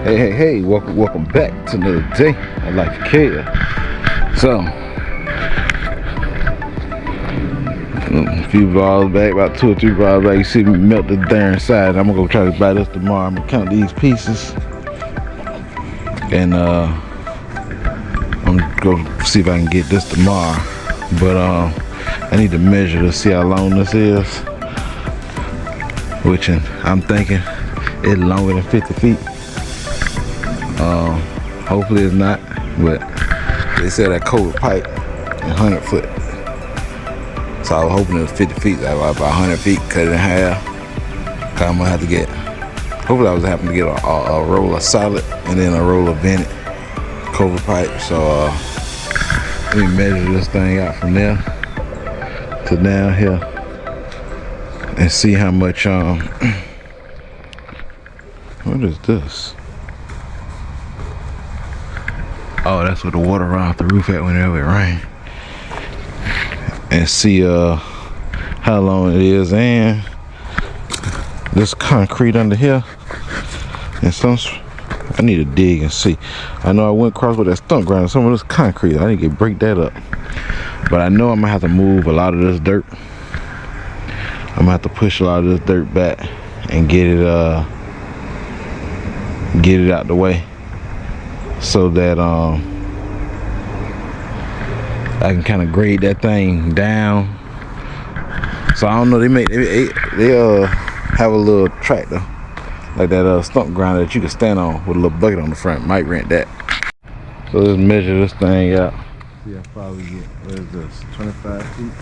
Hey, welcome back to another day of Life of Care. So, a few vlogs back, about 2 or 3 vlogs back, you see me melt the darn side. I'm gonna go try to buy this tomorrow. I'm gonna count these pieces, and I'm gonna go see if I can get this tomorrow. But I need to measure to see how long this is, which I'm thinking it's longer than 50 feet. Hopefully it's not, but they said that covered pipe is 100 foot. So I was hoping it was 50 feet, like about 100 feet, cut it in half. Cause I'm gonna have to get, hopefully I was having to get a roll of solid and then a roll of vented covered pipe. So let me measure this thing out from there to down here and see how much, what is this? Oh, that's where the water runs off the roof at whenever it rains. And see how long it is, and this concrete under here, and I need to dig and see. I know I went across with that stump grinder, some of this concrete, I need to break that up. But I know I'm gonna have to move a lot of this dirt. I'm gonna have to push a lot of this dirt back and get it out the way, so that I can kind of grade that thing down. So I don't know, they have a little tractor like that stump grinder that you can stand on with a little bucket on the front. Might rent that. So let's measure this thing out. See how far we get. What is this? 25 feet.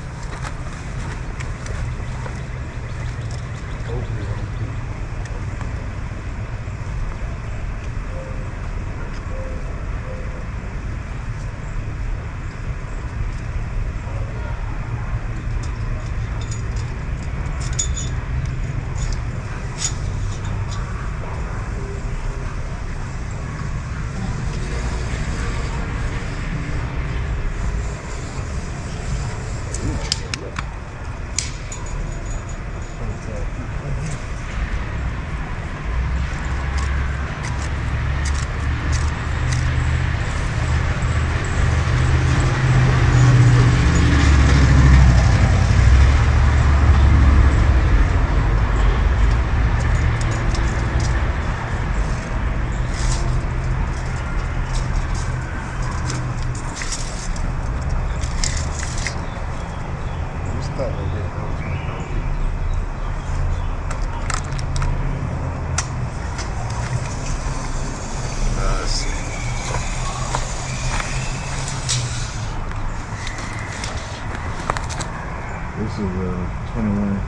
This is 21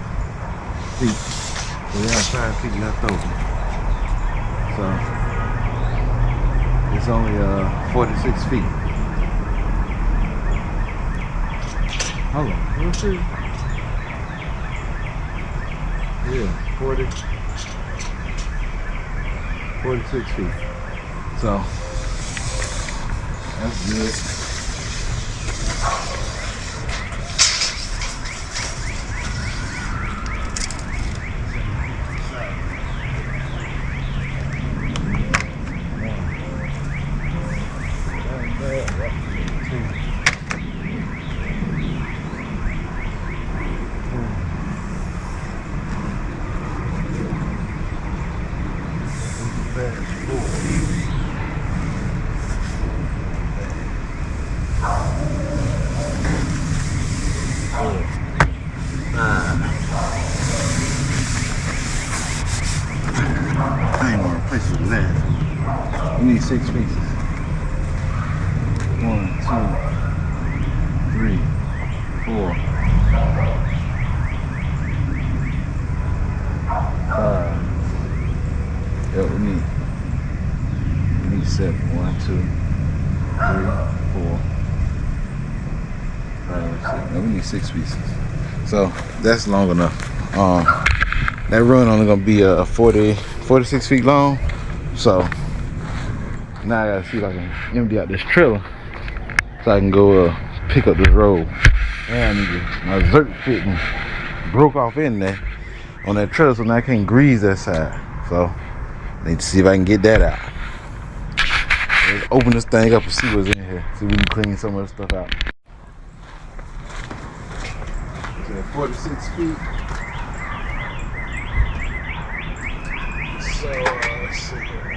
feet. So we have 5 feet left over. So it's only 46 feet. Hold on, let's see. Yeah, 46 feet. So that's good. I ain't gonna replace it with that. We need 6 pieces. 1, 2, 3, 4, 5. Yeah, we need 7. 1, 2, 3, 4, 5, 6. No, we need 6 pieces. So that's long enough. That run only gonna be 46 feet long. So now I gotta see if I can empty out this trailer so I can go pick up this road. And my Zerk fitting broke off in there on that trailer, so now I can't grease that side. So I need to see if I can get that out. open this thing up and see what's in here. See if we can clean some of this stuff out. So 46 feet. So let's see here.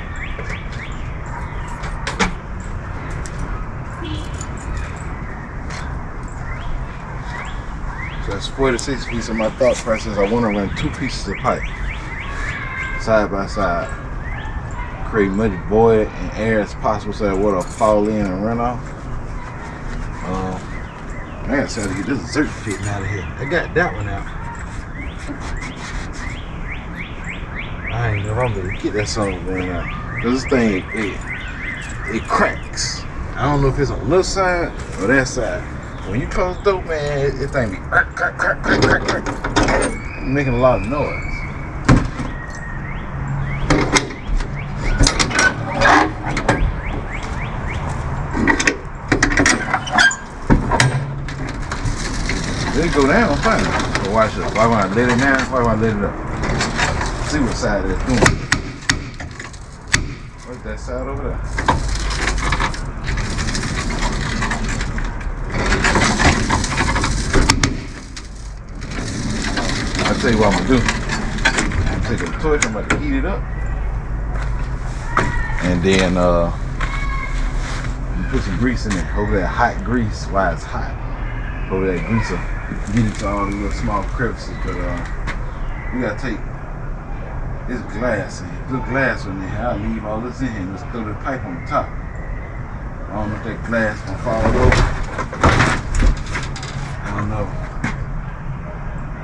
So that's 46 feet. So my thought process, I want to run 2 pieces of pipe side by side, create much void and air as possible so that water will fall in and run off. I gotta try to get this dirt fitting out of here. I got that one out. I ain't know if I'm gonna get that song going out. Cause this thing, it cracks. I don't know if it's on this side or that side. When you close the door, man, it thing be crack, crack, crack, crack, crack, crack. Making a lot of noise. It go down fine. So watch it. Why when I let it down? Why when I let it up? See what side it's doing. What's that side over there? I'll tell you what I'm gonna do. I'm gonna take a torch, I'm about to heat it up. And then put some grease in it. Over that hot grease while it's hot. Over that grease will get into all the little small crevices. But we gotta take this glass in here. Put glass in there. I'll leave all this in here and just throw the pipe on the top. I don't know if that glass gonna fall over. I don't know.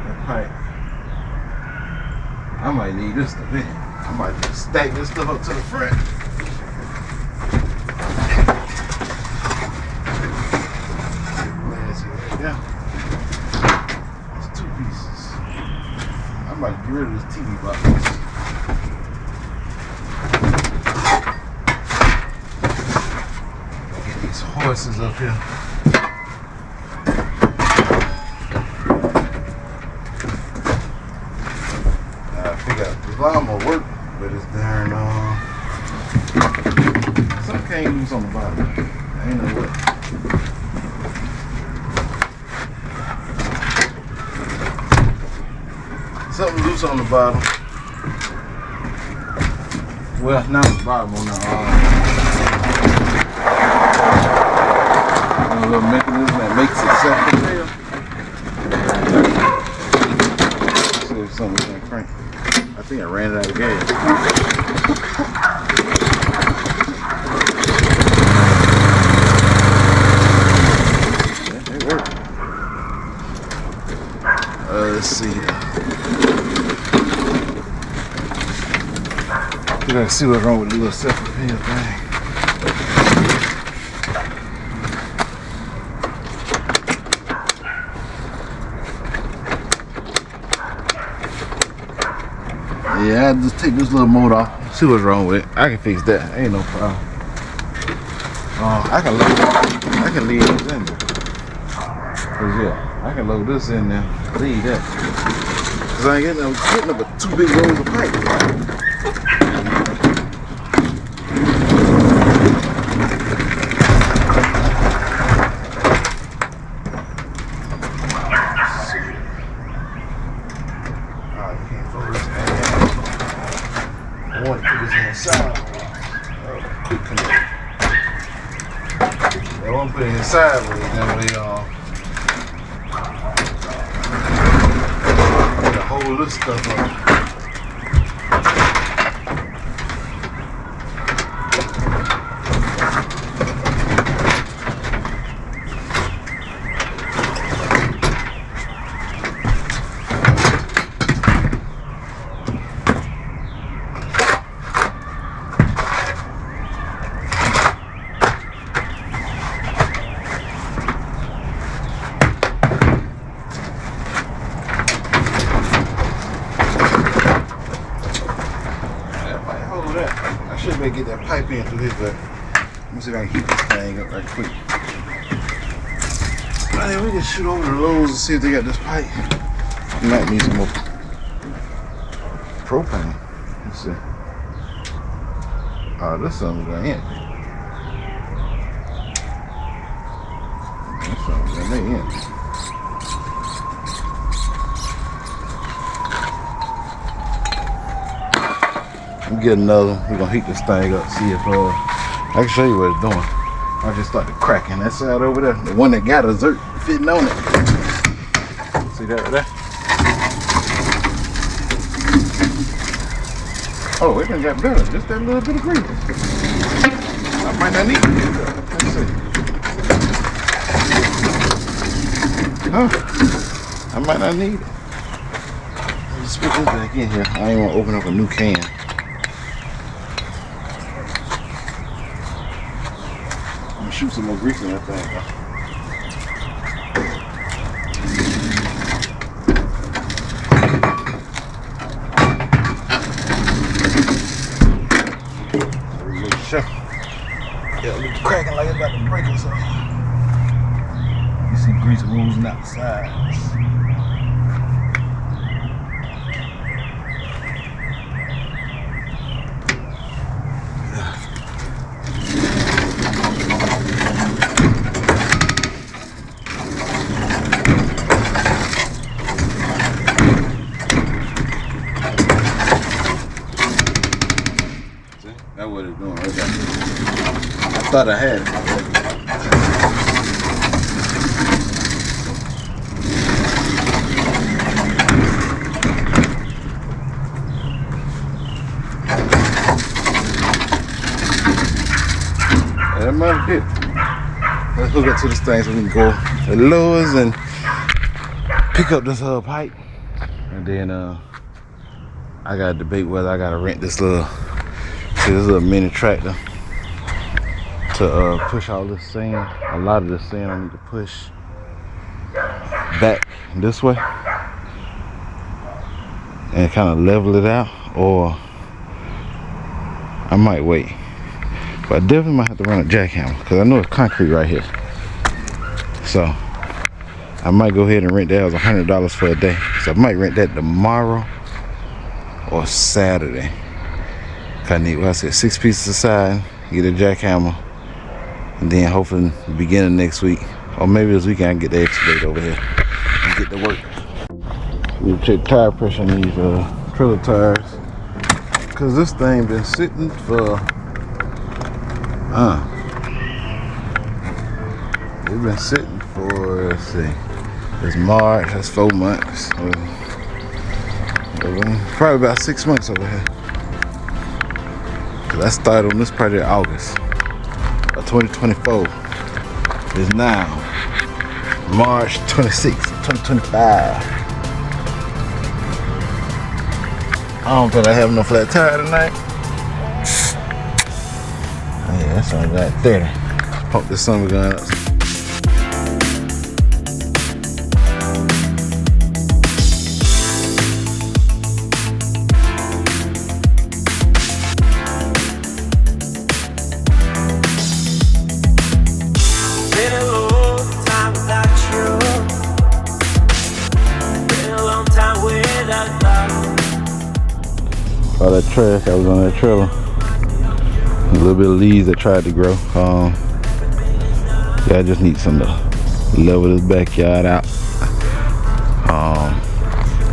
That pipe. I might need this stuff in here. I might just stack this stuff up to the front. Glass here, yeah. It's 2 pieces. I might get rid of this TV box. Get these horses up here. The lawnmower work, but it's darn something came loose on the bottom. I ain't know what. Something loose on the bottom. Well, not the bottom on the little mechanism that makes itself to fail. See if something's gonna crank. I think I ran it out of gas. Yeah, it worked. Let's see here. We gotta see what's wrong with the little self-repair thing. Yeah, I just take this little motor off, see what's wrong with it. I can fix that, ain't no problem. I can leave this in there. Cause yeah, I can load this in there, leave that. Cause I ain't getting up with 2 big rolls of pipe. I want to put this inside. Quick connect. I want to put it inside with it. That way, hold this stuff up. I should be able to get that pipe in through this, but let me see if I can heat this thing up right quick. And then we can shoot over to Lowe's and see if they got this pipe. We might need some more propane. Let's see. Oh, this something's going in. And they in. Let me get another one. We're gonna heat this thing up, see if I can show you what it's doing. I just started cracking that side over there. The one that got a dessert fitting on it. See that right there? Oh, it done got better. Just that little bit of grease. I might not need it. Let's see. Huh? I might not need it. Let's put this back in here. I ain't want to open up a new can. I'm gonna shoot some more grease in that thing. Yeah, it's cracking like it's about to break or something. You see grease oozing out the sides. See? That's what it's doing right there. I thought I had it. That might have did. Let's hook up to this thing so we can go to Lowe's and pick up this pipe. And then I gotta debate whether I gotta rent this little mini tractor to push all this sand. A lot of this sand I need to push back this way and kind of level it out, or I might wait. But I definitely might have to run a jackhammer because I know it's concrete right here. So I might go ahead and rent that. It was $100 for a day. So I might rent that tomorrow or Saturday. I need, well, I said 6 pieces of siding, get a jackhammer, and then hopefully the beginning of next week, or maybe this weekend I can get the excavator over here and get to work. You check tire pressure on these trailer tires, cause this thing been sitting for it's been sitting for, let's see, it's March, that's 4 months, probably about 6 months over here. Cause I started on this project August of 2024. It's now March 26th, 2025. I don't think I have no flat tire tonight. Yeah, that's only got 30. Pump this summer gun up. All that trash that was on that trailer, a little bit of leaves that tried to grow. Yeah, I just need something to level this backyard out.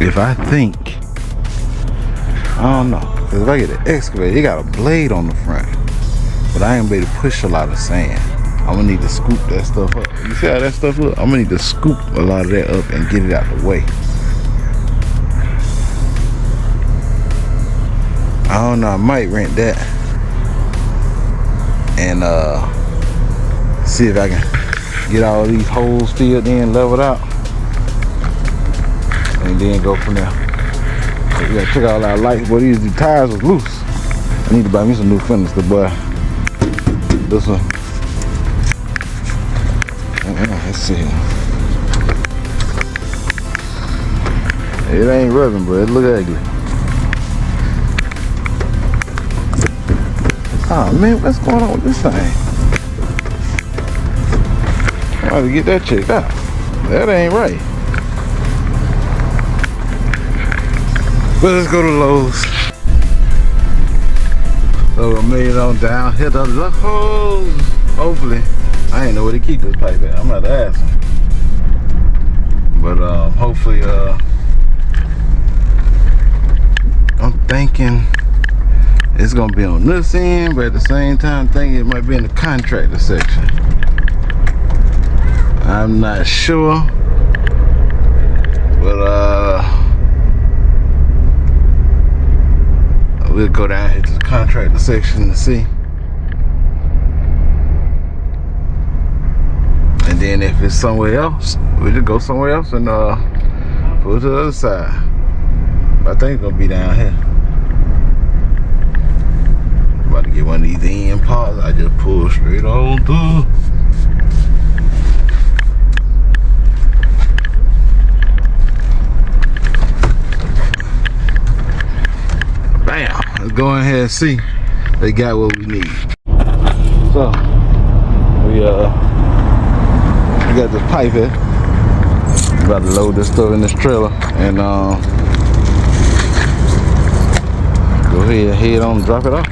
If I think, I don't know, because if I get an excavator, it got a blade on the front, but I ain't gonna be able to push a lot of sand. I'm gonna need to scoop that stuff up. You see how that stuff look? I'm gonna need to scoop a lot of that up and get it out the way. I don't know, I might rent that and see if I can get all these holes filled in, leveled out, and then go from there. We gotta check out our lights. Boy, these tires was loose. I need to buy me some new fenders, boy. This one. Let's see. It ain't rubbing, but it look ugly. Oh man, what's going on with this thing? I gotta get that checked out. That ain't right. But let's go to Lowe's. So I made it on down here to the hose. Hopefully, I ain't know where to keep this pipe at. I'm gonna have to ask him. But hopefully, I'm thinking it's gonna be on this end, but at the same time, thinking it might be in the contractor section. I'm not sure, but we'll go down here to the contractor section to see. And then if it's somewhere else, we'll just go somewhere else and pull it to the other side. But I think it's gonna be down here. About to get one of these end parts. I just pull straight on through. Bam! Let's go ahead and see. They got what we need. So we got this pipe here. About to load this stuff in this trailer and go ahead and head on and drop it off.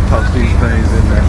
Toss these things in there.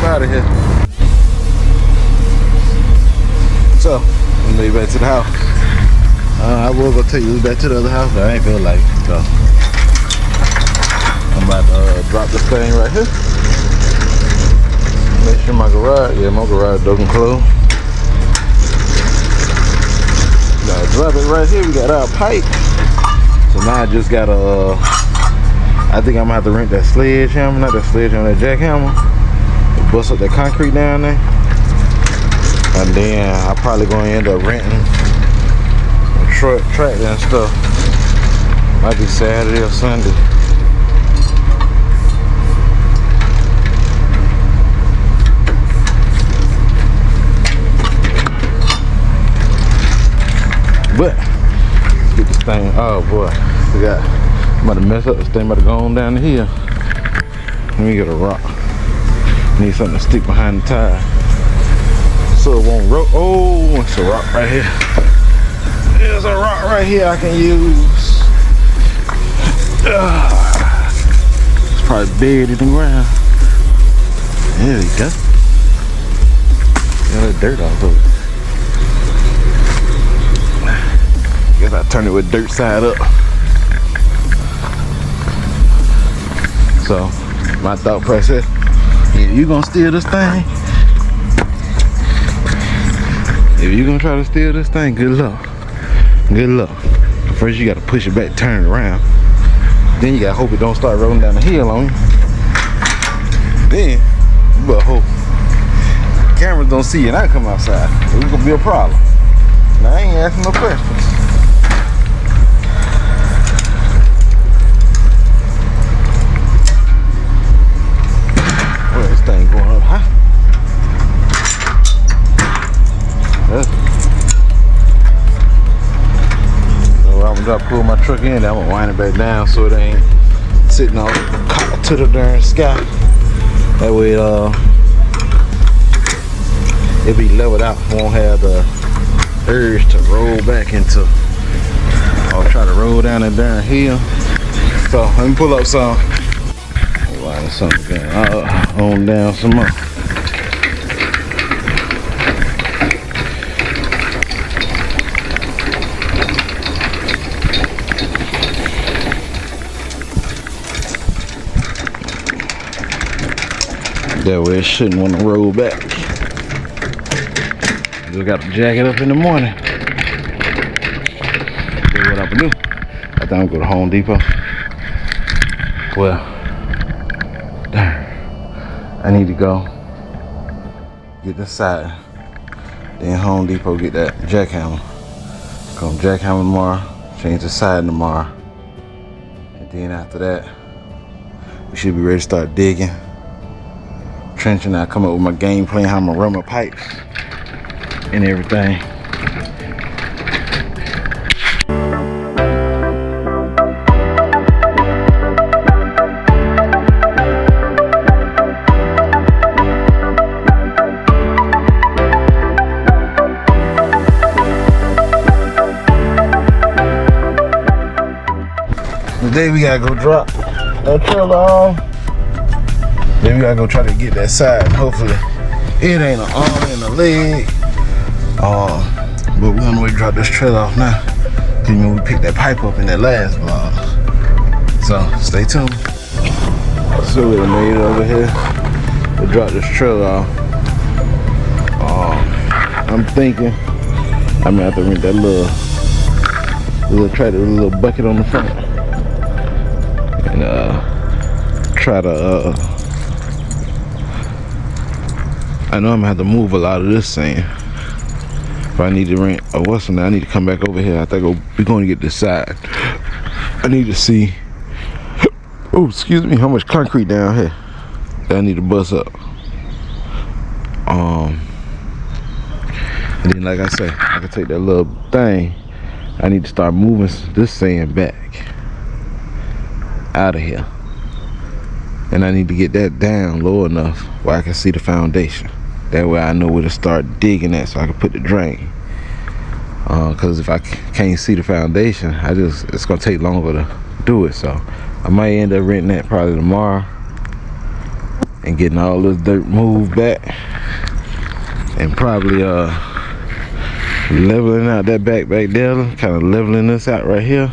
Out of here. So, we made it back to the house. I was gonna take you back to the other house, but I ain't feel like it. So, I'm about to drop this thing right here. Make sure my garage doesn't close. Now, drop it right here. We got our pipe. So now I just gotta, I think I'm gonna have to rent that sledgehammer, not that sledgehammer, that jackhammer. Bust up that concrete down there, and then I'm probably gonna end up renting a tractor and stuff. Might be Saturday or Sunday. thing. Oh boy, I'm about to mess up this thing. About to go on down the hill. Let me get a rock. Need something to stick behind the tire so it won't roll. Oh, it's a rock right here. There's a rock right here I can use. It's probably buried in the ground. There we go. Got that dirt off of it. Guess I turn it with dirt side up. So my thought process, if you gonna steal this thing, if you gonna try to steal this thing, good luck. Good luck. First you gotta push it back, turn it around. Then you gotta hope it don't start rolling down the hill on you. Then you better hope cameras don't see you and I come outside. It's gonna be a problem. Now I ain't asking no questions. Well, this thing going up high. So I'm gonna pull my truck in, I'm gonna wind it back down so it ain't sitting all to the darn sky. That way it'll be leveled out. Won't have the urge to roll back into or try to roll down that darn hill. So let me pull up some. Wow, there's something going on down some more. That way it shouldn't want to roll back. Just got to jack it up in the morning. That's what I'm gonna do. I think I'm gonna go to Home Depot. Well, darn. I need to go get the side. Then Home Depot get that jackhammer. Come jackhammer tomorrow. Change the side tomorrow. And then after that, we should be ready to start digging. Trenching. I come up with my game plan, how I'm gonna run my pipes and everything. Today we gotta go drop that trailer off. Then we gotta go try to get that side. Hopefully it ain't an arm and a leg. But we're on the way to drop this trailer off now. Cause you know we picked that pipe up in that last vlog. So stay tuned. So we made it over here to drop this trailer off. I'm thinking I'm gonna have to rent that little trailer with a little bucket on the front. And try to I know I'm gonna have to move a lot of this sand. If I need to rent or what's on that, I need to come back over here. I think we're going to get this side. I need to see, oh excuse me, how much concrete down here that I need to bust up. And then like I say, I can take that little thing. I need to start moving this sand back out of here. And I need to get that down low enough where I can see the foundation. That way I know where to start digging at so I can put the drain. Cause if I can't see the foundation, it's gonna take longer to do it. So I might end up renting that probably tomorrow and getting all this dirt moved back and probably leveling out that back there, kind of leveling this out right here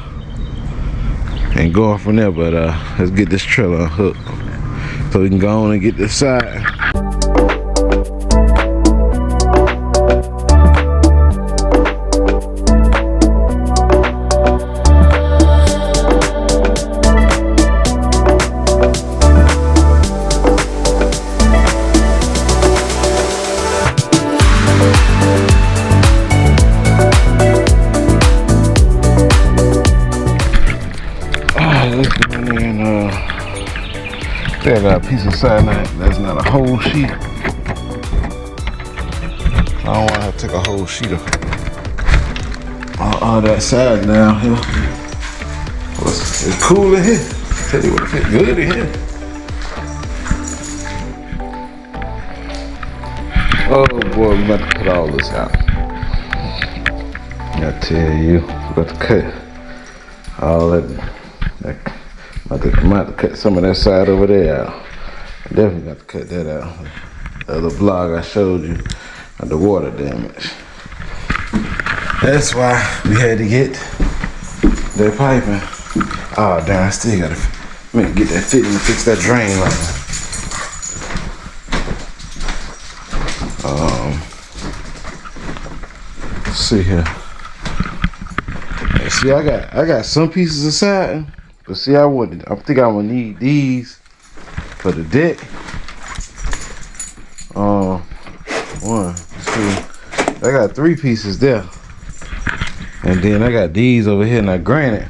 and going from there. But let's get this trailer unhooked so we can go on and get this side. I got a piece of cyanide that's not a whole sheet. I don't want to take a whole sheet of all that side down here. It's cool in here. Tell you what, it's good in here. Oh boy, we about to cut all this out. I tell you, we about to cut all that. I'm about to cut some of that side over there out. I definitely got to cut that out. The other vlog I showed you of the water damage. That's why we had to get that piping. Oh damn, I still gotta get that fitting to fix that drain right now. Let's see here. See, I got some pieces of siding, but see, I think I'm gonna need these for the deck. 1, 2. I got 3 pieces there, and then I got these over here. Now, granted,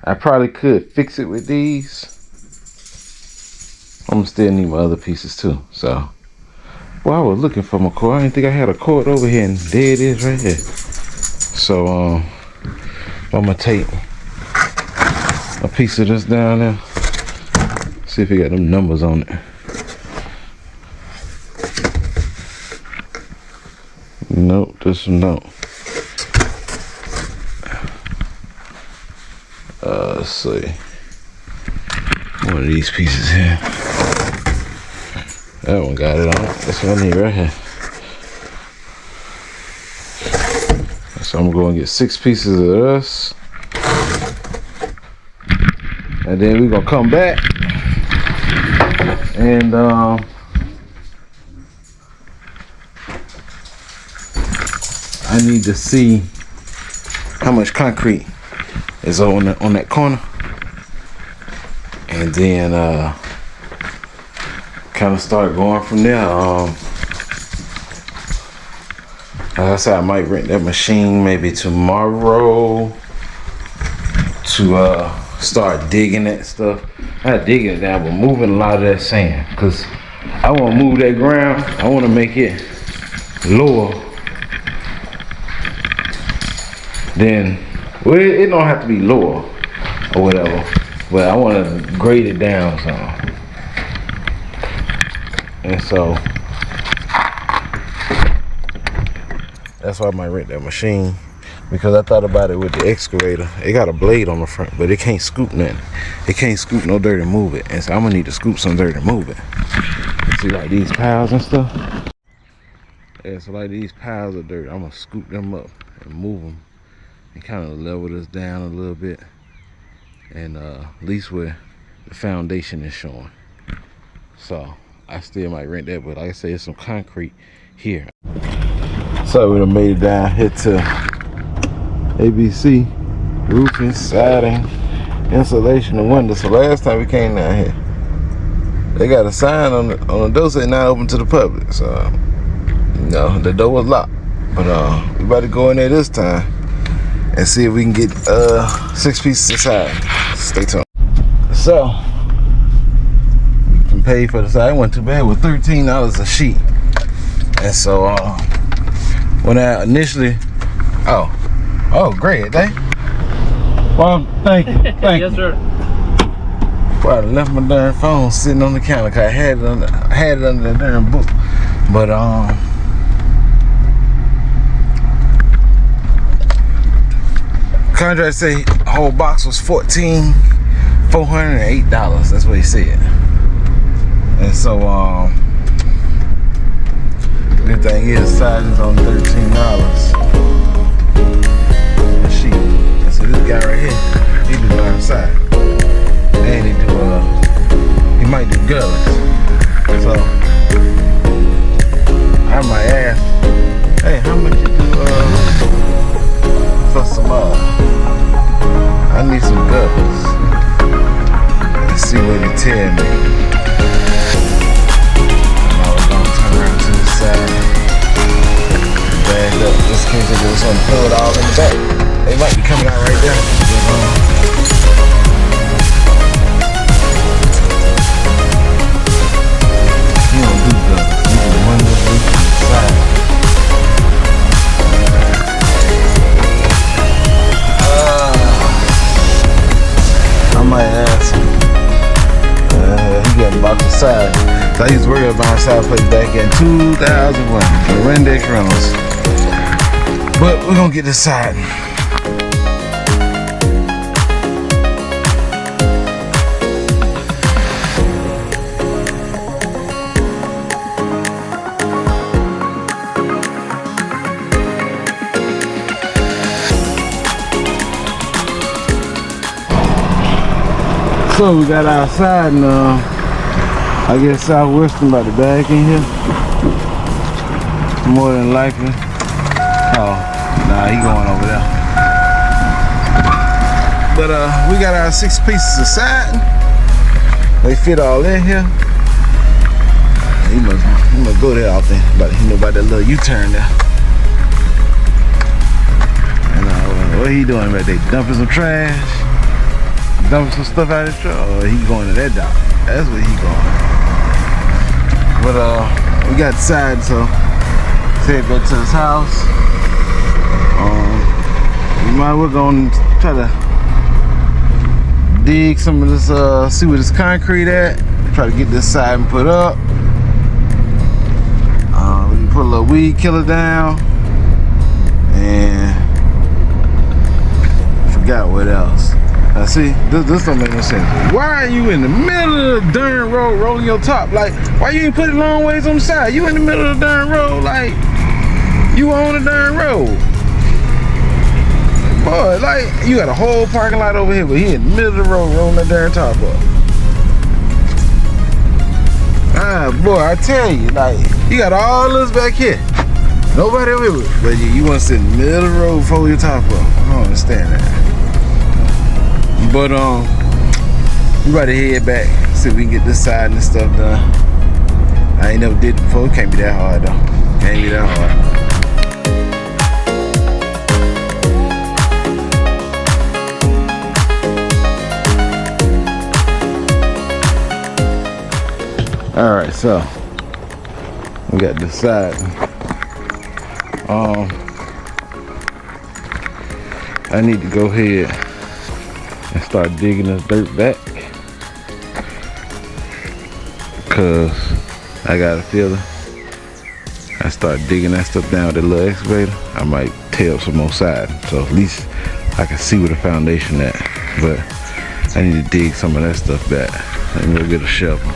I probably could fix it with these. I'm gonna still need my other pieces too. So, well, I was looking for my cord. I didn't think I had a cord over here, and there it is right here. So, I'm gonna take a piece of this down there. See if it got them numbers on it. Nope, this one don't. Let's see. One of these pieces here. That one got it on it. That's what I need right here. So I'm going to get 6 pieces of this. And then we're going to come back. And I need to see how much concrete is on that corner, and then kind of start going from there. Like I said, I might rent that machine maybe tomorrow to start digging that stuff. Not digging it down, but moving a lot of that sand, because I want to move that ground. I want to make it lower than, well, it don't have to be lower or whatever, but I want to grade it down some. And so that's why I might rent that machine, because I thought about it with the excavator. It got a blade on the front, but it can't scoop nothing. It can't scoop no dirt and move it. And so I'm gonna need to scoop some dirt and move it. See, like these piles and stuff. Yeah, so like these piles of dirt, I'm gonna scoop them up and move them and kind of level this down a little bit, and at least where the foundation is showing. So I still might rent that, but like I say, it's some concrete here. So we done made it down here to ABC roofing, siding, insulation, and windows. So last time we came down here, they got a sign on the door saying not open to the public. So you know, the door was locked, but we about to go in there this time and see if we can get 6 pieces inside. Stay tuned. So we can pay for the side. It wasn't too bad. It was $13 a sheet. And so when I initially, oh great, thank you. Well, thank you. Yes, sir. Well, I left my darn phone sitting on the counter because I had it under that darn book. But contract say whole box was $14,408. That's what he said. And so the thing is, size is on $13 a sheet. And so this guy right here, he do the side, and he might do gutters. So I might ask, hey, how much you do for some I need some gutters. Let's see what he tell me. And I was gonna turn around to the side, bagged up, just in case they do something, throw it all in the back. They might be coming out right there. You don't do gutters. You do windows, roof, and side. my South place back in 2001. The Rendex Reynolds. But we're gonna get this siding. So we got outside and I guess Southwestern about to back in here. More than likely. Oh, nah, he going over there. But we got our 6 pieces of siding. They fit all in here. He must go there often, but he know about that little U-turn there. And what he doing right there? Dumping some trash? Dumping some stuff out of his truck, or he going to that dock. That's where he going. But we got the side, so head back to his house. We might we're gonna try to dig some of this, see where this concrete at. Try to get this side and put up. We can put a little weed killer down, and forgot what else. See, this don't make no sense. Why are you in the middle of the darn road rolling your top? Like, why you ain't put it long ways on the side? You in the middle of the darn road, like, you on the darn road. Boy, like, you got a whole parking lot over here, but he in the middle of the road rolling that darn top up. Ah, boy, I tell you, like, you got all this back here. Nobody over here, but you want to sit in the middle of the road before your top up. I don't understand that. But we about to head back, see if we can get this side and this stuff done. I ain't never did it before. It can't be that hard though. Can't be that hard. Alright, so we got this side. I need to go ahead and start digging this dirt back, because I got a feeling I start digging that stuff down with the little excavator, I might tear up some more siding, so at least I can see where the foundation at. But I need to dig some of that stuff back. Let me go get a shovel.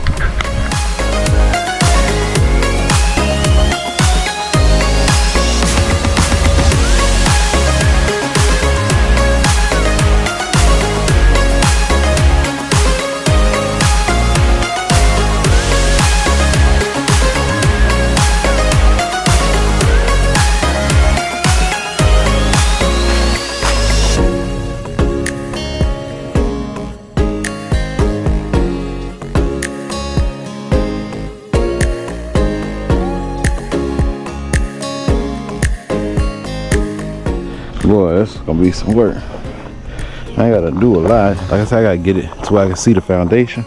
Boy, that's gonna be some work. I ain't gotta do a lot. Like I said, I gotta get it to where I can see the foundation.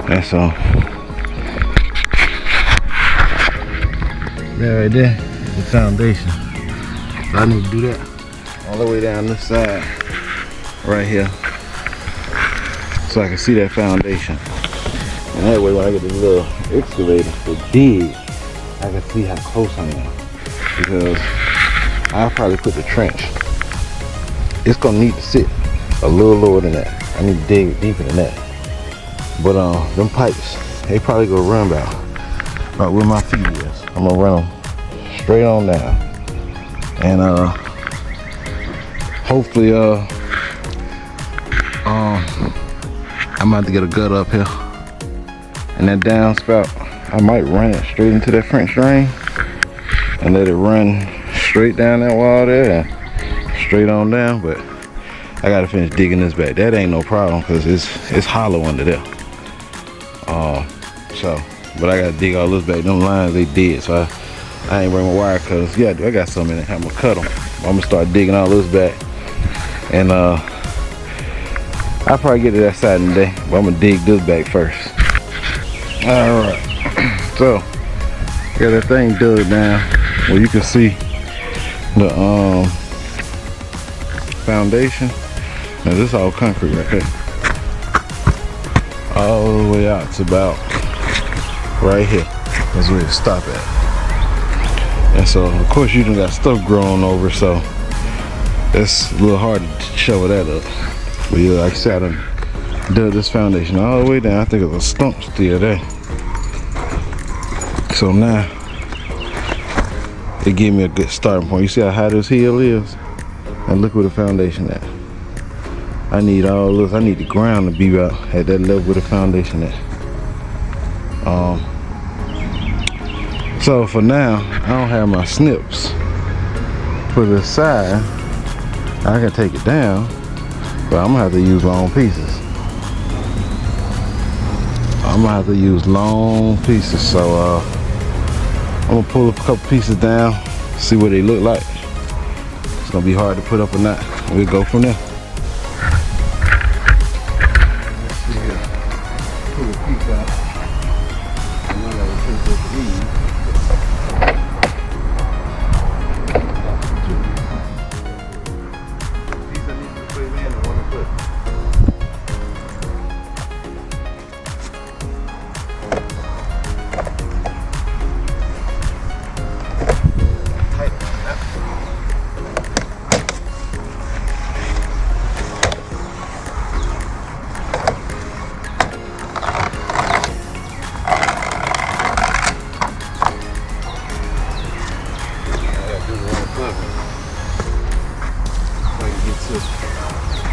And so that right there, the foundation. So I need to do that all the way down this side, right here, so I can see that foundation. And that way, when I get the little excavator to dig, I can see how close I am. Because I'll probably put the trench. It's gonna need to sit a little lower than that. I need to dig deeper than that. But them pipes, they probably gonna run about where my feet is. I'm gonna run them straight on down. And hopefully I'm about to get a gut up here. And that downspout, I might run it straight into that French drain and let it run straight down that wall there and straight on down. But I gotta finish digging this back. That ain't no problem because it's hollow under there. But I gotta dig all this back. Them lines, they dead, so I ain't bring my wire cutters. Yeah, I got some in it. I'm gonna cut them. I'm gonna start digging all this back, and I'll probably get to that side today, but I'm gonna dig this back first. All right, so got that thing dug down where you can see the foundation. Now this is all concrete right here, all the way out to about right here. That's where it stop at. And so, of course, you done got stuff growing over, so it's a little hard to shovel that up. But yeah, like I said, I done dug this foundation all the way down. I think it's a stump still there. So now, it gave me a good starting point. You see how high this hill is? And look where the foundation at. I need all this. I need the ground to be about at that level where the foundation at. So for now, I don't have my snips put it aside. I can take it down, but I'm gonna have to use long pieces. So I'm gonna pull a couple pieces down, see what they look like. It's gonna be hard to put up or not. We'll go from there. Let's see here. Pull a piece out. And I gotta take this lead. These I need to put in and want to put.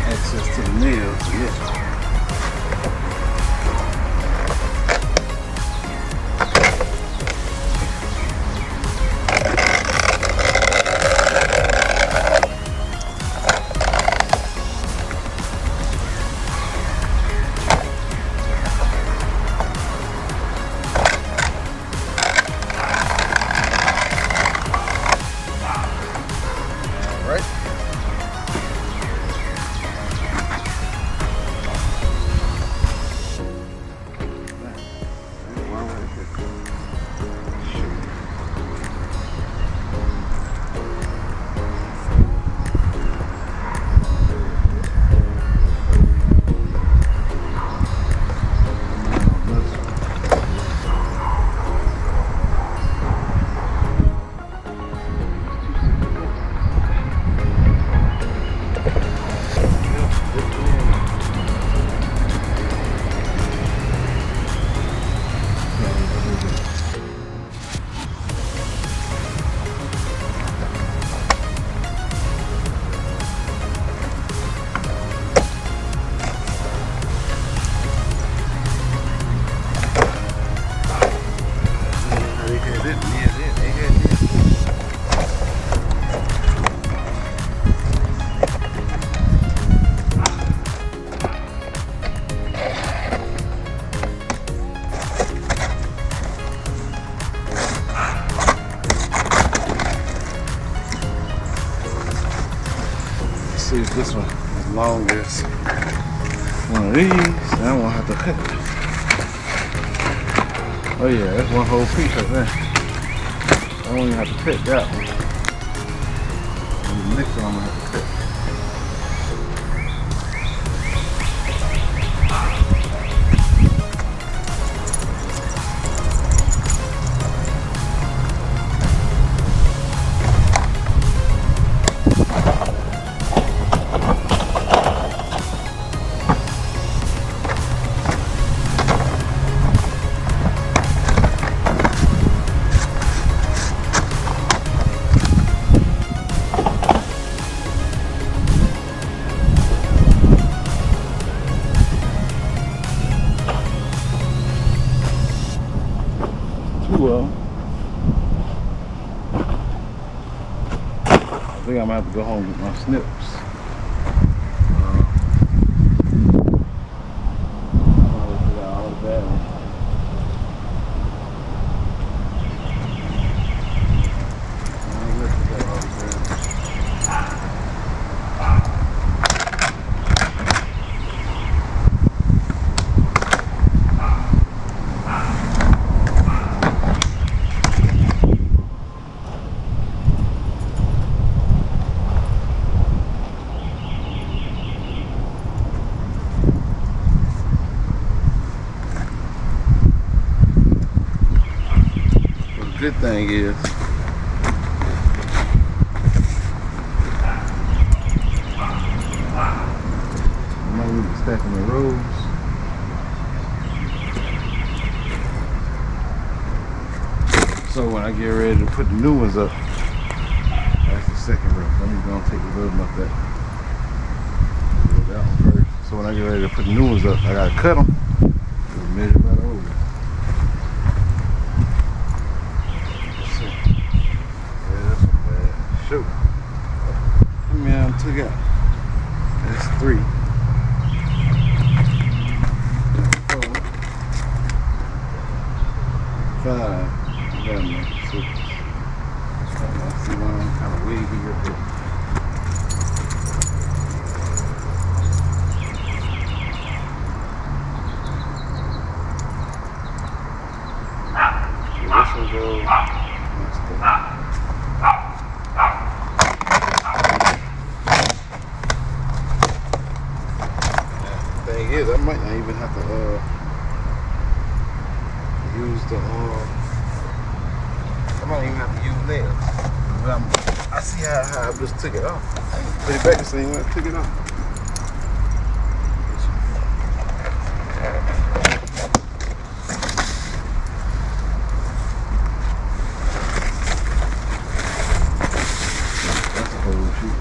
Access to the nails, yeah. See if this one is long as one of these, and I won't have to cut it. Oh yeah, that's one whole piece right there. I won't even have to cut that one. And the next one I'm gonna have to cut. Well, I think I'm gonna have to go home with my snips. good thing is I might need to stack them in rows. So when I get ready to put the new ones up, that's the second row. Let me go and take the little one up there. That one first. So when I get ready to put the new ones up, I gotta cut them. Just measure right over. Shoot. How many I took out? That's 3. 4, 5, 11, 6. I see one kind of wavy up there. So this will go next to thing is, I might not even have to use the I might even have to use nails. But I see how I just took it off. I can put it back the same way I took it off. That's a whole sheet.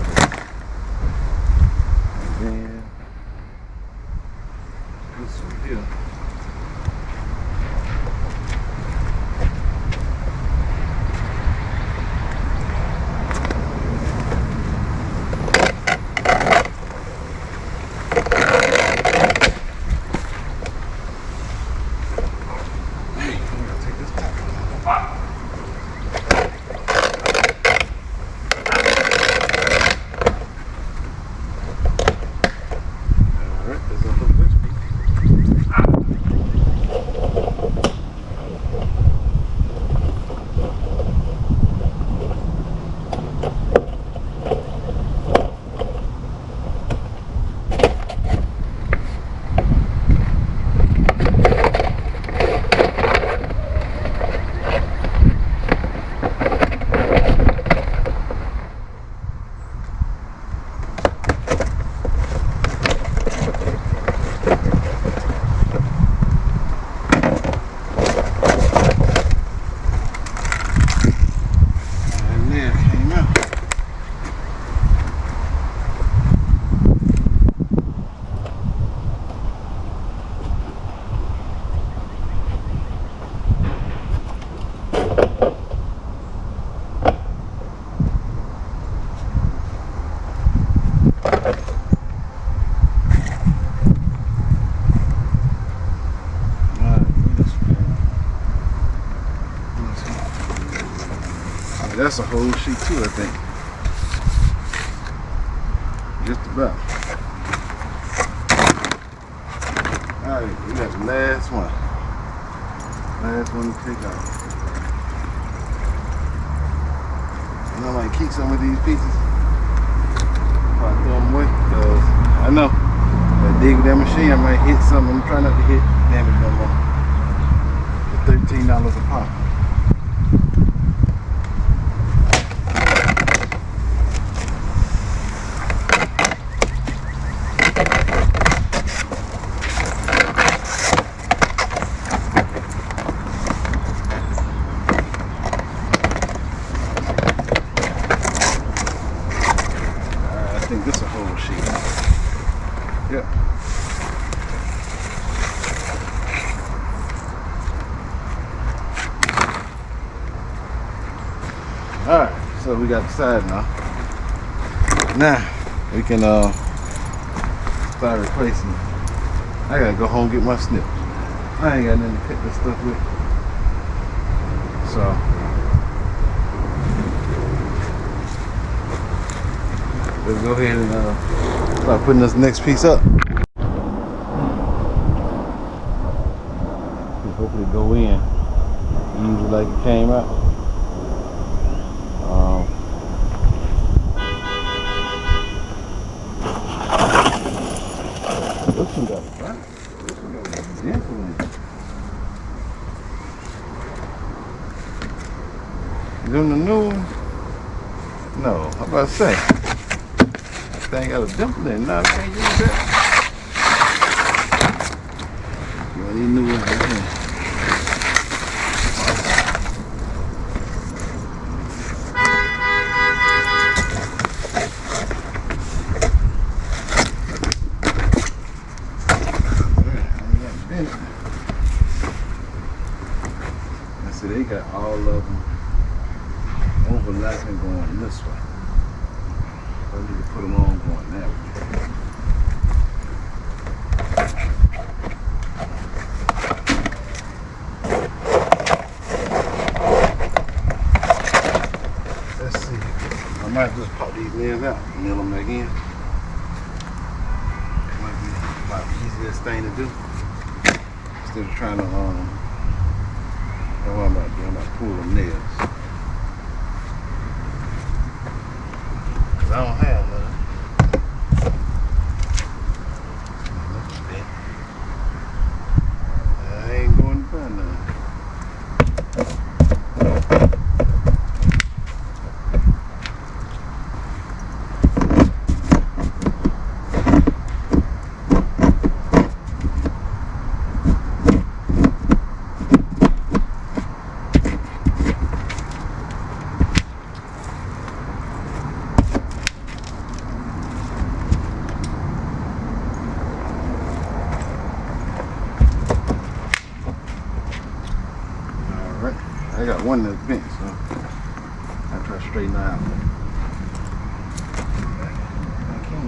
And then this one here. That's a whole sheet too, I think. Just about. Alright, we got the last one. Last one to take out. And I might keep some of these pieces. Probably throw them away, because I know if I dig with that machine, I might hit something. I'm trying not to hit damage no more. For $13 a pop. I think this is a whole sheet. Yep. Alright, so we got the side now. Now we can start replacing. I gotta go home and get my snips. I ain't got nothing to cut this stuff with. So let's go ahead and start putting this next piece up. Hopefully go in easy like it came out. This one got a crack. This one got a dental in it. Them the new one? No, I'm about to say. That thing got a dimple in it. No, I can't use that. Well, these new ones right here. So they got all of them overlapping going this way. I need to put them on going that way. Let's see. I might just pop these nails out and nail them back in. Might be about the easiest thing to do. Instead of trying to what I'm about to do, I'm about to pull them nails. Cause I don't have none. I ain't going to buy none. I got one that's bent, so I try to straighten that out. I can.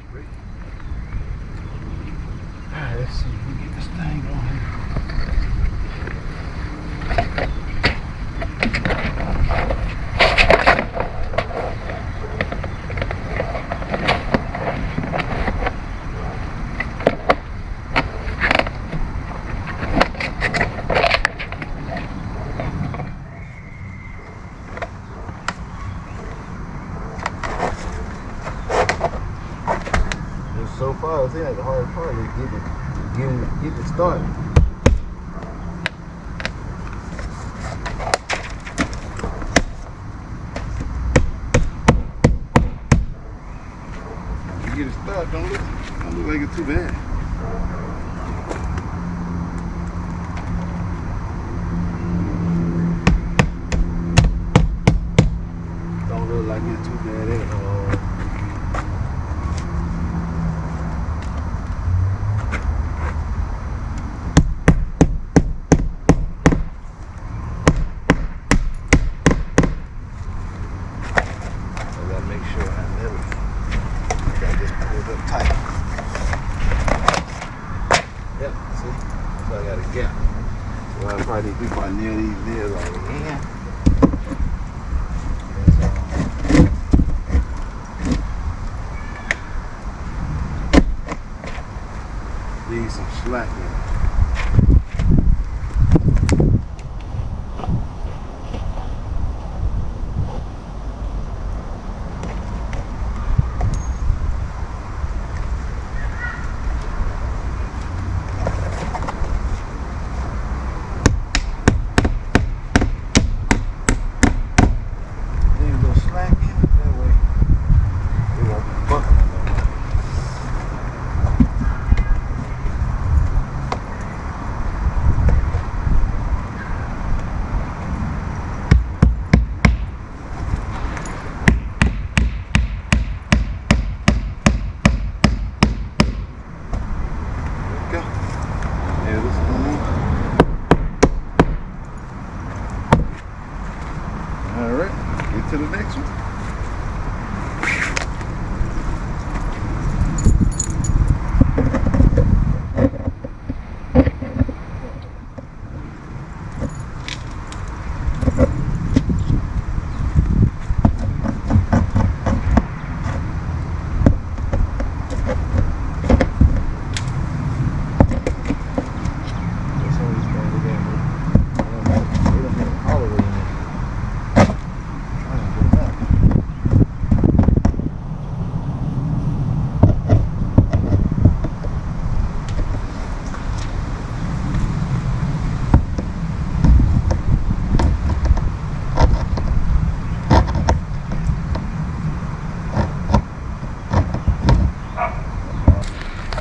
Straight. Alright, let's see if we can get this thing on here. So far, I think like the hardest part is get it started. You get it started, don't look like it's too bad. Don't look like it's too bad at all. Probably before I nail these nails all again. Leave some slack in it.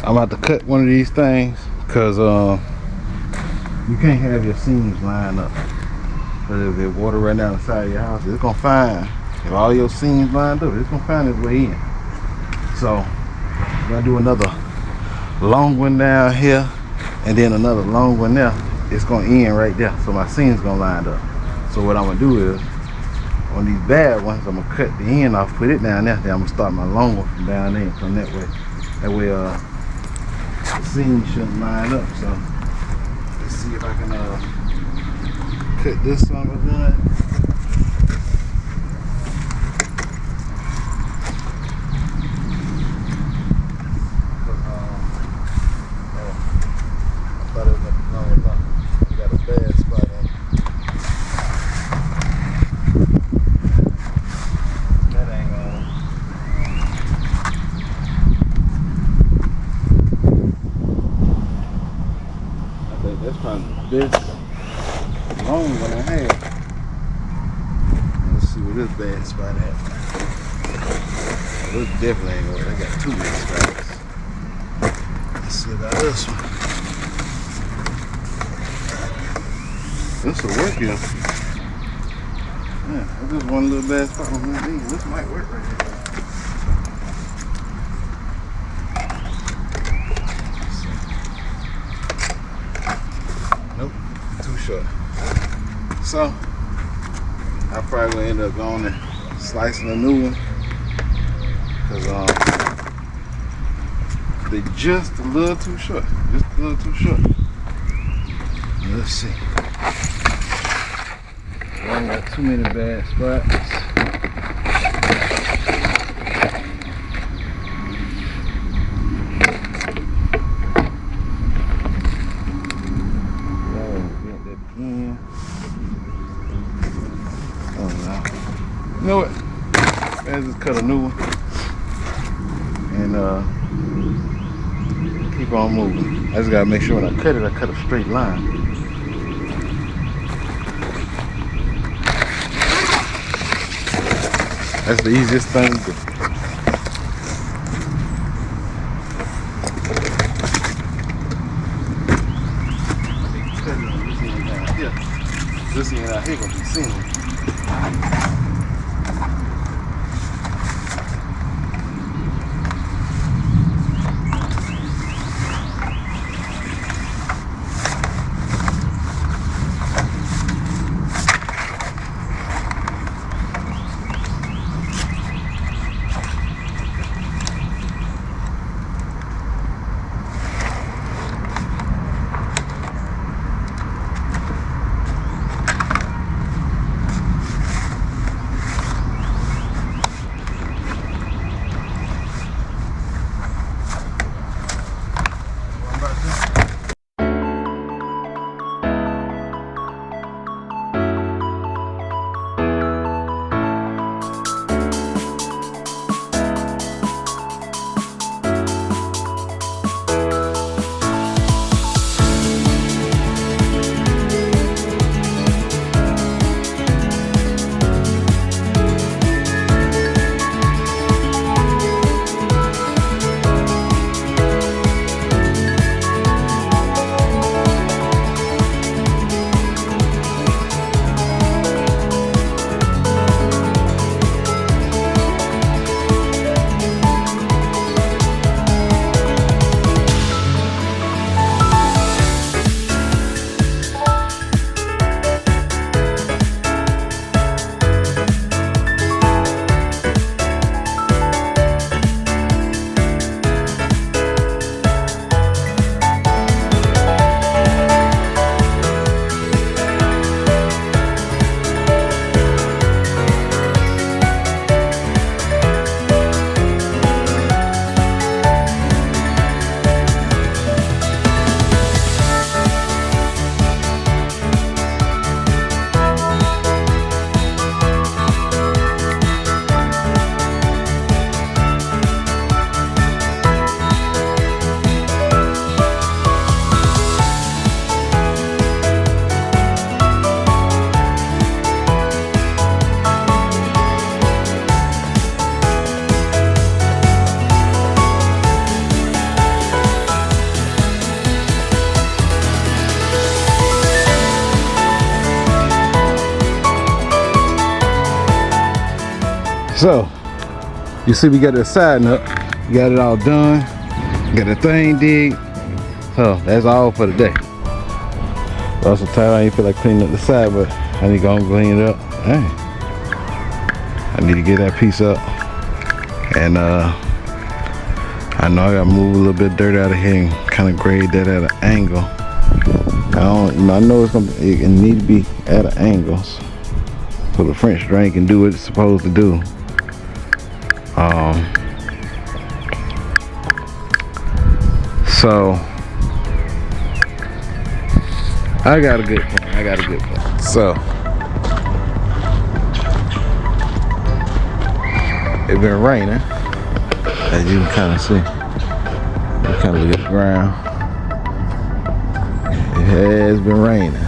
I'm about to cut one of these things because you can't have your seams lined up. Because if there's water right down the side of your house, it's gonna find, if all your seams lined up, it's gonna find its way in. So I'm gonna do another long one down here and then another long one there. It's gonna end right there, so my seams gonna line up. So what I'm gonna do is, on these bad ones, I'm gonna cut the end off, put it down there, then I'm gonna start my long one from down there and come that way. That way the seams shouldn't line up. So let's see if I can cut this son of a gun. That's probably the best long one I have. Let's see where this bad spot at. This definitely ain't gonna, I got too many spots. Let's see about this one. This will work here. Yeah, that's just one little bad spot on these. This might work right here. Nope, too short. So I probably gonna end up going and slicing a new one because they just a little too short. Just a little too short. Let's see. I don't got too many bad spots. You know what? Let's just cut a new one and keep on moving. I just gotta make sure when I cut it, I cut a straight line. That's the easiest thing to do. This end out here gonna be seen. So, you see we got the siding up. We got it all done. Got the thing dig. So, that's all for today. I was so tired I ain't feel like cleaning up the side, but I need to go and clean it up. Dang. I need to get that piece up. And I know I gotta move a little bit of dirt out of here and kind of grade that at an angle. I know it need to be at an angle so the French drain can do what it's supposed to do. So I got a good plan. So it's been raining, as you can kind of see. You kind of look at the ground. It has been raining,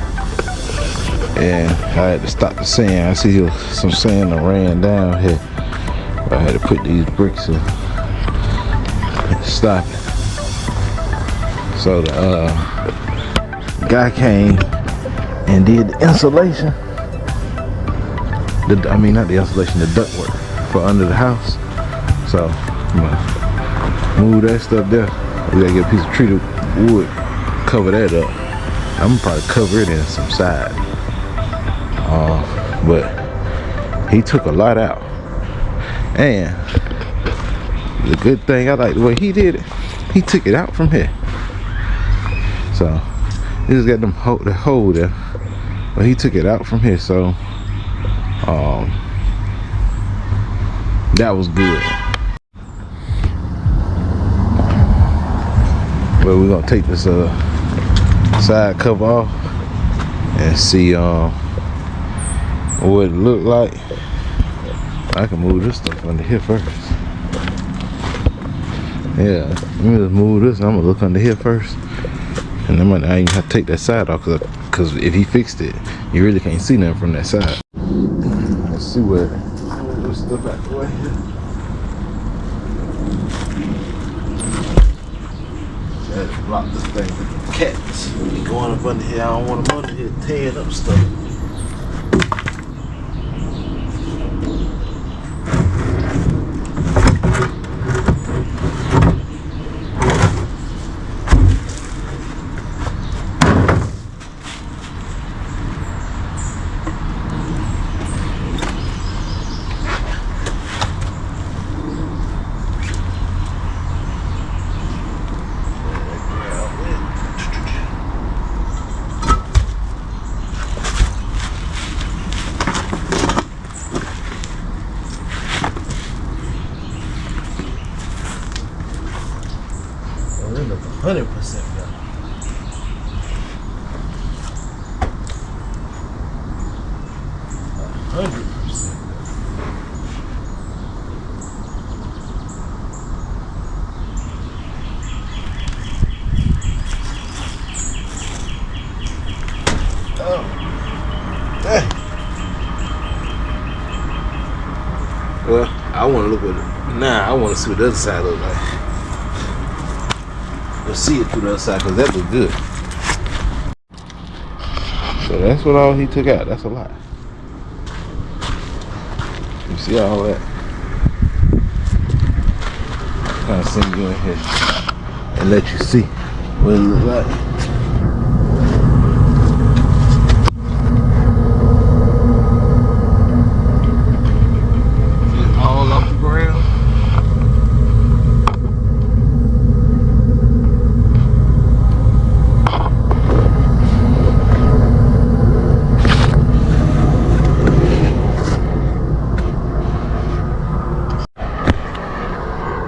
and I had to stop the sand. I see some sand that ran down here. I had to put these bricks in to stop it. So the guy came and did the insulation. Not the insulation, the ductwork for under the house. So I'm gonna move that stuff there. We gotta get a piece of treated wood, cover that up. I'm gonna probably cover it in some side. But he took a lot out. And the good thing, I like the way he did it, he took it out from here. So he just got the hole there, but he took it out from here. So that was good. But we're gonna take this side cover off and see what it look like. I can move this stuff under here first. Yeah, let me just move this. I'm gonna look under here first, and then I ain't have to take that side off because if he fixed it, you really can't see nothing from that side. Let's see where this stuff out the way here. Let's block this thing with the cats. He going up under here. I don't want him under here tearing up stuff. They look 100% better. Well, I want to look at it. Nah, I want to see what the other side looks like. Let's see it through the other side, because that looks good. So that's what all he took out. That's a lot. You see all that? I'm trying to send you in here and let you see what it looks like.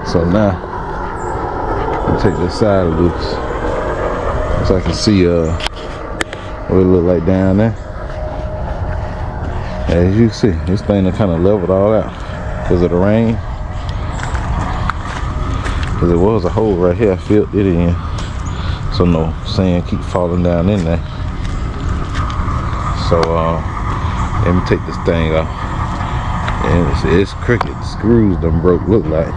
So now, I'll take this side loose so I can see what it look like down there. As you see, this thing done kind of leveled all out because of the rain. Because there was a hole right here, I filled it in, so no sand keep falling down in there. So let me take this thing off. And it's crooked, the screws done broke, look like.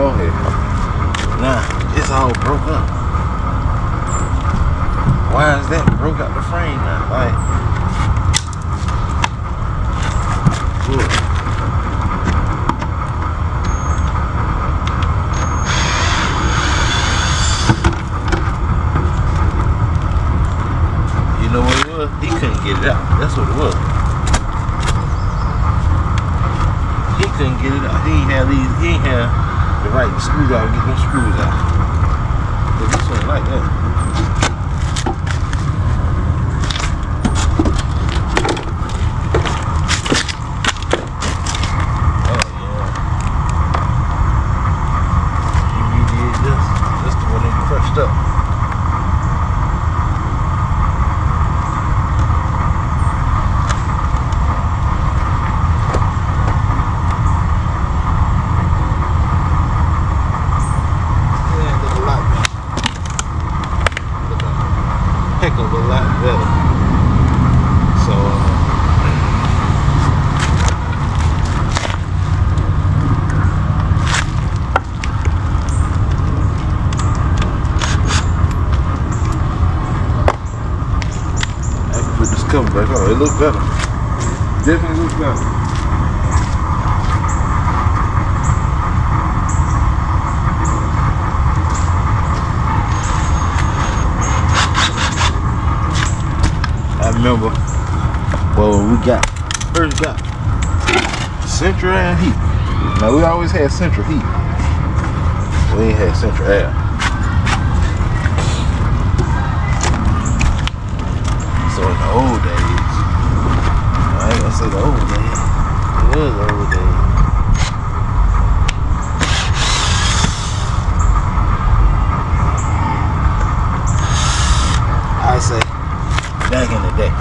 on here. Nah, it's all broke up. Why is that broke out the frame now? Like, look. You know what it was? He couldn't get it out. That's what it was. He couldn't get it out. He ain't have the right screwdriver to get them screws out. But this one like that. Oh yeah. He redid this. This the one that crushed up. Heck of a lot better. So I can put this cover back on. It looks better. Definitely looks better. I remember, well, when we first got central air and heat. Now we always had central heat. We ain't had central air. So in the old days, I ain't gonna say the old days, it was the old days. I say back in the day.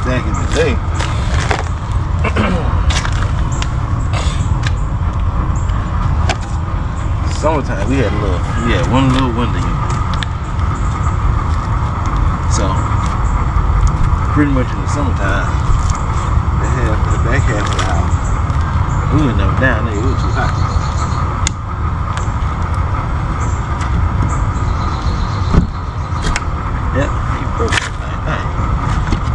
Back in the day. Summertime we had one little window unit. So pretty much in the summertime the back half of the house. We were never down there, it was too hot. Yep, he broke that thing.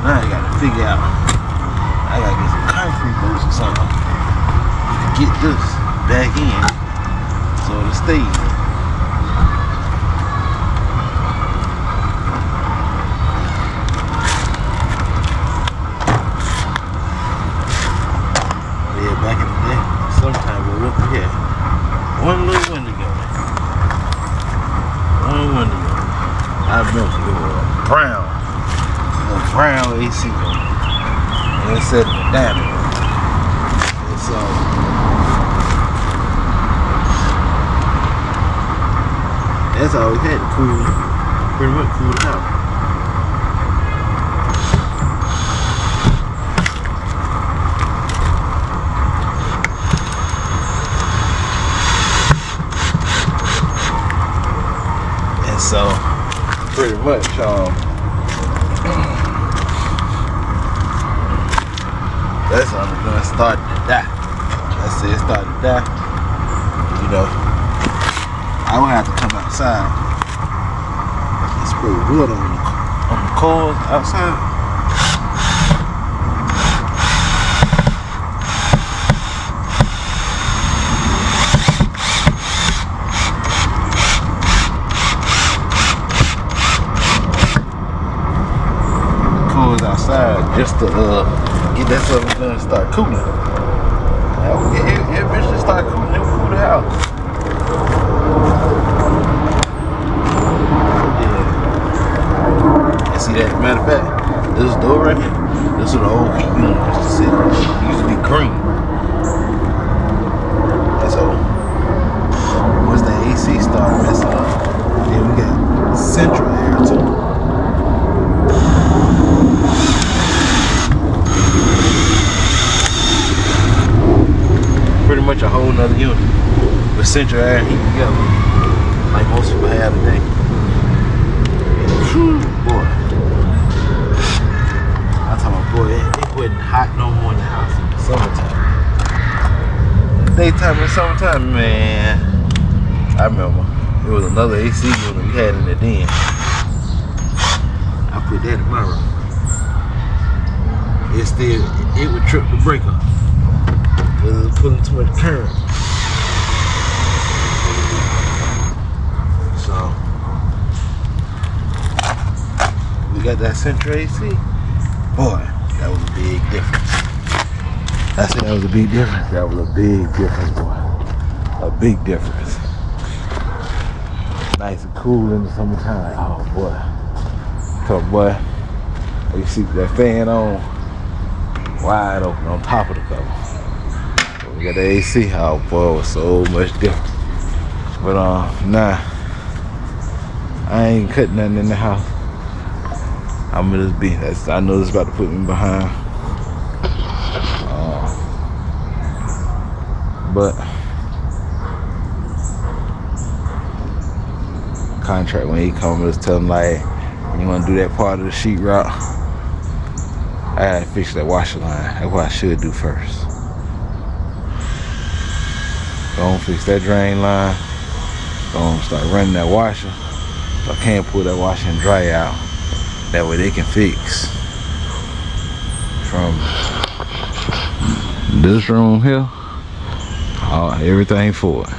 Now I gotta figure out, I gotta get some concrete boots or something to get this back in so it'll stay in. Yeah, back in the day, sometimes we went here. One little window going. One window going. I remember it was a brown AC going. And it said diamond. And so that's all we had to cool, pretty much cool it out. So pretty much that's when I'm gonna start to die. Let's say it started to die. You know, I would have to come outside and spray water on the coils outside. Outside just to get that stuff done and start cooling. It eventually start cooling, it will cool the house. Yeah. And see that, matter of fact, this door right here, this is the old heat unit used to sit. It used to be green. And so once the AC started messing up, then we got central air too. Pretty much a whole nother unit with central air and heat together, like most people have today. Whew, boy, hot no more in the house in the summertime. Daytime and summertime, man. I remember it was another AC unit we had in the den. I put that in my room. It would trip the breaker because it was pulling too much current. So we got that central AC. Boy, that was a big difference. I said that was a big difference. That was a big difference, boy. A big difference. Nice and cool in the summertime. Oh boy. So boy, you see that fan on, wide open on top of the cover. So we got the AC. Oh boy, it was so much different. But nah, I ain't cutting nothing in the house. I'm gonna just be. I know this is about to put me behind. But contract when he come, just tell him like, you want to do that part of the sheetrock, I gotta fix that washer line. That's what I should do first. Go and fix that drain line. Go and start running that washer. So I can't pull that washer and dry out. That way they can fix from this room here, everything forward.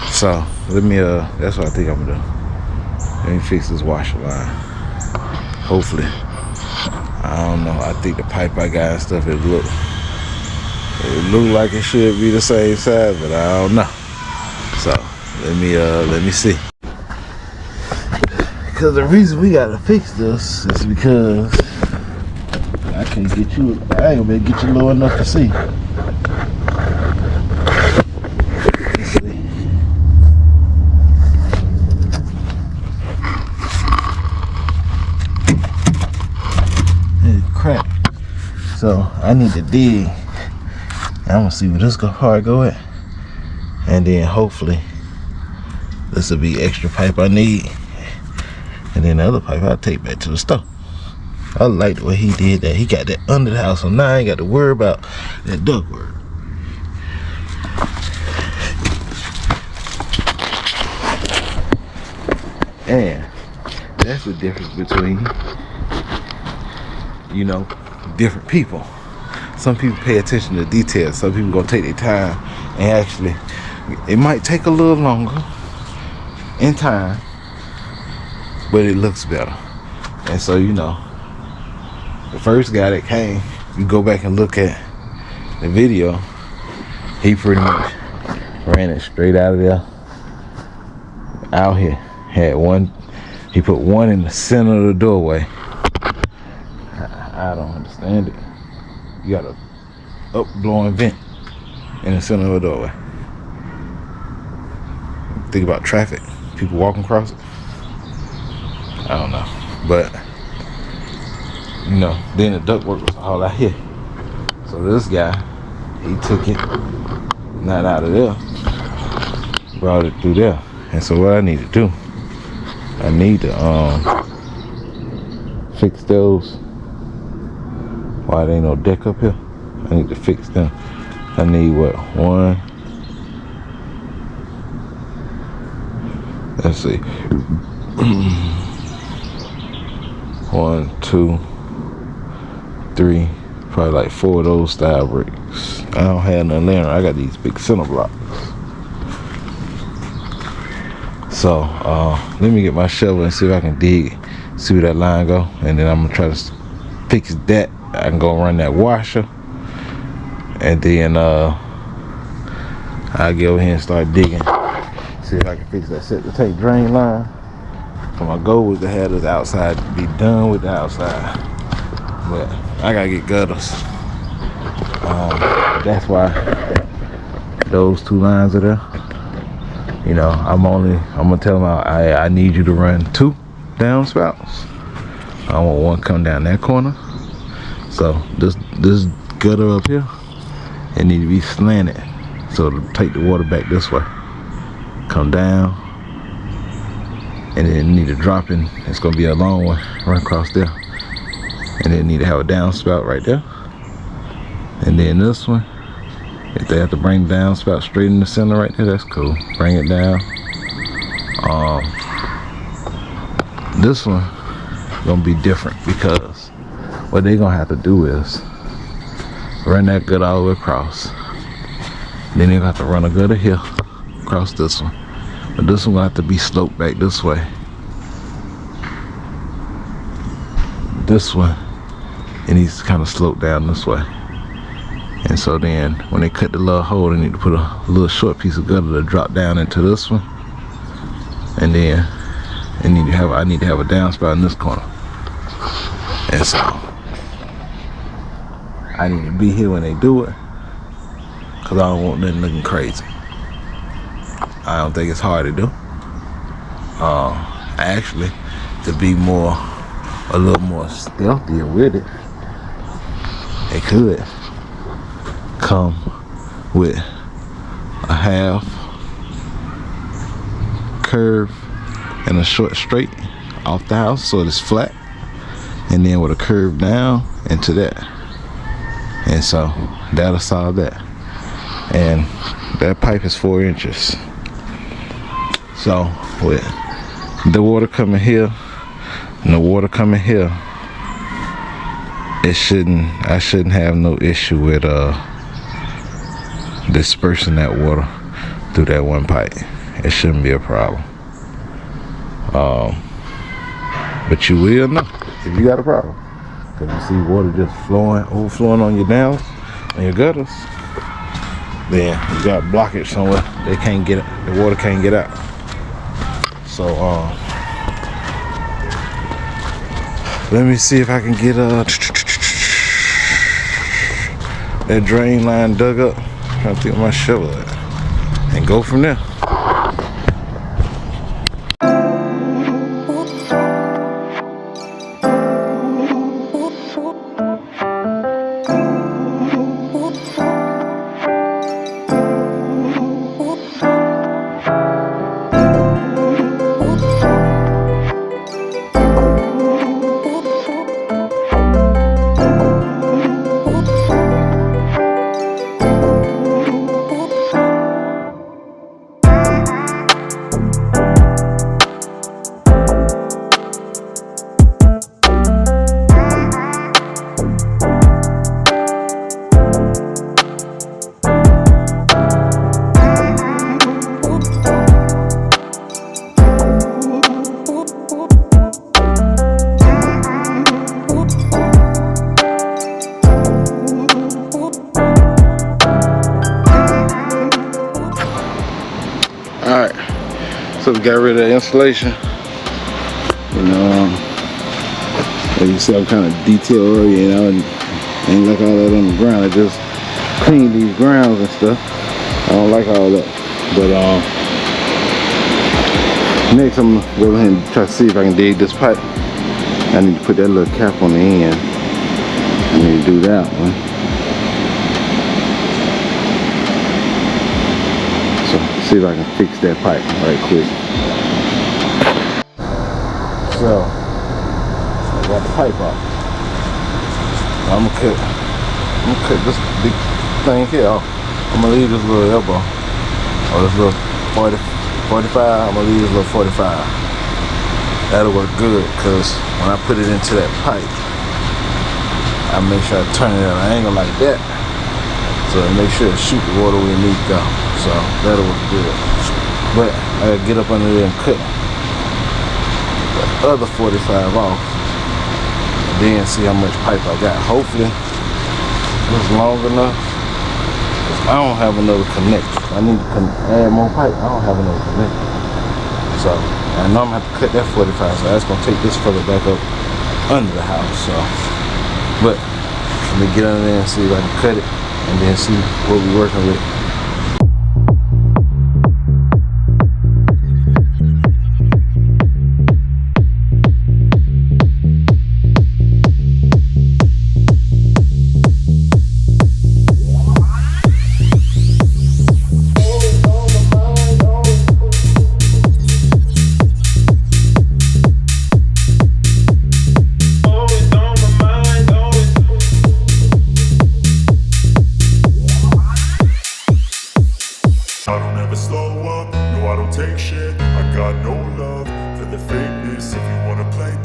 So let me that's what I think I'm gonna do. Let me fix this washer line. Hopefully. I don't know. I think the pipe I got and stuff, it look like it should be the same size, but I don't know. So let me see. Because the reason we gotta fix this is because I ain't gonna be able to get you low enough to see. Let's see. It's cracked. So I need to dig. I'm gonna see where this hard go at. And then hopefully this will be extra pipe I need. And then the other pipe I'll take back to the store. I like the way he did that. He got that under the house, so now I ain't got to worry about that ductwork. And that's the difference between, different people. Some people pay attention to details. Some people gonna take their time and actually, it might take a little longer in time, but it looks better. And so, the first guy that came, you go back and look at the video, he pretty much ran it straight out of there, out here. Had one, he put one in the center of the doorway. I don't understand it. You got a up-blowing vent in the center of the doorway. Think about traffic, people walking across it. I don't know, but then the ductwork was all out here. So this guy, he took it not out of there, brought it through there. And so what I need to do, I need to fix those. Why there ain't no deck up here? I need to fix them. I need what? One. Let's see. 1, 2, 3, probably like 4 of those style bricks. I don't have none laying around. I got these big center blocks. So let me get my shovel and see if I can dig, see where that line go, and then I'm gonna try to fix that. I can go run that washer, and then I'll get over here and start digging, see if I can fix that septic tank drain line. So my goal was to have this outside, be done with the outside, but I gotta get gutters. That's why those 2 lines are there. I'm gonna tell them I need you to run 2 downspouts. I want one come down that corner. So this gutter up here, it need to be slanted so it'll take the water back this way. Come down, and then need to drop in. It's gonna be a long one, run across there. and they need to have a downspout right there. And then this one, if they have to bring the downspout straight in the center right there, that's cool. Bring it down. This one gonna be different because what they gonna have to do is run that gut all the way across. Then they're gonna have to run a gutter here across this one. But this one gonna have to be sloped back this way. This one, it needs to kind of slope down this way. And so then when they cut the little hole, they need to put a little short piece of gutter to drop down into this one. And then I need to have a downspout in this corner. And so I need to be here when they do it, because I don't want nothing looking crazy. I don't think it's hard to do. Actually, to be a little more stealthier with it, it could come with a half curve and a short straight off the house so it's flat, and then with a curve down into that. And so that'll solve that. And that pipe is 4 inches. So with the water coming here and the water coming here, I shouldn't have no issue with dispersing that water through that one pipe. It shouldn't be a problem. But you will know if you got a problem, because you see water just overflowing on your downs and your gutters. Then you got blockage somewhere. They can't get it. The water can't get out. So let me see if I can get that drain line dug up. I'm trying to think of my shovel at, and go from there. Alright, so we got rid of the insulation. You know, as you see, I'm kind of detail oriented. Ain't like all that on the ground. I just cleaned these grounds and stuff. I don't like all that. But next I'm gonna go ahead and try to see if I can dig this pipe. I need to put that little cap on the end. I need to do that one. See if I can fix that pipe right quick. So I got the pipe off. I'm gonna cut this big thing here off. I'm gonna leave this little elbow, or this little 45. I'm gonna leave this little 45. That'll work good, because when I put it into that pipe, I make sure I turn it at an angle like that, so I make sure to shoot the water where it needs to go. So that'll work good. But I gotta get up under there and cut the other 45 off, and then see how much pipe I got. Hopefully it's long enough. I don't have another connector. I need to add more pipe. I don't have another connector. So I know I'm gonna have to cut that 45, so that's gonna take this further back up under the house. So, but let me get under there and see if I can cut it, and then see what we're working with. Always on my mind.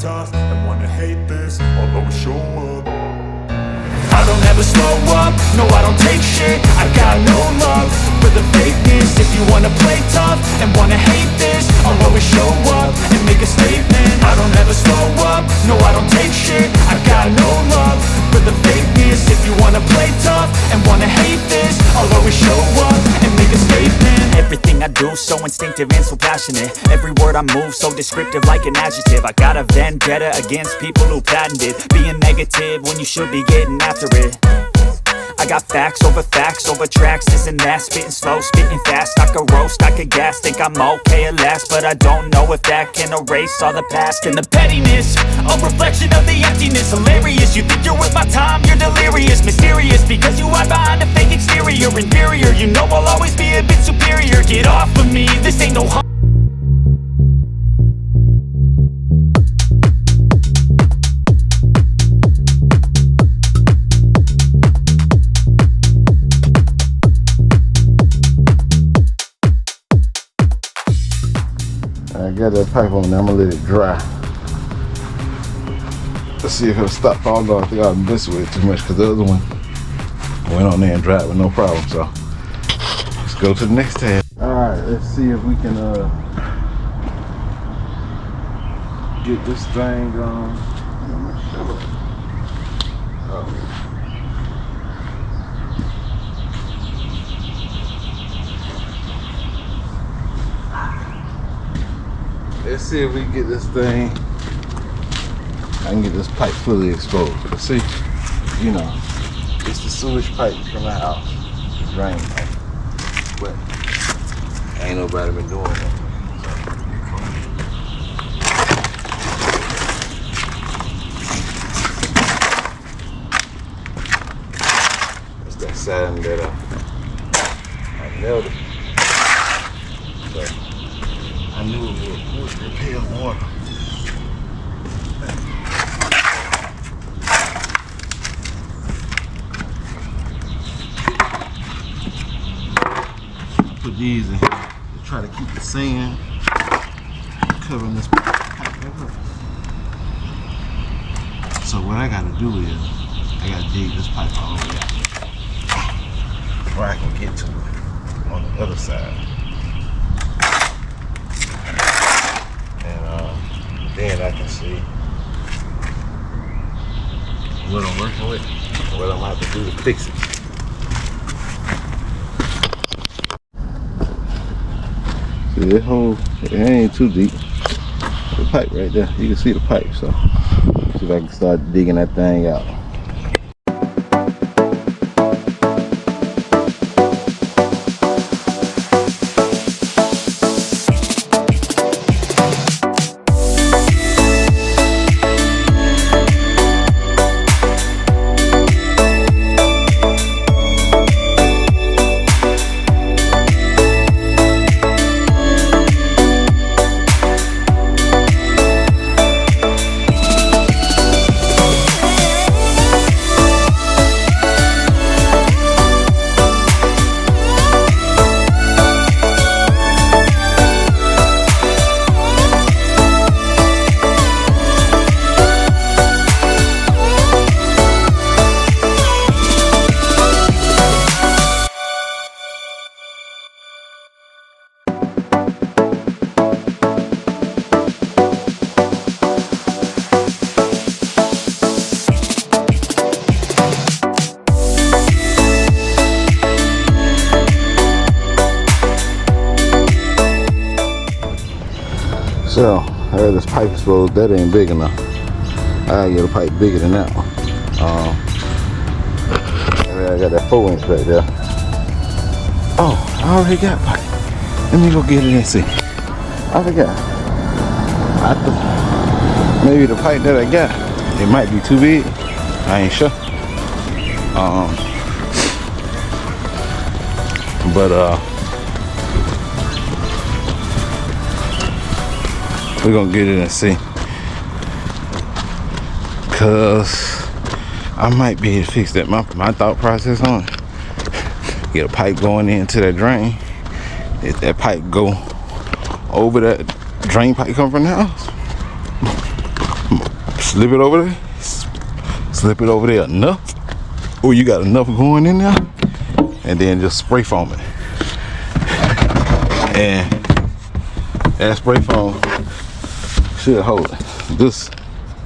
tough and wanna hate this, I'll always show up. I don't ever slow up, no I don't take shit. I got no love for the fakeness. If you wanna play tough and wanna hate this, I'll always show up and make a statement. I don't ever slow up, no I don't take shit. I got no love for the fakeness. If you wanna play tough and wanna hate this, I'll always show up and make a statement. Everything I do so instinctive and so passionate. Every word I move so descriptive like an adjective. I got a vendetta against people who patented being negative when you should be getting after it. I got facts over tracks, this and that. Spitting slow, spitting fast. I could roast, I could gas. Think I'm okay at last, but I don't know if that can erase all the past. And the pettiness, a reflection of the emptiness. Hilarious, you think you're worth my time, you're delirious. Mysterious, because you hide behind a fake exterior. Inferior, you know I'll always be a bit superior. Get off of me, this ain't no I got that pipe on there, I'm gonna let it dry. Let's see if it'll stop falling off. I think I'll mess with it too much because the other one went on there and dried with no problem. So let's go to the next tab. Alright, let's see if we can get this thing going. Let's see if we can get this thing. I can get this pipe fully exposed. But see, you know, it's the sewage pipe from the house, the drain pipe. But ain't nobody been doing that. It's that sand that I nailed it. So I knew it would repel water. Put these in here to try to keep the sand covering this pipe right up. So what I gotta do is I gotta dig this pipe all the way out where I can get to it on the other side. Then I can see what I'm working with and what I'm gonna have to do to fix it. See this hole, it ain't too deep. The pipe right there, you can see the pipe, so see if I can start digging that thing out. So, I had this pipe exposed, that ain't big enough. I gotta get a pipe bigger than that one. I got that 4-inch right there. Oh, I already got pipe. Let me go get it and see. I forgot. I thought maybe the pipe that I got, it might be too big. I ain't sure. We're gonna get it and see. Cause I might be able to fix that. My thought process on it. Get a pipe going into that drain. If that pipe go over that drain pipe come from the house, slip it over there. Slip it over there enough. Oh, you got enough going in there. And then just spray foam it. And that spray foam should hold it. This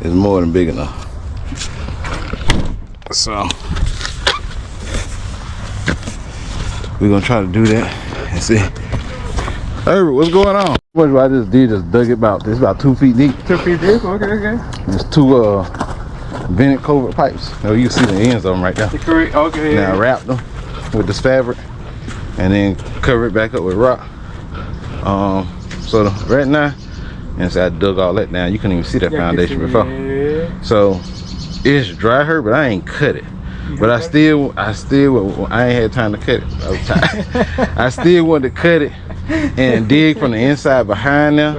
is more than big enough. So we're gonna try to do that and see. Hey, what's going on? What I just did, just dug it about, this about 2 feet deep. 2 feet deep? Okay. There's 2 vented culvert pipes. Oh, you can see the ends of them right there. Okay. Now I wrap them with this fabric and then cover it back up with rock. So right now, and so I dug all that down. You couldn't even see that foundation before. Yeah. So it's dry her, but I ain't cut it. But I ain't had time to cut it. I was tired. I still want to cut it and dig from the inside behind there.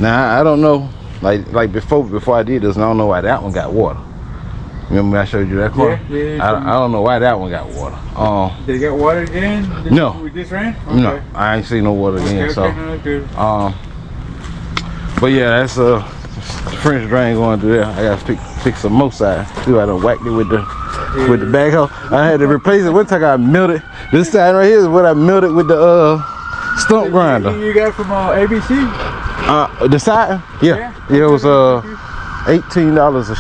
Now I don't know, like before I did this, and I don't know why that one got water. Remember I showed you that corner? Yeah. I don't know why that one got water. Did it get water again? No. With this rain? Okay. No, I ain't seen no water again. So, no, good. but yeah, that's the French drain going through there. I gotta fix some more side. See, I done whacked it with the backhoe. I had to replace it. One time I milled it. This side right here is what I milled it with the stump grinder. You got from ABC? The side? Yeah. It was $18 a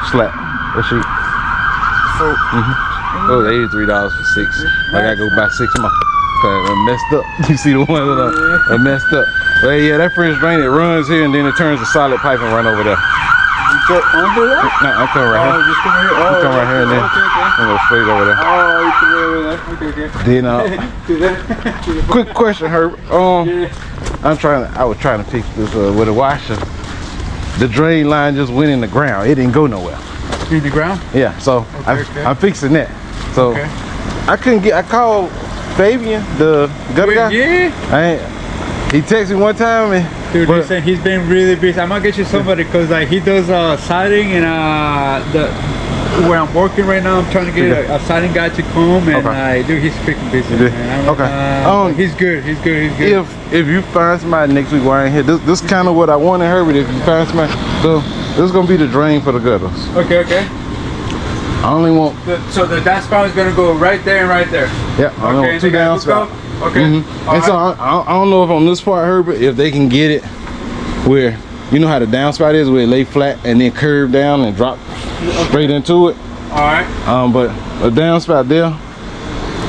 slap a sheet. So, It was $83 for 6. I gotta go buy 6 more. Cause I messed up. You see the one that I messed up. But yeah, that French drain, it runs here and then it turns to solid pipe and run over there. you go under that? No, I'm coming right here. Just come here. I'm coming right here and then I'm gonna straight over there. Oh, you come over there. Okay. Then quick question, Herb. I was trying to fix this with a washer. The drain line just went in the ground. It didn't go nowhere. In the ground? Yeah, so I'm fixing that. So I called Fabian, the gutter guy. Yeah. He texted me one time and Dude, listen, he's been really busy. I'm gonna get you somebody because like he does siding and where I'm working right now, I'm trying to get a siding guy to come and dude, he's freaking busy. Man. He's good. If you find somebody next week while I ain't here, this is kind of what I wanted her. But if you find somebody, so this is gonna be the drain for the gutters. Okay. I only want. So the downspout is gonna go right there and right there. Yeah, I only want 2 downspouts. Okay. And so I don't know if on this part, Herbert, if they can get it where you know how the downspout is, where it lay flat and then curve down and drop straight into it. All right. But a downspout there,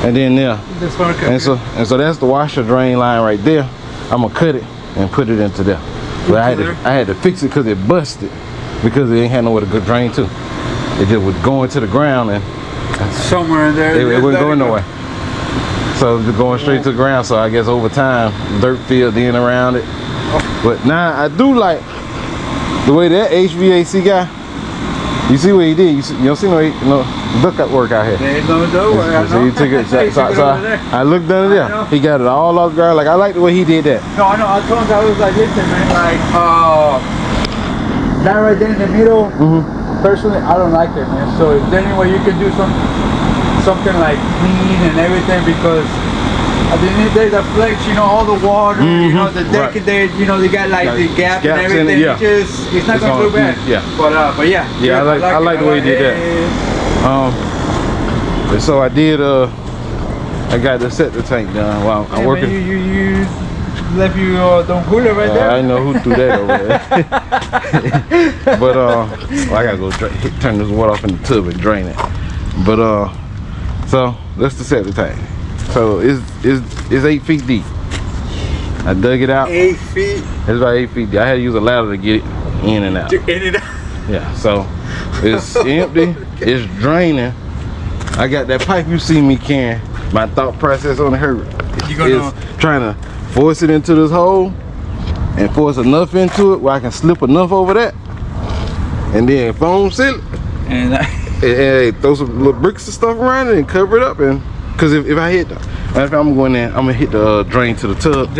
and then there. This one, okay. And so that's the washer drain line right there. I'm gonna cut it and put it into there. But I had to fix it because it busted because it ain't had nowhere to go drain to. It just would go into the ground and somewhere in there. It wouldn't go nowhere. So it's going straight to the ground. So I guess over time, dirt filled in around it. But now I do like the way that HVAC guy. You see what he did? You don't see no duct work out here. There ain't no work. So he took it. So I looked under there. He got it all off the ground. Like I like the way he did that. No, I know. I told him I was like, listen, man, like that right there in the middle. Personally, I don't like it, man. So if there's any way you can do something like clean and everything, because at the end of the day, the flex, you know, all the water, you know, the deck, there, you know, they got like the gap and everything. It's not gonna look bad. But yeah. Yeah, I like the way he did that. So I did. I got the septic tank done while I'm working. Man, you left you Don Julio right there. I know who threw that over there. But I gotta go turn this water off in the tub and drain it. But so that's the septic tank. So it's 8 feet deep. I dug it out. 8 feet. It's about 8 feet deep. I had to use a ladder to get it in and out. Yeah. So it's empty. It's draining. I got that pipe you see me carrying. My thought process on the Herbert is trying to force it into this hole and force enough into it where I can slip enough over that, and then foam seal it, and throw some little bricks and stuff around it and cover it up. And because if I hit, if I'm going there, I'm gonna hit the drain to the tub.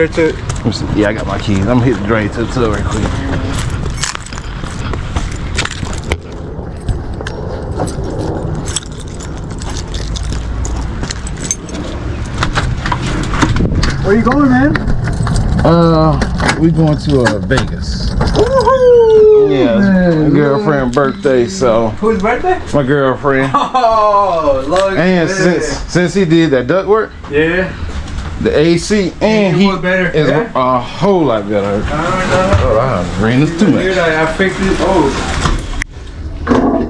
Yeah, I got my keys. I'm gonna hit the drain to the tub right quick. Where you going, man? We going to Vegas. Woohoo! Yeah, girlfriend's birthday, so. Whose birthday? My girlfriend. Oh, Lord. And since he did that ductwork, yeah, the AC and heat better. is a whole lot better. Oh, I ran this too much. I fixed it. Oh.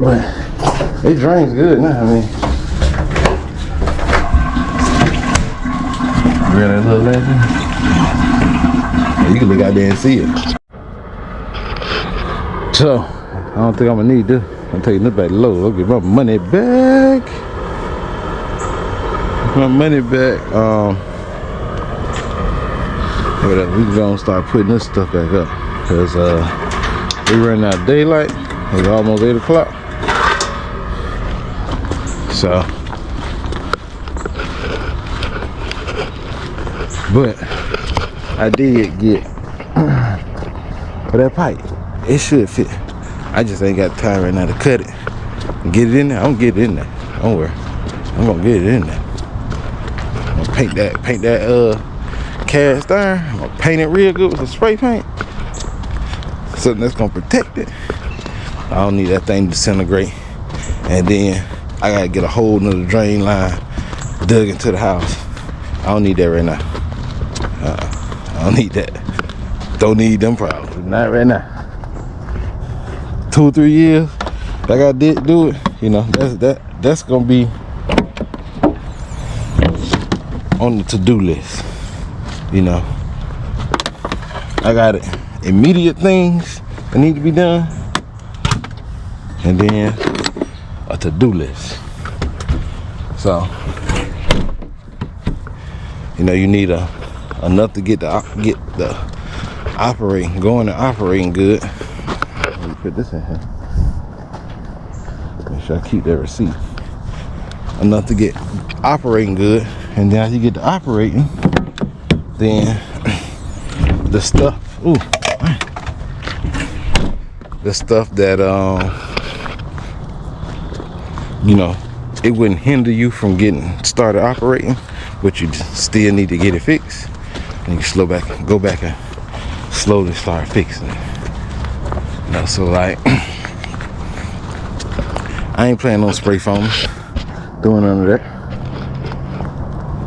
But it drains good now, I mean. You ran that little lantern? You can look out there and see it. So, I don't think I'm gonna need this. I'm taking this back low. I'll get my money back. My money back. We gonna start putting this stuff back up. Cause we running out of daylight. It's almost 8 o'clock. So, but I did get for that pipe. It should fit. I just ain't got time right now to cut it. Get it in there. I'm gonna get it in there. Don't worry. I'm gonna get it in there. I'm gonna paint that cast iron. I'm gonna paint it real good with some spray paint. Something that's gonna protect it. I don't need that thing to disintegrate. And then I gotta get a whole nother drain line dug into the house. I don't need that right now. I don't need that. Don't need them problems. Not right now. 2 or 3 years, like I did do it. You know, that's gonna be on the to-do list. You know, I got it. Immediate things that need to be done, and then a to-do list. So, you know, you need enough to get the operating going and operating good. Let me put this in here. Make sure I keep that receipt. Enough to get operating good, and then after you get to operating, then the stuff. Ooh, the stuff that you know, it wouldn't hinder you from getting started operating, but you still need to get it fixed. And you go back and slowly start fixing it. You know, so like, I ain't planning on spray foaming, doing none of that.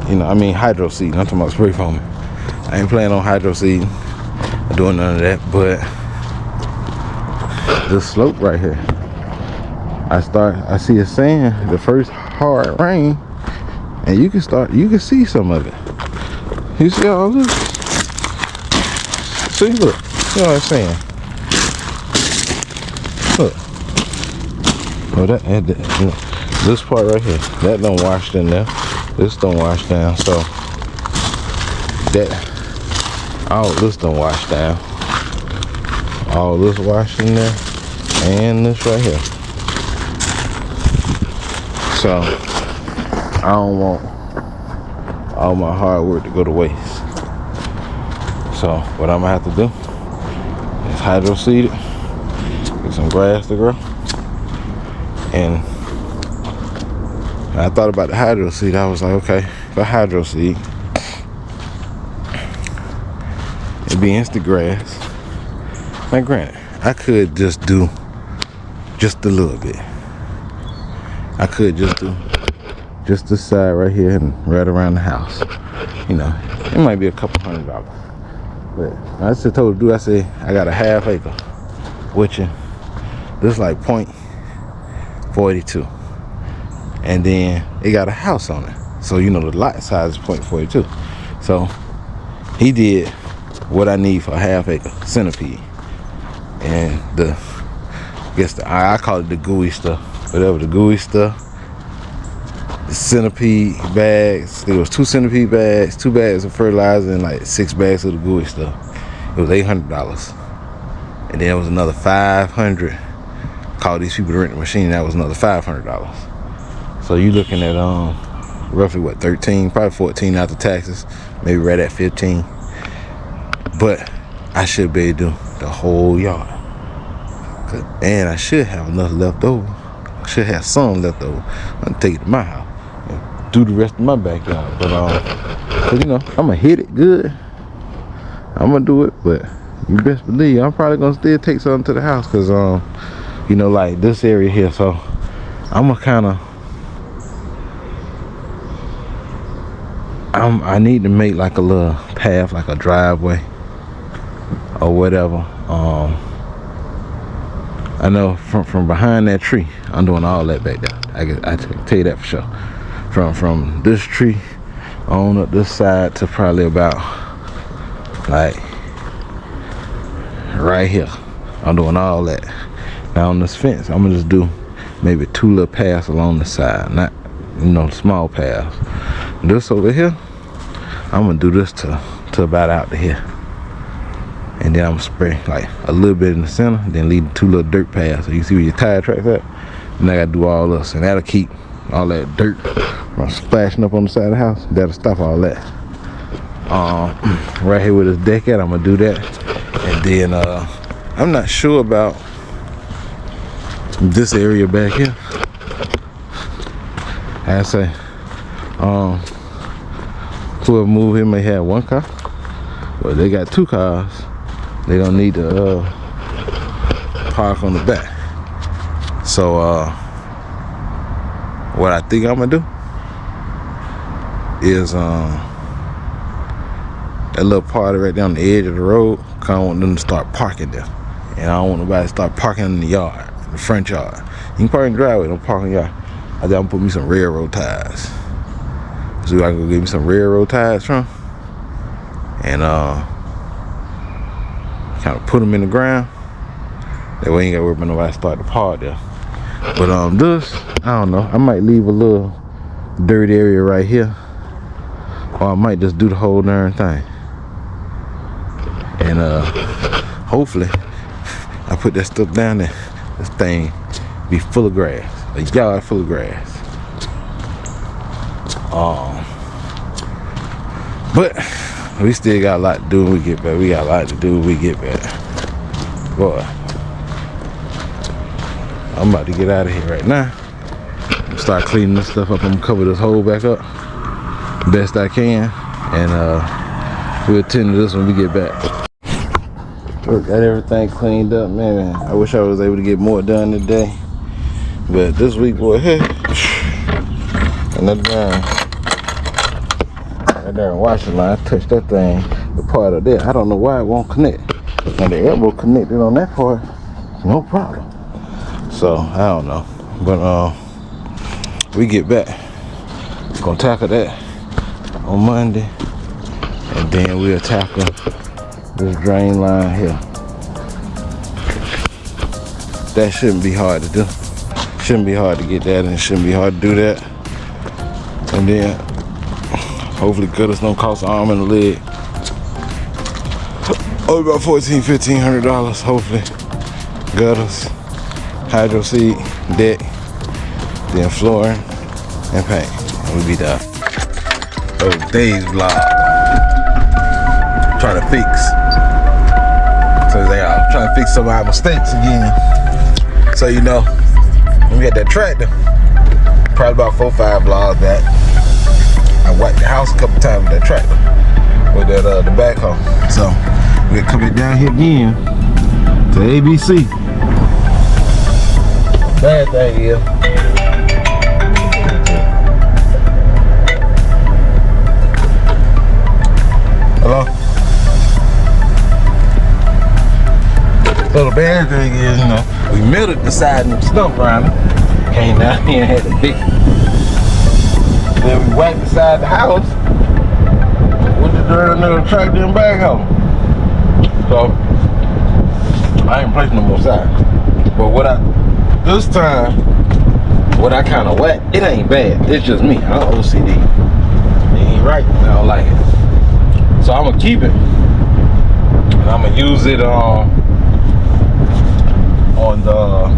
You know, I mean hydro seeding. I'm talking about spray foaming. I ain't planning on hydro seeding, doing none of that. But the slope right here, I see it saying the first hard rain, and you can see some of it. You see all this? See, look. See what I'm saying? Look. Oh, this part right here, that don't wash in there. This don't wash down. So all this don't wash down. All this wash in there, and this right here. So I don't want all my hard work to go to waste. So what I'm gonna have to do is hydro seed it, get some grass to grow. And when I thought about the hydro seed, I was like, okay, if I hydro seed, it'd be instant grass. Now granted, I could just do just a little bit. I could just do just this side right here and right around the house. You know, it might be a couple $100. But I just told the dude, I said, I got a half acre, which this like 0.42. And then it got a house on it. So, you know, the lot size is 0.42. So he did what I need for a half acre centipede. And I call it the gooey stuff. Whatever, the gooey stuff. The centipede bags. There was 2 centipede bags, 2 bags of fertilizer, and like 6 bags of the gooey stuff. It was $800. And then there was another $500. Called these people to rent the machine. That was another $500. So you looking at roughly what, 13, probably 14 after taxes, maybe right at 15. But I should be able to do the whole yard. And I should have enough left over. I should have some left over. I'm gonna take it to my house and do the rest of my backyard. But cause, you know, I'm gonna hit it good. I'm gonna do it, but you best believe I'm probably gonna still take something to the house, cause you know, like this area here. So I'm gonna kind of, I need to make like a little path, like a driveway or whatever. I know from behind that tree, I'm doing all that back there. I can tell you that for sure. From this tree on up this side to probably about like right here. I'm doing all that. Now on this fence, I'm gonna just do maybe 2 little paths along the side, not, you know, small paths. This over here, I'm gonna do this to about out to here. And then I'm gonna spray like a little bit in the center, then leave 2 little dirt paths. So you see where your tire tracks at? And I gotta do all this, and that'll keep all that dirt from splashing up on the side of the house. That'll stop all that. Right here where this deck at, I'm gonna do that. And then I'm not sure about this area back here. I say, whoever move here may have 1 car, but they got 2 cars. They don't need to park on the back. So what I think I'm gonna do is that little part right down the edge of the road, I don't want them to start parking there. And I don't want nobody to start parking in the yard, in the front yard. You can park in the driveway, don't park in the yard. I think I'm gonna put me some railroad ties. So I can go get me some railroad ties from, and kind of put them in the ground. That way you ain't gotta worry about nobody start to park there. But this, I don't know, I might leave a little dirt area right here, or I might just do the whole darn thing. And hopefully I put that stuff down there, this thing be full of grass, a yard full of grass. But we still got a lot to do when we get back. We got a lot to do when we get back. Boy, I'm about to get out of here right now. Start cleaning this stuff up. I'm gonna cover this hole back up best I can, and we'll attend to this when we get back. Got everything cleaned up, man. I wish I was able to get more done today, but this week, boy, hey, and that darn washing line, I touched that thing, the part of that, I don't know why it won't connect. Now the elbow connected on that part, no problem. So I don't know, but we get back, gonna tackle that on Monday, and then we'll tackle this drain line here. That shouldn't be hard to do. Shouldn't be hard to get that, and it shouldn't be hard to do that. And then hopefully gutters don't cost an arm and a leg. Oh, about $1,400-$1,500 hopefully. Gutters, hydro seed, deck, then flooring and paint. We'll be done. Oh, today's vlog. Trying to fix. So they are trying to fix some of our mistakes again. So you know, when we had that tractor, probably about 4 or 5 vlogs back, I wiped the house a couple times with that tractor, with that the backhoe. So we'll come it down here again to ABC. Bad thing is, hello? So the bad thing is, you know, we melted the side and the stump around it. Came down here and had to fix it. Then we wiped the side of the house with the dirt under the tractor and backhoe. So I ain't placing no more sides. But this time, what I kind of whacked, it ain't bad. It's just me. I'm OCD. It ain't right. I don't like it. So I'm gonna keep it, and I'm gonna use it on the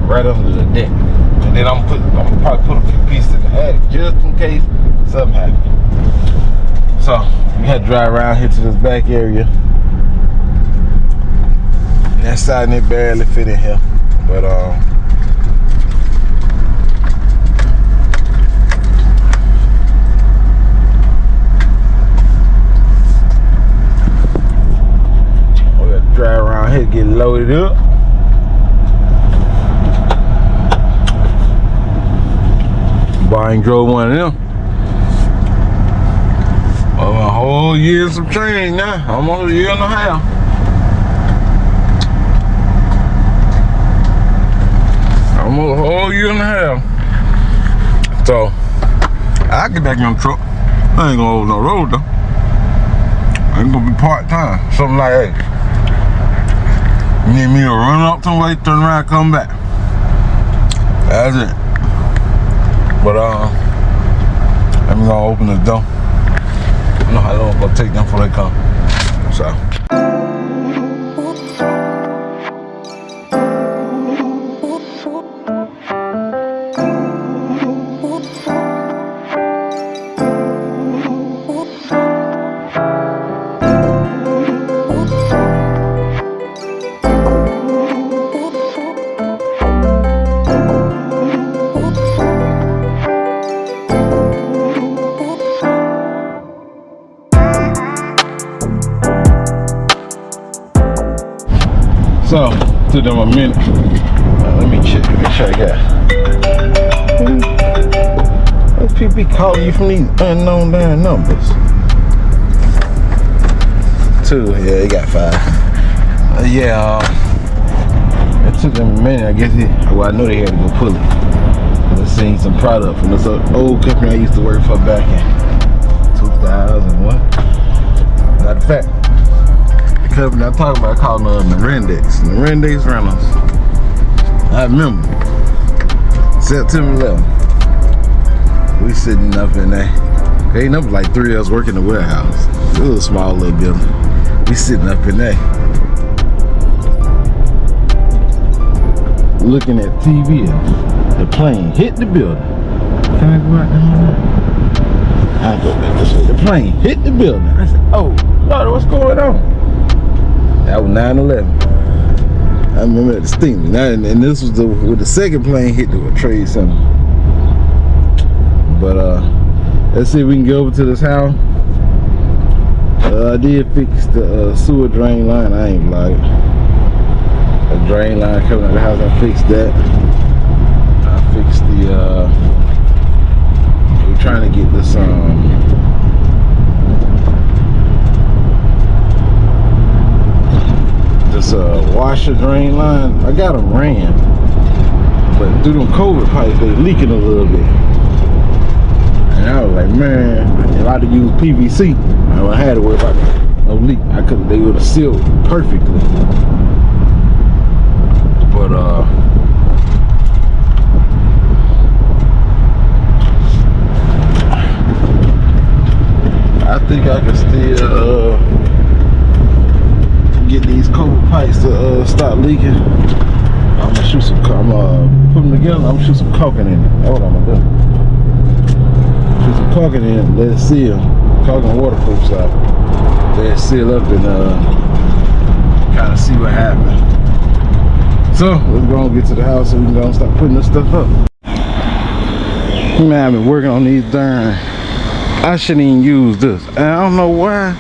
right under the deck, and then I'm gonna probably put a few pieces in the attic just in case something happens. So we had to drive around here to this back area. And that side it barely fit in here, but we got to drive around here, get loaded up. I ain't drove one of them. Well, a whole year and some change now. Almost a year and a half. Almost a whole year and a half. So, I get back on the truck. I ain't gonna over no road though. I ain't gonna be part-time. Something like that. You need me to run up somewhere, turn around, come back. That's it. But I'm gonna open the door. I know how long it's gonna take them before they come. So. So, took them a minute. Let me check, make sure I got. Those people be calling you from these unknown damn numbers. 2, yeah, they got 5. It took them a minute. I guess well, I know they had to go pull it. I seen some product from this old company I used to work for back in 2001. Matter of fact, company I'm talking about called Remodeling Rentals. I remember September 11th. We sitting up in there. Ain't up like 3 of us working in the warehouse. It was a small little building. We sitting up in there, looking at TV. The plane hit the building. Can I go out there? I go back this way. The plane hit the building. I said, "Oh Lord, what's going on?" That was 9/11. I remember that distinctly. And this was with the second plane hit the Trade Center. But let's see if we can get over to this house. I did fix the sewer drain line. I ain't like a drain line coming out of the house. I fixed that. I fixed the. We're trying to get this washer drain line. I got them ran, but through them COVID pipes they leaking a little bit, and I was like, man, if I'd have used PVC, I would have had to worry about no leak. They would have sealed perfectly. But I think I can still get these COVID pipes to stop leaking. I'm gonna shoot some. I'm put them together. I'm gonna shoot some caulking in it. Hold on, I'm gonna do. Shoot some caulking in it. Let it seal. Caulking waterproof side. Let it seal up and kind of see what happens. So let's go and get to the house and we can go and start putting this stuff up. Man, I've been working on these darn. I shouldn't even use this. And I don't know why.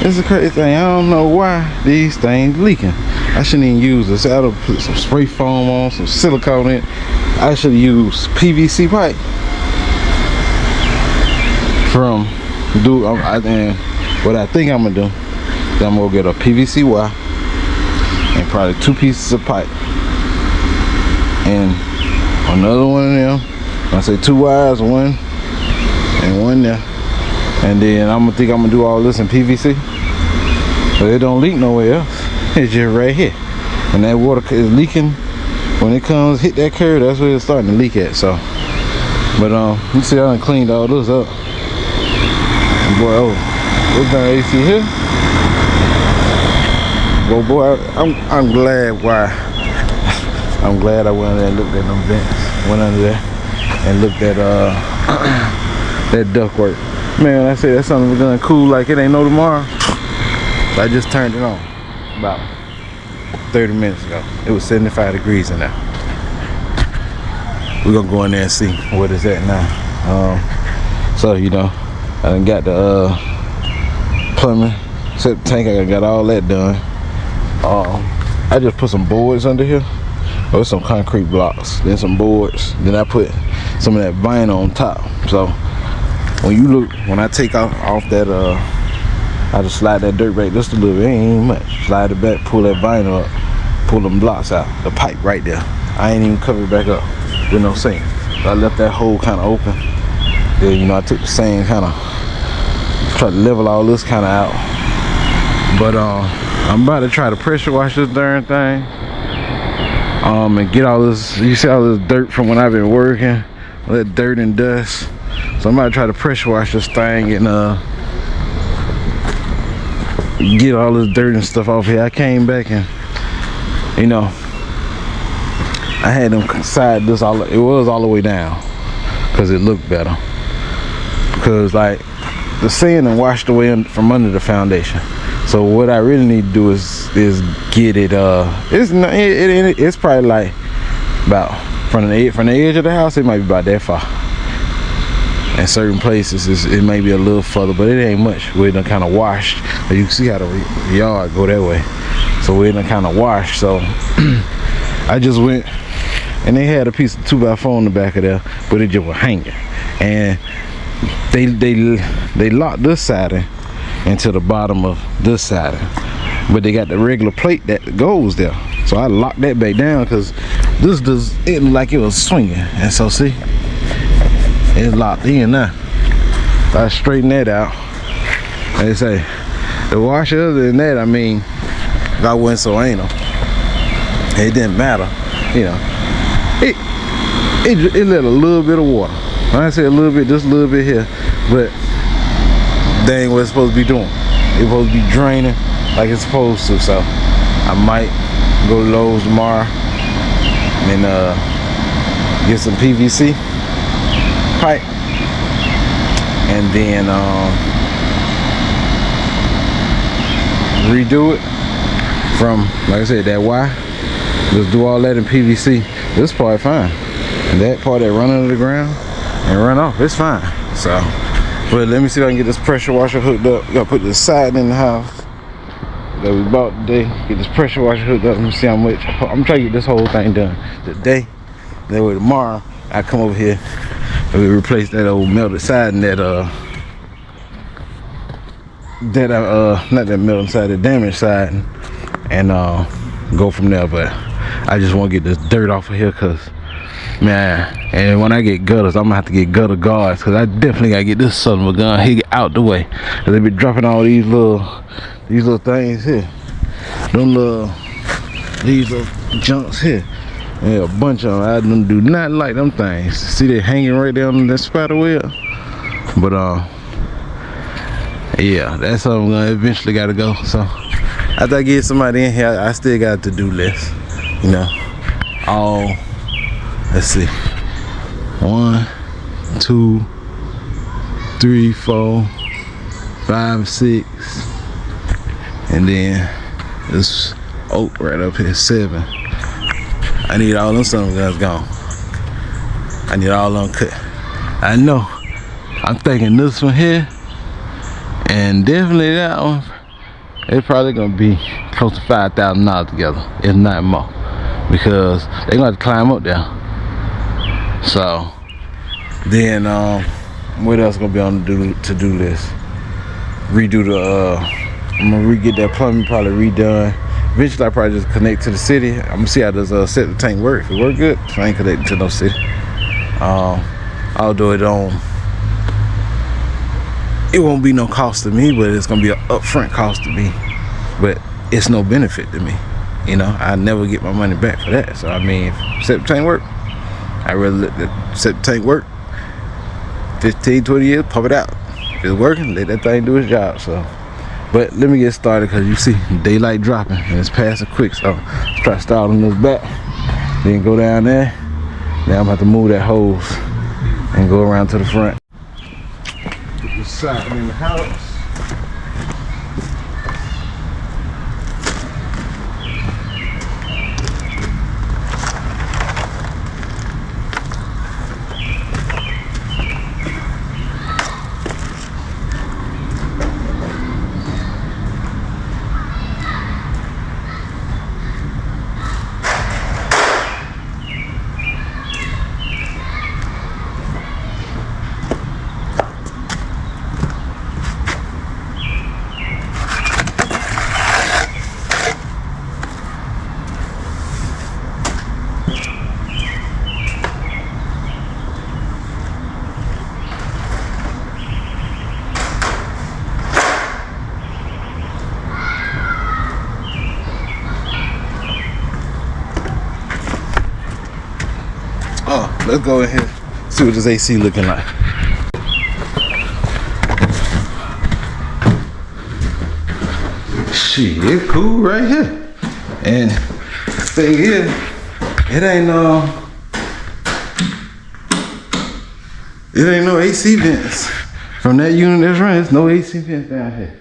It's a crazy thing. I don't know why these things leaking. I shouldn't even use this. I would put some spray foam on, some silicone in it. I should use PVC pipe. And what I think I'm gonna do, then I'm gonna get a PVC wire and probably 2 pieces of pipe and another one of them. I say 2 wires, one and one there. And then I'm gonna do all this in PVC, but it don't leak nowhere else. It's just right here. And that water is leaking when it comes hit that curve. That's where it's starting to leak at. So, but you see, I done cleaned all this up. And boy, what's that AC here? Well, boy, I'm glad I'm glad I went under there and looked at them vents. Went under there and looked at that ductwork. Man, I say that's something we're gonna cool like it ain't no tomorrow. So I just turned it on about 30 minutes ago. It was 75 degrees in there. We're gonna go in there and see what it's at now. So you know, I done got the plumbing, set the tank. I got all that done. I just put some boards under here. Oh, some concrete blocks, then some boards. Then I put some of that vinyl on top. So when I take off that I just slide that dirt back just a little bit, ain't even much. Slide it back, pull that vinyl up, pull them blocks out, the pipe right there. I ain't even covered it back up with no sink. So I left that hole kind of open. Then, you know, I took the same kind of, try to level all this kind of out. But I'm about to try to pressure wash this darn thing. And get all this, you see all this dirt from when I've been working, all that dirt and dust. So I'm about to try to pressure wash this thing and get all this dirt and stuff off here. I came back and, you know, I had them side this all, it was all the way down because it looked better. Because like the sand and washed away from under the foundation. So what I really need to do is get it. It's probably like about from the edge of the house. It might be about that far. In certain places, it may be a little further, but it ain't much. We're done kind of washed. You can see how the yard go that way. So we're done kind of washed. So I just went, and they had a piece of 2x4 in the back of there, but it just was hanging. And they locked this siding into the bottom of this siding, but they got the regular plate that goes there. So I locked that back down because it looked like it was swinging. And so see, it's locked in now. So I straightened that out. They say the washer, other than that, I mean, I wasn't so anal. It didn't matter, you know. It let a little bit of water. When I say a little bit, just a little bit here, but they ain't what it's supposed to be doing. It's supposed to be draining like it's supposed to. So I might go to Lowe's tomorrow and get some PVC pipe, and then redo it from, like I said, that Y. Just do all that in PVC. This part fine, and that part that run under the ground and run off, it's fine. So, but let me see if I can get this pressure washer hooked up. Gotta put this siding in the house that we bought today. Get this pressure washer hooked up. Let me see how much. I'm trying to get this whole thing done today. That way tomorrow I come over here and we replace that old melted siding that not that melted side, the damaged siding, and go from there. But I just want to get this dirt off of here, cause man, and when I get gutters, I'm gonna have to get gutter guards, cause I definitely gotta get this son of a gun here out the way. Cause they be dropping all these little things here, these little junks here. Yeah, a bunch of them. I do not like them things. See, they hanging right there on that spider web. But yeah, that's how I'm gonna eventually gotta go. So after I get somebody in here, I still got a to-do list. You know, let's see, 1, 2, 3, 4, 5, 6, and then this oak right up here, 7. I need all them son of guns gone. I need all them cut. I know. I'm thinking this one here, and definitely that one. It's probably gonna be close to $5,000 together, if not more, because they're gonna have to climb up there. So then, what else gonna be on the to-do list? Redo the. I'm gonna re-get that plumbing probably redone. Eventually I probably just connect to the city. I'm gonna see how this septic tank work. If it work good, I ain't connected to no city. I'll do it on. It won't be no cost to me, but it's gonna be an upfront cost to me. But it's no benefit to me. You know, I never get my money back for that. So I mean, if septic tank work, I rather let the septic tank work. 15, 20 years, pump it out. If it's working, let that thing do its job. So. But let me get started, because you see daylight dropping and it's passing quick. So let's try to start on this back, then go down there. Now I'm going to have to move that hose and go around to the front. Put this side in the house. let's go in here, see what this AC looking like. Shit, it's cool right here. And the thing is, it ain't no AC vents. From that unit that's running, there's no AC vents down here.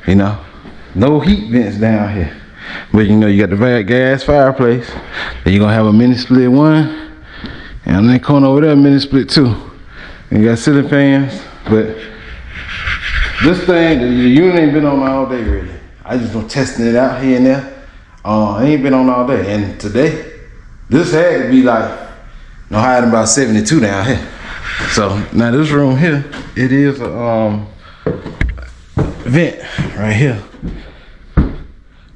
You know, no heat vents down here. But you know, you got the gas fireplace. Then you're gonna have a mini split one. And on that corner over there, mini split two. And you got ceiling fans. But this thing, the unit ain't been on all day really. I just been testing it out here and there. It ain't been on all day. And today, this had to be like, no higher than about 72 down here. So now this room here, it is a vent right here.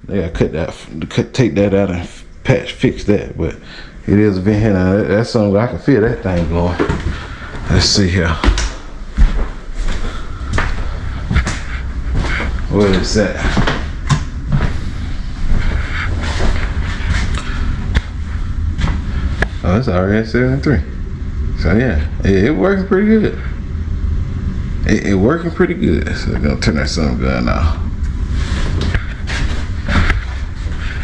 They gotta take that out and fix that, but it is a vent here. Now that's something I can feel that thing going. Let's see here. What is that? Oh, it's already at 73. So yeah, it working pretty good. It working pretty good. So we're gonna turn that sun gun now.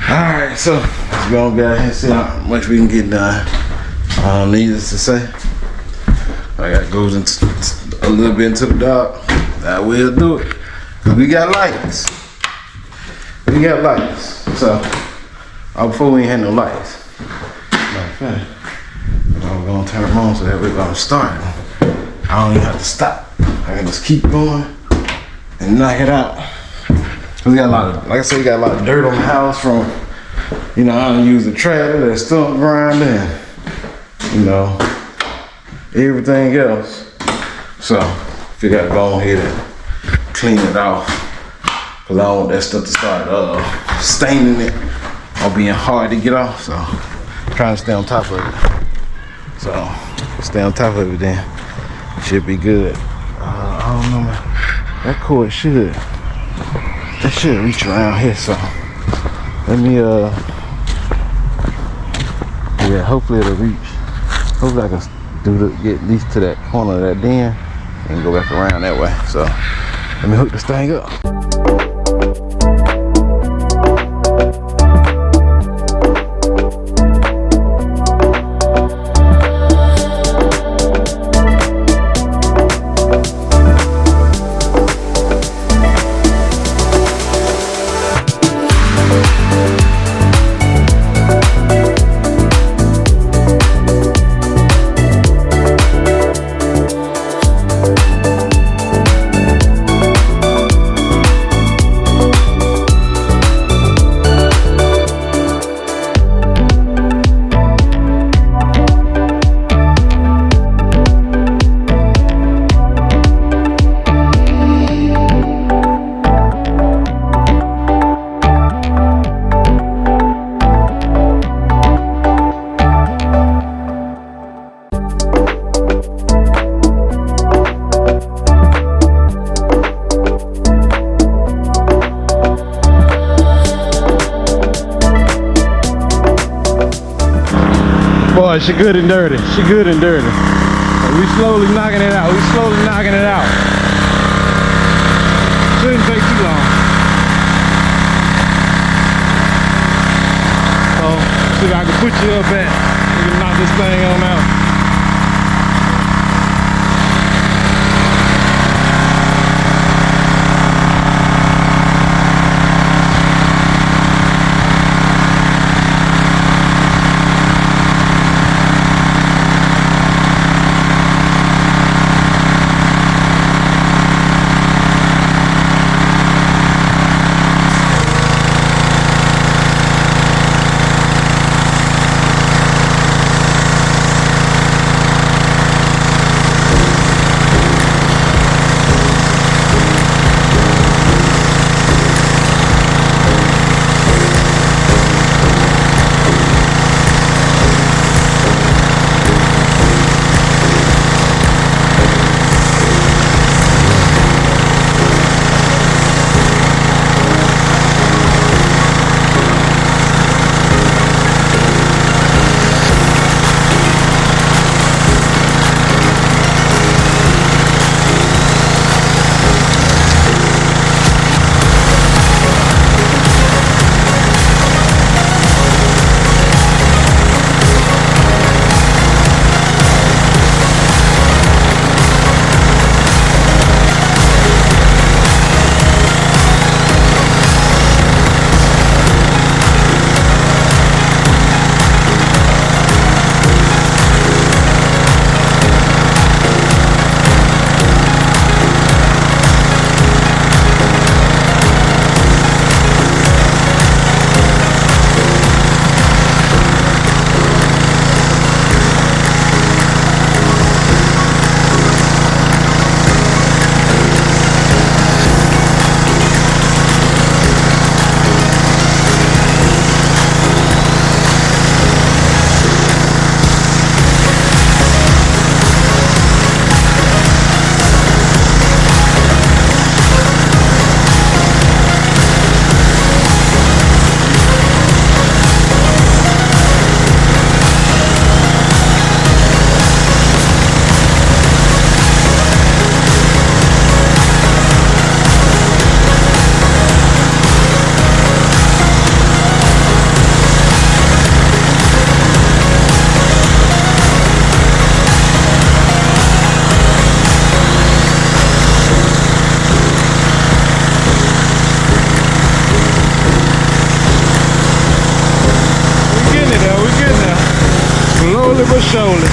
Alright, so let's go on down here and see how much we can get done. Needless to say, I gotta go into a little bit into the dark. I will do it. Cause we got lights. So before we ain't had no lights. Okay. I'm gonna turn them on so that we're gonna start. I don't even have to stop. I can just keep going and knock it out. We got a lot of, like I said, we got a lot of dirt on the house from, you know, I don't use the trailer, that stump grinder, and, you know, everything else. So, we gotta go ahead and clean it off. Cause I don't want that stuff to start staining it or being hard to get off. So, I'm trying to stay on top of it. So, stay on top of it then. Should be good. I don't know, man. That cord should reach around here, so let me yeah, hopefully it'll reach. Hopefully I can get at least to that corner of that den and go back around that way. So let me hook this thing up. Boy, she good and dirty. She good and dirty. We slowly knocking it out. Shouldn't take too long. So, see if I can put you up at. We can knock this thing on out. slowly but surely.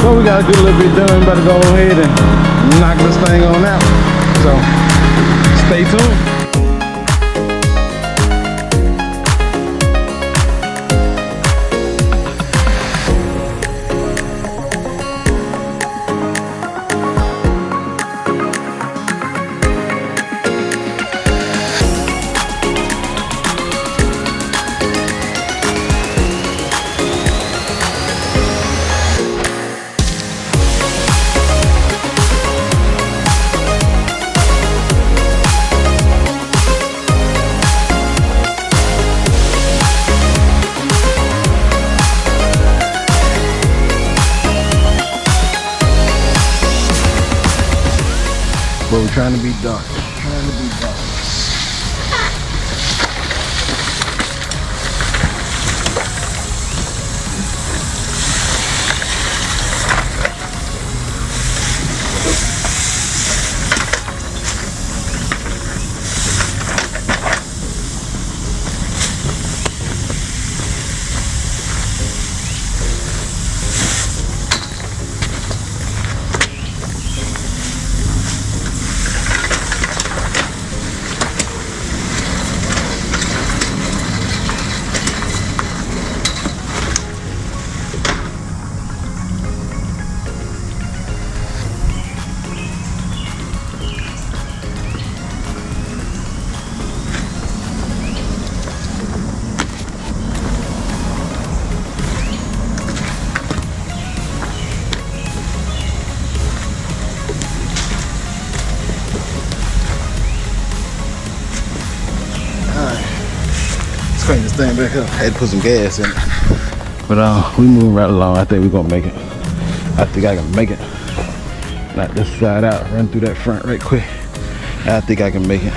So we gotta get a little bit done. Better go ahead and knock this thing on out. So stay tuned. But we're trying to be dark. Trying to be dark. Let's crank this thing back up. I had to put some gas in it. But we moving right along. I think we're gonna make it. I think I can make it. Knock this side out, run through that front right quick. I think I can make it.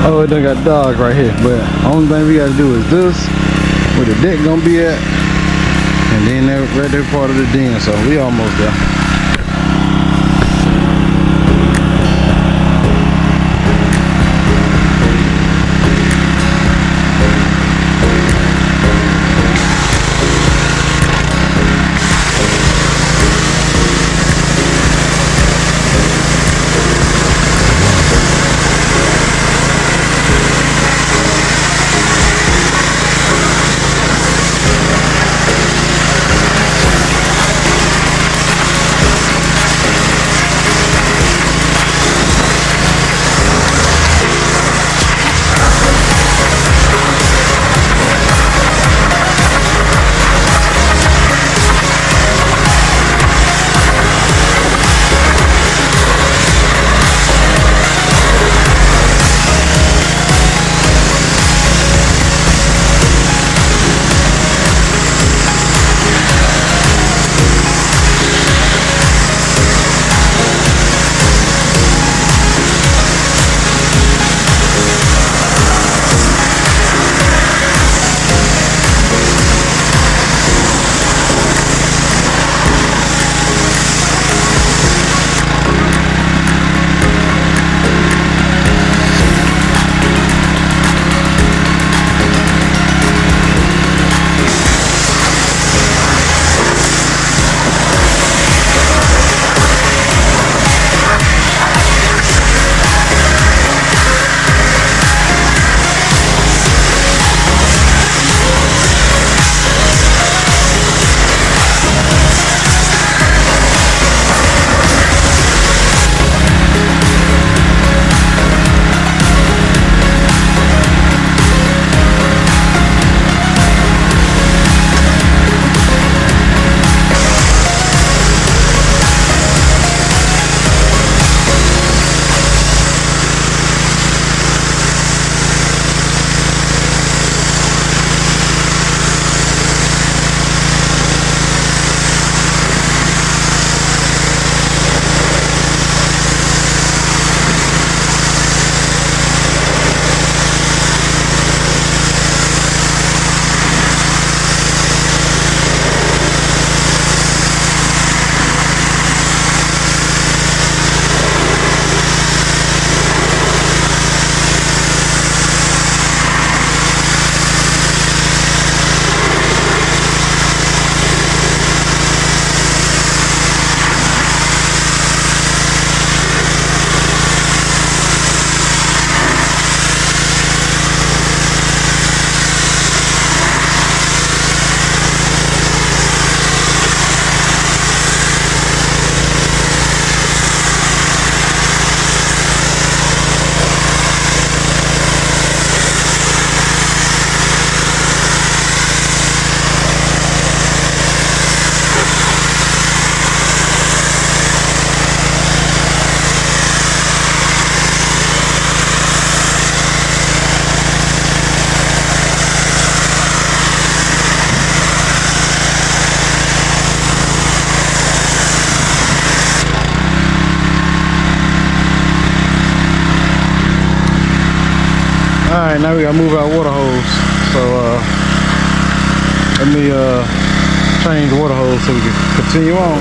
Oh, it done got dog right here. But only thing we gotta do is this, where the deck gonna be at, and then that right there part of the den. So we almost there. Alright, now we gotta move our water hose. So let me change the water hose so we can continue on.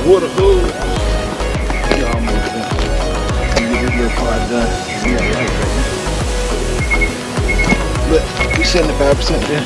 Water hose. Yeah, almost done. Let me get this little part done. Yeah, right. But we 75% there.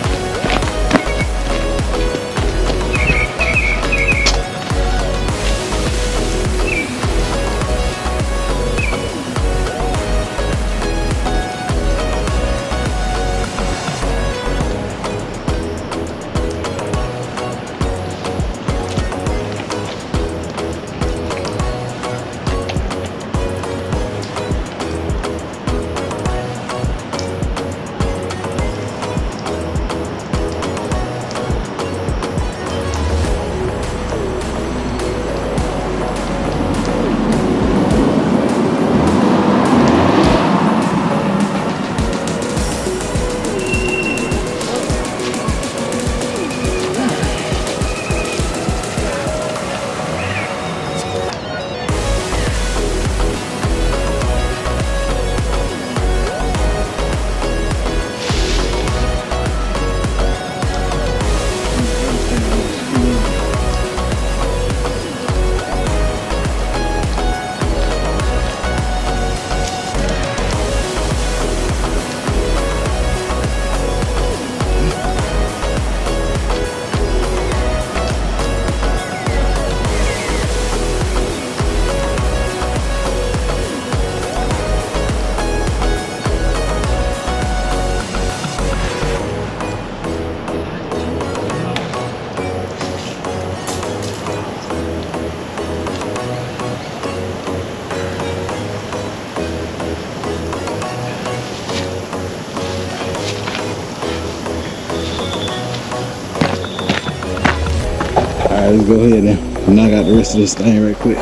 go ahead and knock out the rest of this thing right quick.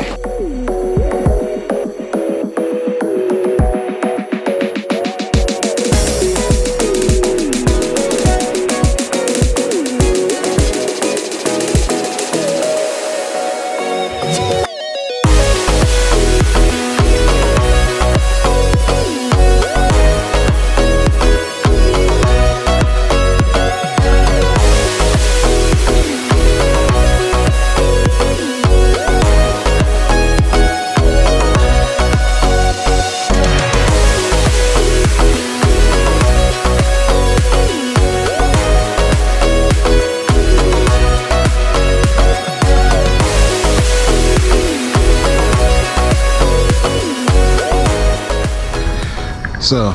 So I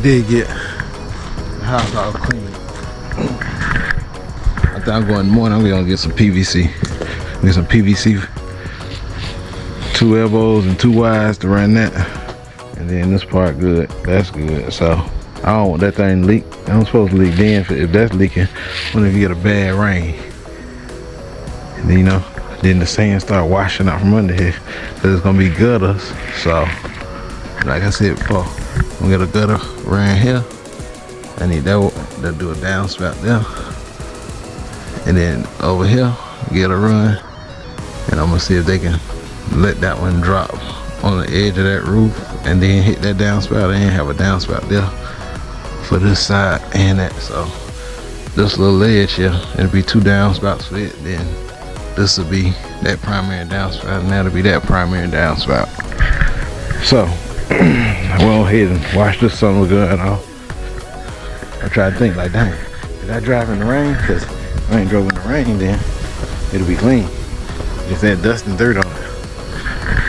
did get the house all clean. I think I'm going in the morning. I'm gonna get some PVC. Get some PVC, 2 elbows and 2 wires to run that. And then this part good. That's good. So I don't want that thing to leak. I'm supposed to leak then if that's leaking whenever you get a bad rain. And then, you know, then the sand start washing out from under here. Cause it's gonna be gutters. So like I said before, we got a gutter around here. I need that do a downspout there. And then over here, get a run. And I'm gonna see if they can let that one drop on the edge of that roof and then hit that downspout and have a downspout there for this side and that. So this little ledge here, it'll be 2 downspouts for it. Then this will be that primary downspout and that'll be that primary downspout. So I went ahead and washed this son of a gun off. I tried to think like, dang, did I drive in the rain? Because if I ain't drove in the rain, then it'll be clean. Just that dust and dirt on it.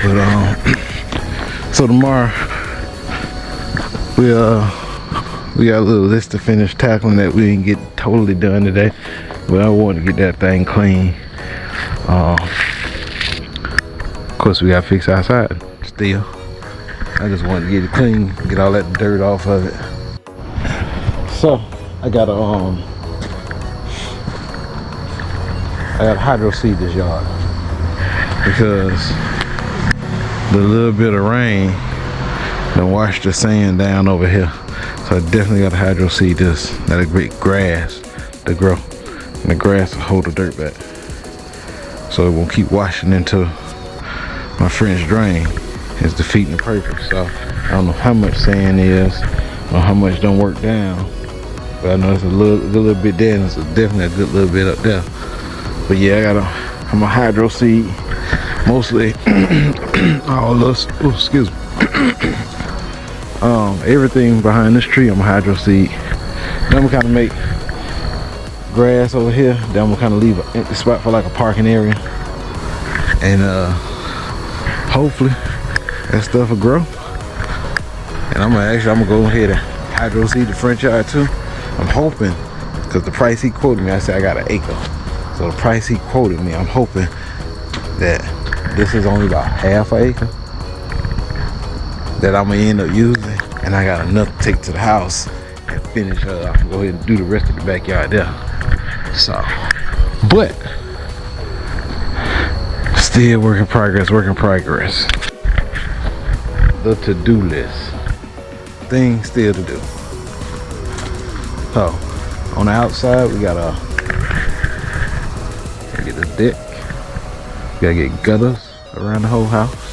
But so tomorrow we got a little list to finish tackling that we didn't get totally done today. But I want to get that thing clean. Of course, we got to fix outside still. I just wanted to get it clean, get all that dirt off of it. So I got hydro seed this yard because the little bit of rain done washed the sand down over here. So I definitely got to hydro seed this. That'll great grass to grow, and the grass will hold the dirt back, so it won't keep washing into my French drain. It's defeating the purpose. So I don't know how much sand is or how much don't work down, but I know it's a little bit there, and it's definitely a good little bit up there. But yeah, I'm a hydro seed mostly all this. Oh, excuse me. Everything behind this tree, I'm a hydro seed. Then I'm gonna kind of make grass over here. Then I'm gonna kind of leave an empty spot for like a parking area, and hopefully that stuff will grow. And I'm gonna go ahead and hydro seed the front yard too. I'm hoping, because the price he quoted me, I said I got an acre. So the price he quoted me, I'm hoping that this is only about half an acre that I'm gonna end up using, and I got enough to take to the house and finish go ahead and do the rest of the backyard there. So, but still work in progress. The to-do list, things still to do. So on the outside, we gotta get this deck. We gotta get gutters around the whole house.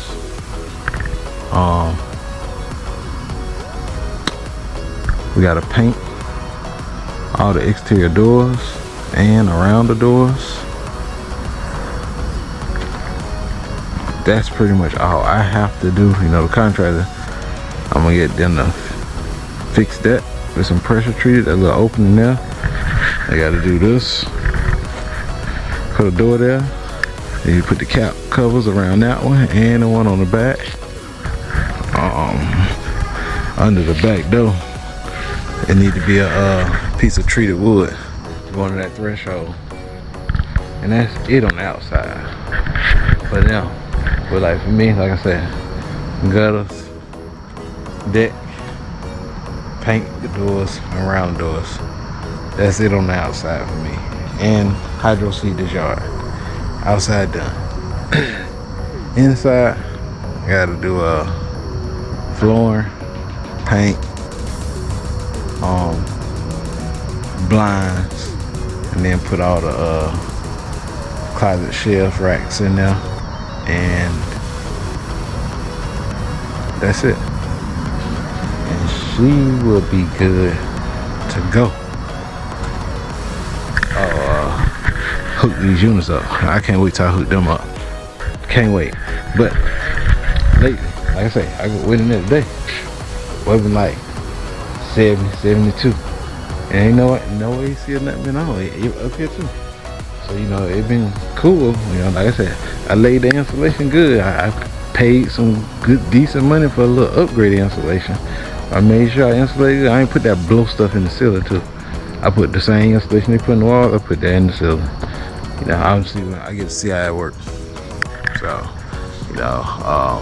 We gotta paint all the exterior doors and around the doors. That's pretty much all I have to do. You know, the contractor, I'm gonna get them to fix that with some pressure treated, that little opening there. I gotta do this, put a door there, then you put the cap covers around that one and the one on the back. Under the back door, it need to be a piece of treated wood going to that threshold, and that's it on the outside. But now, but like for me, like I said, gutters, deck, paint the doors, around the doors. That's it on the outside for me. and hydro seed this yard. Outside done. Inside, I gotta do flooring, paint, blinds, and then put all the closet shelf racks in there, and that's it. And she will be good to go. Hook these units up. I can't wait till I hook them up. Can't wait. But lately, like I say, I got waiting there today. Wasn't like 70, 72. And ain't no way see nothing been on it up here too. So it been cool. Like I said, I laid the insulation good. I paid some good decent money for a little upgrade insulation. I made sure I insulated it. I ain't put that blow stuff in the ceiling too. I put the same insulation they put in the wall, I put that in the ceiling. Obviously I get to see how it works. So, I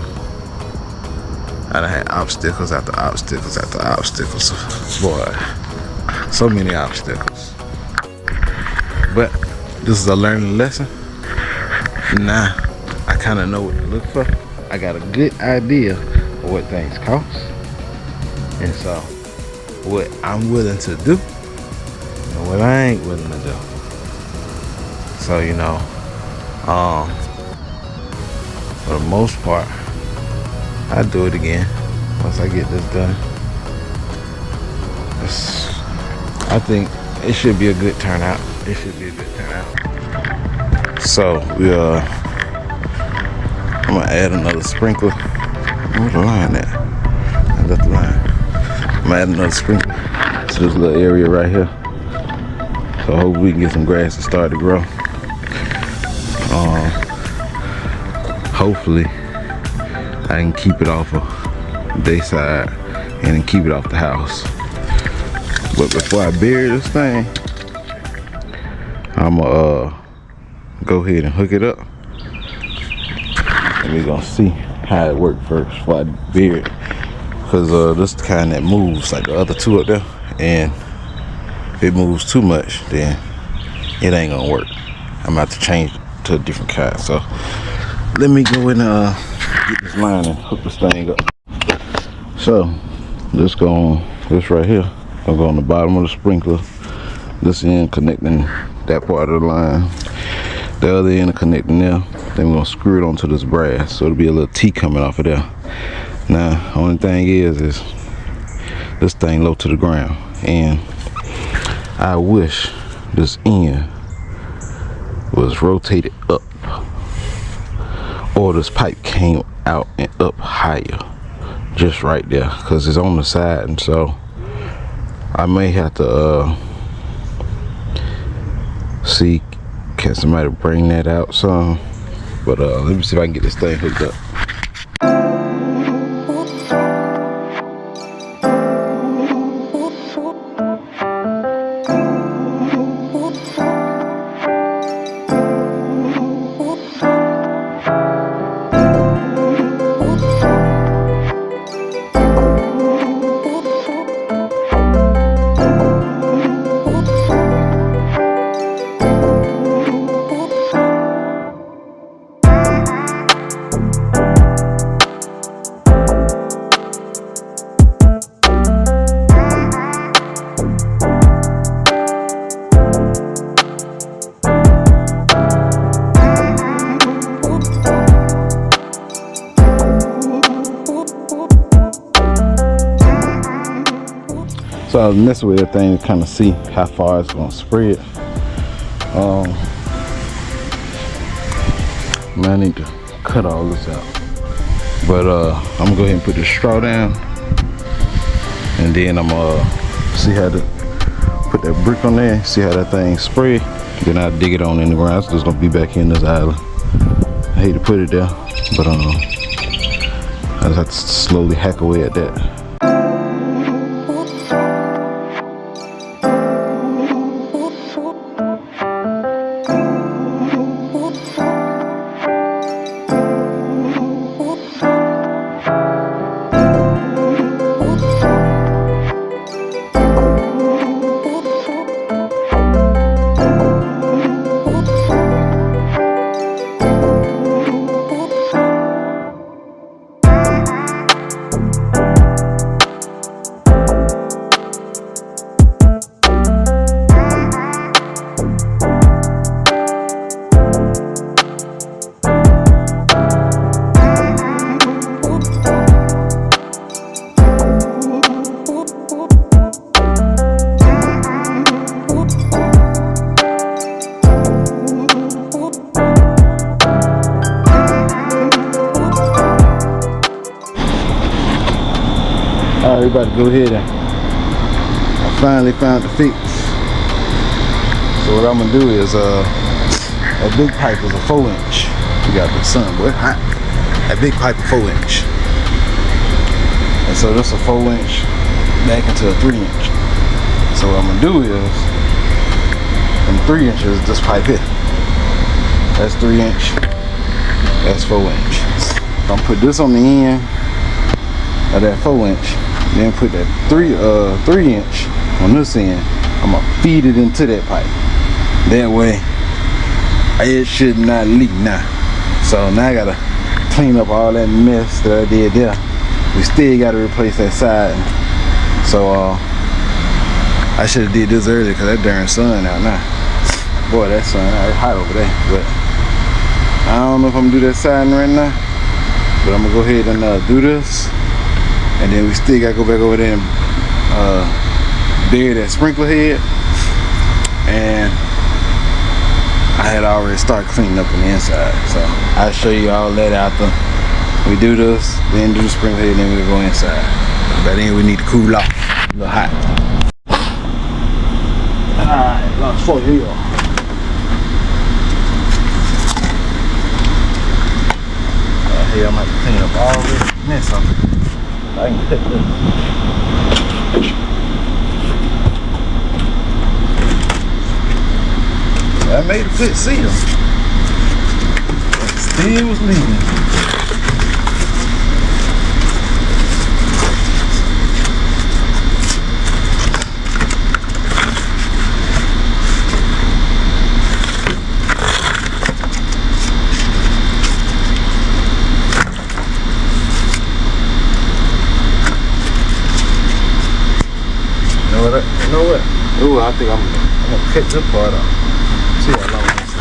done had obstacles after obstacles after obstacles. Boy, so many obstacles. But this is a learning lesson. Now, I kind of know what to look for. I got a good idea of what things cost. And so, what I'm willing to do and what I ain't willing to do. So, for the most part, I'll do it again once I get this done. I think it should be a good turnout. It should be a good turnout. So I'm gonna add another sprinkler. Where's the line at? I left the line. I'm gonna add another sprinkler to this little area right here. So hopefully we can get some grass to start to grow. Hopefully I can keep it off of day side and then keep it off the house. But before I bury this thing, I'm gonna go ahead and hook it up, and we're gonna see how it works first before I bury it. Because this is the kind that moves like the other two up there, and if it moves too much, then it ain't gonna work. I'm about to change it to a different kind. So let me go in and get this line and hook this thing up. So let's go on this right here. I'll go on the bottom of the sprinkler. This end connecting that part of the line. The other end connecting there. Then we're gonna screw it onto this brass. So it'll be a little T coming off of there. Now, only thing is this thing low to the ground. And I wish this end was rotated up, or this pipe came out and up higher, just right there, because it's on the side. And so I may have to see, can somebody bring that out some. But let me see if I can get this thing hooked up. So I was messing with everything to kind of see how far it's gonna spread. Man, I need to cut all this out. But I'm gonna go ahead and put the straw down, and then I'm gonna see how to put that brick on there, see how that thing spread. Then I'll dig it on in the ground. It's just gonna be back in this island. I hate to put it there, but I just have to slowly hack away at that. Alright, we about to go ahead and I finally found the fix. So what I'm gonna do is that big pipe was a 4-inch. We got the sun, boy, hot. That big pipe is 4-inch. And so this is a 4-inch back into a 3-inch. So what I'm gonna do is, from 3 inches, this pipe here. That's 3-inch. That's 4-inch. So I'm gonna put this on the end of that 4-inch. Then put that 3-inch on this end. I'm gonna feed it into that pipe. That way, it should not leak now. So now I gotta clean up all that mess that I did there. We still gotta replace that side. So I should have did this earlier because that darn sun out now. Boy, that sun out, it's hot over there. But I don't know if I'm gonna do that siding right now. But I'm gonna go ahead and do this. And then we still gotta go back over there and bury that sprinkler head. And I had already started cleaning up on the inside. So I'll show you all that after we do this, then do the sprinkler head, then we'll go inside. But then we need to cool off. A little hot. Alright, let's fuck here. Here I'm gonna have to clean up all this mess up. I can cut this. I made a good seal. Still was leaking. You know what? Ooh, I think I'm gonna cut this part off. See how long this is.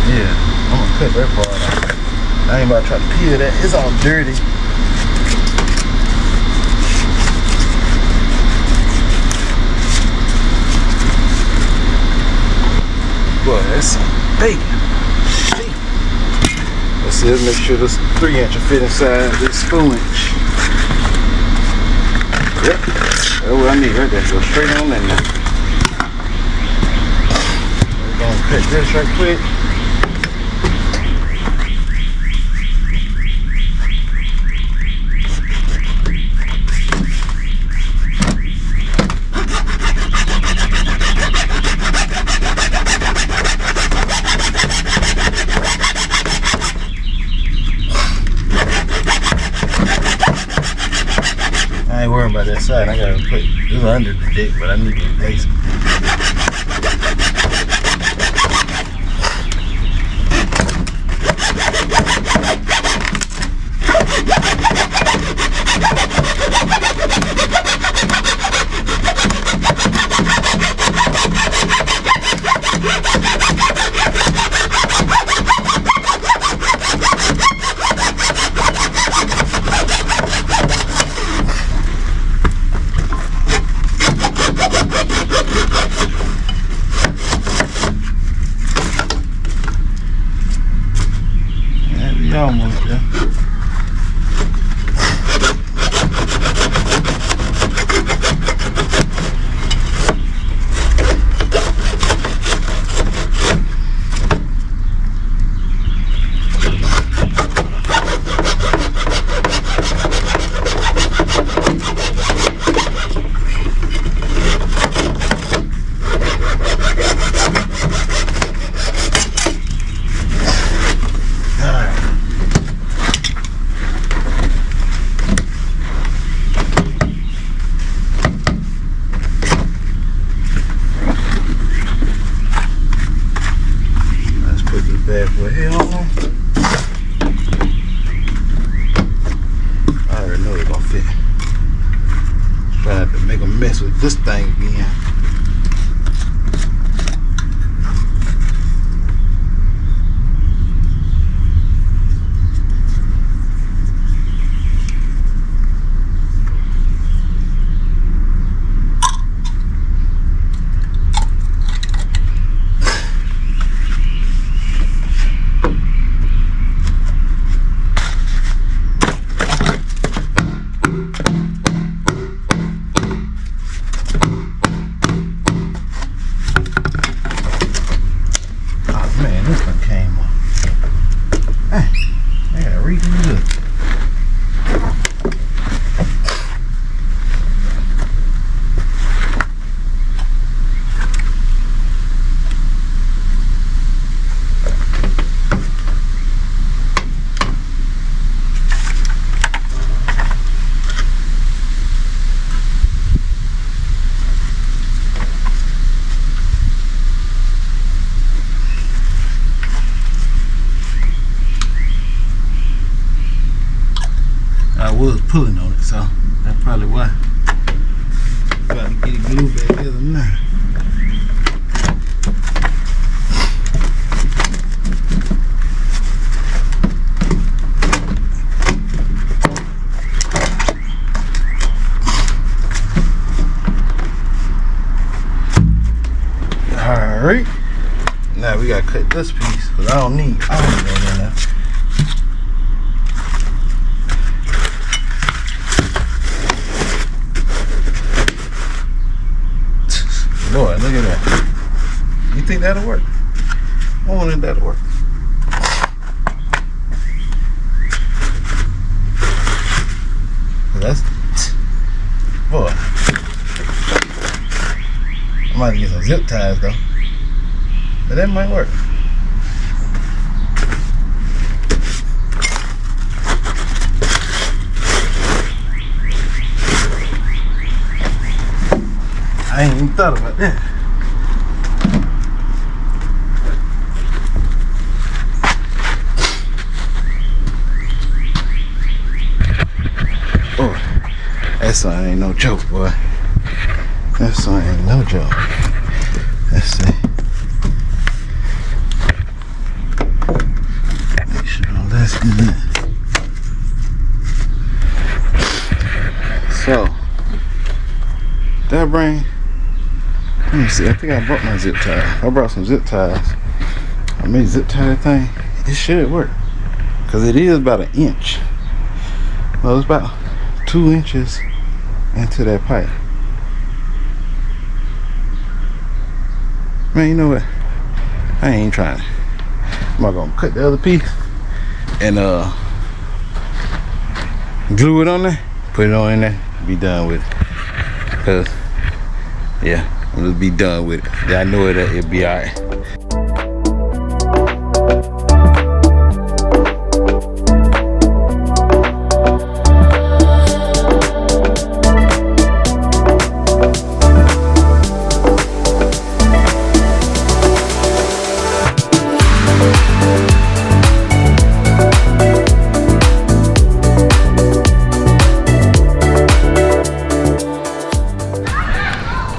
Yeah, I'm gonna cut that part off. I ain't about to try to peel that. It's all dirty. Boy, that's some bacon. Let's see, let's make sure this 3-inch will fit inside this 4-inch. Yep, that's what I need right there. Go straight on in there. We're gonna cut this right quick. I ain't worrying about that side. I gotta put this under the deck, but I need to replace it. Almost there. Bad for here on. I already know it's gonna fit. Trying to make a mess with this thing again. pulling on it, so that's probably why. Gotta get it glued back together now. Alright. Now we gotta cut this piece because I don't need all of that in there. Boy, look at that. You think that'll work? I wonder if that'll work. That's boy. I might get some zip ties though. But that might work. I ain't even thought about that. Oh, that son ain't no joke, boy. That son ain't no joke. Let's see. Make sure all that's good. So, that bring. Let me see. I think I brought my zip tie. I brought some zip ties. I made zip tie that thing. It should work, cause it is about an inch. Well, it's about 2 inches into that pipe. Man, you know what? I ain't trying. I'm gonna cut the other piece and glue it on there, put it on in there, be done with it. Cause yeah, I'm gonna be done with it. Yeah, I know it'll be alright.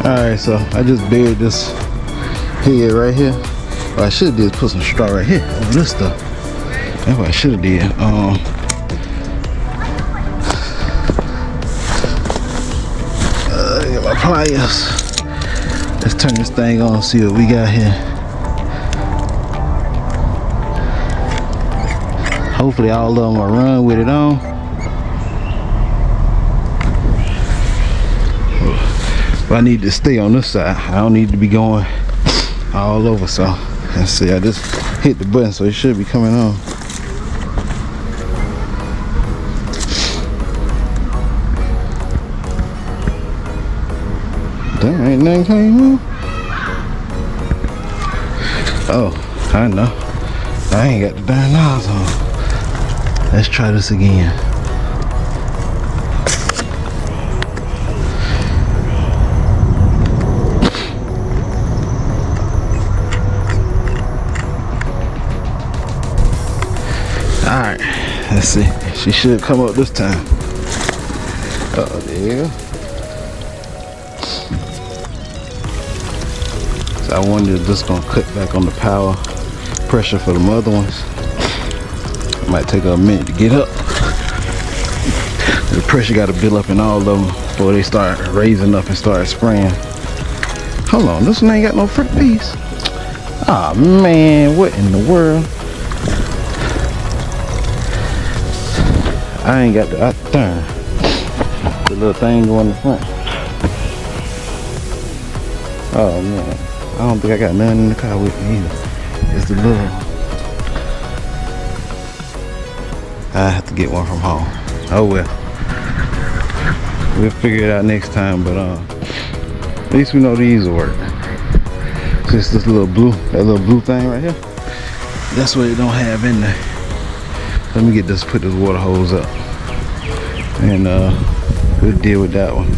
Alright, so I just buried this head right here. What I should have did is put some straw right here over this stuff. That's what I should have did. Get my pliers. Let's turn this thing on and see what we got here. Hopefully all of them will run with it on. But I need to stay on this side. I don't need to be going all over. So let's see. I just hit the button, so it should be coming on. Damn, ain't nothing came on. Oh, I know. I ain't got the darn knobs on. Let's try this again. Alright, let's see. She should come up this time. Oh, there you go. So I wonder if this is gonna cut back on the power pressure for the other ones. It might take a minute to get up. The pressure got to build up in all of them before they start raising up and start spraying. Hold on, this one ain't got no front piece. Ah, man, what in the world? I ain't got the darn the little thing going in the front. Oh man, I don't think I got nothing in the car with me either. It's the little. I have to get one from home. Oh well, we'll figure it out next time. But at least we know these will work. Just this little blue, that little blue thing right here. That's what it don't have in there. Let me get this, put this water hose up, and we'll deal with that one.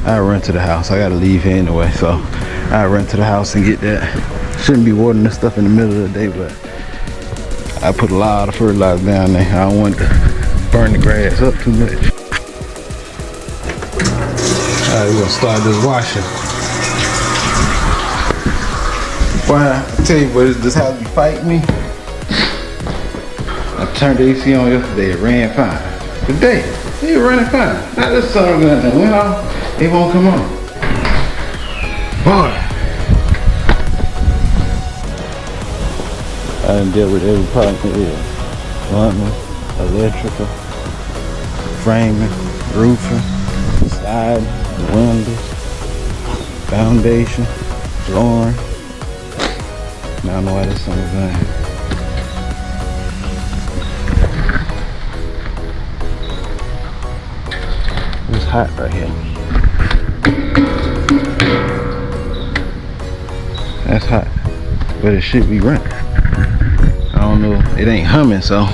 I run to the house. I gotta leave here anyway, so I run to the house and get that. Shouldn't be watering this stuff in the middle of the day, but I put a lot of fertilizer down there. I don't want to burn the grass up too much. Alright, we're gonna start this washing. Why? I tell you what, this how you fight me. I turned the AC on yesterday, it ran fine. Today, it running fine. Now this sun gun went off, it won't come on. Boy. I done dealt with every problem it is. Plumbing, electrical, framing, roofing, side, windows, foundation, flooring. Now I know why this song is done. It's hot right here. That's hot, but it should be running. I don't know, it ain't humming, so.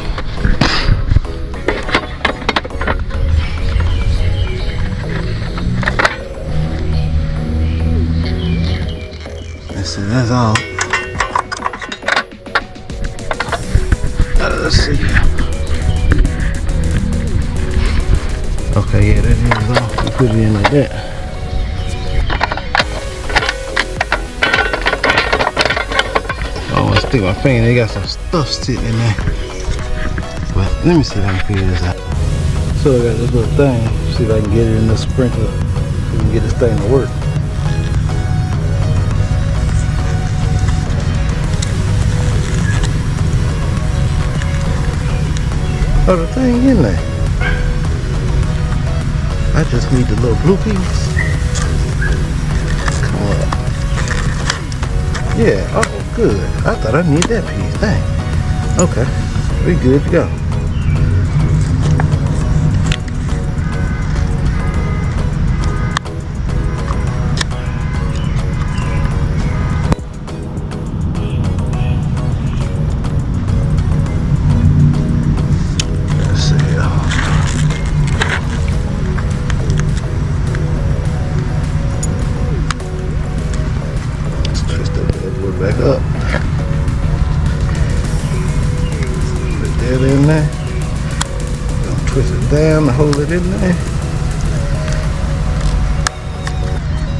That's all. Let's see. Okay, yeah, that is all. We put it in like that. Stick my finger, they got some stuff sitting in there. But let me see if I can figure this out. So I got this little thing, see if I can get it in the sprinkler so we can get this thing to work. Oh, the thing in there. I just need the little blue piece. Come on. Yeah, oh good. I thought I need that piece. Dang. Okay, we good to go. Let's see. Let's twist that bad boy back up. Put that in there. Gonna twist it down to hold it in there.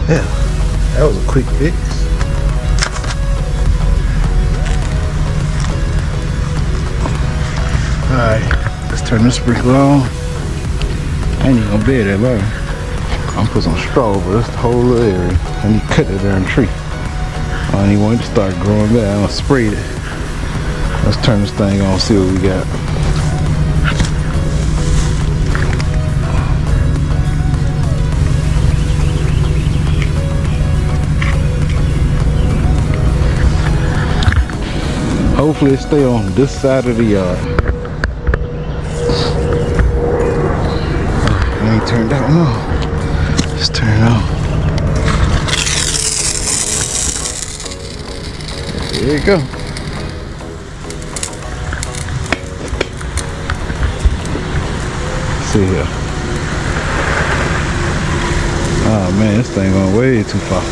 Yeah, that was a quick fix. Alright, let's turn the sprinkler on. I ain't even gonna be that long. I'm gonna put some straw over this whole little area. I need to cut that darn tree. I don't even want it to start growing back. I'm gonna spray it. Let's turn this thing on, see what we got. Hopefully it stay on this side of the yard. Oh, it ain't turned that one on. Let's turn it on. There you go. Let's see here. Oh man, this thing went way too far.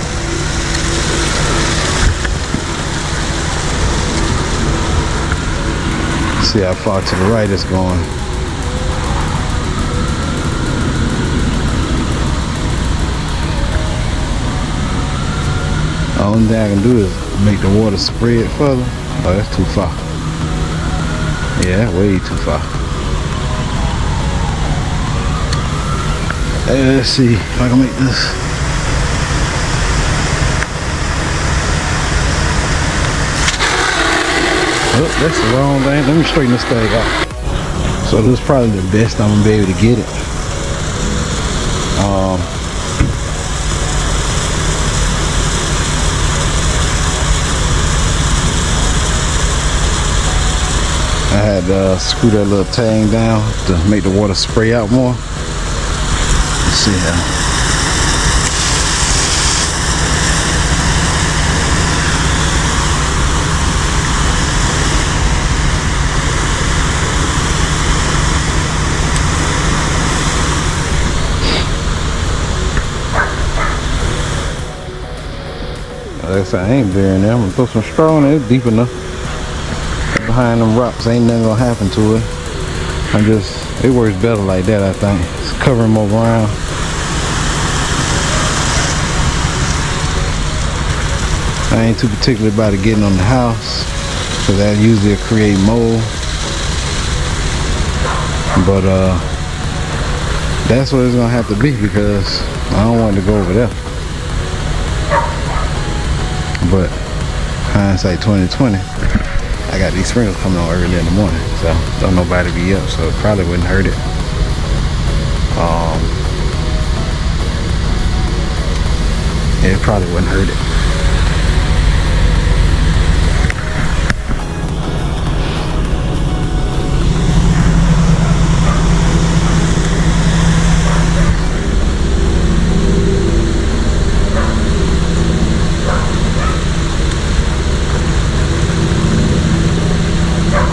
See how far to the right it's going. The only thing I can do is make the water spread further. Oh, that's too far. Yeah, way too far. Hey, let's see if I can make this. Oh, that's the wrong thing. Let me straighten this thing out. So this is probably the best I'm gonna be able to get it. I had to screw that little tang down to make the water spray out more. Let's see how. Like I said, I ain't burying there. I'm gonna throw some straw in there. It's deep enough. Behind them rocks, ain't nothing gonna happen to it. It works better like that, I think. It's covering more ground. I ain't too particular about it getting on the house, because that usually create mold. But that's what it's gonna have to be, because I don't want to go over there. But hindsight 2020, I got these sprinklers coming on early in the morning, so don't nobody be up, so it probably wouldn't hurt it. It probably wouldn't hurt it.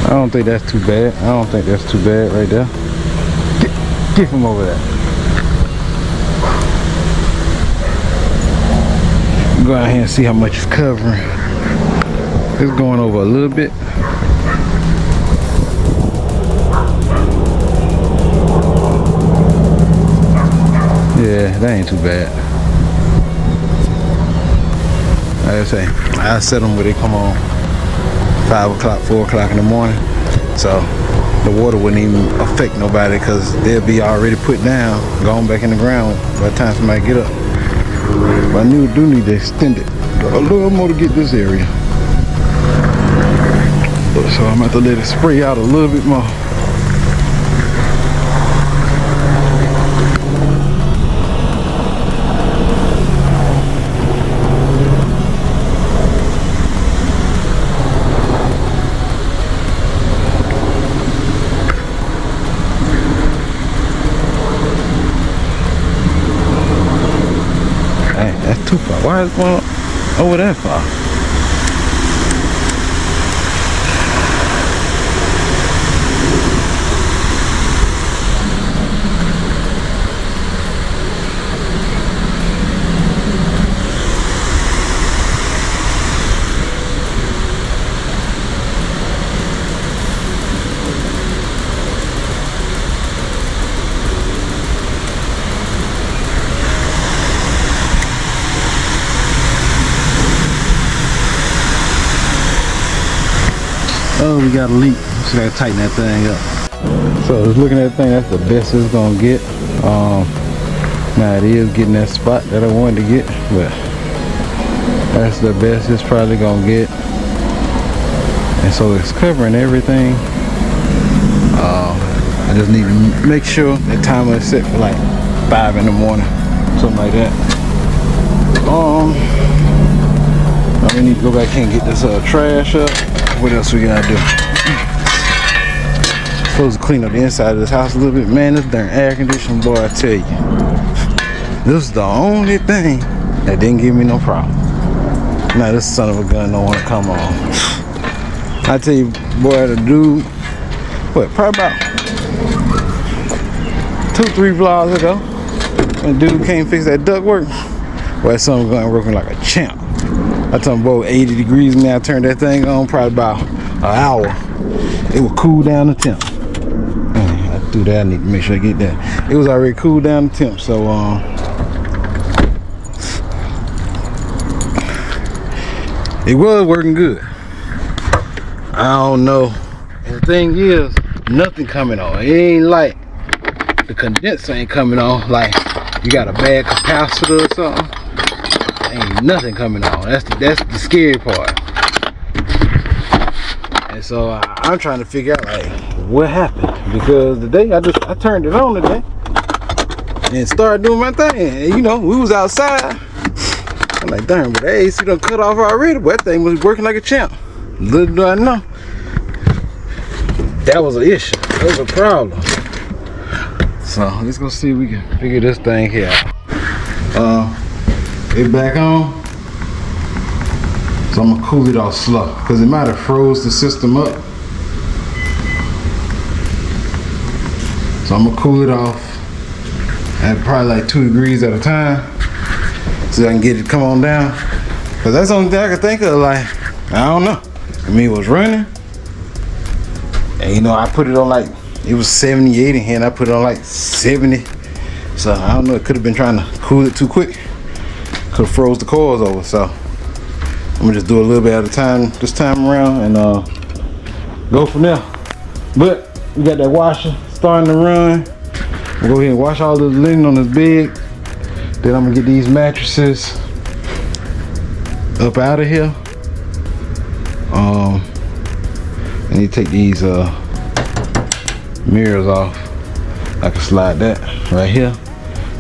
I don't think that's too bad. I don't think that's too bad right there. Get from over there. Go out here and see how much it's covering. It's going over a little bit. Yeah, that ain't too bad. Like I say, I set them where they come on 5 o'clock, 4 o'clock in the morning. So the water wouldn't even affect nobody, because they'll be already put down, going back in the ground by the time somebody get up. But I do need to extend it a little more to get this area. So I'm going to have to let it spray out a little bit more. That's too far. Why is it going over that far? Oh, we got a leak. So gotta tighten that thing up. So just looking at the thing, that's the best it's gonna get. Now it is getting that spot that I wanted to get, but that's the best it's probably gonna get. And so it's covering everything. I just need to make sure that timer is set for like 5 in the morning, something like that. I need to go back here and get this trash up. What else we gotta do? Supposed to clean up the inside of this house a little bit. Man, this darn air conditioning, boy, I tell you. This is the only thing that didn't give me no problem. Now this son of a gun don't want to come on. I tell you, boy, the dude, what, probably about 2-3 vlogs ago, when the dude came fix that ductwork, boy, that son was going working like a champ. I told him, boy, 80 degrees now. I turned that thing on probably about an hour. It would cool down the temp. I threw that. I need to make sure I get that. It was already cooled down the temp, so it was working good. I don't know. And the thing is, nothing coming on. It ain't like the condenser ain't coming on. Like you got a bad capacitor or something. Ain't nothing coming on. That's the scary part. And so I'm trying to figure out like what happened, because today I turned it on today and started doing my thing. And you know, we was outside. I'm like, darn, but the AC done cut off already. But that thing was working like a champ. Little do I know, that was an issue. That was a problem. So let's go see if we can figure this thing here out. It back on, so I'm gonna cool it off slow, because it might have froze the system up. So I'm gonna cool it off at probably like 2 degrees at a time, so I can get it come on down. Because that's the only thing I can think of. Like, I don't know. I mean, it was running, and you know, I put it on like, it was 78 in here, and I put it on like 70. So I don't know. It could have been trying to cool it too quick. Could have froze the coils over. So I'm gonna just do a little bit at a time this time around and go from there. But we got that washer starting to run. We'll go ahead and wash all this linen on this bed. Then I'm gonna get these mattresses up out of here. I need to take these mirrors off. I can slide that right here.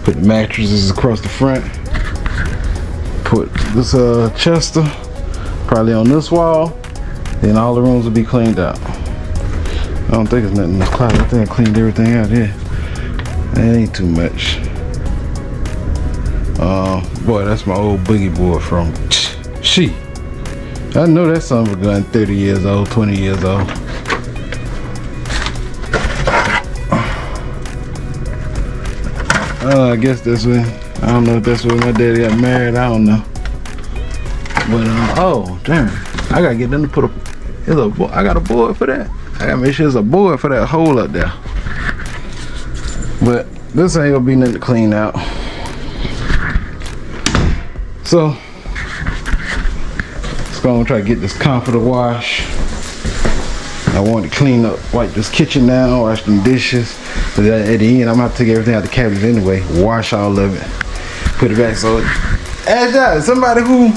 Put the mattresses across the front. Put this Chester probably on this wall. Then all the rooms will be cleaned out. I don't think it's nothing in this closet. I think I cleaned everything out here. That ain't too much. Boy, that's my old boogie board from she. I know that son of a gun 30 years old, 20 years old. I guess that's when, I don't know if that's when my daddy got married, I don't know. But, oh, damn. I gotta get them to put I got a board for that. I gotta make sure there's a board for that hole up there. But this ain't gonna be nothing to clean out. So, let's go and try to get this comforter wash. I want to clean up, wipe this kitchen down, wash them dishes. But at the end, I'm gonna have to take everything out the cabinets anyway, wash all of it, put it back. So, as that, somebody who,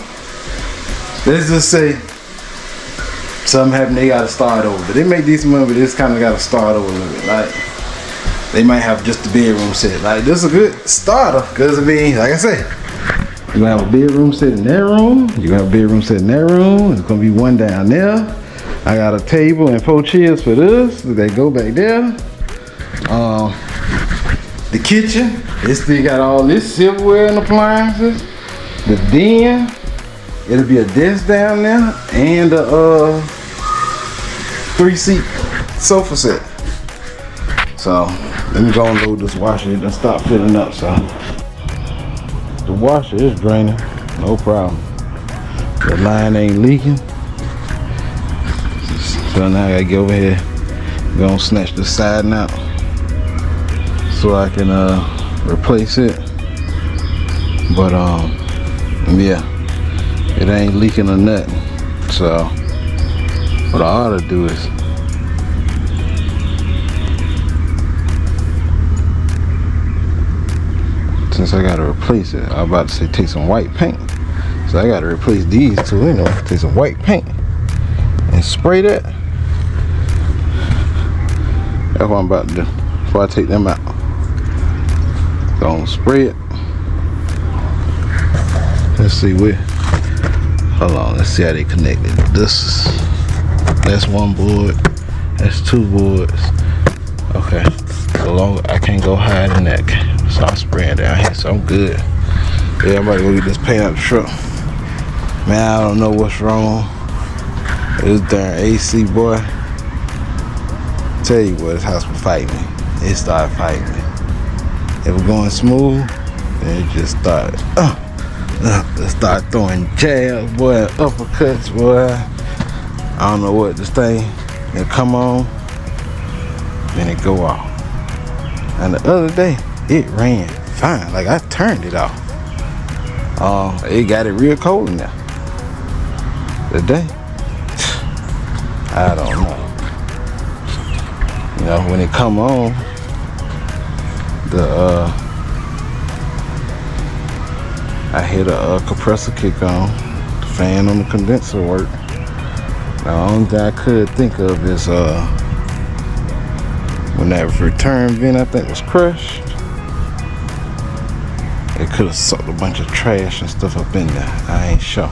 let's just say, something happened, they gotta start over. They make decent money, but they just kind of gotta start over a little bit. Like, they might have just the bedroom set. Like, this is a good starter, because I mean, like I said, you're gonna have a bedroom set in that room, you're gonna have a bedroom set in that room, there's gonna be one down there. I got a table and 4 chairs for this, they go back there. The kitchen, it still got all this silverware and appliances. The den, it'll be a desk down there, and a 3-seat sofa set. So, let me go and load this washer, it done stop filling up, so. The washer is draining, no problem. The line ain't leaking. So now I gotta get over here, go and snatch the siding out so I can replace it. But yeah, it ain't leaking or nothing. So what I ought to do is since I gotta replace it, I'm about to say take some white paint. So I gotta replace these two, you know, take some white paint and spray that. That's what I'm about to do before I take them out. Gonna spray it. Let's see where. Hold on, let's see how they connected. That's 1 board. That's 2 boards. Okay. So long I can't go higher than that. So I'm spraying down here, so I'm good. Yeah, I'm about to go get this paint out the truck. Man, I don't know what's wrong. This darn AC, boy. Tell you what, this house will fight me. It started fighting me. It was going smooth, and it just started. It started throwing jabs, boy, uppercuts, boy. I don't know what this thing. It come on, then it go off. And the other day, it ran fine. Like I turned it off. It got it real cold in there. Today, I don't know. You know, when it come on, I hear the compressor kick on, the fan on the condenser work. The only thing I could think of is when that return vent I think was crushed, it could have sucked a bunch of trash and stuff up in there. I ain't sure.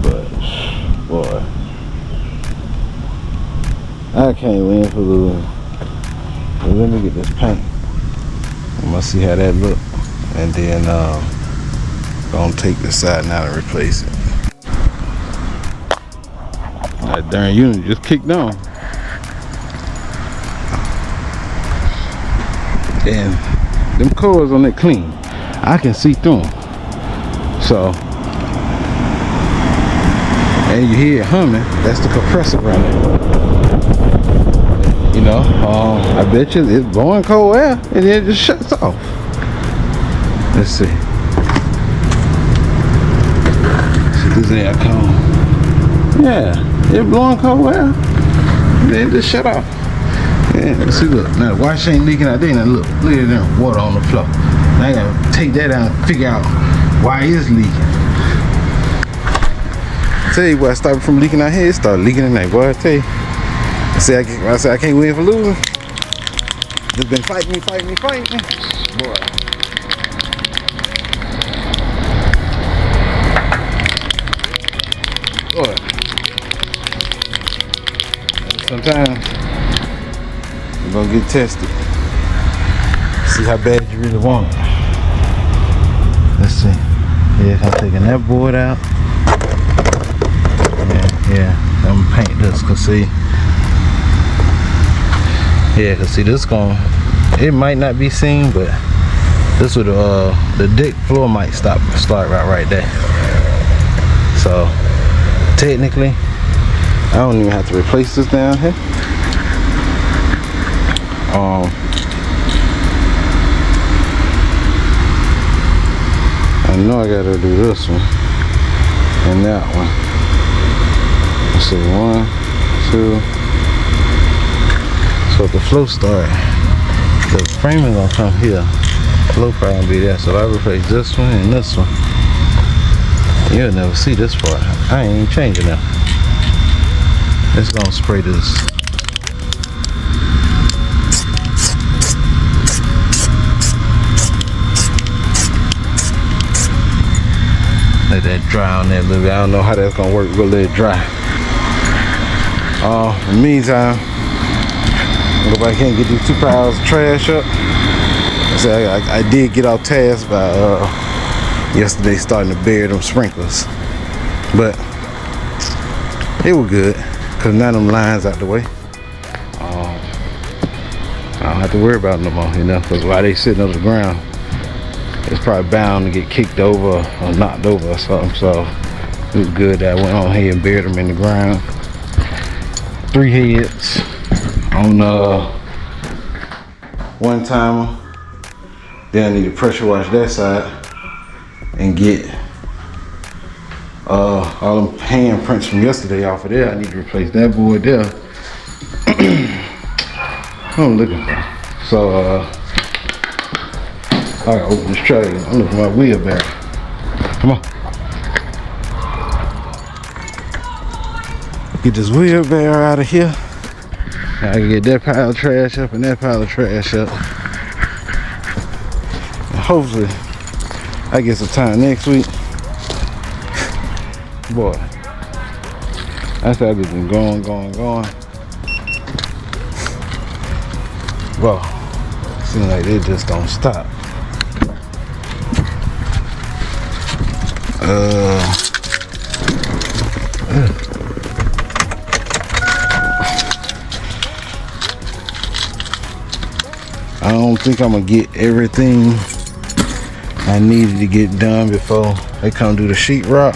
But boy, I can't win for losing. But let me get this paint. I'm gonna see how that look, and then gonna take the siding out and replace it. That darn unit just kicked on. And them cords on it clean. I can see through them. So, and you hear it humming, that's the compressor running. You know, I bet you it's blowing cold air and then it just shuts off. Let's see. See this air con. Yeah, it's blowing cold air. And then it just shut off. Yeah, let's see, look. Now the wash ain't leaking out there. Now look at that water on the floor. Now I gotta take that out and figure out why it's leaking. Tell you what, I started from leaking out here, it started leaking in there. Boy, I tell you. I say I can't win for losing. Just been fighting me. Boy. Boy. Sometimes you're gonna get tested. See how bad you really want it. Let's see. Yeah, I'm taking that board out. Yeah, I'm gonna paint this, cause see. Yeah, cause see this it might not be seen, but this would the deck floor might start right there. So technically, I don't even have to replace this down here. I know I gotta do this one and that one. Let's see, 1, 2. So if the flow start, the framing gonna come here. Flow probably gonna be there. So if I replace this one and this one, you'll never see this part. I ain't even changing that. It's gonna spray this. Let that dry on there a little bit. I don't know how that's gonna work. We'll let it dry. In the meantime, go back here and get these 2 piles of trash up. So I did get off task by yesterday starting to bury them sprinklers, but it was good because none of them lines out the way. I don't have to worry about them no more, you know, because while they sitting on the ground, it's probably bound to get kicked over or knocked over or something. So it was good that I went on here and buried them in the ground. 3 heads on one timer. Then I need to pressure wash that side and get all them hand prints from yesterday off of there. I need to replace that board there. What I'm looking for. So I gotta open this tray. I'm looking for my wheelbarrow. Come on. Get this wheelbarrow out of here. I can get that pile of trash up and that pile of trash up. And hopefully I get some time next week. Boy, that's how I've been going. Well, seems like they just don't stop. I don't think I'm gonna get everything I needed to get done before they come do the sheetrock.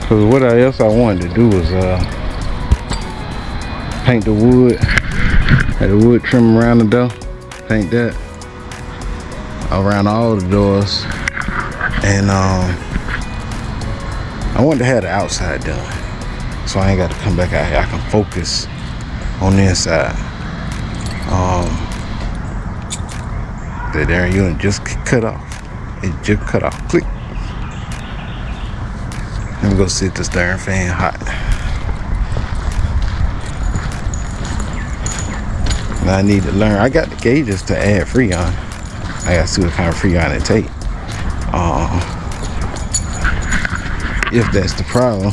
Cause what else I wanted to do was paint the wood. Had the wood trim around the door. Paint that around all the doors, and I wanted to have the outside done, so I ain't got to come back out here. I can focus on the inside. The there unit just cut off. It just cut off. Click. Let me go sit this darn fan hot. Now I need to learn. I got the gauges to add Freon. I got to see what kind of Freon it take. If that's the problem.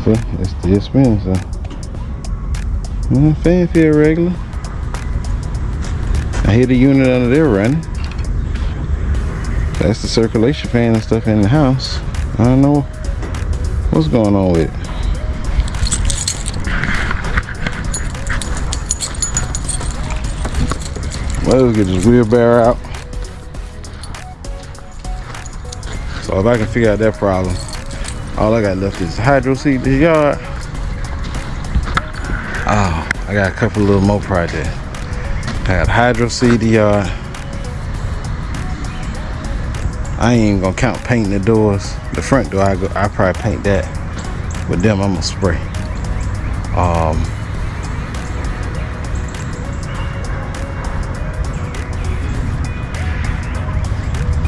So it's still spinning, so fan feel regular. I hear the unit under there running. That's the circulation fan and stuff in the house. I don't know what's going on with it. Well, let's get this wheelbarrow out. So if I can figure out that problem, all I got left is hydro seed the yard. Oh, I got a couple little more projects. I got hydro seed the yard. I ain't even gonna count painting the doors. The front door, I probably paint that. But them, I'm gonna spray.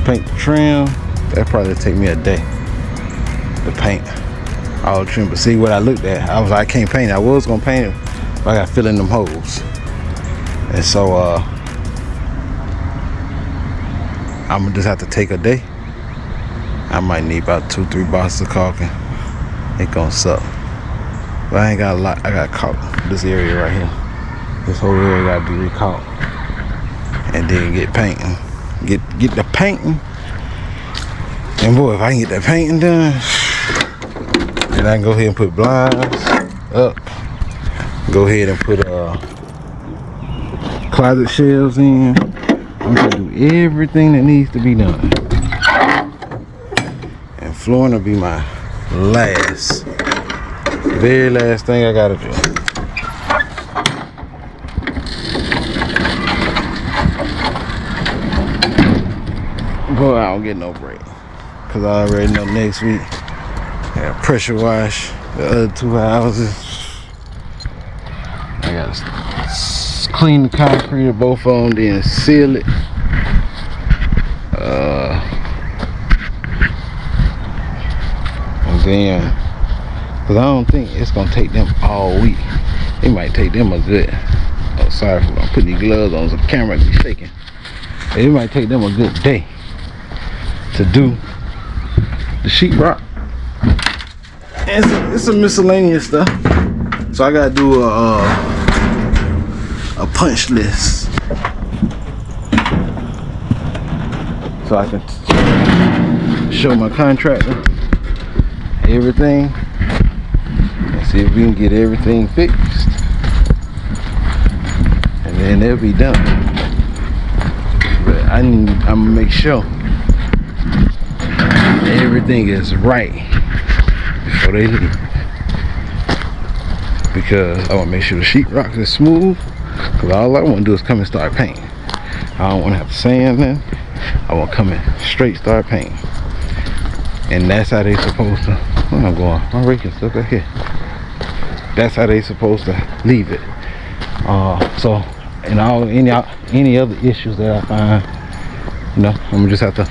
Paint the trim. That probably take me a day to paint all the trim. But see what I looked at, I was like, I can't paint it. I was gonna paint it, but I gotta fill in them holes. And so I'm gonna just have to take a day. I might need about 2-3 boxes of caulking. It gonna suck. But I ain't got a lot. I got caulk this area right here. This whole area gotta be re-caulked. And then get painting. Get the painting. And boy, if I can get that painting done, then I can go ahead and put blinds up. Go ahead and put closet shelves in. I'm gonna do everything that needs to be done. And flooring will be my very last thing I gotta do. Boy, I don't get no break. Cause I already know next week I gotta pressure wash the other 2 houses. I gotta clean the concrete of both of them, then seal it. And then, cause I don't think it's gonna take them all week. It might take them a good, oh sorry for putting these gloves on so the camera be shaking. It might take them a good day to do the sheetrock. And it's some miscellaneous stuff. So I gotta do a punch list so I can show my contractor everything and see if we can get everything fixed, and then they'll be done. But I'm gonna make sure everything is right before they leave, because I want to make sure the sheetrock is smooth, because all I want to do is come and start painting. I don't want to have to sand nothing. I want to come in straight start painting, and that's how they supposed to. Where I'm going, my raking stuff back here. That's how they supposed to leave it. So and any other issues that I find, you know, I'm gonna just have to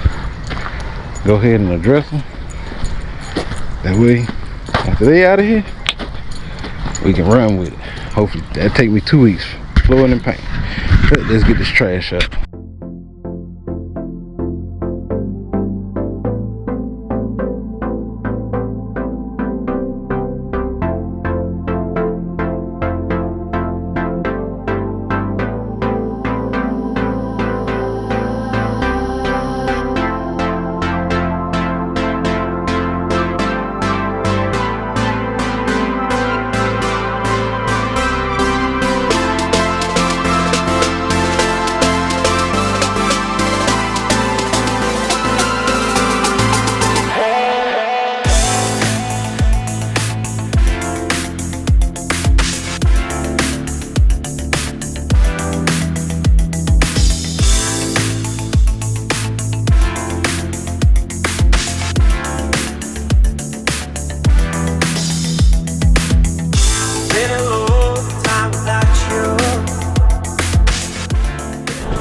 go ahead and address them. That way, after they out of here, we can run with it. Hopefully that'll take me 2 weeks, flooring and paint. But let's get this trash up.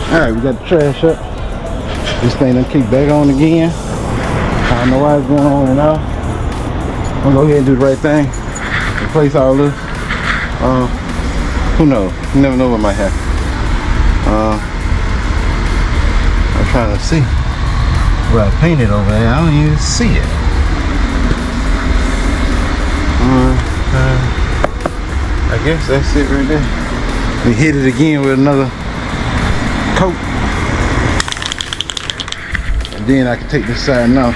Alright, we got the trash up. This thing done kicked back on again. I don't know why it's going on and off. I'm gonna go ahead and do the right thing. Replace all this. Who knows? You never know what might happen. I'm trying to see where I painted over there. I don't even see it. I guess that's it right there. We hit it again with another coat, and then I can take this side now.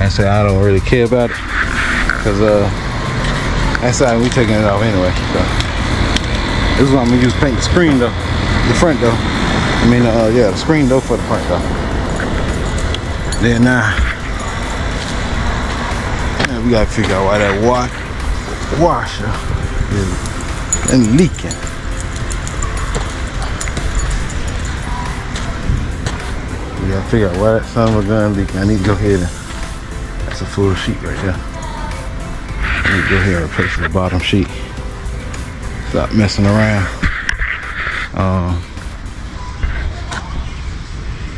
I say I don't really care about it. cause that side we taking it off anyway. So this is what I'm gonna use to paint the screen though, the front though. I mean, yeah, the screen though for the front though. Then we gotta figure out why that washer is leaking. We gotta figure out why that son of a gun leaking. I need to go ahead and, that's a full sheet right there. I need to go ahead and replace the bottom sheet. Stop messing around.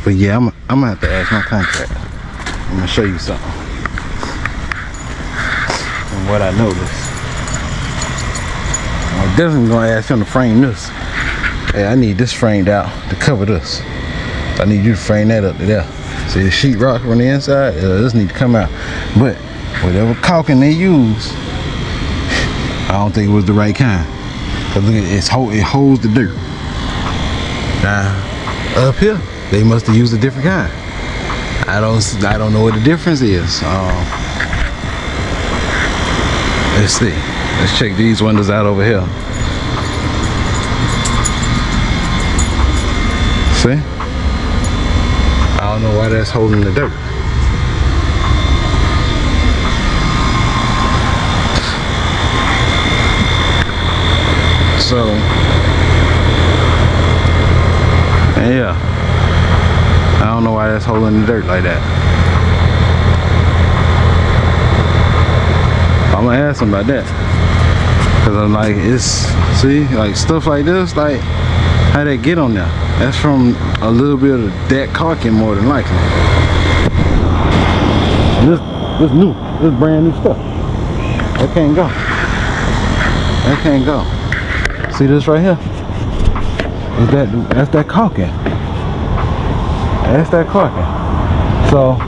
But yeah, I'm gonna have to ask my contractor. I'm gonna show you something. And what I noticed. I'm definitely gonna ask him to frame this. Hey, I need this framed out to cover this. I need you to frame that up to there. See the sheetrock on the inside? This need to come out. But whatever caulking they use, I don't think it was the right kind. Cause look at it holds the dirt. Now up here, they must have used a different kind. I don't know what the difference is. Let's see. Let's check these windows out over here. See? I don't know why that's holding the dirt. So, yeah, I don't know why that's holding the dirt like that. I'm gonna ask him about that. Cause I'm like, see, like stuff like this, like, how they get on there? That's from a little bit of that caulking more than likely. This new, this brand new stuff. That can't go. That can't go. See this right here? That's that caulking. That's that caulking. So,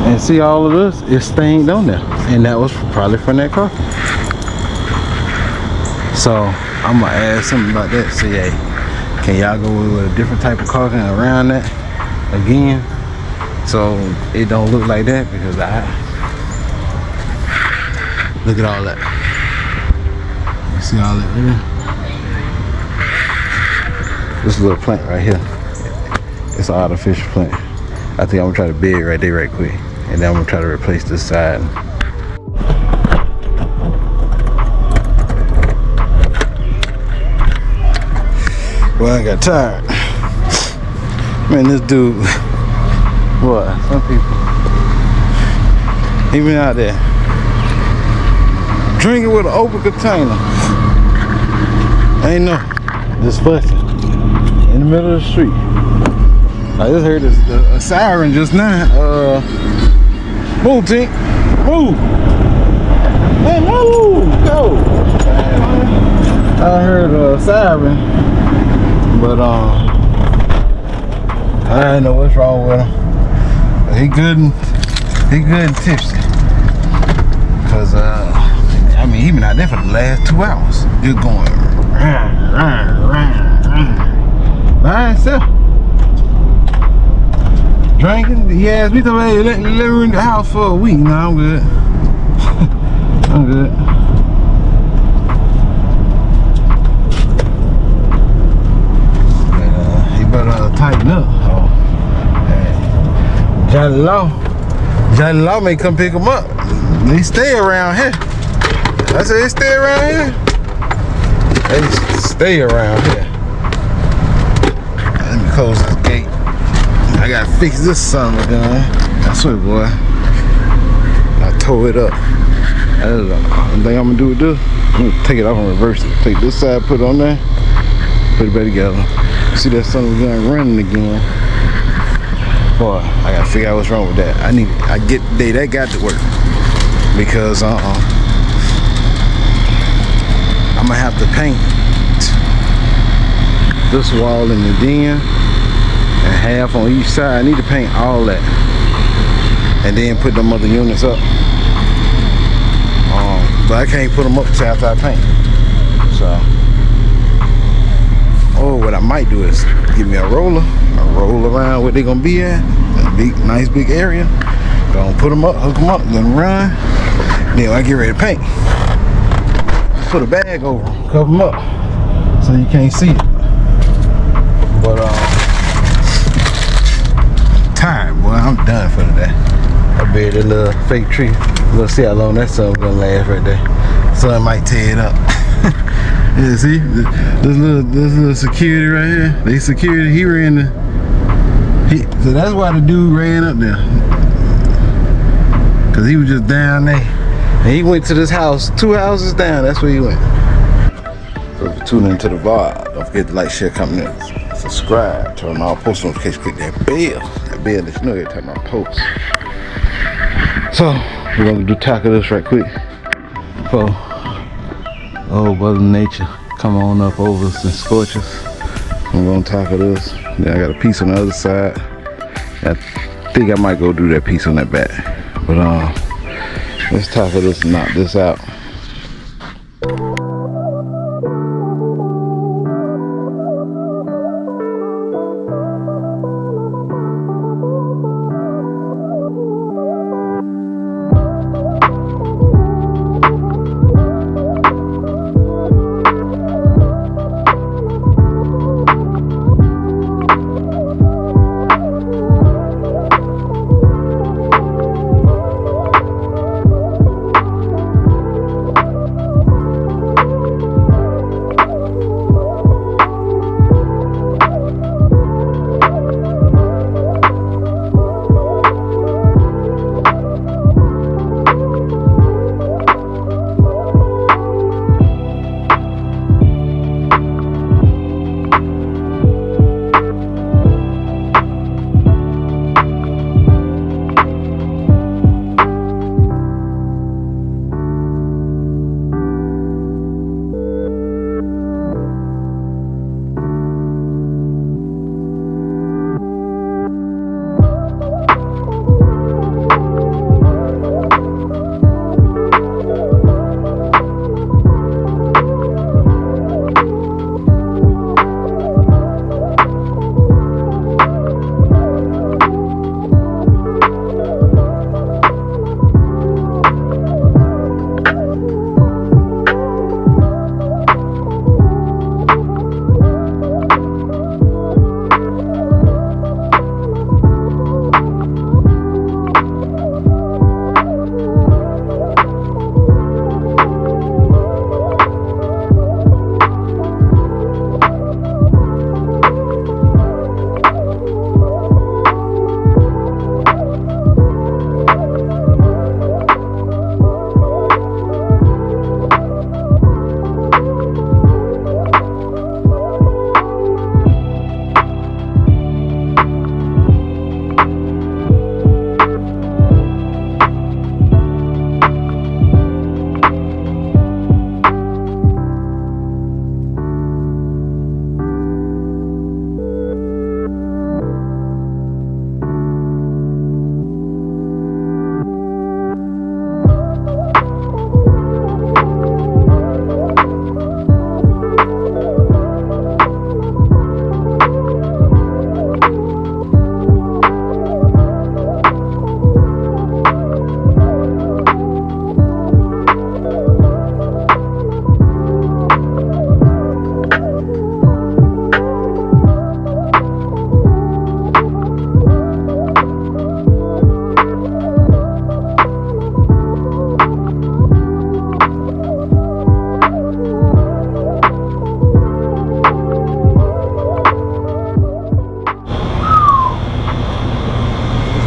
and see all of this is stained on there. And that was probably from that caulking. So, I'm gonna ask him about that. See, hey, can y'all go with a different type of caulking around that again? So it don't look like that, because look at all that. You see all that there? This little plant right here, it's an artificial plant. I think I'm gonna try to bed right there right quick, and then I'm gonna try to replace this side. Well, I got tired. Man, this dude, what? Some people, he been out there drinking with an open container. Ain't no, just fussing in the middle of the street. I just heard a siren just now. Move, Tink, move. Man, move, go. I heard a siren, but I don't know what's wrong with him. But he good and tipsy. Cause I mean, he been out there for the last 2 hours, just going by himself, drinking. He asked me to let her in the house for a week. No, I'm good. I'm good. Tighten up. Oh, Johnny Law may come pick him up. They stay around here. I said they stay around here. They stay around here. Let me close this gate. I gotta fix this son of a gun. I swear, boy. I tore it up. The thing I'm gonna do with this, I'm gonna take it off and reverse it. Take this side, put it on there, put it back together. See that son of a gun running again. Boy, I gotta figure out what's wrong with that. I get the day that got to work. Because I'm gonna have to paint this wall in the den and half on each side. I need to paint all that and then put them other units up. But I can't put them up until after I paint. So, what I might do is give me a roll around where they're gonna be at, a nice big area. Gonna put them up, hook them up, then run, Then when I get ready to paint, just put a bag over them, cover them up, so you can't see it. But tired, boy. I'm done for today. I buried a little fake tree. We'll see how long that sun's gonna last right there. Sun might tear it up. Yeah, see, this little security right here. They security. He ran the. So that's why the dude ran up there. Cause he was just down there. And he went to this house, 2 houses down. That's where he went. So if you're tuning into the VOD, don't forget to like, share, comment, subscribe, turn on all post notifications, click that bell. That bell lets you know every time I post. So we're gonna tackle this right quick. For Mother Nature come on up over us and scorch us. I'm gonna tackle this. Then I got a piece on the other side. I think I might go do that piece on that back. But let's tackle this and knock this out.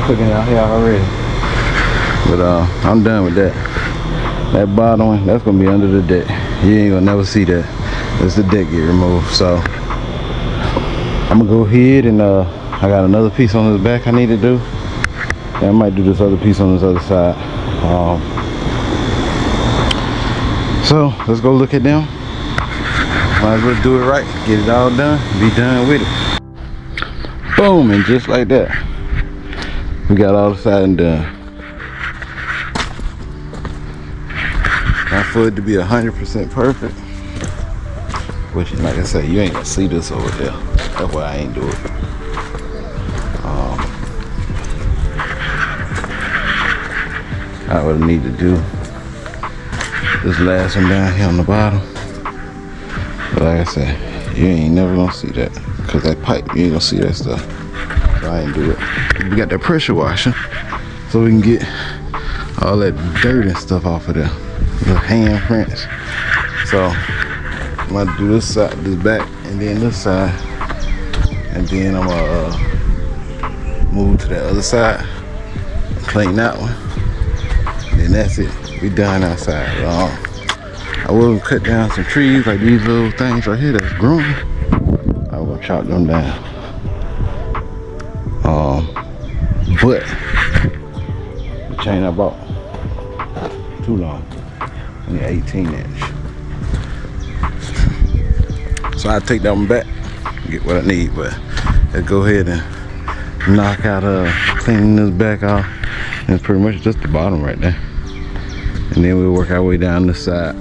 Cooking out here already. But I'm done with that. That bottom one, that's gonna be under the deck. You ain't gonna never see that. That's the deck get removed. So I'm gonna go ahead and I got another piece on this back I need to do. And I might do this other piece on this other side. So let's go look at them. Might as well do it right. Get it all done. Be done with it. Boom, and just like that, we got all the siding done. Now for it to be 100% perfect, which like I said, you ain't gonna see this over there. That's why I ain't do it. I would need to do this last one down here on the bottom. But like I said, you ain't never gonna see that. Cause that pipe, you ain't gonna see that stuff. So I ain't do it. We got that pressure washer so we can get all that dirt and stuff off of there. Little handprints. So I'm gonna do this side, this back, and then this side. And then I'm gonna move to the other side, clean that one. And then that's it. We done outside. I will cut down some trees like these little things right here that's growing. I will chop them down. But the chain I bought too long, only 18-inch. So I take that one back, get what I need. But let's go ahead and knock out, clean this back off. And it's pretty much just the bottom right there. And then we'll work our way down this side.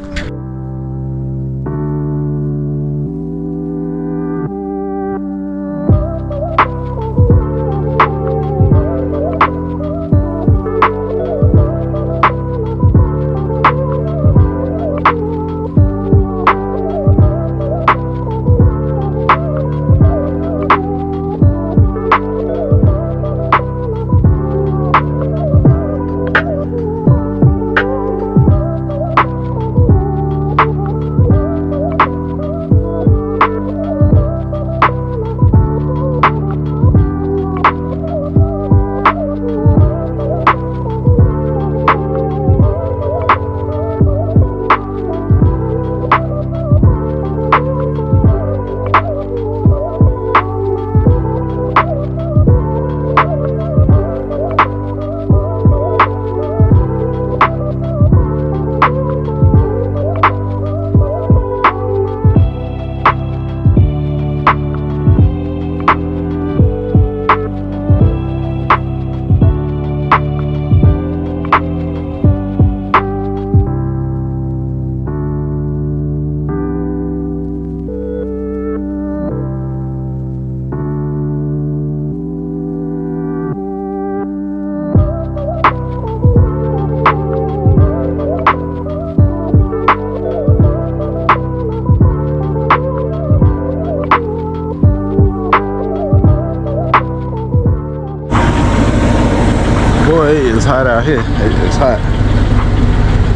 Boy, it's hot out here. It's hot.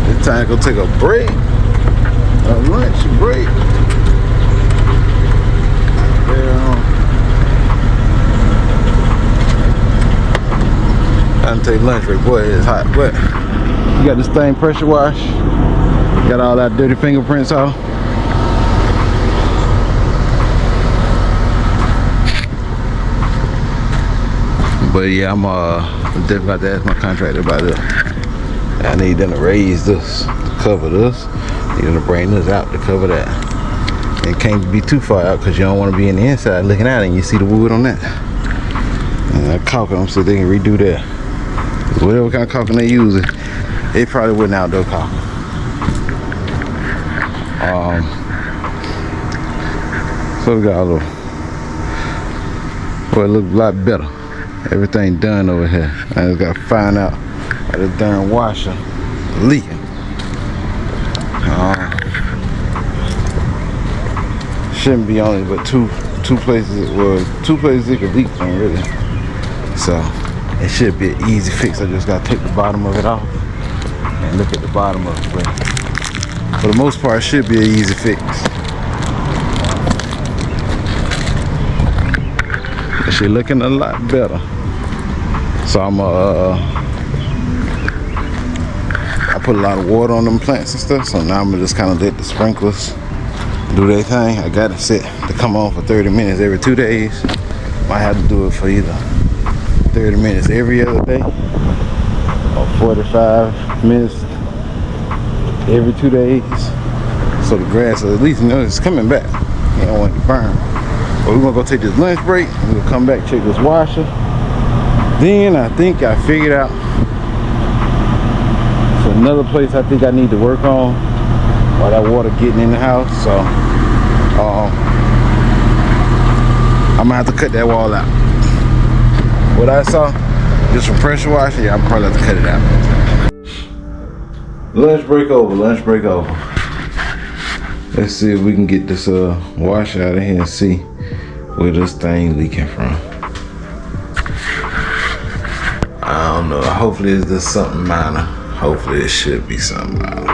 It's time to go take a break. A lunch break. Time to take lunch break. Boy, it's hot. But you got this thing pressure wash. Got all that dirty fingerprints off. But yeah, I'm definitely got to ask my contractor about this. I need them to raise this, to cover this. Need them to bring this out to cover that. It can't be too far out because you don't want to be in the inside looking out and you see the wood on that. And I caulk them so they can redo that. Whatever kind of caulking they use, it probably wasn't outdoor caulking. So we got a little, well, it looked a lot better. Everything done over here. I just gotta find out how this darn washer leaking. Shouldn't be only but two places. Well, two places it could leak from really. So it should be an easy fix. I just gotta take the bottom of it off and look at the bottom of it. But for the most part, it should be an easy fix. She looking a lot better. So I put a lot of water on them plants and stuff. So now I'm gonna just kind of let the sprinklers do their thing. I got it set to come on for 30 minutes every 2 days. Might have to do it for either 30 minutes every other day or 45 minutes every 2 days. So the grass at least it's coming back. You don't want it to burn. But we're gonna go take this lunch break and we'll come back, check this washer. Then I think I figured out it's another place I think I need to work on while that water getting in the house. So I'm gonna have to cut that wall out. What I saw, just from pressure washing, yeah, I'm probably have to cut it out. Lunch break over. Let's see if we can get this wash out of here and see where this thing leaking from. I don't know. Hopefully it's just something minor. Hopefully it should be something minor.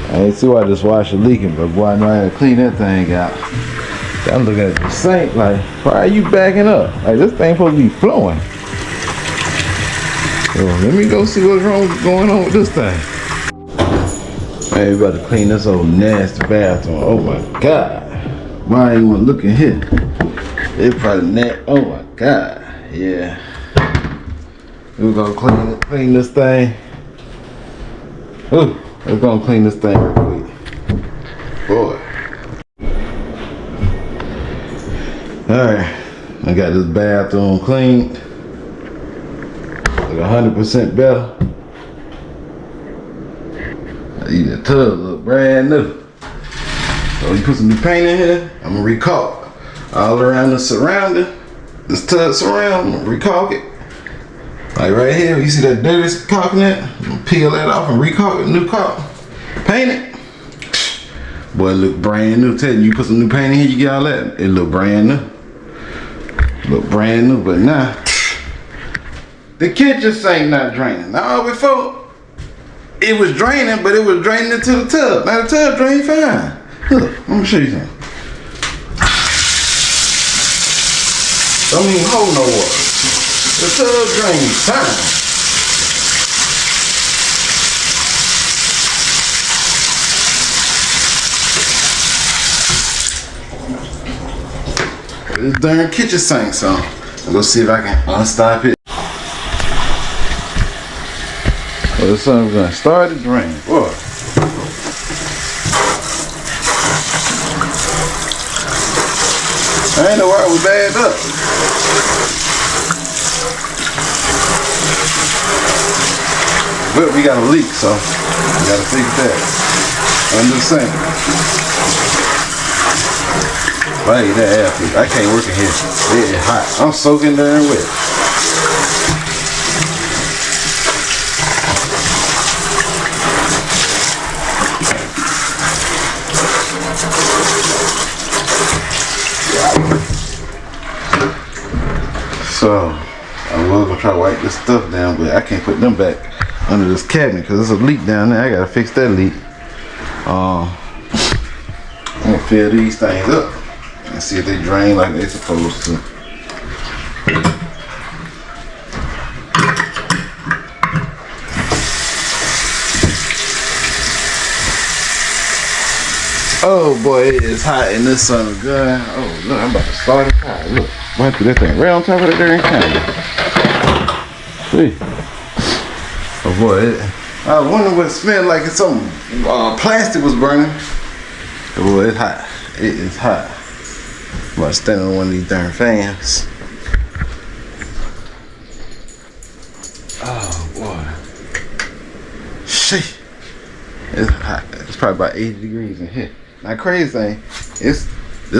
I ain't see why this washer leaking, but boy, I know I had to clean that thing out. I'm looking at the sink like, why are you backing up? Like, this thing supposed to be flowing. So let me go see what's going on with this thing. Man, we about to clean this old nasty bathroom. Oh my God. Why I ain't want to look in here? It probably net. Oh my God. Yeah. We're gonna clean this thing. Ooh. Let's go and clean this thing real quick. Boy. Alright. I got this bathroom cleaned. Like 100% better. The tub look brand new. So you put some new paint in here. I'm gonna recaulk all around the surrounding. This tub surround, I'm gonna recaulk it. Like right here, you see that dirty caulking it? I'm gonna peel that off and recaulk it, new caulk. Paint it. Boy, it look brand new. Tell you put some new paint in here, you get all that. It look brand new. Look brand new, but now, the kitchen sink not draining. Now before, it was draining, but it was draining into the tub. Now the tub drain fine. Look, let me show you something. Don't even hold no water. The tub drain fine. This darn kitchen sink, so I'm gonna see if I can unstop it. Well, this sun's gonna start to drain. Boy. I ain't know why it was bagged up. But we got a leak, so we gotta fix that. I'm just saying. I hate that air filter. I can't work in here. It is hot. I'm soaking there and wet. So I was gonna try to wipe this stuff down, but I can't put them back under this cabinet because there's a leak down there. I gotta fix that leak. I'm gonna fill these things up and see if they drain like they're supposed to. Oh boy, it is hot in this summer, gun. Oh look, I'm about to start a fire. Look, wipe that thing right on top of the darn counter. See? Oh boy, I wonder what it smelled like. It's some plastic was burning. Oh boy, it's hot. It is hot. I'm about to stand on one of these darn fans. Oh boy. Shit. It's hot. It's probably about 80 degrees in here. Now crazy thing, this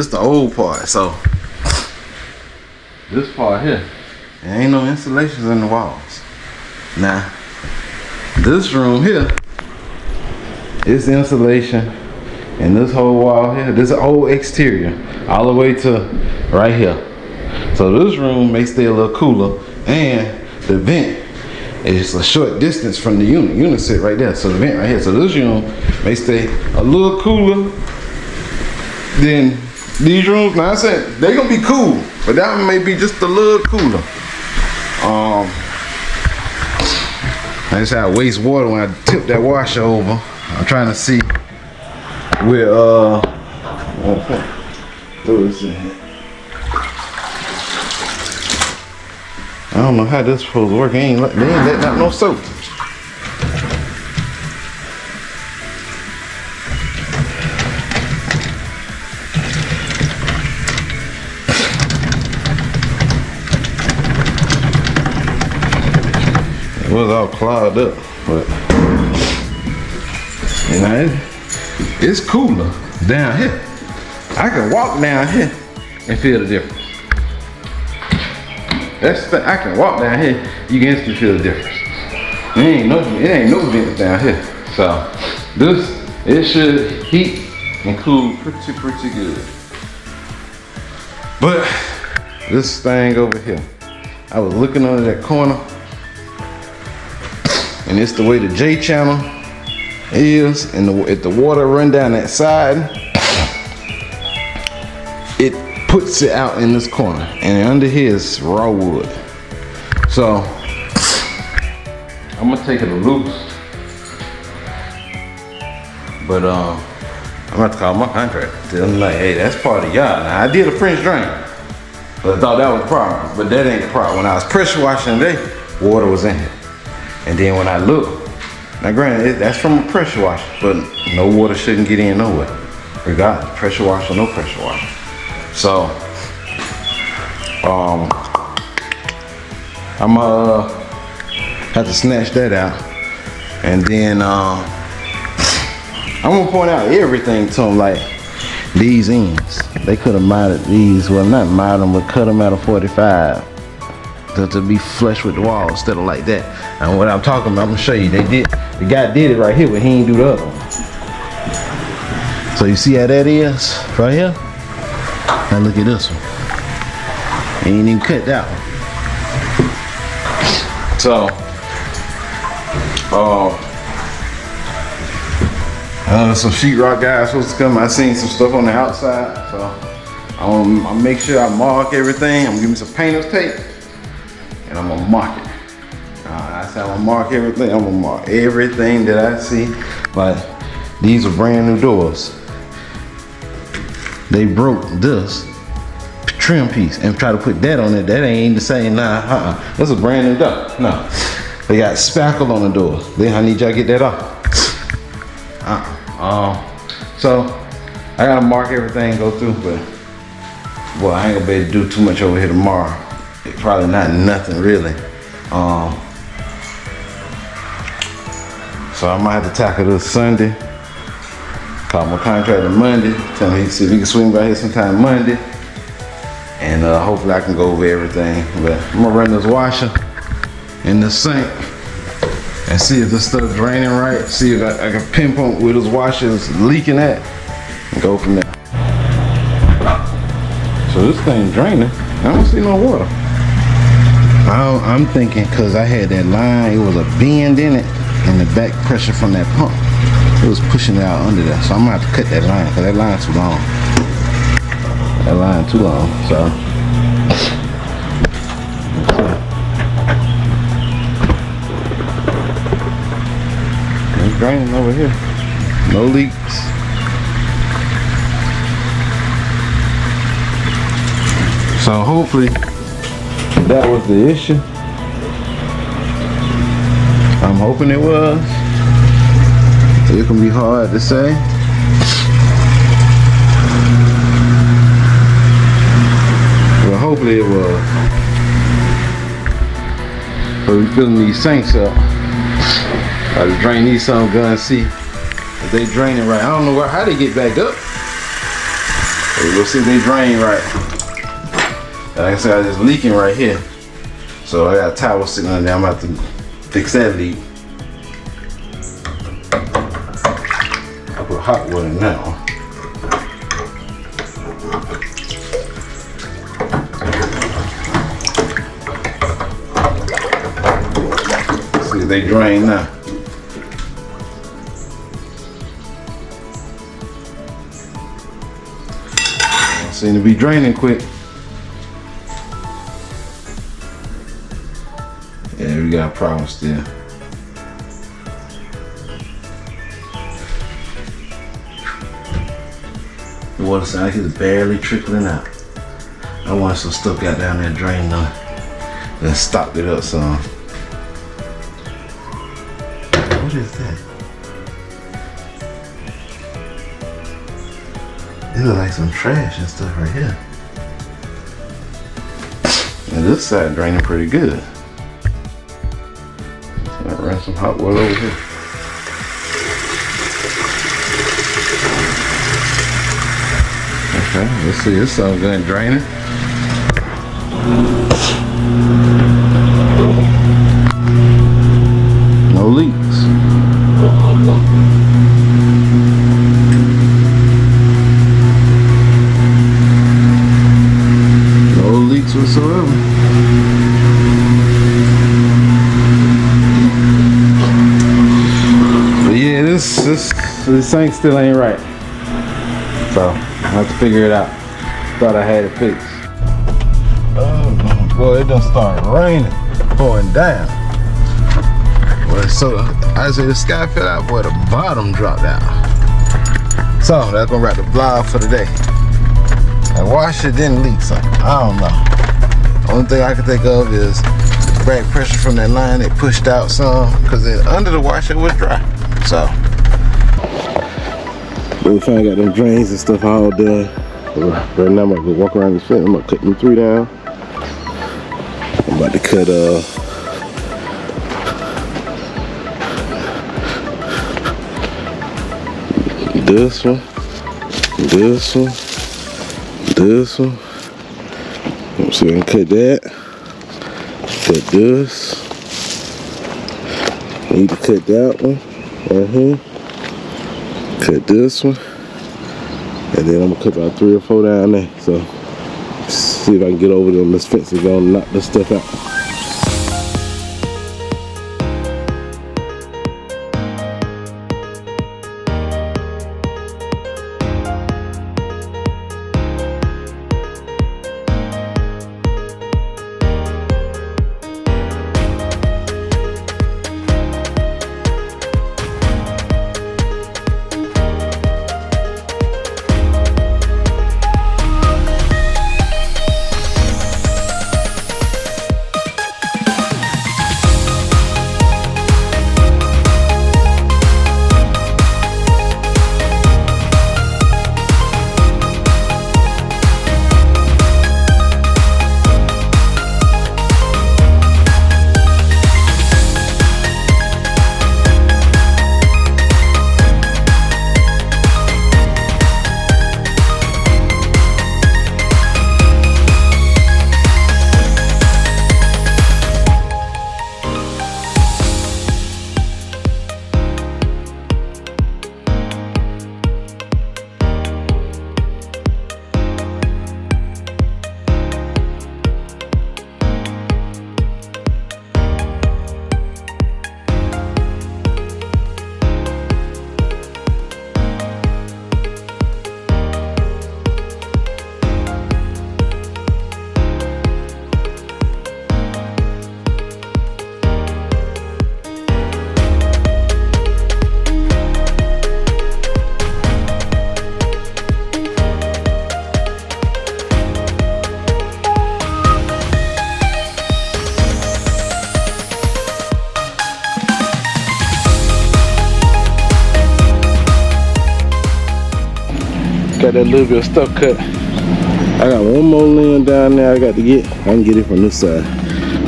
the old part, so this part here, there ain't no insulations in the walls. Now, this room here, it's insulation. And this whole wall here, this whole exterior, all the way to right here. So this room may stay a little cooler, and the vent is a short distance from the unit. Unit sit right there, so the vent right here. So this room may stay a little cooler than these rooms. Now I said they're gonna be cool, but that one may be just a little cooler. I just had to waste water when I tipped that washer over. I'm trying to see where throw this in here. I don't know how this supposed to work. They ain't letting out no soap. It was all clogged up, but you know, it's cooler down here. I can walk down here and feel the difference. That's the thing. I can walk down here, you can instantly feel the difference. It ain't no vent down here. So it should heat and cool pretty good. But this thing over here, I was looking under that corner, and it's the way the J channel is, and if the water run down that side, it puts it out in this corner, and under here is raw wood. So I'm gonna take it loose, but I'm gonna have to call my contractor. Tell him like, hey, that's part of y'all. Now I did a French drain, but I thought that was the problem, but that ain't the problem. When I was pressure washing today, water was in here, and then when I look, now granted that's from a pressure washer, but no water shouldn't get in nowhere, regardless, pressure washer, no pressure washer. So, I'm gonna have to snatch that out, and then I'm gonna point out everything to them, like these ends. They could have mounted these, well, not mount them, but cut them out of 45 to be flush with the wall instead of like that. And what I'm talking about, I'm gonna show you. The guy did it right here, but he ain't do the other one. So you see how that is right here? Now look at this one. Ain't even cut that one. So, some sheetrock guys supposed to come. I seen some stuff on the outside, so I'll make sure I mark everything. I'm gonna give me some painter's tape, and I'm gonna mark it. I said I'm gonna mark everything. I'm gonna mark everything that I see. Like these are brand new doors. They broke this trim piece and try to put that on it. That ain't the same. Nah, that's a brand new door. No, they got spackle on the door. Then I need y'all to get that off. So I gotta mark everything, go through, but boy, I ain't gonna be able to do too much over here tomorrow. It's probably not nothing really. So I might have to tackle this Sunday. Call my contractor Monday, tell me see if he can swing by here sometime Monday, and hopefully I can go over everything. But I'm gonna run this washer in the sink and see if this stuff draining right. See if I can pinpoint where this washer is leaking at, and go from there. So this thing draining. I don't see no water. I'm thinking because I had that line, it was a bend in it, and the back pressure from that pump, it was pushing it out under there. So I'm gonna have to cut that line because that line's too long. That line too long. So it's draining over here. No leaks. So hopefully that was the issue. I'm hoping it was. It can be hard to say. Well, hopefully it was. So we filling these sinks up. I just drain these some guns, see if they draining right. I don't know how they get back up. We'll see if they drain right. Like I said, I just leaking right here. So I got a towel sitting on there. I'm about to fix that leak. I put hot water in that one. at they drain now. Seem to be draining quick. Yeah, we got a problem still. The water sounds like it's barely trickling out. I want some stuff got down there draining on it. Then stopped it up some. What is that? It looks like some trash and stuff right here. And this side draining pretty good. So I ran some hot water over here. Okay, let's see, this stuff good draining. No leaks. No leaks whatsoever. But yeah, this sink still ain't right. So I have to figure it out. Thought I had it fixed. Oh boy, it done started raining, pouring down. Well, so I say the sky fell out, boy, the bottom dropped out. So that's gonna wrap the vlog for today. I washed it, didn't leak something. I don't know. Only thing I can think of is back pressure from that line. It pushed out some because under the washer was dry. So we finally got them drains and stuff all done. Right now I'm gonna go walk around this fence. I'm gonna cut them 3 down. I'm about to cut this one, this one, this one. So we can cut that. Cut this. Need to cut that one right here. Cut this one. And then I'm gonna cut about 3 or 4 down there. So see if I can get over them. This fence is gonna knock this stuff out. Got that little bit of stuff cut. I got one more limb down there I got to get. I can get it from this side.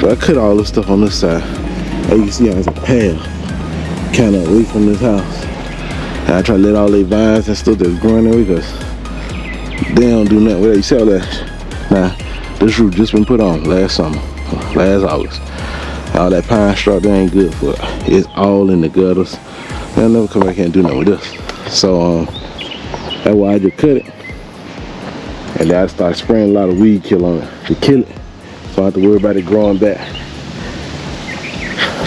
But I cut all this stuff on this side. As you can see, there's a path kind of away from this house. And I try to let all these vines and stuff that's growing there because they don't do nothing with it. You see all that? Now, this roof just been put on last summer, last August. All that pine straw, that ain't good for it. It's all in the gutters. They'll never come back here and do nothing with this. So, that's why I just cut it. And then I started spraying a lot of weed kill on it to kill it. So I don't have to worry about it growing back.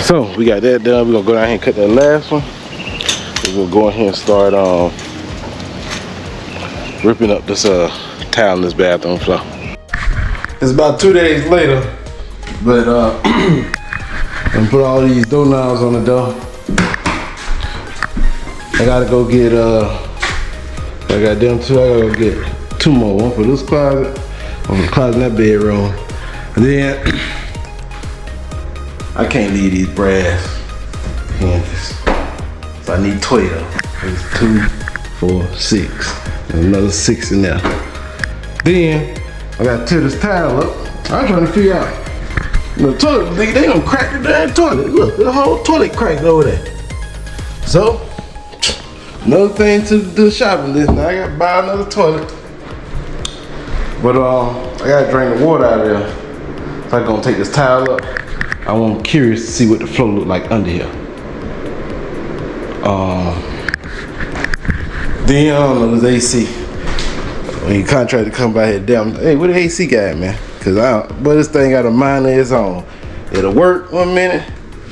So we got that done. We're gonna go down here and cut that last one. We're gonna go in here and start ripping up this tile in this bathroom floor. It's about 2 days later, but I'm put all these doorknobs on the door. I gotta go get I got them two. I gotta go get 2 more. One for this closet, one for the closet in that bedroom. And then I can't leave these brass hinges, so I need 12. There's 2, 4, 6, and another 6 in there. Then I gotta tear this tile up. I'm trying to figure out. The toilet leak, they gonna crack the damn toilet. Look, the whole toilet cracked over there. So, another thing to the shopping list. Now I gotta buy another toilet. But I gotta drain the water out of there. So I'm gonna take this tile up. I'm curious to see what the flow look like under here. Then I don't know, there's AC. When you contract to come by here, damn, hey, where the AC guy at, man? Cause but this thing got a mind of its own. It'll work 1 minute.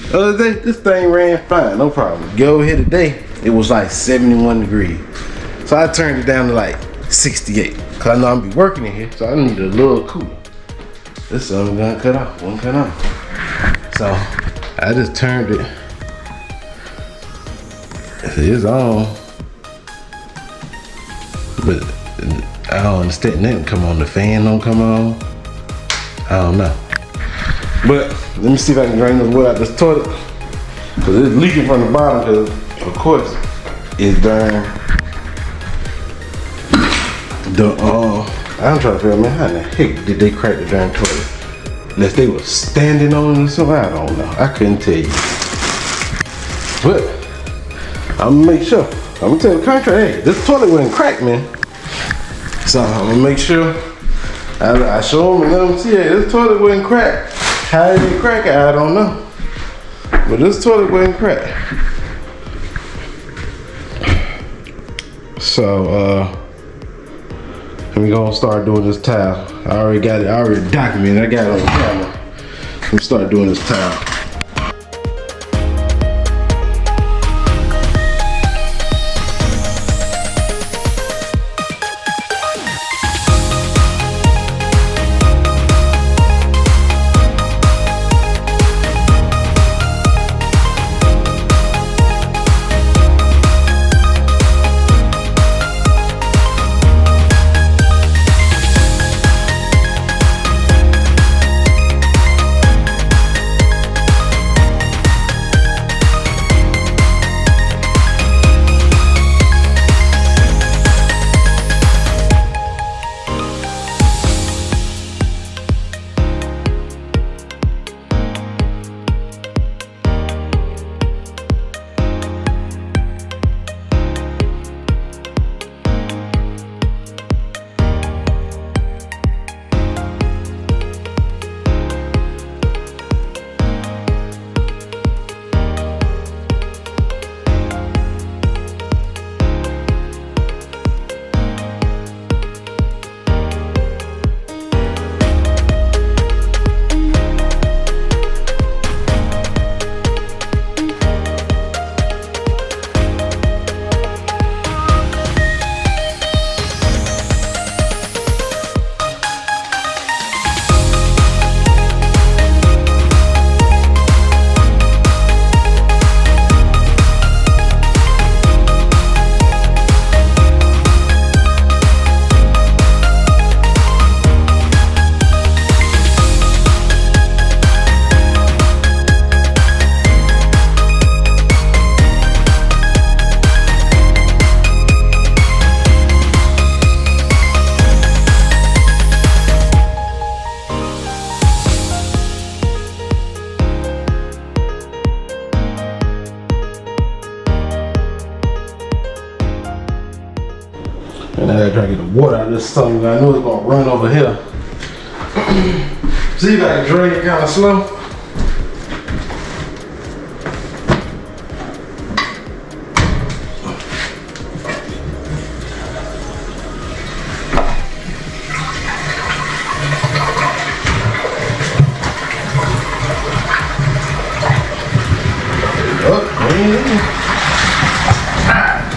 The other day, this thing ran fine, no problem. Go over here today, it was like 71 degrees. So I turned it down to like 68. Cause I know I'm be working in here, so I need a little cooler. This something gonna cut off, won't cut off. So I just turned it. It's on. But I don't understand, nothing come on, the fan don't come on. I don't know. But let me see if I can drain this water out this toilet. Cause it's leaking from the bottom, cause of course it's darn. I'm trying to figure out, man, how in the heck did they crack the darn toilet? Unless they were standing on it or something, I don't know. I couldn't tell you. But I'm gonna make sure. I'm gonna tell the contractor, hey, this toilet wasn't cracked, man. So I'm gonna make sure I show them and let them see, hey, this toilet wasn't cracked. How did it crack it? I don't know. But this toilet wasn't cracked. So we gonna start doing this tile. I already got it, I already documented, I got it on the camera. Let me start doing this tile. And I gotta try to get the water out of this something. I know it's gonna run over here. See if I can drain it kind of slow.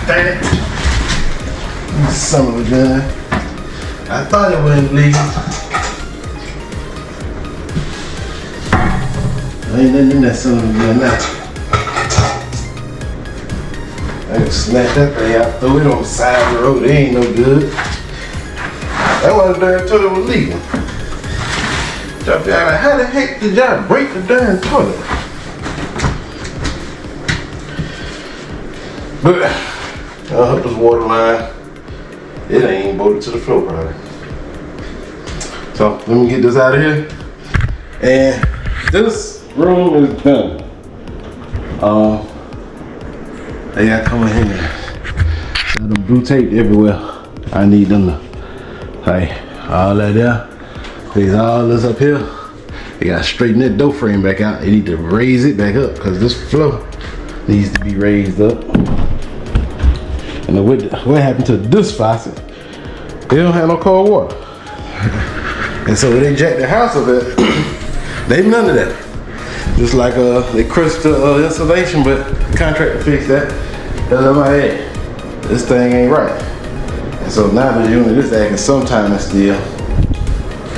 Dang it. Son of a gun. I thought it wasn't legal. Ain't nothing in that son of a gun now. I can snatch that thing out, throw it on the side of the road. It ain't no good. That was the darn toilet was legal. How the heck did y'all break the darn toilet? But I hope this water line, it ain't even bolted to the floor probably. So let me get this out of here. And this room is done. They gotta come in here. Got them blue tape everywhere. I need them to, hey, all that there. There's all this up here. They gotta straighten that door frame back out. They need to raise it back up because this floor needs to be raised up. And what happened to this faucet? They don't have no cold water. And so when they jacked the house up there, they have none of that. Just like they crushed the insulation, but the contractor fixed that. Because I'm like, hey, this thing ain't right. And so now the unit is acting sometime still.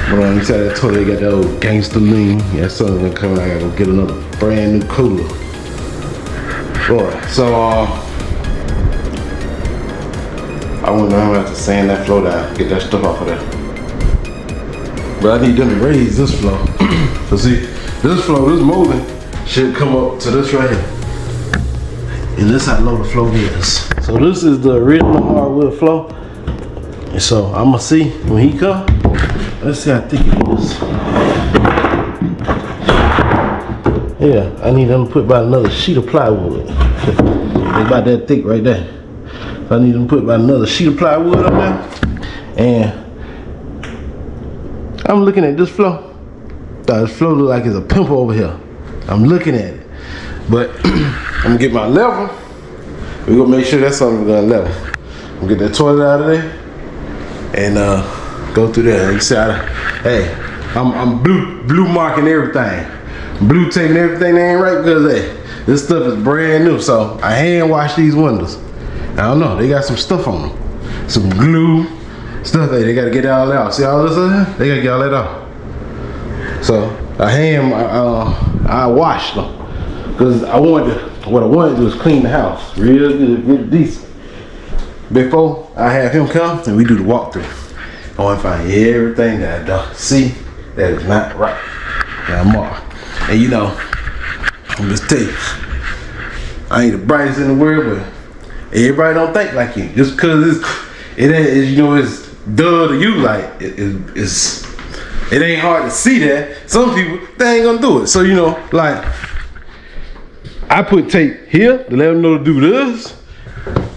But on the side of that toilet, they got that old gangster lean. Yeah, something's gonna come. I gotta go get another brand new cooler. Boy, so I wouldn't have to sand that floor down, get that stuff off of there. But I need them to raise this floor. So see, this floor, this molding should come up to this right here. And this how low the floor is. So this is the original hardwood floor. And so I'ma see when he come. Let's see how thick it is. Yeah, I need them to put about another sheet of plywood. It's about that thick right there. So I need them to put about another sheet of plywood up there. And I'm looking at this floor. This floor look like it's a pimple over here. I'm looking at it. But I'm gonna get my level. We're gonna make sure that's something we're gonna level. I'm gonna get that toilet out of there and go through there. You see hey, I'm blue marking everything. Blue taping everything that ain't right because hey, this stuff is brand new. So I hand wash these windows. I don't know, they got some stuff on them. Some glue, stuff hey, they gotta get all that out. See all this in here? They gotta get all that out. So I washed them. Cause what I wanted to do is clean the house real good, get it decent. Before I have him come and we do the walkthrough. I want to find everything that I don't see that is not right. Now mark. And you know, I'm just tell you, I ain't the brightest in the world, but everybody don't think like you. Just cause it ain't, you know, it's dull to you, like it ain't hard to see that. Some people, they ain't gonna do it. So you know, like I put tape here to let them know to do this,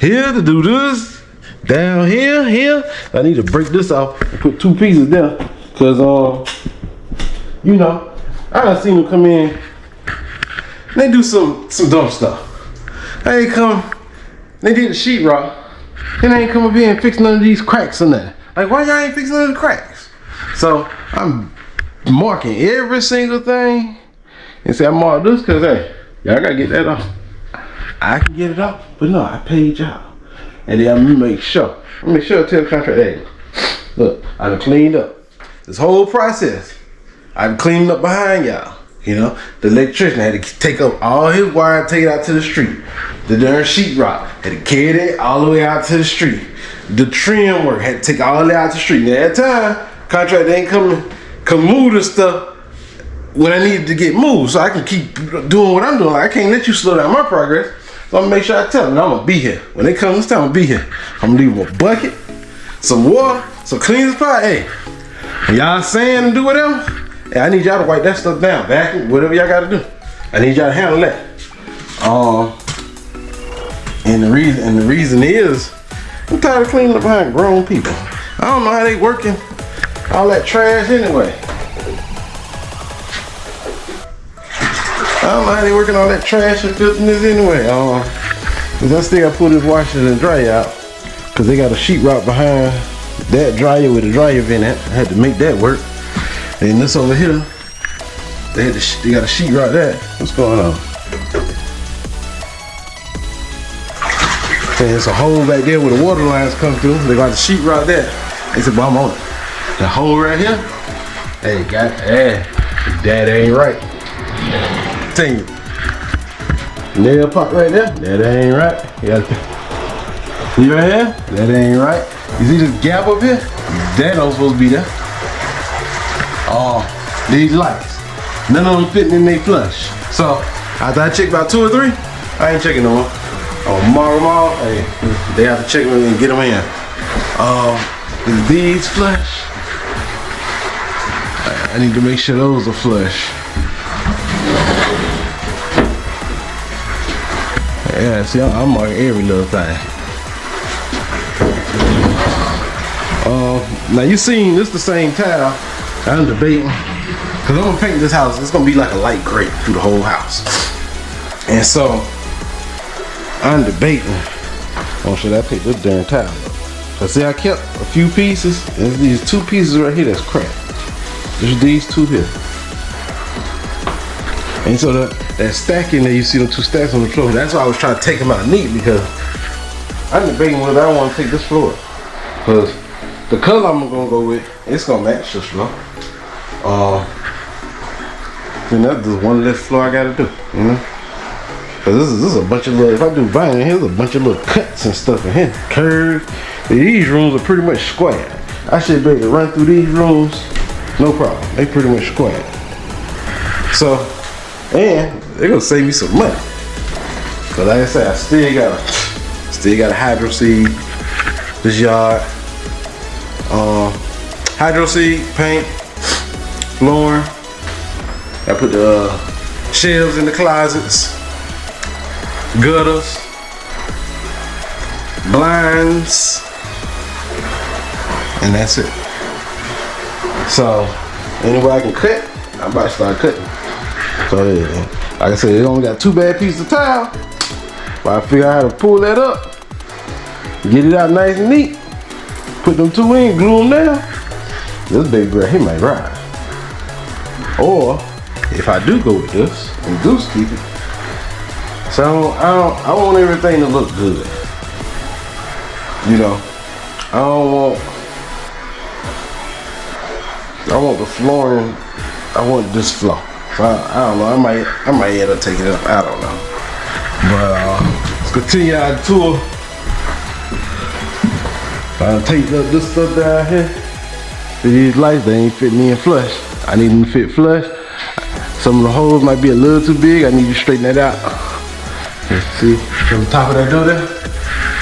here to do this, down here. I need to break this off and put two pieces there, cause you know, I done seen them come in. They do some dumb stuff. They come, they did the sheetrock, and they ain't come up here and fix none of these cracks in there. Like, why y'all ain't fixing none of the cracks? So I'm marking every single thing and say I marked this cause hey, y'all gotta get that off. I can get it off, but no, I paid y'all. And then I'm gonna make sure I tell the contractor, hey, look, I done cleaned up. This whole process, I'm cleaning up behind y'all. You know, the electrician had to take up all his wire, take it out to the street. The darn sheetrock had to carry it all the way out to the street. The trim work had to take all that out to the street. Now at that time, contractor ain't come move this stuff when I needed to get moved, so I can keep doing what I'm doing. Like, I can't let you slow down my progress. So I'm gonna make sure I tell them I'm gonna be here. When they come this time, I'm gonna be here. I'm gonna leave them a bucket, some water, some clean spot. Hey, when y'all sand and do whatever, hey, I need y'all to wipe that stuff down, vacuum, whatever y'all gotta do. I need y'all to handle that. And the reason is, I'm tired of cleaning up behind grown people. I don't know how they working all that trash anyway. I don't know how they working all that trash and filthiness anyway. Cause I still gotta pull this washer and dryer out. Cause they got a sheetrock behind that dryer with a dryer vent at. I had to make that work. And this over here, they got a sheetrock there. What's going on? And there's a hole back there where the water lines come through. They got the sheet right there. They said, well, I'm on it. The hole right here. Hey, that ain't right. Tell you. Nail pot right there. That ain't right. See right here? That ain't right. You see this gap up here? That don't supposed to be there. These lights. None of them fitting in they flush. So after I check about 2 or 3, I ain't checking no more. Tomorrow, hey, they have to check them and get them in. Is these flush? I need to make sure those are flush. Yeah, see, I'm marking every little thing. Now you seen this the same tile. I'm debating, cause I'm gonna paint this house. It's gonna be like a light gray through the whole house. And so I'm debating on should I pick this darn tile up. So see, I kept a few pieces. There's these 2 pieces right here that's cracked. There's these 2 here. And so that stacking there, you see them 2 stacks on the floor. That's why I was trying to take them out neat, because I'm debating whether I want to take this floor. Because the color I'm gonna go with, it's gonna match this floor. And that's just one less floor I gotta do, you know? Cause this is a bunch of little, if I do vinyl, here's a bunch of little cuts and stuff in here. Curves. These rooms are pretty much square. I should be able to run through these rooms, no problem. They pretty much square. So, and they're gonna save me some money. But like I said, I still got a hydro seed, this yard. Hydro seed, paint, flooring. I put the shelves in the closets, gutters, blinds, and that's it. So anywhere I can cut, I'm about to start cutting. So yeah, like I said, it only got 2 bad pieces of tile, but I figure out how to pull that up, get it out nice and neat, put them 2 in, glue them down. This big girl, he might ride. Or if I do go with this and goose keep it, so I want everything to look good. You know, I want the flooring. I want this floor. So I don't know. I might end up taking it up. I don't know. But let's continue our tour. I'll take up this stuff down here. These lights, they ain't fitting in flush. I need them to fit flush. Some of the holes might be a little too big. I need to straighten that out. Let's see, from the top of that door there.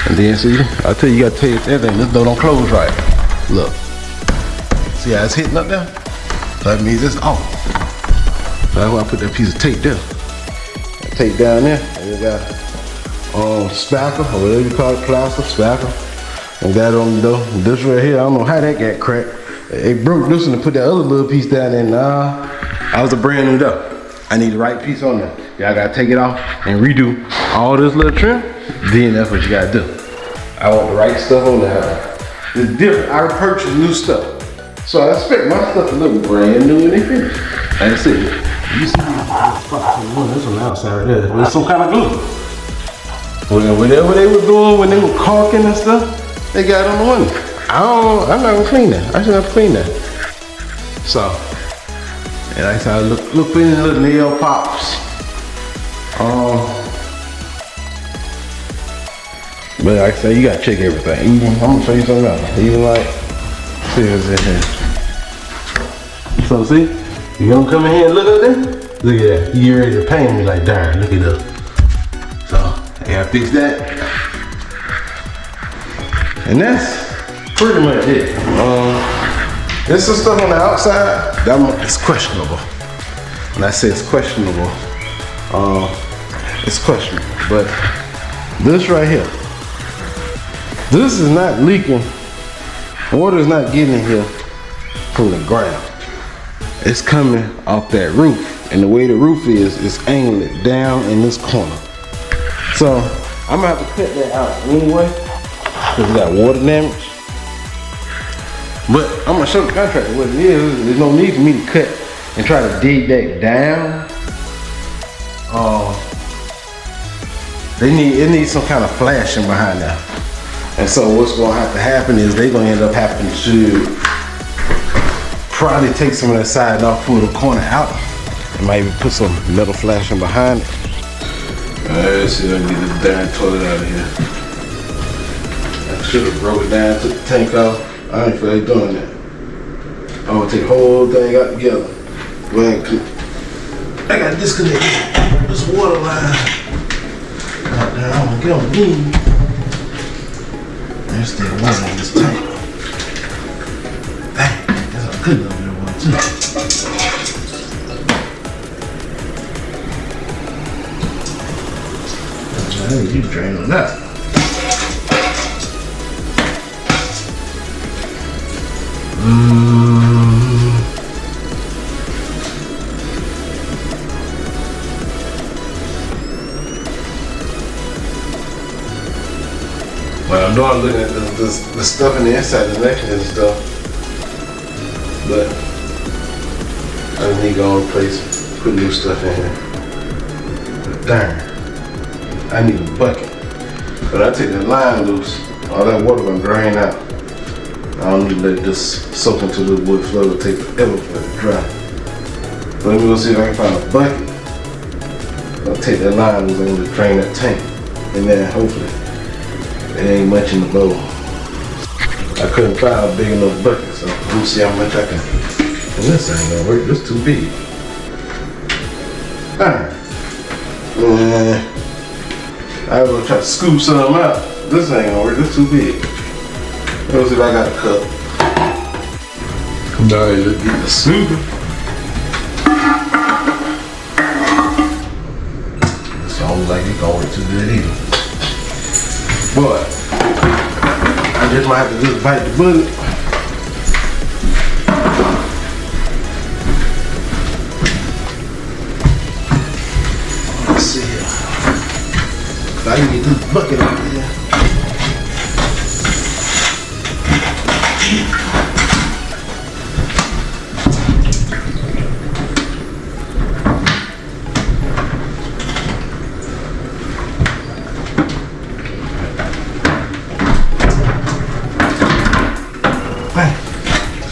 And then see, I tell you, you gotta take everything. This door don't close right. Look. See how it's hitting up there? That means it's off. So that's why I put that piece of tape there. Tape down there. And we got spackle, or whatever you call it, plaster, spackle. And got it on the door. This right here, I don't know how that got cracked. It broke this one and put that other little piece down there. Nah, I was a brand new door. I need the right piece on there. Y'all gotta take it off and redo all this little trim. Then that's what you gotta do. I want the right stuff on there. It's different. I purchased new stuff. So I expect my stuff to look brand new when they finish. That's it. You see these spots on the one, that's on the outside right there. There's some kind of glue. Whatever they were doing when they were caulking and stuff, they got it on the one. I'm not gonna clean that. I should have to clean that. So, and like I said, look for any little nail pops. But like I said, you gotta check everything. Even, I'm gonna show you something else. Even like, see what's in here. So see, you gonna come in here and look up there? Look at that. You get ready to paint me like, darn, look at that. So, I gotta fix that. And that's pretty much it. There's some stuff on the outside that it's questionable. When I say it's questionable, it's questionable. But this right here, this is not leaking. Water is not getting in here from the ground. It's coming off that roof. And the way the roof is, it's angled down in this corner. So I'm gonna have to cut that out anyway, because it got water damage. But I'm gonna show the contractor what it is. There's no need for me to cut and try to dig that down. it needs some kind of flashing behind that. And so what's gonna have to happen is they're gonna end up having to probably take some of that side and off, pull the corner out, and maybe put some metal flashing behind it. Let's see if I can get this darn toilet out of here. I should have broke it down, took the tank off. I ain't feel like doing that. I'm gonna take the whole thing out together. I got disconnected this water line. Out there, I'm gonna get on the beam. There's still water in this tank. Dang, that's a good little bit of water too. I need you to drain on that. Well, I know I'm looking at the stuff in the inside, the mechanism and stuff, but I need to go and replace, put new stuff in here. But darn, I need a bucket. But I take the line loose, all that water gonna drain out. I don't need to let it just soak into the wood floor. It'll take forever for it to dry. But let me go see if I can find a bucket. I'll take that line loose, I'm gonna drain that tank. And then hopefully, there ain't much in the bowl. I couldn't find a big enough bucket, so we'll see how much I can. And this ain't gonna work, this too big. Alright. I was gonna try to scoop some out. This ain't gonna work, this too big. Let's see if I got a cup. Now let's get the scooper. It's almost like it gonna work too good either. But I just might have to just bite the bullet. Let's see here. I can get this bucket out of here.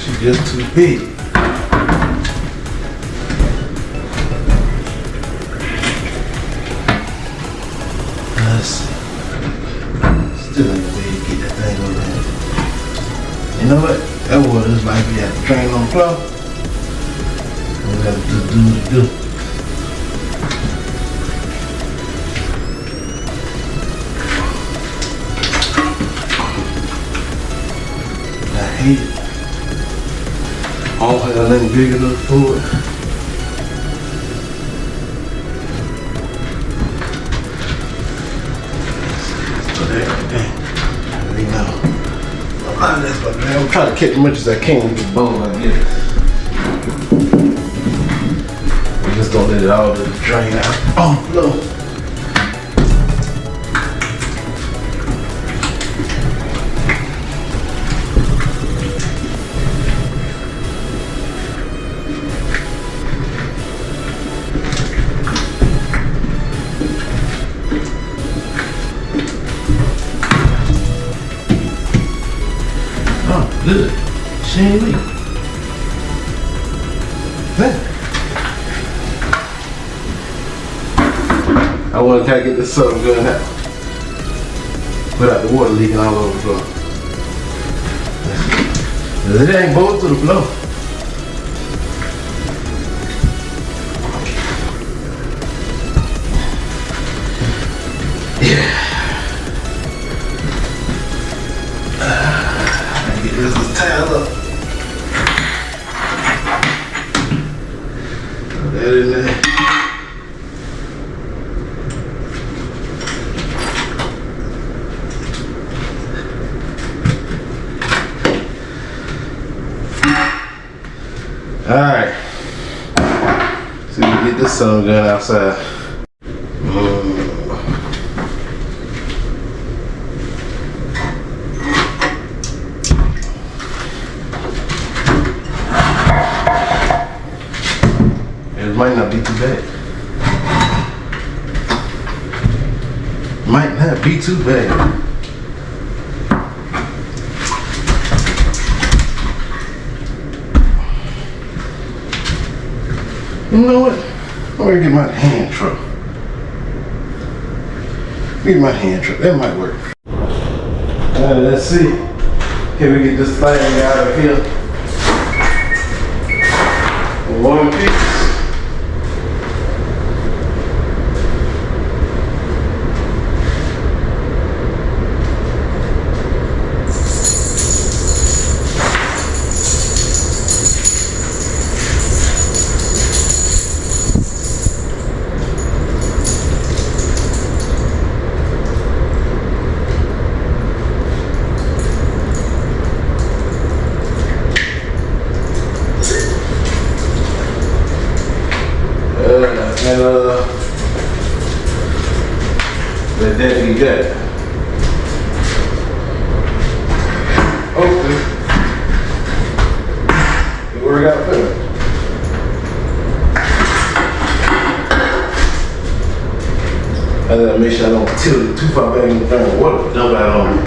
She's just too big. Let's see. Still ain't gonna be able to get that thing over there. You know what? That water is like we have to drain on the floor. We have to just do what it do. I hate it. All have nothing big enough for it. So there, dang. I already know. I'm trying to catch as much as I can with the bowl I get. I'm just gonna let it all just drain out. Oh no. Good. She ain't leak. I want to try to get this something good now. Without the water leaking all over the floor. It ain't both to the floor. Yeah. This is tile up. Put that in there. Alright. See if we get this sun gun outside. It might not be too bad. Might not be too bad. You know what? I'm gonna get my hand truck. Get my hand truck. That might work. Let's see. Can we get this thing out of here? In one piece. Let that be that. Hopefully, it work out better. I gotta make sure I don't tilt it too far back in the ground. Water dump out on me.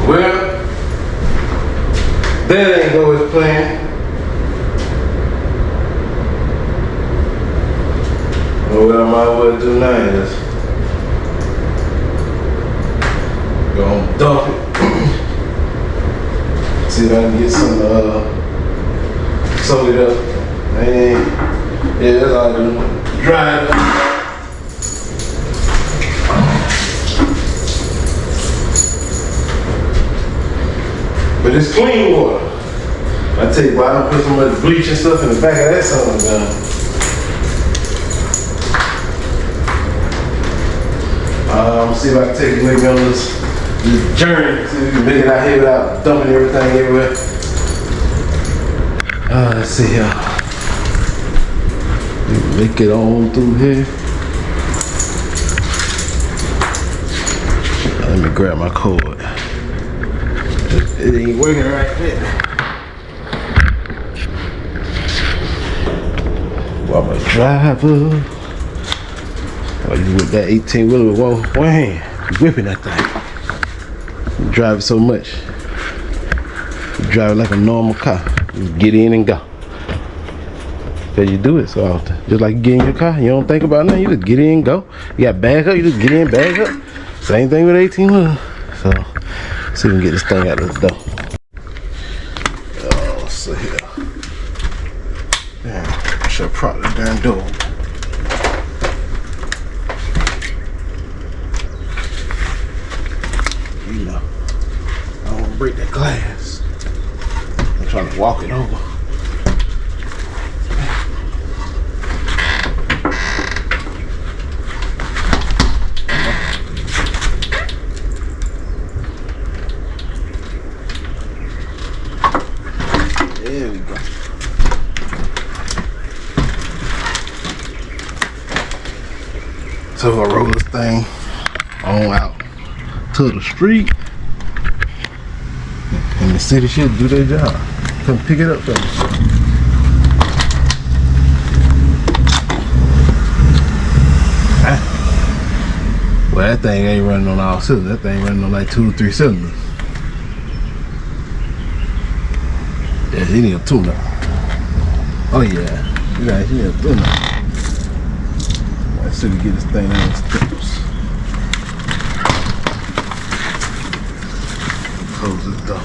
Well, that ain't go as planned. Well, what I might well do now is go and dump it. See if I can get some soak it up. And yeah, that's all I do. Dry it up. But it's clean water. I tell you why I don't put so much bleach and stuff in the back of that son of a gun. See if I can take it maybe on this journey. See if we can make it out here without dumping everything everywhere. Let's see here. Make it on through here. Let me grab my cord. It ain't working right there. While my driver, you with that 18 wheeler with one hand, you whipping that thing. You drive it so much. You drive it like a normal car. You get in and go. Cause you do it so often. Just like you get in your car, you don't think about nothing. You just get in and go. You got back up, you just get in, back up. Same thing with 18 wheeler. So. See if we can get this thing out of the door. Oh, so here. Damn, I should have propped the darn door. You know, I don't want to break that glass. I'm trying to walk it over. There we go. So I roll this thing on out to the street, and the city should do their job. Come pick it up for me. Well, that thing ain't running on all cylinders. That thing running on like 2 or 3 cylinders. Yeah, he need a tune-up. Oh yeah, you guys need a tune-up. Let's see if we get this thing on the steps. Close this door.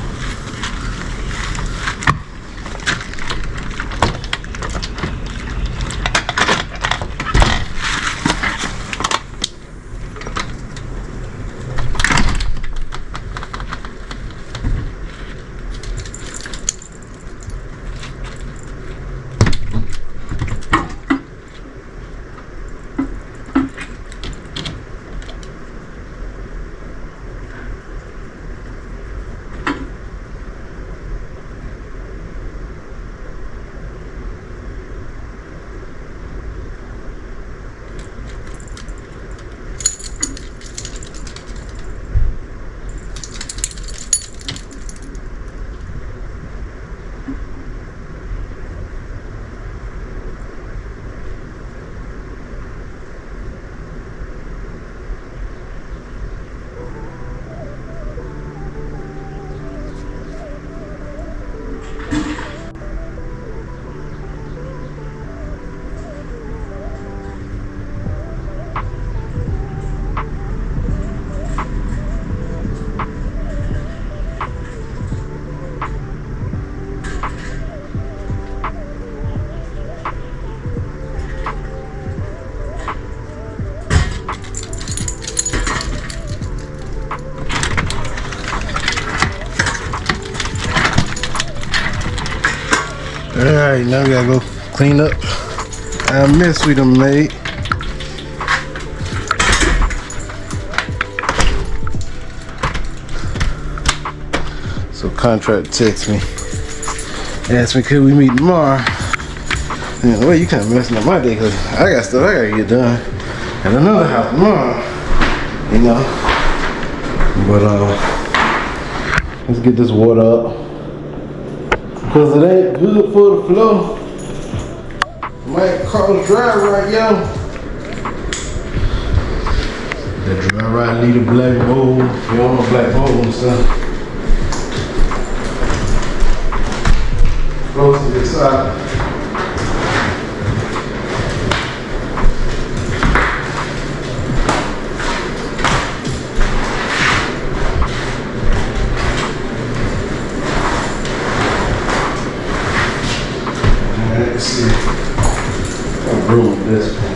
Alright, now we gotta go clean up our mess we done made. So contract text me, asked me could we meet tomorrow. And well, you kinda messing up my day cause I got stuff I gotta get done at another house tomorrow, you know. But let's get this water up. Cause it ain't good for the flow. Might cause dry rot, yo. That dry rot need a black bowl. You don't want a black bowl and stuff. Close to the side. Let's see. I'll ruin this one.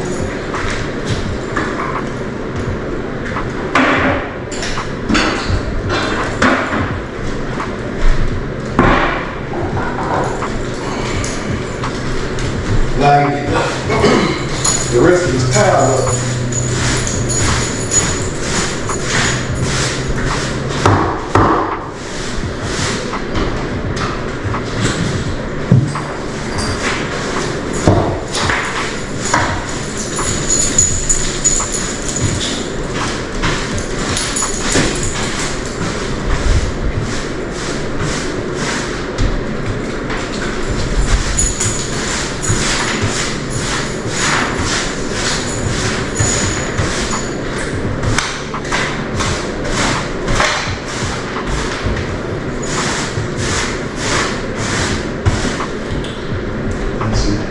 Now I get the rest of this towel up.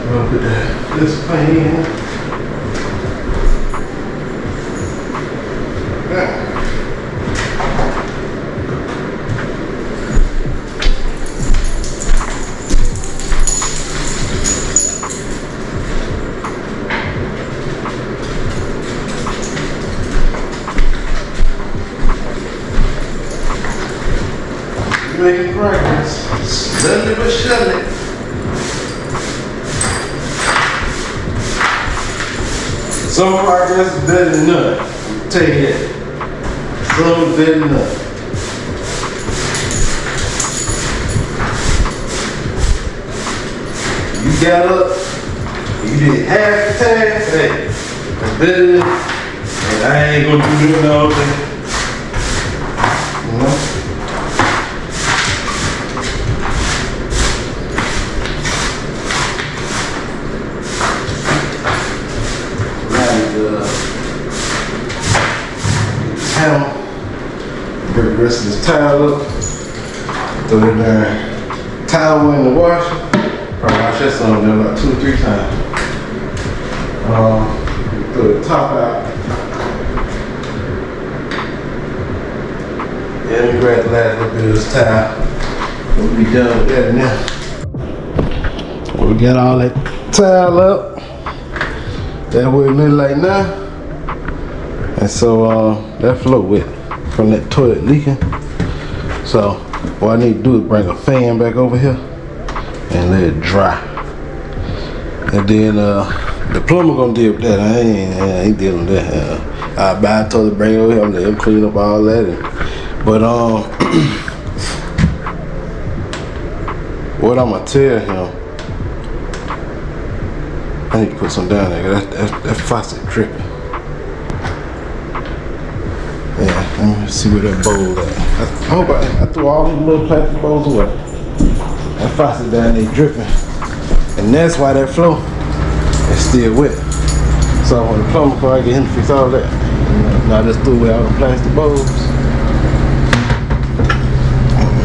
I'll put this pan in. Making progress, slowly but surely. Some progress is better than none. I'll tell you that. Some is better than none. You got up, you did half the task, hey, that's better than, and I ain't gonna do this all day. You know? Break the rest of this towel up. Throw that darn towel in the washer. Probably wash that something there about 2 or 3 times. Throw the top out. Yeah, let me grab the last little bit of this towel. We'll be done with that now. We got all that towel up. That's what it look like now. And so that flow wet from that toilet leaking. So what I need to do is bring a fan back over here and let it dry. And then the plumber gonna deal with that. I ain't dealing with that. I told her to bring it over here and let him clean up all that. But what I'm gonna tell him, I need to put some down there. That faucet dripping. Yeah, let me see where that bowl at. I hope I threw all these little plastic bowls away. That faucet down there dripping. And that's why that flow is still wet. So when the plumber come, I get him to fix all that. Now I just threw away all the plastic bowls.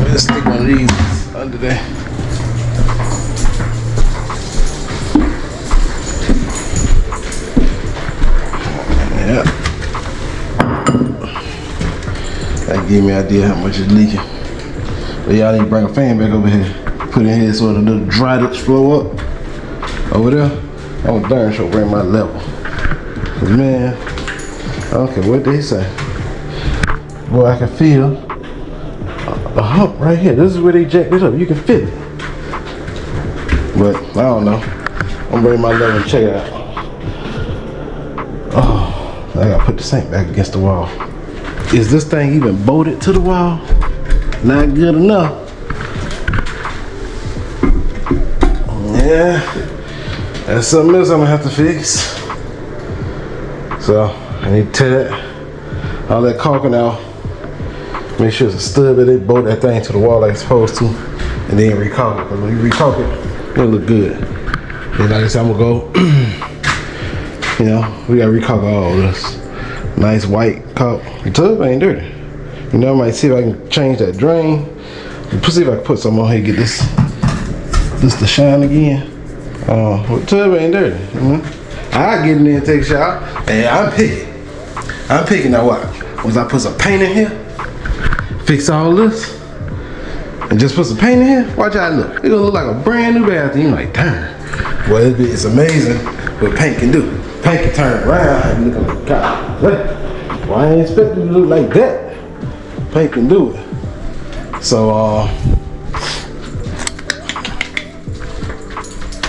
Let's stick one of these under there. Yeah. That give me an idea how much it's leaking. But y'all need to bring a fan back over here. Put it in here so the little dry ditch flow up. Over there, I'm gonna darn sure bring my level. Cause man, I don't care what they say. Boy, I can feel a hump right here. This is where they jacked it up. You can feel it. But I don't know. I'm bringing my level and check it out. Oh, I gotta put the sink back against the wall. Is this thing even bolted to the wall? Not good enough. Yeah, that's something else I'm gonna have to fix. So I need to tear that, all that caulking out. Make sure it's a stud, but they bolt that thing to the wall like it's supposed to, and then recaulk it. But when you recaulk it, it'll look good. And like I said, I'm gonna go. You know, we gotta recaulk all this. Nice white caulk. The tub ain't dirty. You know, I might see if I can change that drain. See if I can put some on here, get this to shine again. The tub ain't dirty. You know? I get in there and take a shower, and I'm picking. I'm picking now what? Once I put some paint in here, fix all this, and just put some paint in here, watch how it look. It's gonna look like a brand new bathroom. You're like, damn. Well, it's amazing what paint can do. Paint can turn around and look like, God, well, I ain't expecting it to look like that. Paint can do it. So,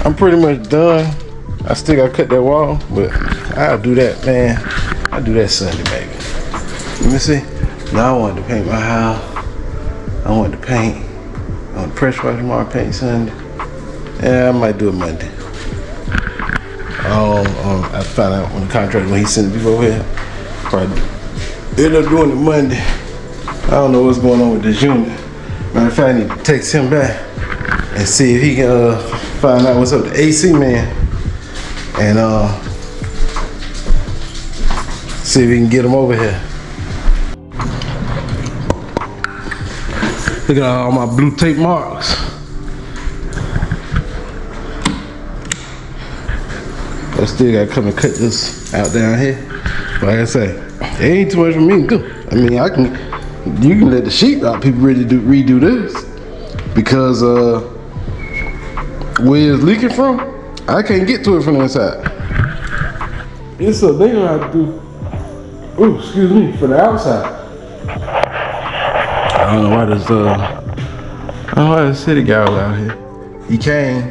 I'm pretty much done. I still gotta cut that wall, but I'll do that, man. I'll do that Sunday, baby. Let me see. Now I wanted to paint my house. I wanted to paint. I want to pressure wash tomorrow, paint Sunday. Yeah, I might do it Monday. I found out when the contractor, when he sent people over here, probably end up doing it Monday. I don't know what's going on with this unit. Matter of fact, I need to text him back and see if he can find out what's up with the AC man, and see if we can get him over here. Look at all my blue tape marks. I still gotta come and cut this out down here. But like I say, it ain't too much for me to do. I mean, you can let the sheetrock people really redo this, because where it's leaking from, I can't get to it from the inside. It's a they gonna have to do. Ooh, excuse me, for the outside. I don't know why this I don't know why the city guy was out here. He came,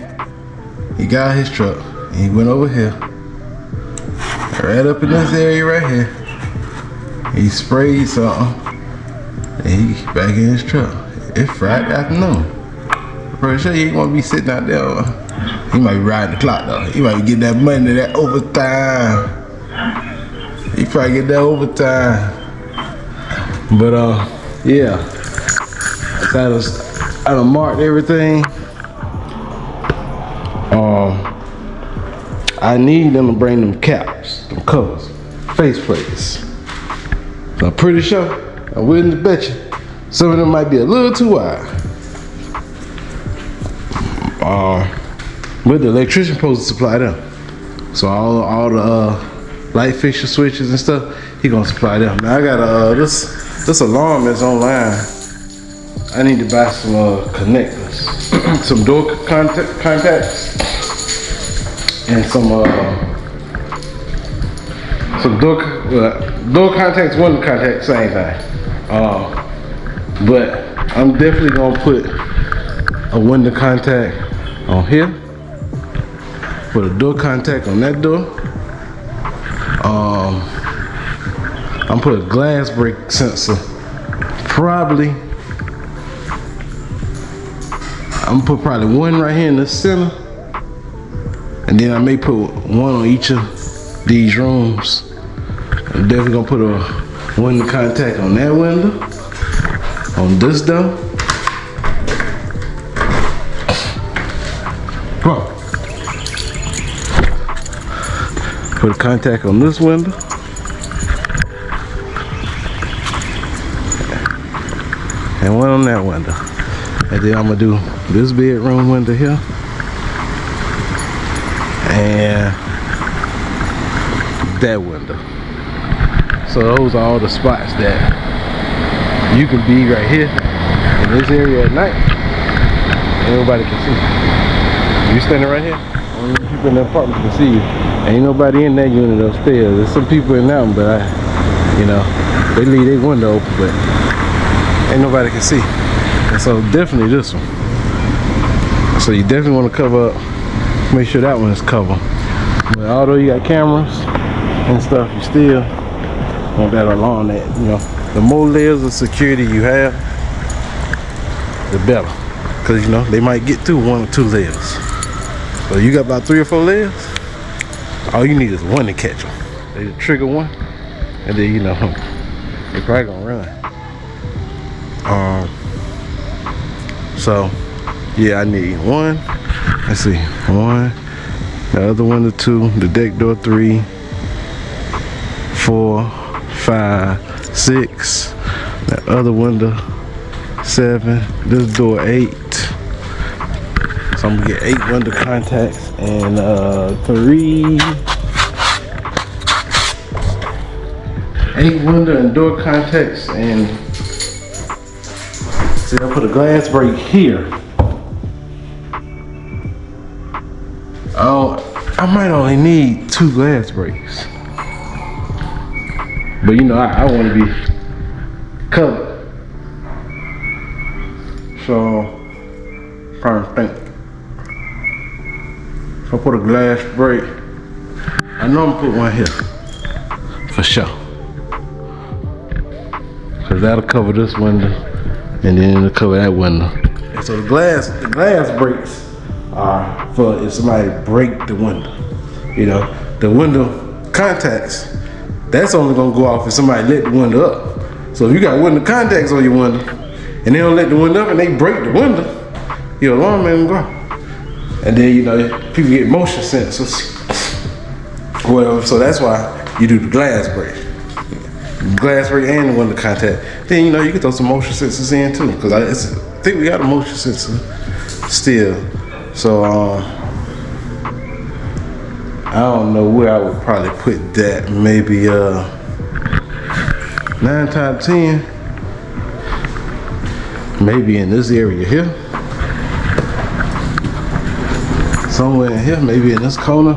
he got his truck, and he went over here, right up in this area right here. He sprayed something, and he back in his truck. It's Friday afternoon. I'm pretty sure he ain't gonna be sitting out there. He might be riding the clock though. He might be getting that money, that overtime. He probably get that overtime. But yeah. I done marked everything. I need them to bring them caps, them covers, face plates. I'm pretty sure, I'm willing to bet you, some of them might be a little too wide. But the electrician supposed to supply them. So all the light fixture switches and stuff, he gonna supply them. Now I got this alarm is online. I need to buy some connectors, some door contacts, and some door contacts, window contacts, same thing. But I'm definitely gonna put a window contact on here, put a door contact on that door. I'm put a glass break sensor. Probably, I'm gonna put probably one right here in the center, and then I may put one on each of these rooms. I'm definitely gonna put a window contact on that window, on this door. Come on. Put a contact on this window. And one on that window. And then I'm gonna do this bedroom window here. And that window. So those are all the spots that you can be right here in this area at night. And nobody can see you. You standing right here, only people in the apartment can see you. Ain't nobody in that unit upstairs. There's some people in that one, but they leave their window open, but ain't nobody can see. And so definitely this one. So you definitely want to cover up, make sure that one is covered. But although you got cameras and stuff, you still want that along that, you know. The more layers of security you have, the better. Cause you know, they might get through 1 or 2 layers. So you got about 3 or 4 layers, all you need is one to catch them. They just trigger one, and then you know, they probably gonna run. So yeah, I need 1. Let's see, 1. The other one, 2. The deck door 3, 4, 5, 6. The other window 7. This door 8. So I'm gonna get 8 window contacts and 3. 8 window and door contacts, and see, I put a glass break here. Oh, I might only need 2 glass breaks, but you know, I want to be covered. So, trying to think. If I put a glass break, I know I'm gonna put one here for sure, cause that'll cover this window, and then it'll cover that window. And so the glass breaks are for if somebody break the window. You know, the window contacts, that's only gonna go off if somebody let the window up. So if you got window contacts on your window and they don't let the window up and they break the window, your alarm man will go. And then you know, people get motion sensors, whatever. So that's why you do the glass break. Glass break and the window contact. Then you know, you can throw some motion sensors in too, because I think we got a motion sensor still. So I don't know where I would probably put that. Maybe 9 times out of 10, maybe in this area here, somewhere in here, maybe in this corner,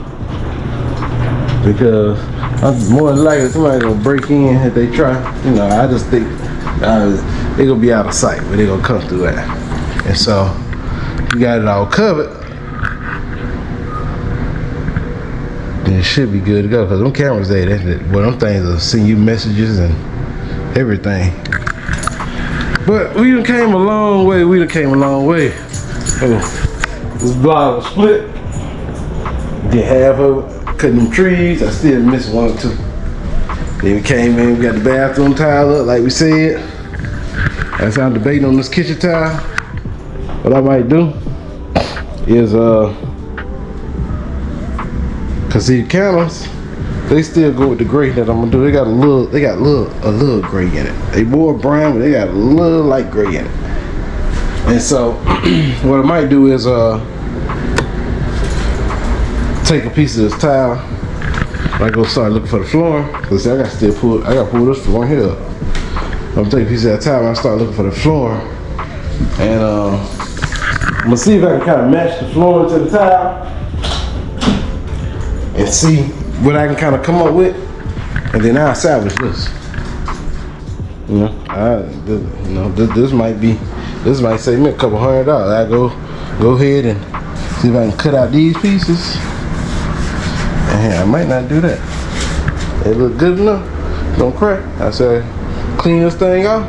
because I'm more than likely somebody gonna break in if they try. You know, I just think they gonna be out of sight, but they gonna come through that. And so you got it all covered, then it should be good to go. Cause them cameras there, well, them things will send you messages and everything. But we done came a long way. Oh, this block was split. Did half of it. Cutting them trees, I still missed 1 or 2. Then we came in, we got the bathroom tile up like we said. As I'm debating on this kitchen tile, what I might do is cause these counters, they still go with the gray that I'm gonna do. They got a little gray in it. They more brown, but they got a little light gray in it. And so what I might do is take a piece of this tile. I go start looking for the floor, cause I gotta pull this floor here up. I'm gonna take a piece of that tile and I start looking for the floor, and I'm gonna see if I can kind of match the floor to the tile and see what I can kind of come up with, and then I'll salvage this. You know, this might save me a couple $100. I go ahead and see if I can cut out these pieces. And I might not do that. They look good enough. Don't crack. I said, clean this thing off,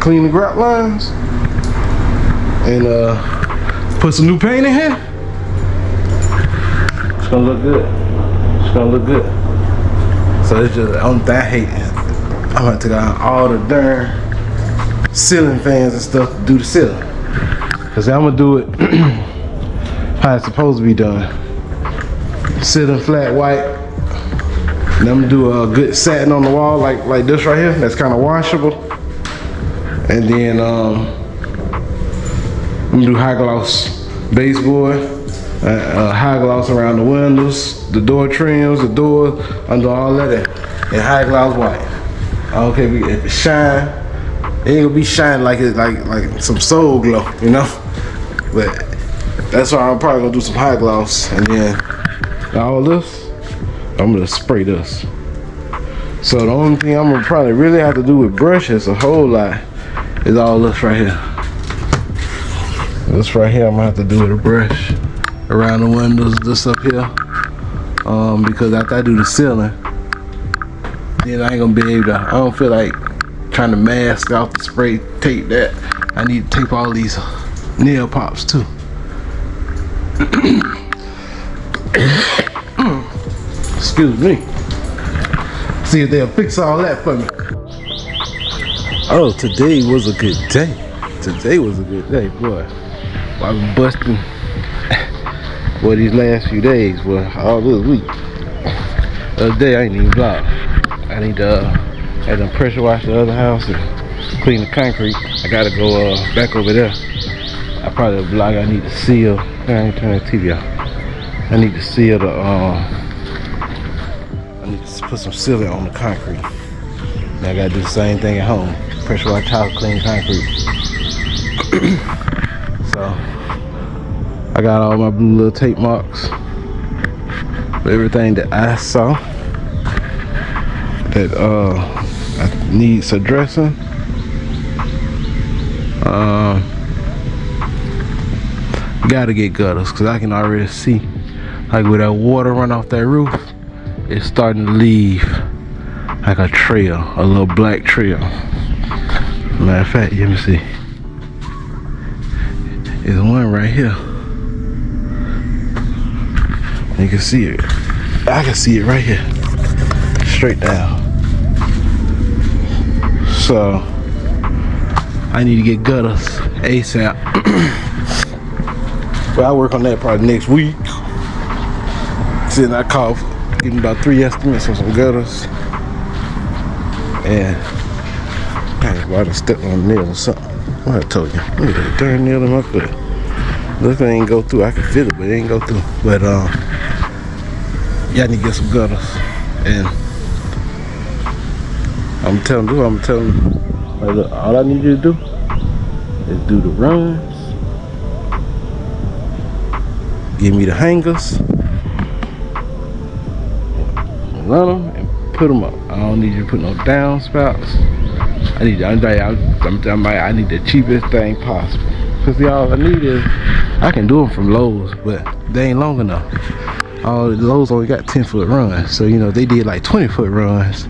clean the grout lines, and put some new paint in here. It's gonna look good. So it's just, on that hate, I'm gonna take out all the darn ceiling fans and stuff to do the ceiling. Cause I'm gonna do it how it's supposed to be done. Ceiling flat white, and I'm gonna do a good satin on the wall like this right here. That's kind of washable, and then I'm gonna do high gloss baseboard, high gloss around the windows, the door trims, the doors, under all that, and high gloss white. I don't care if it shine, it ain't gonna be shining like it's like some soul glow, you know. But that's why I'm probably gonna do some high gloss, and then all this, I'm gonna spray this. So the only thing I'm gonna probably really have to do with brushes a whole lot is all this right here. This right here, I'm gonna have to do with a brush around the windows, this up here. Because after I do the ceiling, then I ain't gonna be able to, I don't feel like trying to mask off the spray tape that. I need to tape all these nail pops too. Excuse me. See if they'll fix all that for me. Oh, today was a good day. Today was a good day, boy. I've been busting for these last few days, boy, all this week. The other day I ain't even vlog. I need to had to pressure wash the other house and clean the concrete. I gotta go back over there. I probably vlog. I need to seal. I ain't turn that TV off. I need to seal the I need to put some sealant on the concrete. Now I gotta do the same thing at home. Pressure wash house, clean concrete. So I got all my blue little tape marks for everything that I saw that needs addressing. Gotta get gutters, because I can already see, like, with that water run off that roof, it's starting to leave like a trail, a little black trail. Matter of fact, let me see. There's one right here. You can see it. I can see it right here. Straight down. So I need to get gutters ASAP. Well, I'll work on that probably next week. Then I call, give me about 3 estimates on some gutters. And dang, I done stepped on a nail or something. What I told you? Look at that darn nail in my foot. This thing ain't go through. I can feel it, but it ain't go through. But yeah, I need to get some gutters. And I'm telling you, like, all I need you to do is do the runs, give me the hangers, run them and put them up. I don't need you to put no downspouts. I need the cheapest thing possible. Cause all I need is, I can do them from Lowe's, but they ain't long enough. All the Lowe's only got 10-foot runs, so you know they did like 20-foot runs,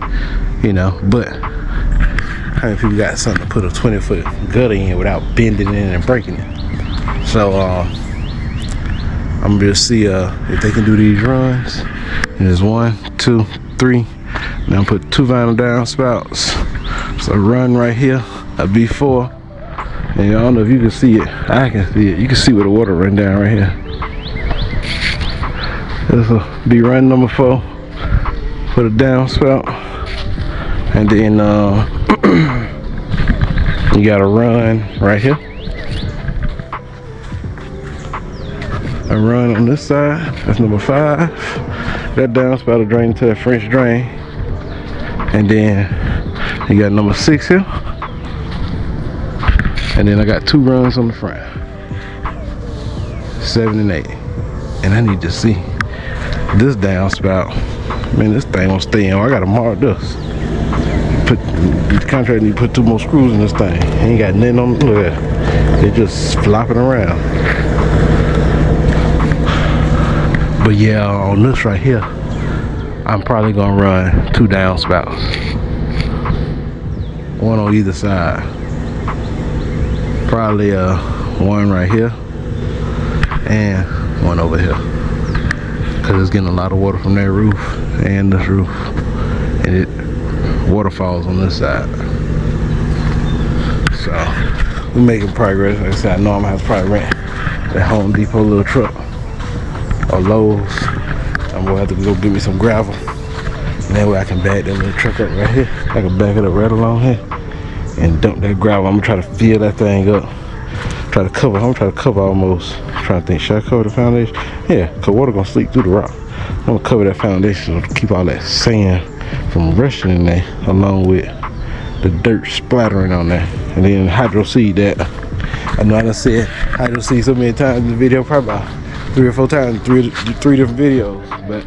you know. But how many people got something to put a 20-foot gutter in without bending it and breaking it? So I'm gonna just see if they can do these runs. And there's 1, 2, 3. Now put 2 vinyl downspouts. So run right here, a B4. And I don't know if you can see it. I can see it. You can see where the water run down right here. This will be run number 4. Put a downspout. And then you got a run right here. A run on this side. That's number 5. That downspout will drain to that French drain. And then you got number 6 here. And then I got 2 runs on the front. 7 and 8. And I need to see this downspout. Man, this thing won't stay in. I gotta mark this. The contractor need to put 2 more screws in this thing. Ain't got nothing on. Look at it. They're just flopping around. But yeah, on this right here, I'm probably gonna run 2 downspouts. 1 on either side. Probably 1 right here and 1 over here. Cause it's getting a lot of water from that roof and this roof. And it waterfalls on this side. So we're making progress. Like I said, I know I'm gonna have to probably rent that Home Depot little truck or Lowe's. I'm gonna have to go get me some gravel. And that way I can back that little truck up right here. I can back it up right along here and dump that gravel. I'm gonna try to fill that thing up. I'm trying to cover almost. I'm trying to think, should I cover the foundation? Yeah, cause water gonna sleep through the rock. I'm gonna cover that foundation to keep all that sand from rushing in there, along with the dirt splattering on there. And then hydro seed that. I know I done said hydro seed so many times in the video, probably about 3 or 4 times, three different videos. But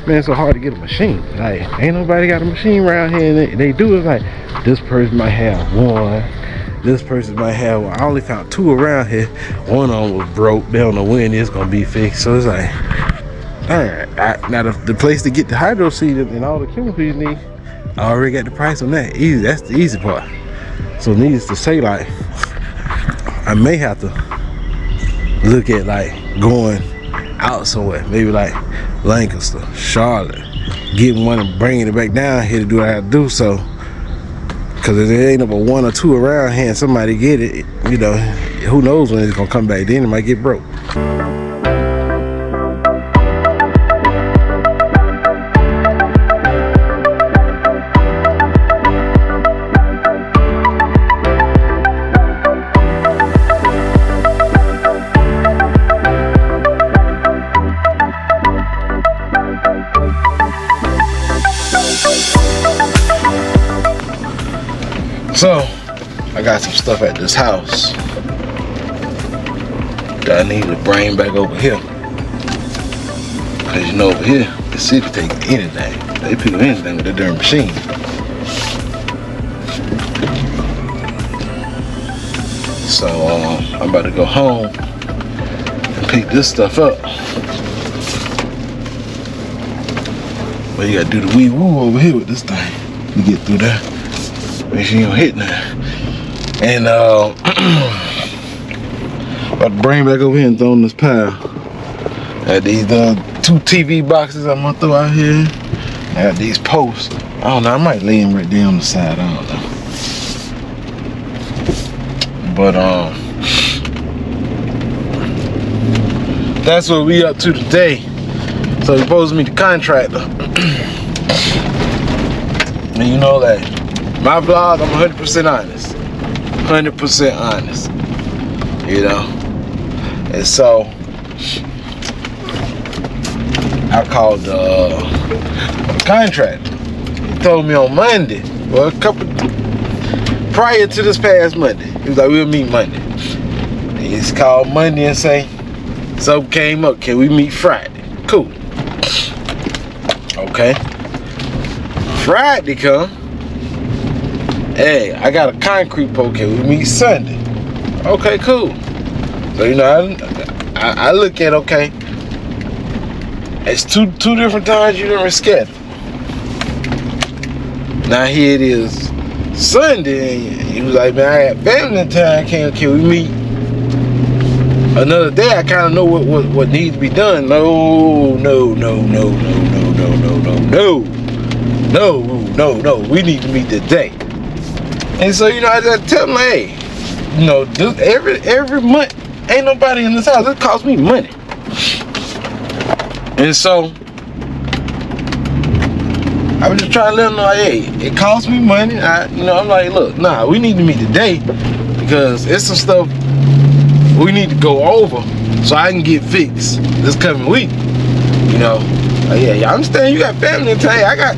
man, it's so hard to get a machine. Like, ain't nobody got a machine around here, and they do it like this person might have 1, this person might have. Well, I only found 2 around here. One of them was broke. They don't know when it's gonna be fixed. So it's like, alright. Now the place to get the hydro seed and all the chemicals you need, I already got the price on that. Easy. That's the easy part. So needless to say, like, I may have to look at like going out somewhere, maybe like Lancaster, Charlotte, getting one and bringing it back down here to do what I have to do. So, because if there ain't but 1 or 2 around here and somebody get it, you know, who knows when it's gonna come back. Then it might get broke. So, I got some stuff at this house that I need to bring back over here. Cause you know over here, the city take anything. They pick up anything with their darn machine. So, I'm about to go home and pick this stuff up. But you gotta do the wee woo over here with this thing to get through there. Make sure you don't hit nothing. And about to bring back over here and throw in this pile. I got these 2 TV boxes I'm gonna throw out here. I got these posts. I don't know, I might lay them right there on the side, I don't know. But that's what we up to today. So we're supposed to meet the contractor. And you know that my vlog, I'm 100% honest. 100% honest. You know? And so, I called the contractor. He told me on Monday, well, prior to this past Monday, he was like, we'll meet Monday. And he's called Monday and say, something came up, can we meet Friday? Cool. Okay. Friday come. Hey, I got a concrete poke. Can we meet Sunday? Okay, cool. So you know, I look at, okay, it's two different times you didn't reschedule. Now here it is Sunday, and he was like, man, I got family in town. Can we meet another day? I kind of know what needs to be done. No. We need to meet today. And so, you know, I just tell them, hey, you know, this, every month, ain't nobody in this house. It costs me money. And so, I was just trying to let them know, like, hey, it costs me money. I'm like, look, nah, we need to meet today because it's some stuff we need to go over so I can get fixed this coming week. You know, like, yeah, I understand you got family in town. Hey, I got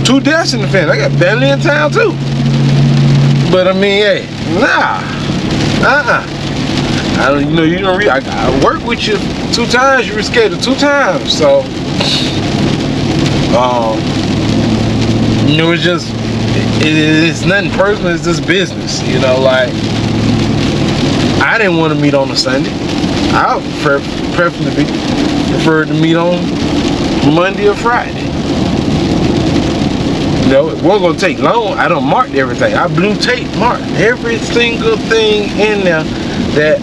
2 deaths in the family. I got family in town too. But I mean, hey, nah, I work with you 2 times. You rescheduled 2 times, so you know, it's just it's nothing personal. It's just business. You know, like I didn't want to meet on a Sunday. I would prefer to meet on Monday or Friday. You know, it wasn't gonna take long. I done marked everything. I blue tape marked every single thing in there that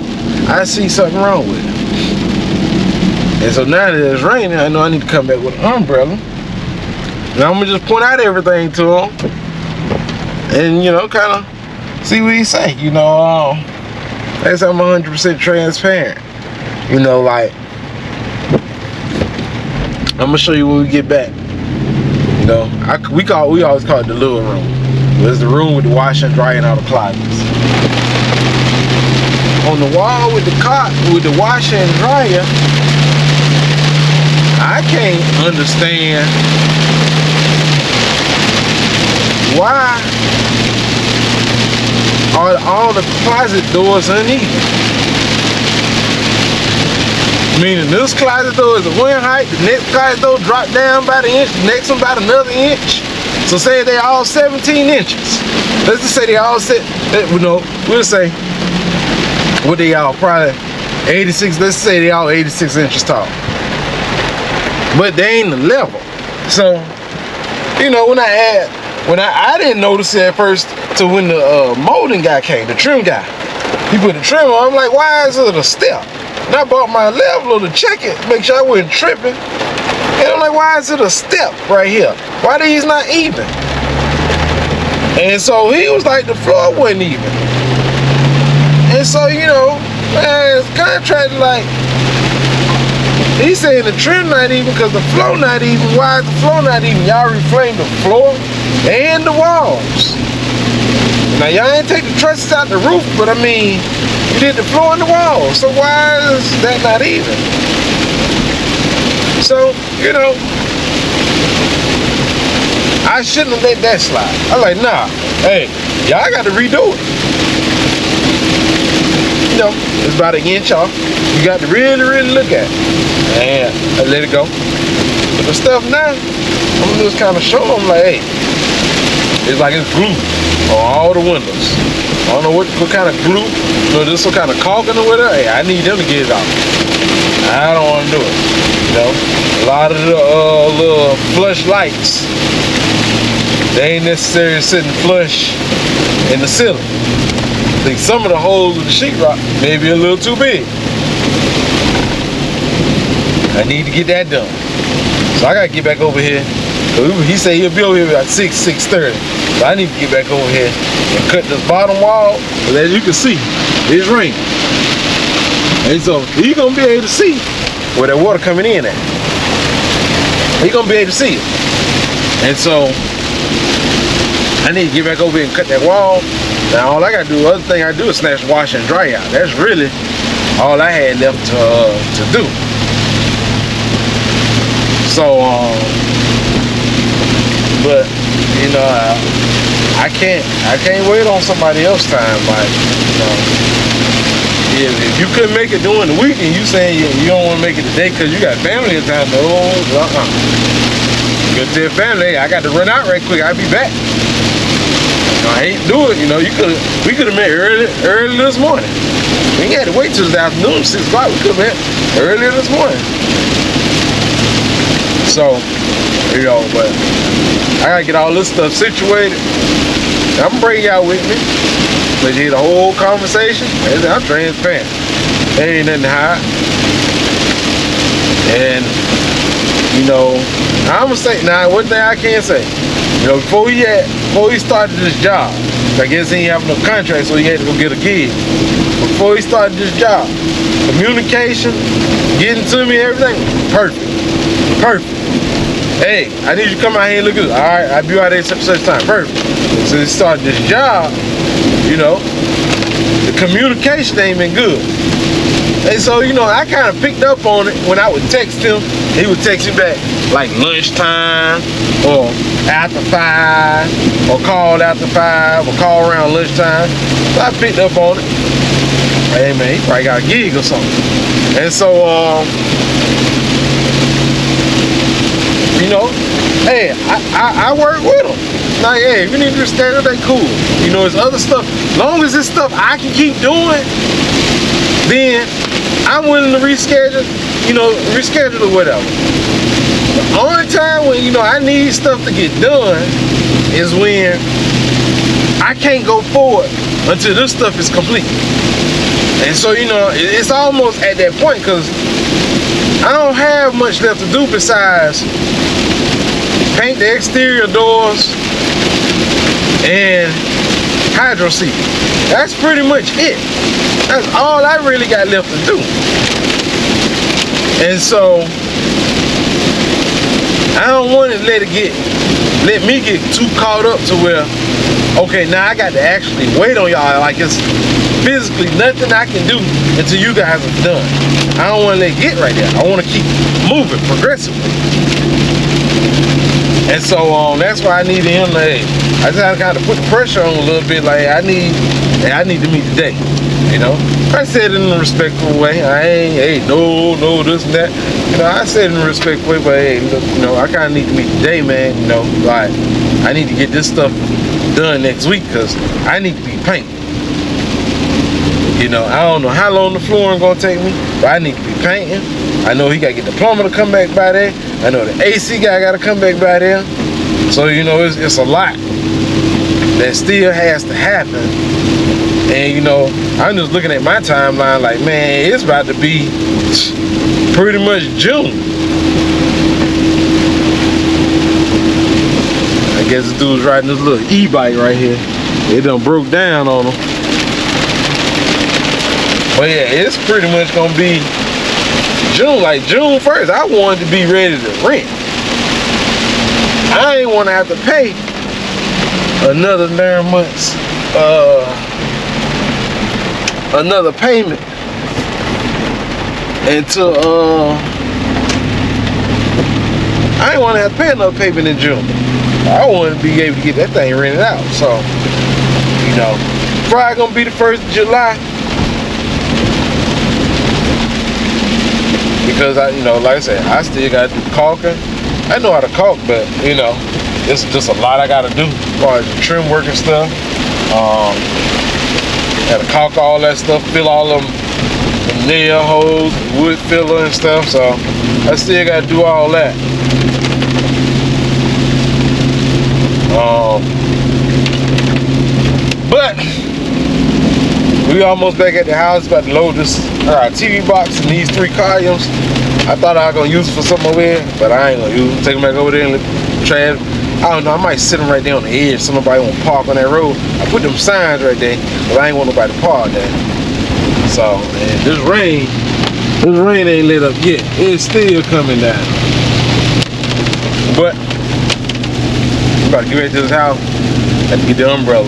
I see something wrong with. And so now that it's raining, I know I need to come back with an umbrella. And I'm gonna just point out everything to him, and you know, kind of see what he say. You know, that's how I'm 100% transparent. You know, like I'm gonna show you when we get back. You know, we always call it the little room. It's the room with the washer and dryer and all the closets. On the wall with the washer and dryer, I can't understand why are all the closet doors uneven. Meaning this closet door is a 1 height, the next closet door drop down about an inch, the next one about another inch. So say they all 17 inches. Let's just say they all we'll say, what they all probably 86, let's say they all 86 inches tall. But they ain't the level. So, you know, when I didn't notice it at first till when the molding guy came, the trim guy. He put the trim on, I'm like, why is it a step? And I bought my leveler to check it, make sure I wasn't tripping. And I'm like, why is it a step right here? Why these not even? And so he was like, the floor wasn't even. And so, you know, man, his contractor like, he's saying the trim not even because the floor not even. Why is the floor not even? Y'all reflamed the floor and the walls. Now y'all ain't take the trusses out the roof, but I mean, you did the floor and the walls. So why is that not even? So, you know, I shouldn't have let that slide. I was like, nah, hey, y'all got to redo it. You know, it's about an inch off. You got to really, really look at it. And I let it go. But the stuff now, I'm just kind of showing them like, hey, it's like it's glue on all the windows. I don't know what kind of glue, you know, this some kind of caulking or whatever. Hey, I need them to get it off. I don't want to do it. You know, a lot of the little flush lights, they ain't necessarily sitting flush in the ceiling. I think some of the holes in the sheetrock may be a little too big. I need to get that done. So I gotta get back over here. He said he'll be over here about 6:30. So I need to get back over here and cut this bottom wall. But as you can see, it's raining. And so he's gonna be able to see where that water coming in at. He's gonna be able to see it. And so I need to get back over here and cut that wall. Now all I gotta do, other thing I do is snatch, wash, and dry out. That's really all I had left to do. So but you know, I can't wait on somebody else's time. Like, you know, if you couldn't make it during the weekend, you saying you don't want to make it today because you got family in town. No, you tell your family, hey, I got to run out right quick. I'll be back. I hate to do it. You know, we could have met early this morning. We ain't had to wait till this afternoon, 6 o'clock. We could have met earlier this morning. So, you know, but I gotta get all this stuff situated. I'm gonna bring y'all with me. But you hear the whole conversation. I'm transparent. There ain't nothing to hide. And, you know, I'm gonna say, now one thing I can say, you know, before he started this job, I guess he didn't have no contract, so he had to go get a gig. Before he started this job, communication, getting to me, everything, perfect. Perfect. Hey, I need you to come out here and look good. All right, I'll be out there such time. Perfect. So he started this job, you know, the communication ain't been good. And so, you know, I kind of picked up on it when I would text him. He would text me back like lunchtime or after 5 or call after 5 or call around lunchtime. So I picked up on it. Hey man, he probably got a gig or something. And so, you know, hey, I work with them. Like, hey, if you need to reschedule, they cool. You know, there's other stuff. Long as this stuff I can keep doing, then I'm willing to reschedule, you know, or whatever. The only time when, you know, I need stuff to get done is when I can't go forward until this stuff is complete. And so, you know, it's almost at that point because I don't have much left to do besides paint the exterior doors and hydro seed. That's pretty much it. That's all I really got left to do. And so I don't want to let me get too caught up to where, okay, now I got to actually wait on y'all like it's physically nothing I can do until you guys are done. I don't want to let it get right there. I want to keep moving progressively. And so that's why I needed him to, hey, I just had to kind of put the pressure on a little bit. Like I need to meet today. You know, I said it in a respectful way. I ain't, hey, no, this and that. You know, I said it in a respectful way, but hey, look, you know, I kind of need to meet today, man. You know, like I need to get this stuff done next week because I need to be painting. You know, I don't know how long the flooring gonna take me, but I need to be painting. I know he gotta get the plumber to come back by there. I know the AC guy gotta come back by there. So, you know, it's a lot that still has to happen. And, you know, I'm just looking at my timeline like, man, it's about to be pretty much June. I guess this dude's riding this little e-bike right here. It done broke down on him. But yeah, it's pretty much gonna be June, like June 1st. I wanted to be ready to rent. I ain't wanna have to pay another 9 months, another payment until, I ain't wanna have to pay another payment in June. I wanna be able to get that thing rented out. So, you know, Friday gonna be the 1st of July. Because you know, like I said, I still got to do caulking. I know how to caulk, but you know, it's just a lot I got to do as far as trim work and stuff. Got to caulk all that stuff, fill all them nail holes, wood filler and stuff. So I still got to do all that. But we almost back at the house, about to load this TV box and these 3 columns. I thought I was gonna use it for something over here, but I ain't gonna use them. Take them back over there and let trash. I don't know, I might sit them right there on the edge so nobody won't park on that road. I put them signs right there, but I ain't want nobody to park there. So, man, this rain ain't lit up yet. It's still coming down. But I'm about to get ready to this house. Have to get the umbrella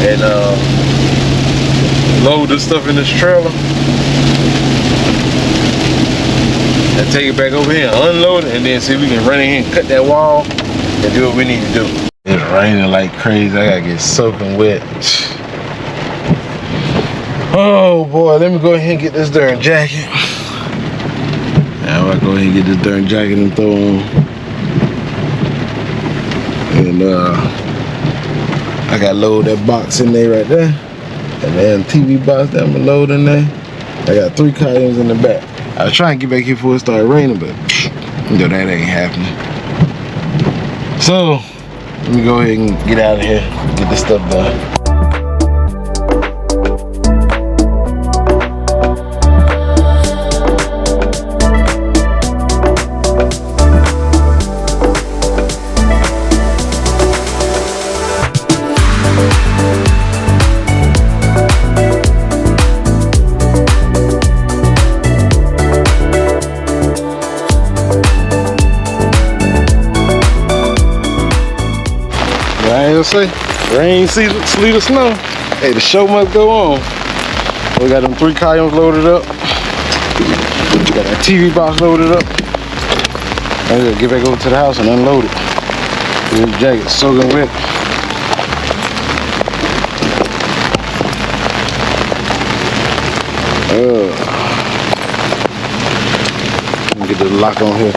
and load this stuff in this trailer and take it back over here and unload it, and then see if we can run in here and cut that wall and do what we need to do. It's raining like crazy. I gotta get soaking wet. Oh boy, let me go ahead and get this darn jacket. Now I go ahead and get this darn jacket and throw on. And I gotta load that box in there right there. And then TV box that I'm gonna load in there. I got 3 columns in the back. I was trying to get back here before it started raining, but you know that ain't happening. So let me go ahead and get out of here, get this stuff done. Say, rain, sleet, or snow. Hey, the show must go on. We got them 3 columns loaded up. We got that TV box loaded up. I gotta get back over to the house and unload it. This jacket's soaking wet. Let me get the lock on here.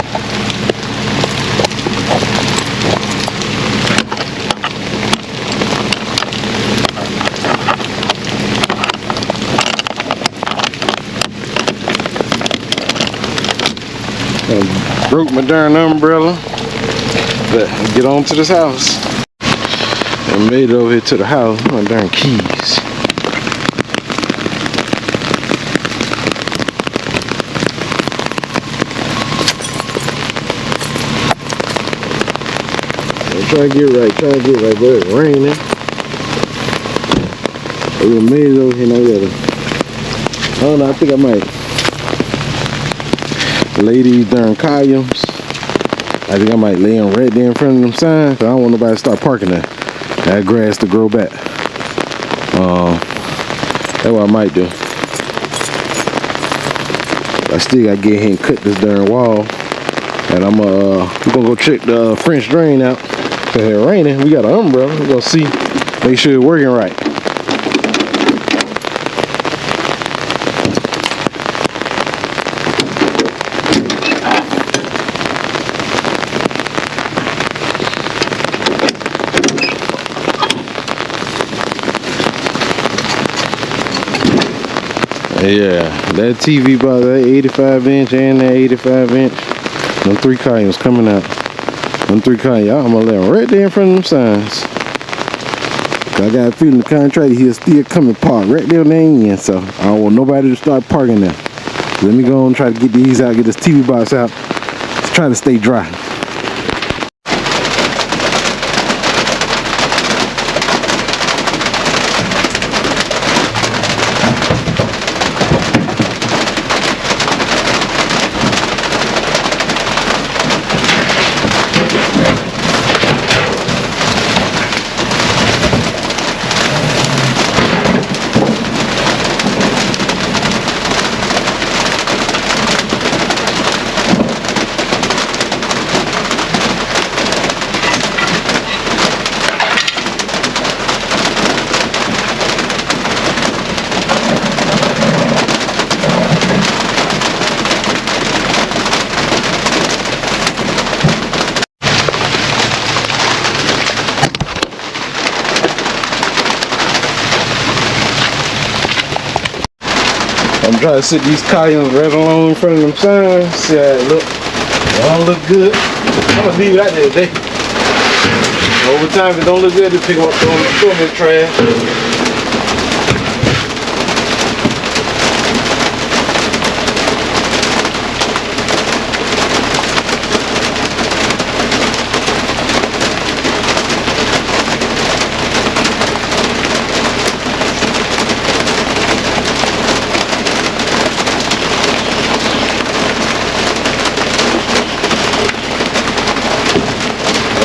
Broke my darn umbrella, but I get on to this house. I made it over here to the house. My darn keys. Try to get right, but it's raining. We made it over here. Now we gotta, I don't know, I think I might lay these darn columns. I think I might lay them right there in front of them signs, but I don't want nobody to start parking there. That grass to grow back. That's what I might do. I still gotta get here and cut this darn wall. And we're gonna go check the French drain out. If it's raining, we got an umbrella. We're gonna see, make sure it's working right. Yeah, that TV about that 85 inch and that 85 inch. Them 3 Cayens coming out. Them 3 Cayens, I'm gonna let them right there in front of them signs. I got a feeling the contractor, he'll still come and park right there on the end. So I don't want nobody to start parking there. Let me go and try to get these out, get this TV box out. Try to stay dry. I'm trying to sit these Cayens right along in front of them signs. See how it look. It don't look good. I'm gonna leave it out there today. Over time, if it don't look good, just pick them up, throw them in the trash.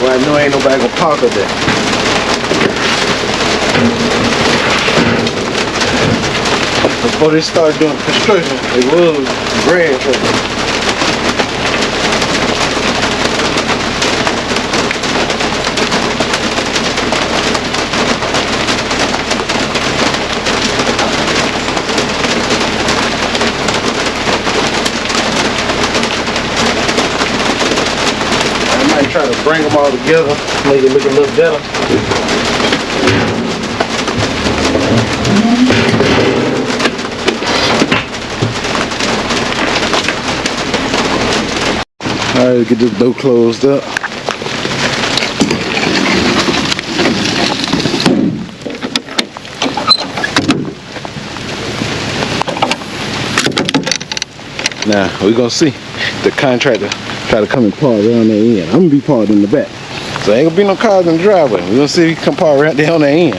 I know ain't nobody gonna park up there. Before they started doing construction, it was grass up there. Try to bring them all together, make it look a little better. All right, get this door closed up. Now we're gonna see the contractor try to come and park around the end. I'm gonna be parked in the back, so ain't gonna be no cars in the driveway. We're gonna see if he can park right there on the end.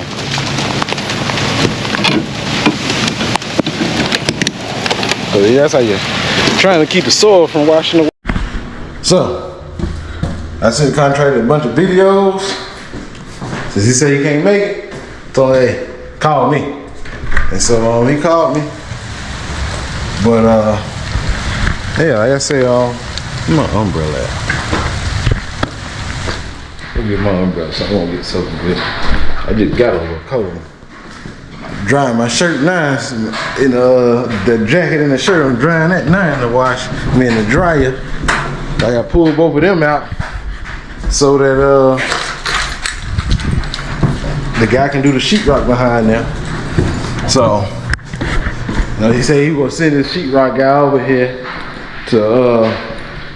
So yeah, that's how you're trying to keep the soil from washing away. So I sent the contractor a bunch of videos. Since he said he can't make it, so hey, call me. And so he called me. But yeah, like I say, my umbrella out. Go get my umbrella so I won't get soaking with it. I just got over cold. Drying my shirt now. In the jacket and the shirt, I'm drying that now in the wash. I mean the dryer. I got pulled both of them out so that the guy can do the sheetrock behind there. So he said he gonna send his sheetrock guy over here to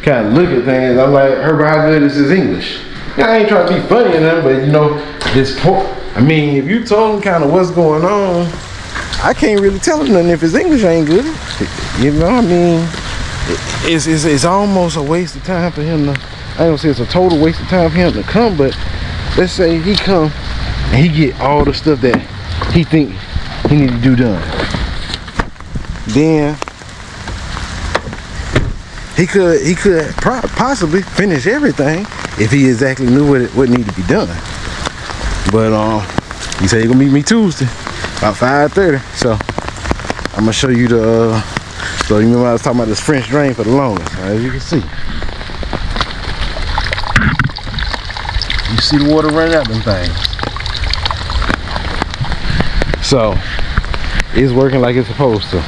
kind of look at things. I'm like, Herbert, how good is his English? I ain't trying to be funny in them, but you know, this point. I mean, if you told him kind of what's going on, I can't really tell him nothing if his English ain't good. You know, I mean, it's almost a waste of time for him to. I ain't gonna say it's a total waste of time for him to come, but let's say he come and he get all the stuff that he think he need to do done. Then he could possibly finish everything if he exactly knew what needed to be done. But he said he gonna meet me Tuesday about 5:30. So I'm gonna show you the. So you remember I was talking about this French drain for the longest, as you can see. You see the water running out them things. So it's working like it's supposed to.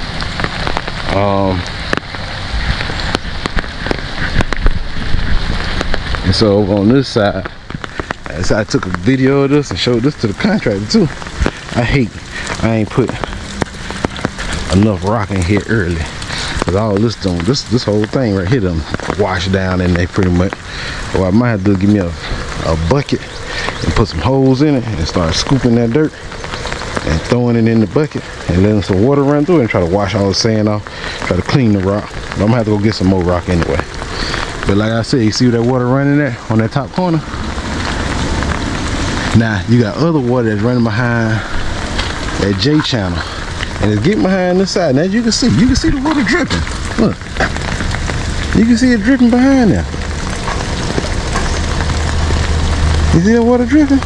And so on this side, as I took a video of this and showed this to the contractor too. I ain't put enough rock in here early. Cause all this whole thing right here done wash down in there pretty much. Well, I might have to give me a bucket and put some holes in it and start scooping that dirt and throwing it in the bucket and letting some water run through it and try to wash all the sand off, try to clean the rock. But I'm gonna have to go get some more rock anyway. But like I said, you see that water running there on that top corner? Now you got other water that's running behind that J channel. And it's getting behind this side. Now you can see the water dripping. Look. You can see it dripping behind there. You see that water dripping?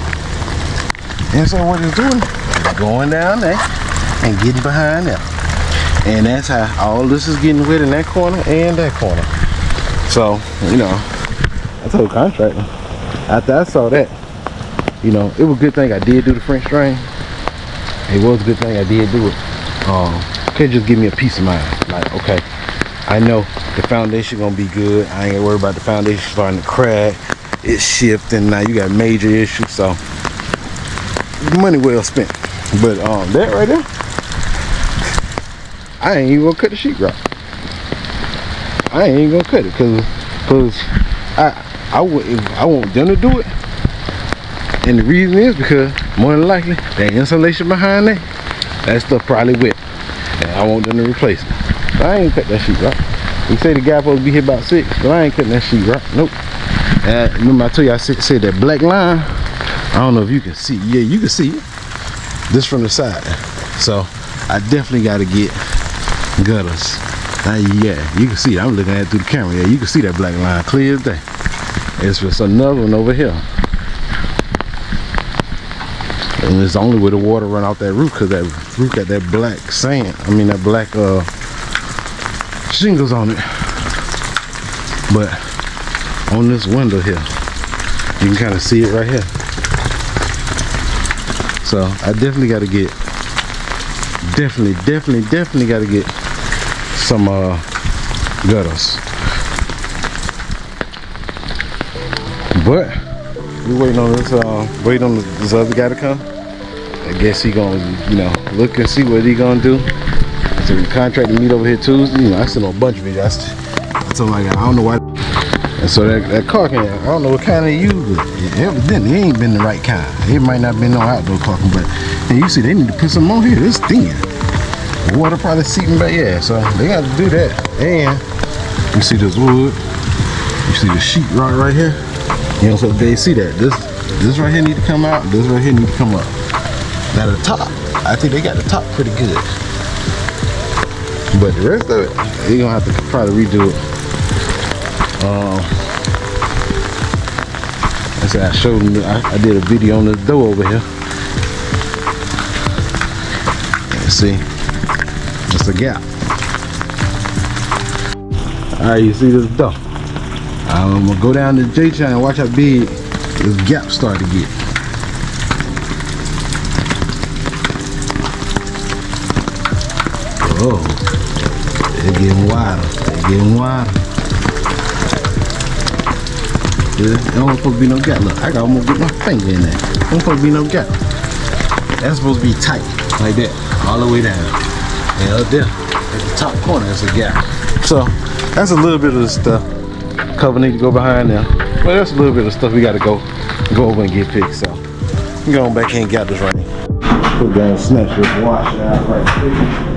And so what it's doing, it's going down there and getting behind there. And that's how all this is getting wet in that corner and that corner. So, you know, I told the contractor, after I saw that, you know, it was a good thing I did do the French drain. It was a good thing I did do it. Could just give me a peace of mind. Like, okay, I know the foundation gonna be good. I ain't gonna worry about the foundation starting to crack. It's shifting now. You got major issues, so money well spent. But that right there, I ain't even gonna cut the sheetrock. I ain't even gonna cut it cause I want them to do it. And the reason is because more than likely that insulation behind that stuff probably wet. And I want them to replace it. So I ain't cut that sheetrock. He said the guy supposed to be here about 6, but I ain't cutting that sheetrock. Nope. And remember I told you I said that black line. I don't know if you can see. Yeah, you can see it. This from the side. So I definitely got to get gutters. Now, yeah, you can see it. I'm looking at it through the camera. Yeah, you can see that black line clear as day. It's just another one over here. And it's only where the water run out that roof because that roof got that black sand. I mean that black shingles on it. But on this window here, you can kind of see it right here. So I definitely got to get, definitely got to get some gutters. But we waiting on this this other guy to come. I guess he gonna, you know, look and see what he gonna do. So we contracted to meet over here Tuesday. You know, I sent him a bunch of videos. I told him, like, I don't know why. And so that caulking, I don't know what kind they use, but evidently it ain't been the right kind. It might not been no outdoor caulking, but and you see they need to put some on here. It's thin. The water probably seeping back. Yeah, so they got to do that. And you see this wood. You see the sheet rock right here. You know, so they see that this right here need to come out. This right here need to come up. Now the top, I think they got the top pretty good. But the rest of it, they're gonna have to probably redo it. I said I showed them. I did a video on this door over here. Let's see, it's a gap. All right, you see this door. I'm gonna go down to the J channel and watch how big this gap start to get. Oh, they're getting wider. They're getting wider. There don't supposed to be no gap. Look, I got almost get my finger in there. Don't supposed to be no gap. That's supposed to be tight, like that, all the way down. And up there, at the top corner, there's a gap. So that's a little bit of the stuff. Cover need to go behind there. But that's a little bit of stuff we got to go over and get fixed. So we go on back here and get this right. Put down, snatch this, wash it out right quick.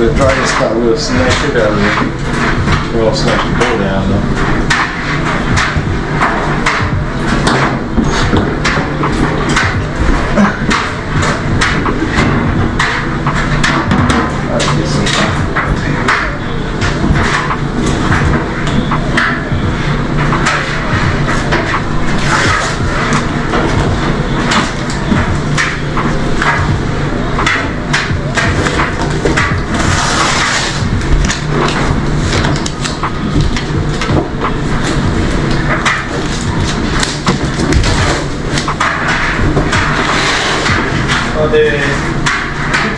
the dryer stop, we'll snatch it out of there. We won't snatch the door down though. I'll get some time.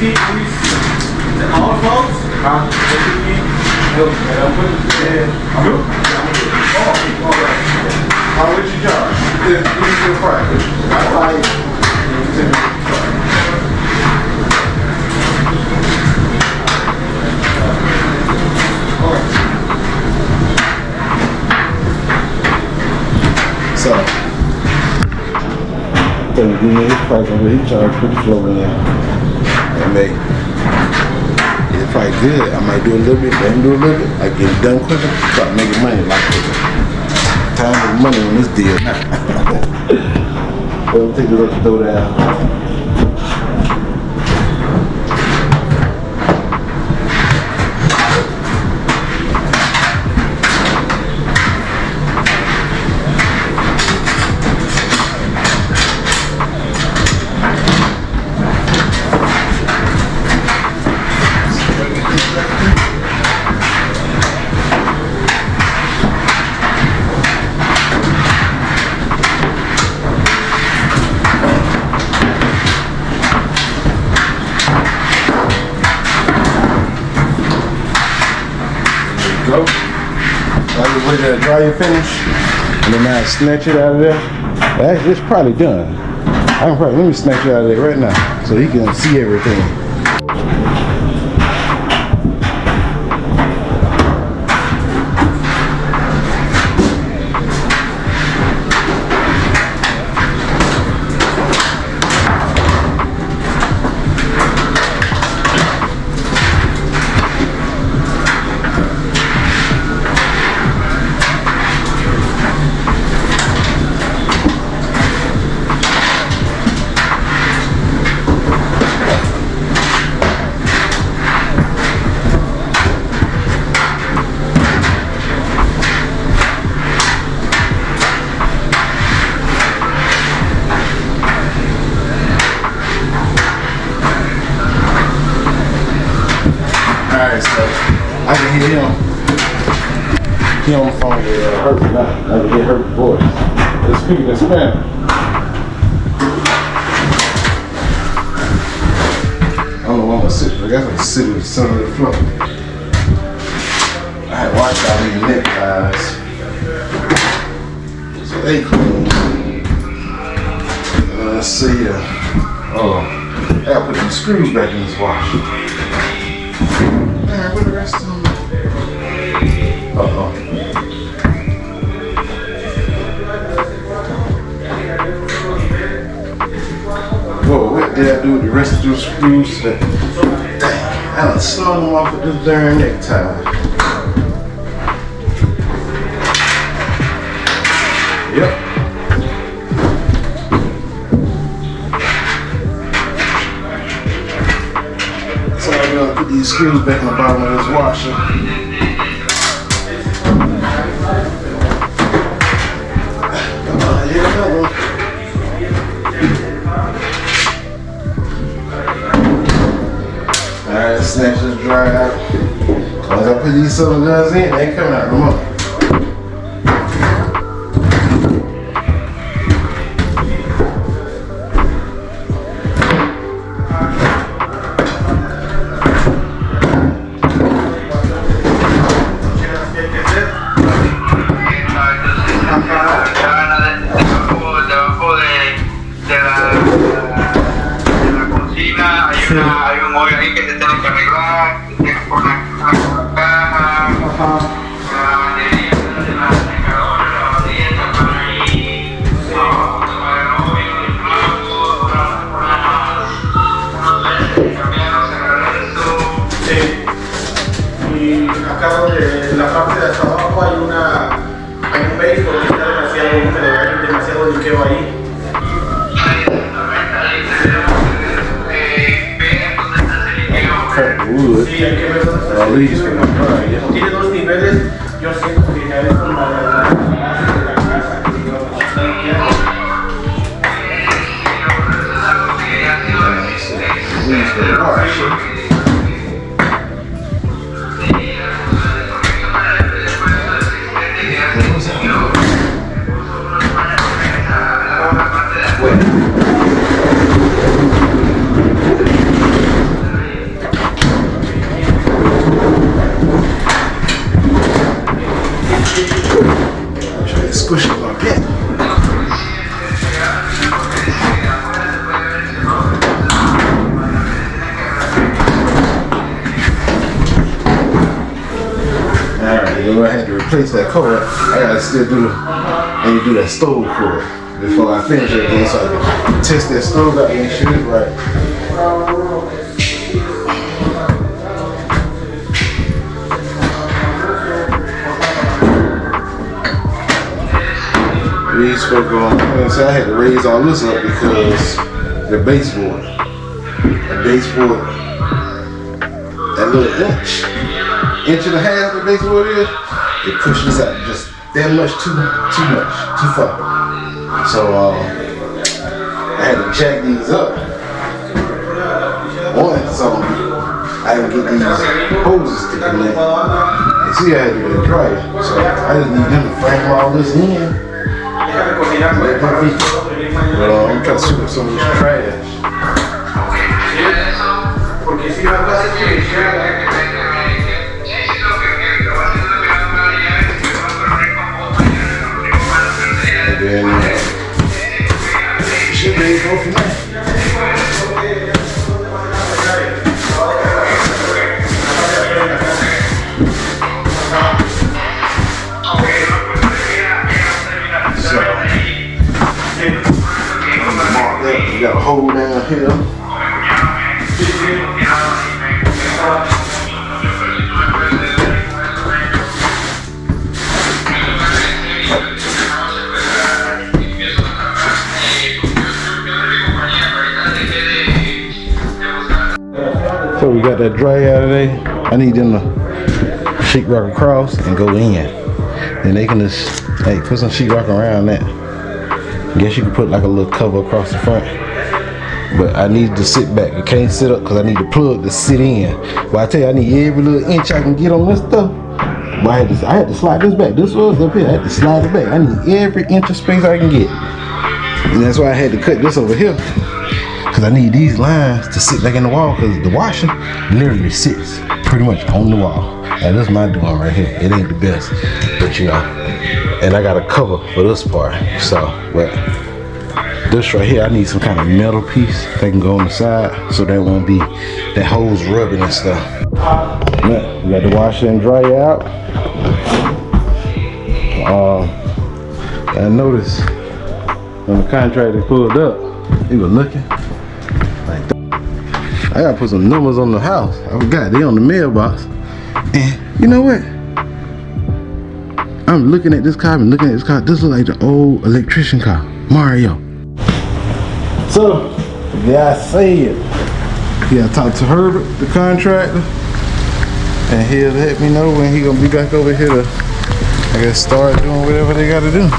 The all clothes? Huh? How much you charge? This is your price. I like so, give me his price over here. He charged pretty slow in there. And it's probably good. I might do a little bit, let him do a little bit. I get it done quicker, start making money a lot quicker. Time and money on this deal. Let me take this other door down. Go. I just wait till the dryer finish, and then I snatch it out of there. It's probably done. Let me snatch it out of there right now, so he can see everything. Alright, so I can hear him. He on the phone with Hurt now. I can hear Hurt's voice. They're speaking in Spanish. I don't know where I'm gonna sit. I guess I'm gonna sit in the center of the floor. I had watched out these neckties. So they clean. Let's see. Oh, I gotta put these screws back in this washer. Man, where the rest of them? Uh-oh. Whoa, what did I do with the rest of those screws? Dang, I done slung them off with this darn necktie. Yep. So I'm gonna put these screws back in the bottom of this washer. Alright, snatch this dryer out. Once I put these cylinder guns in, they ain't coming out remote. Hay un hoyo ahí que se tiene que arreglar, que tiene que poner una caja, la batería, la secadora, la batería está por ahí, para el hoyo, el blanco, unos cambiaron, cerrar eso. acá donde en la parte de hasta abajo hay un base porque está demasiado húmedo, hay demasiado liqueo ahí. Wood. Sí, hay que ver dónde está el liqueo. Como tiene dos niveles, yo siento que ya es como la base de la casa. Squish it like that. I had to replace that cord. I gotta still do that stove cord before I finish everything, so I can test that stove out and make sure it's right. These supposed to go on, so I had to raise all this up because the baseboard, that little inch and a half the baseboard is, it pushes out just that much too far. So I had to jack these up. So I can get these hoses to connect. You see, I had to get a dryer, so I just need them to frame all this in. Let them be. But I'm trying to sweep up some of this trash. And then should be go from there. So mark that. You got a hole down here. So we got that dry out today. I need them to sheetrock across and go in. Then they can just put some sheetrock around that. Guess you can put like a little cover across the front. But I need to sit back. I can't sit up because I need the plug to sit in. But I tell you, I need every little inch I can get on this stuff. But I had to slide this back. This was up here. I had to slide it back. I need every inch of space I can get. And that's why I had to cut this over here. Because I need these lines to sit back in the wall, because the washer literally sits pretty much on the wall. And this is my doing right here. It ain't the best, but you know. And I got a cover for this part. So, but this right here, I need some kind of metal piece that can go on the side so that won't be that hose rubbing and stuff. But we got the washer and dryer out. I noticed when the contractor pulled up, he was looking like that. I gotta put some numbers on the house. I forgot, they on the mailbox. And you know what? I'm looking at this car, This looks like the old electrician car, Mario. So, yeah, I said, yeah, I talked to Herbert, the contractor, and he'll let me know when he gonna be back over here to, I guess, start doing whatever they gotta do.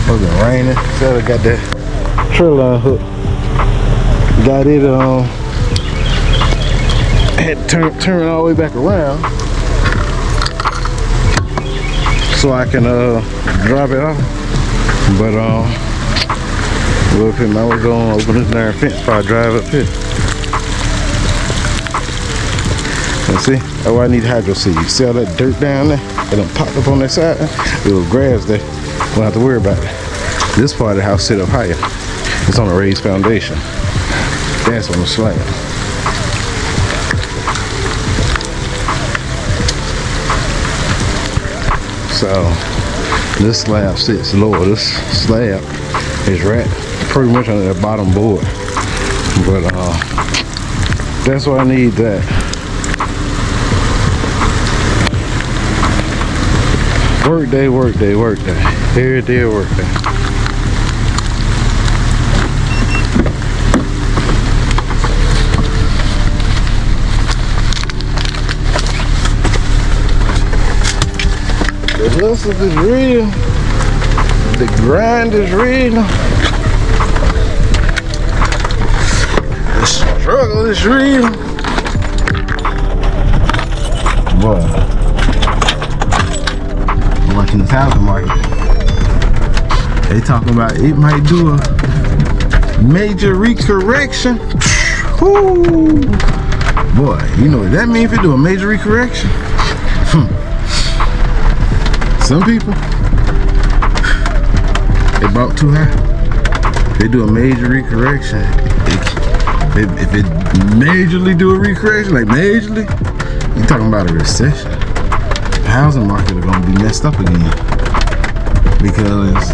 It's been raining, so I got that trail line hook. Got it had to turn all the way back around so I can drop it off. But look at I was gonna open this darn fence before I drive up here. And see, that's why I need hydro seed. See all that dirt down there? It done popped up on that side. Little grass there. Don't have to worry about it. This part of the house sit up higher. It's on a raised foundation. That's on the slab. So this slab sits lower. This slab is right pretty much on the bottom board. But that's why I need that Work day, work day, work day. Every day, work day. The hustle is real. The grind is real. The struggle is real. Boy, I'm watching this housing market. They talking about it might do a major recorrection. Woo. Boy, you know what that means if it do a major recorrection? Some people, they bought too high. They do a major recorrection. If it majorly do a recorrection, like majorly, you talking about a recession. The housing market are gonna be messed up again. Because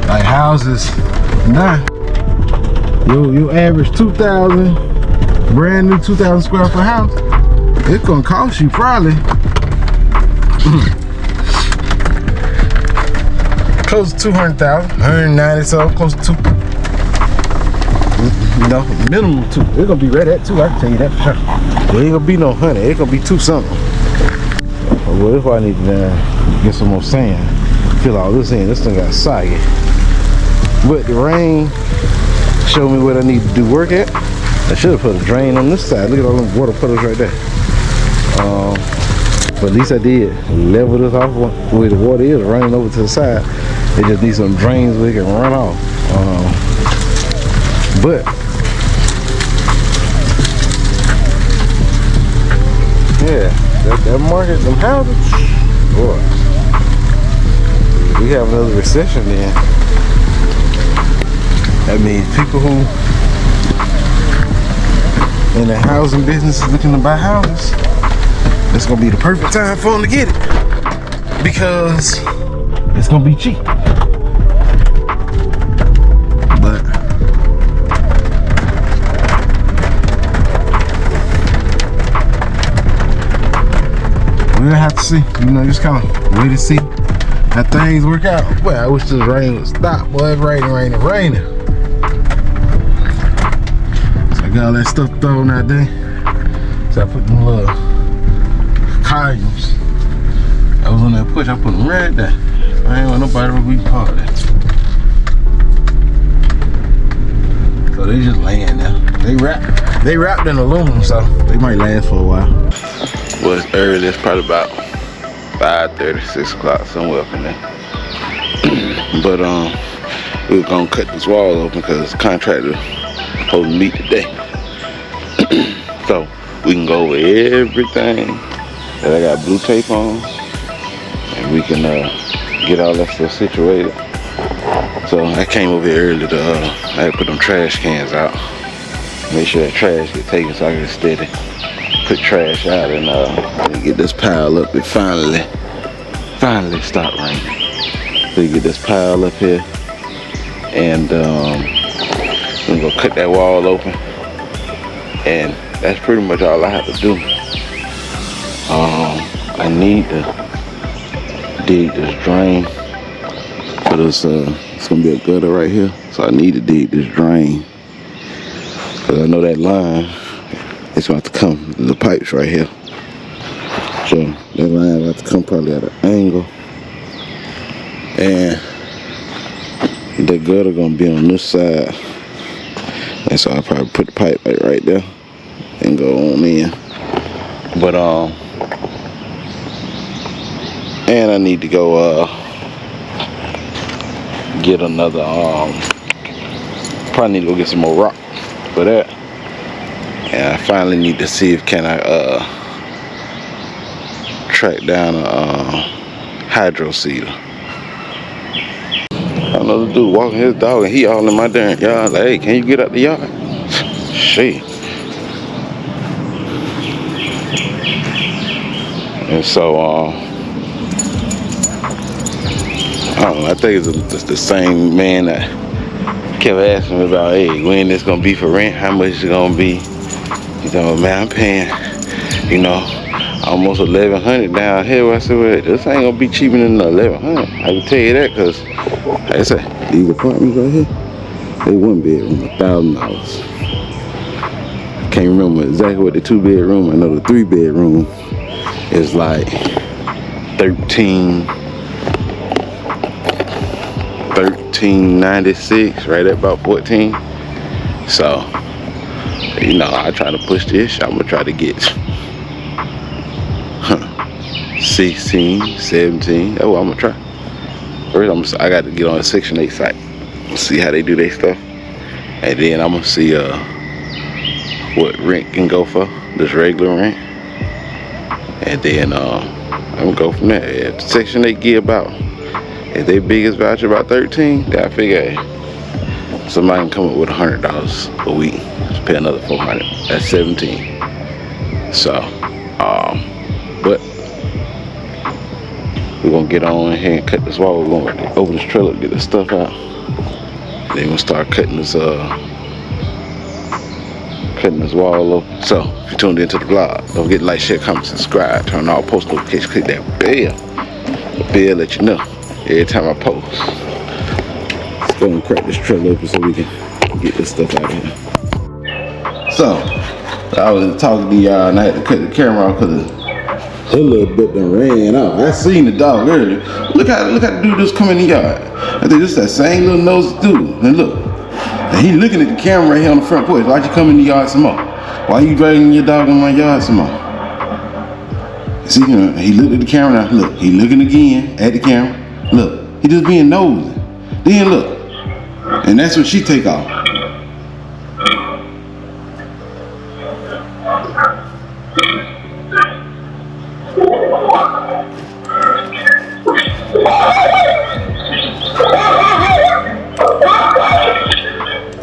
like houses now, you average 2,000, brand new 2,000 square foot house, it's gonna cost you probably close to 200,000, 190 so, close to 2. No, minimum 2. It's gonna be right at 2, I can tell you that for sure. There ain't gonna be no 100, it's gonna be 2 something. Well, that's why I need to get some more sand. Fill all this in, this thing got soggy. But the rain showed me what I need to do work at. I should have put a drain on this side. Look at all them water puddles right there. But at least I did level this off where the water is running over to the side. It just needs some drains where it can run off. But yeah, that market, them houses, boy, we have another recession then. That means people who in the housing business is looking to buy houses, it's gonna be the perfect time for them to get it because it's gonna be cheap. But we're gonna have to see, you know, just kind of wait and see how things work out. Well, I wish this rain would stop. Boy, it's raining. So I got all that stuff thrown out there. So I put them little columns. I was on that push, I put them right there. I ain't want nobody to be part of that. So they just laying there. They wrapped in aluminum, so they might last for a while. Well, it's early, it's probably about 5:30, 6 o'clock, somewhere up in there. But we were gonna cut this wall open because the contractor supposed to meet today. So we can go over everything that I got blue tape on, and we can get all that stuff situated. So I came over here early to I had to put them trash cans out, make sure that trash get taken so I can steady put trash out and get this pile up. It finally stopped raining. So you get this pile up here, and I'm gonna cut that wall open, and that's pretty much all I have to do. I need to dig this drain for this. It's gonna be a gutter right here, so I need to dig this drain because I know that line is about to come. The pipes right here, so that line about to come probably at an angle, and the gutter gonna be on this side, and so I probably put the pipe like right there and go on in. But and I need to go get another probably need to go get some more rock for that. And I finally need to see if can I track down a hydro seeder. I don't know, the dude walking his dog and he all in my darn yard. Like, hey, can you get out the yard? Shit. And so I don't know, I think it's the same man that kept asking me about, hey, when it's gonna be for rent, how much it's gonna be. He's like, man, I'm paying, you know, almost 1,100 down here. I said, well, this ain't gonna be cheaper than 1,100. I can tell you that, cause like I said, these apartments right here, they 1 bedroom, $1,000. Can't remember exactly what the 2 bedroom. I know the 3 bedroom is like 1396, right at about 14. So, you know, I try to push this. I'm gonna try to get 16, 17. That's what I'm gonna try. First, I got to get on a Section 8 site, see how they do their stuff, and then I'm gonna see what rent can go for, just regular rent, and then I'm gonna go from there. If Section 8 give about, if their biggest voucher about 13, then I figure hey, somebody can come up with $100 a week, just pay another $400. That's 17. So, but we're gonna get on in here and cut this wall. We're gonna open this trailer, get this stuff out. Then we're gonna start cutting this wall up. So if you tuned into the vlog, don't forget to like, share, comment, subscribe, turn on all post notifications, click that bell. The bell let you know every time I post. Let's go and crack this trailer open so we can get this stuff out of here. So I was talking to y'all and I had to cut the camera off because a little bit done ran out. I seen the dog earlier. Look how the dude just come in the yard. I think this is that same little nosy dude. And look. And he looking at the camera right here on the front porch. Why'd you come in the yard some more? Why you dragging your dog in my yard some more? See, you know, he looked at the camera now. Look, he looking again at the camera. Look, he just being nosy. Then look. And that's when she take off.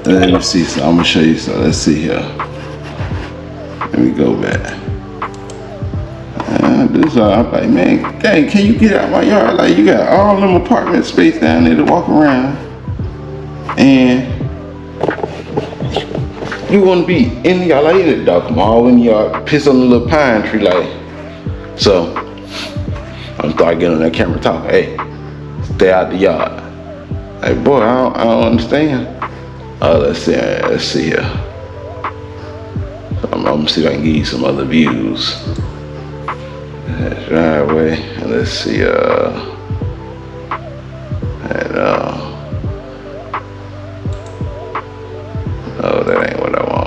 Let me see, so I'm gonna show you, so let's see here. Let me go back. I'm like, man, hey, can you get out my yard? Like, you got all them apartment space down there to walk around. And you wanna be in the yard, like that dog come all in the yard, piss on the little pine tree, like. So, I'm start getting on that camera talking, hey, stay out the yard. Like, boy, I don't understand. Let's see here. I'm gonna see if I can give you some other views. That driveway, and let's see, oh, that ain't what I want.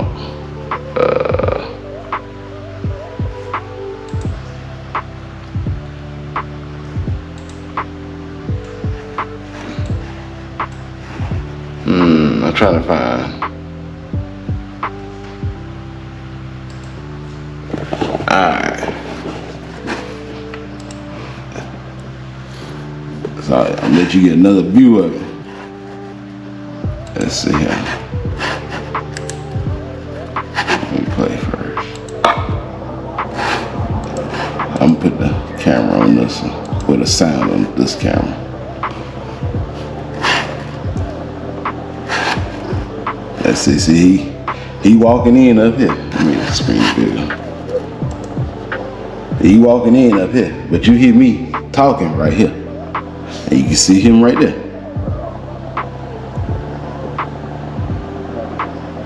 I'm trying to find. Alright. So I'll let you get another view of it. Let's see here. Let me play first. I'm gonna put the camera on this one, put a sound on this camera. Let's see, he walking in up here. Let me get the screen bigger. He walking in up here, but you hear me talking right here. And you can see him right there.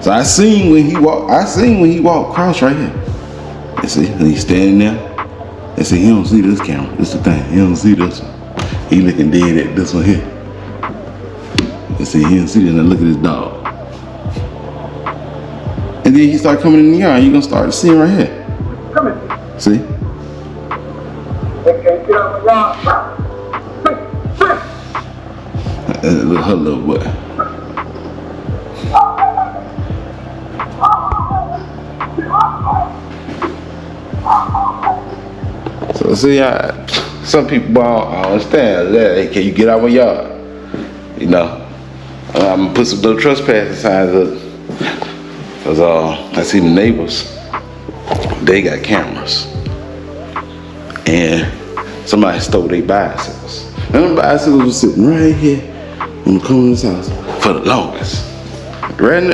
So I seen when he walked across right here. You see, he's standing there. And see, he don't see this camera. This the thing, he don't see this one. He looking dead at this one here. You see, he don't see this, now look at his dog. And then he start coming in the yard, you gonna start seeing right here. Come in. See? Okay, get out the yard. Her little boy. So see, some people I don't understand that. Hey, can you get out my yard? You know, I'm gonna put some little trespassing signs up. Cause I see the neighbors, they got cameras, and somebody stole their bicycles. And them bicycles was sitting right here on the corner of this house for the longest. They ran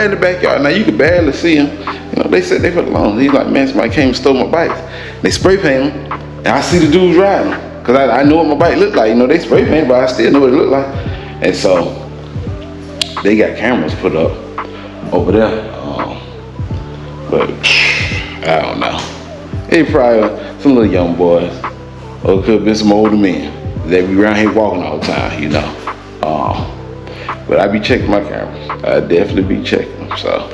in the backyard. Now you could barely see them. You No, they said they put the loan. He's like, man, somebody came and stole my bikes. They spray paint them, and I see the dudes riding them. Cause I know what my bike looked like. You know, they spray paint, but I still know what it looked like. And so they got cameras put up over there. But I don't know. They probably some little young boys, or it could have been some older men. They be around here walking all the time, you know. But I be checking my cameras. I definitely be checking them. So,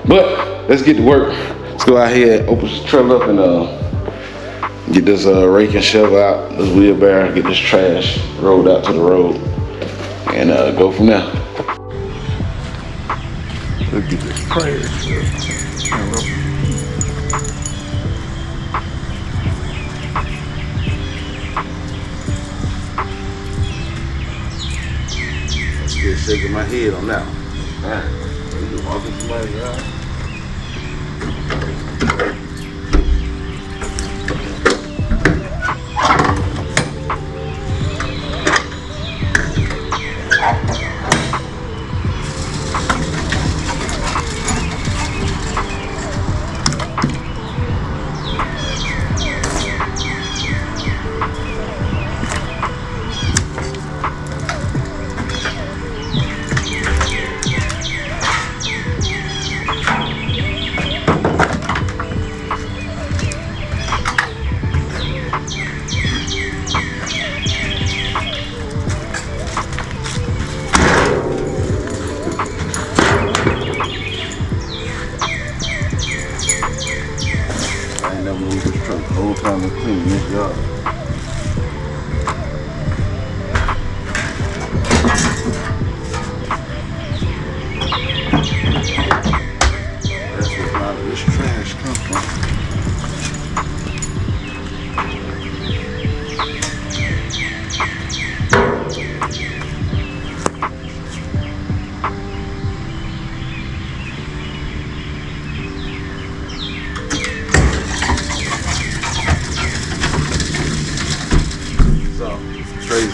but let's get to work. Let's go out here and open this trailer up and get this rake and shovel out, this wheelbarrow, get this trash rolled out to the road, and go from there. Let's get this trash. Still shaking my head on that one. Alright, you walking somebody out.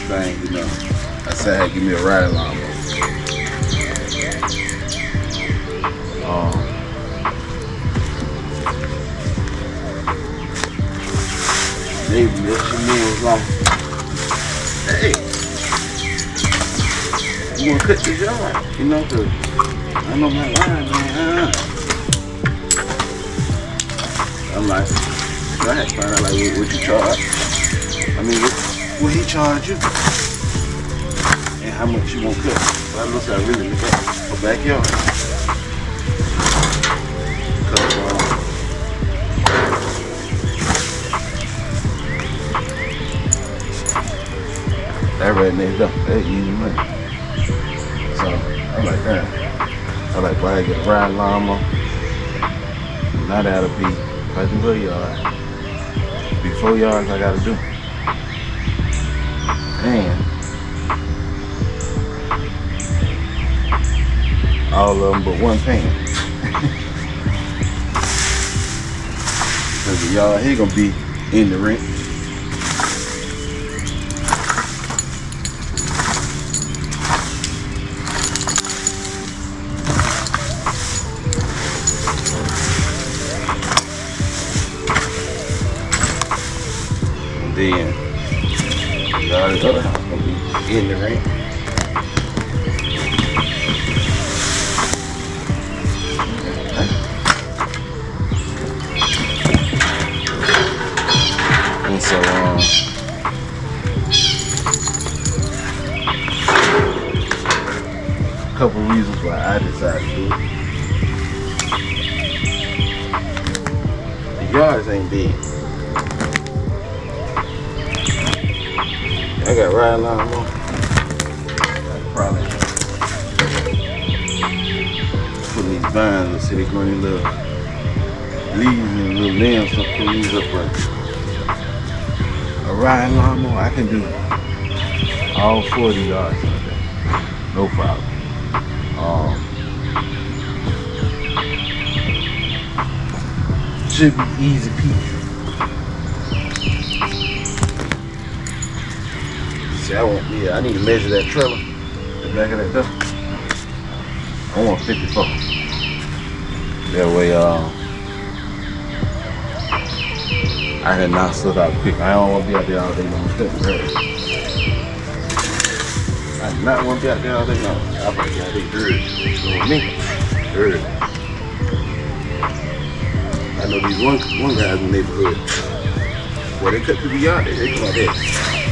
Thing, you know, I said, hey, give me a ride along. They let you move like, hey, you wanna cut this yard, you know, cause I know my line, man. I'm like, so I had to find out like what you charge. I mean, what he charge you and how much you won't cut. So I look at really look at a backyard. That right next up, that easy money. So I'm like, damn. I like, well, I get a ride lawnmower. Now that'll be if I do a yard. Be 4 yards I gotta do. And all of them but one pan. Because the yard here gonna be in the rent. And then the other house gonna be in the rent. And so a couple reasons why I decided to do it. The yards ain't big. I got ride lawnmower. Probably put these vines and see they growing these little leaves and little limbs, so put these up right. A ride lawnmower, I can do all 40 yards like that. No problem. Should be easy peasy. See, I need to measure that trailer, the back of that door. I want 54. That way, I had knocked stuff out quick. I don't want to be out there all day long. I do not want to be out there all day long. I want to be out there early. You know me? Early. I know these one guys in the neighborhood. Boy, they cut people out there. They come out there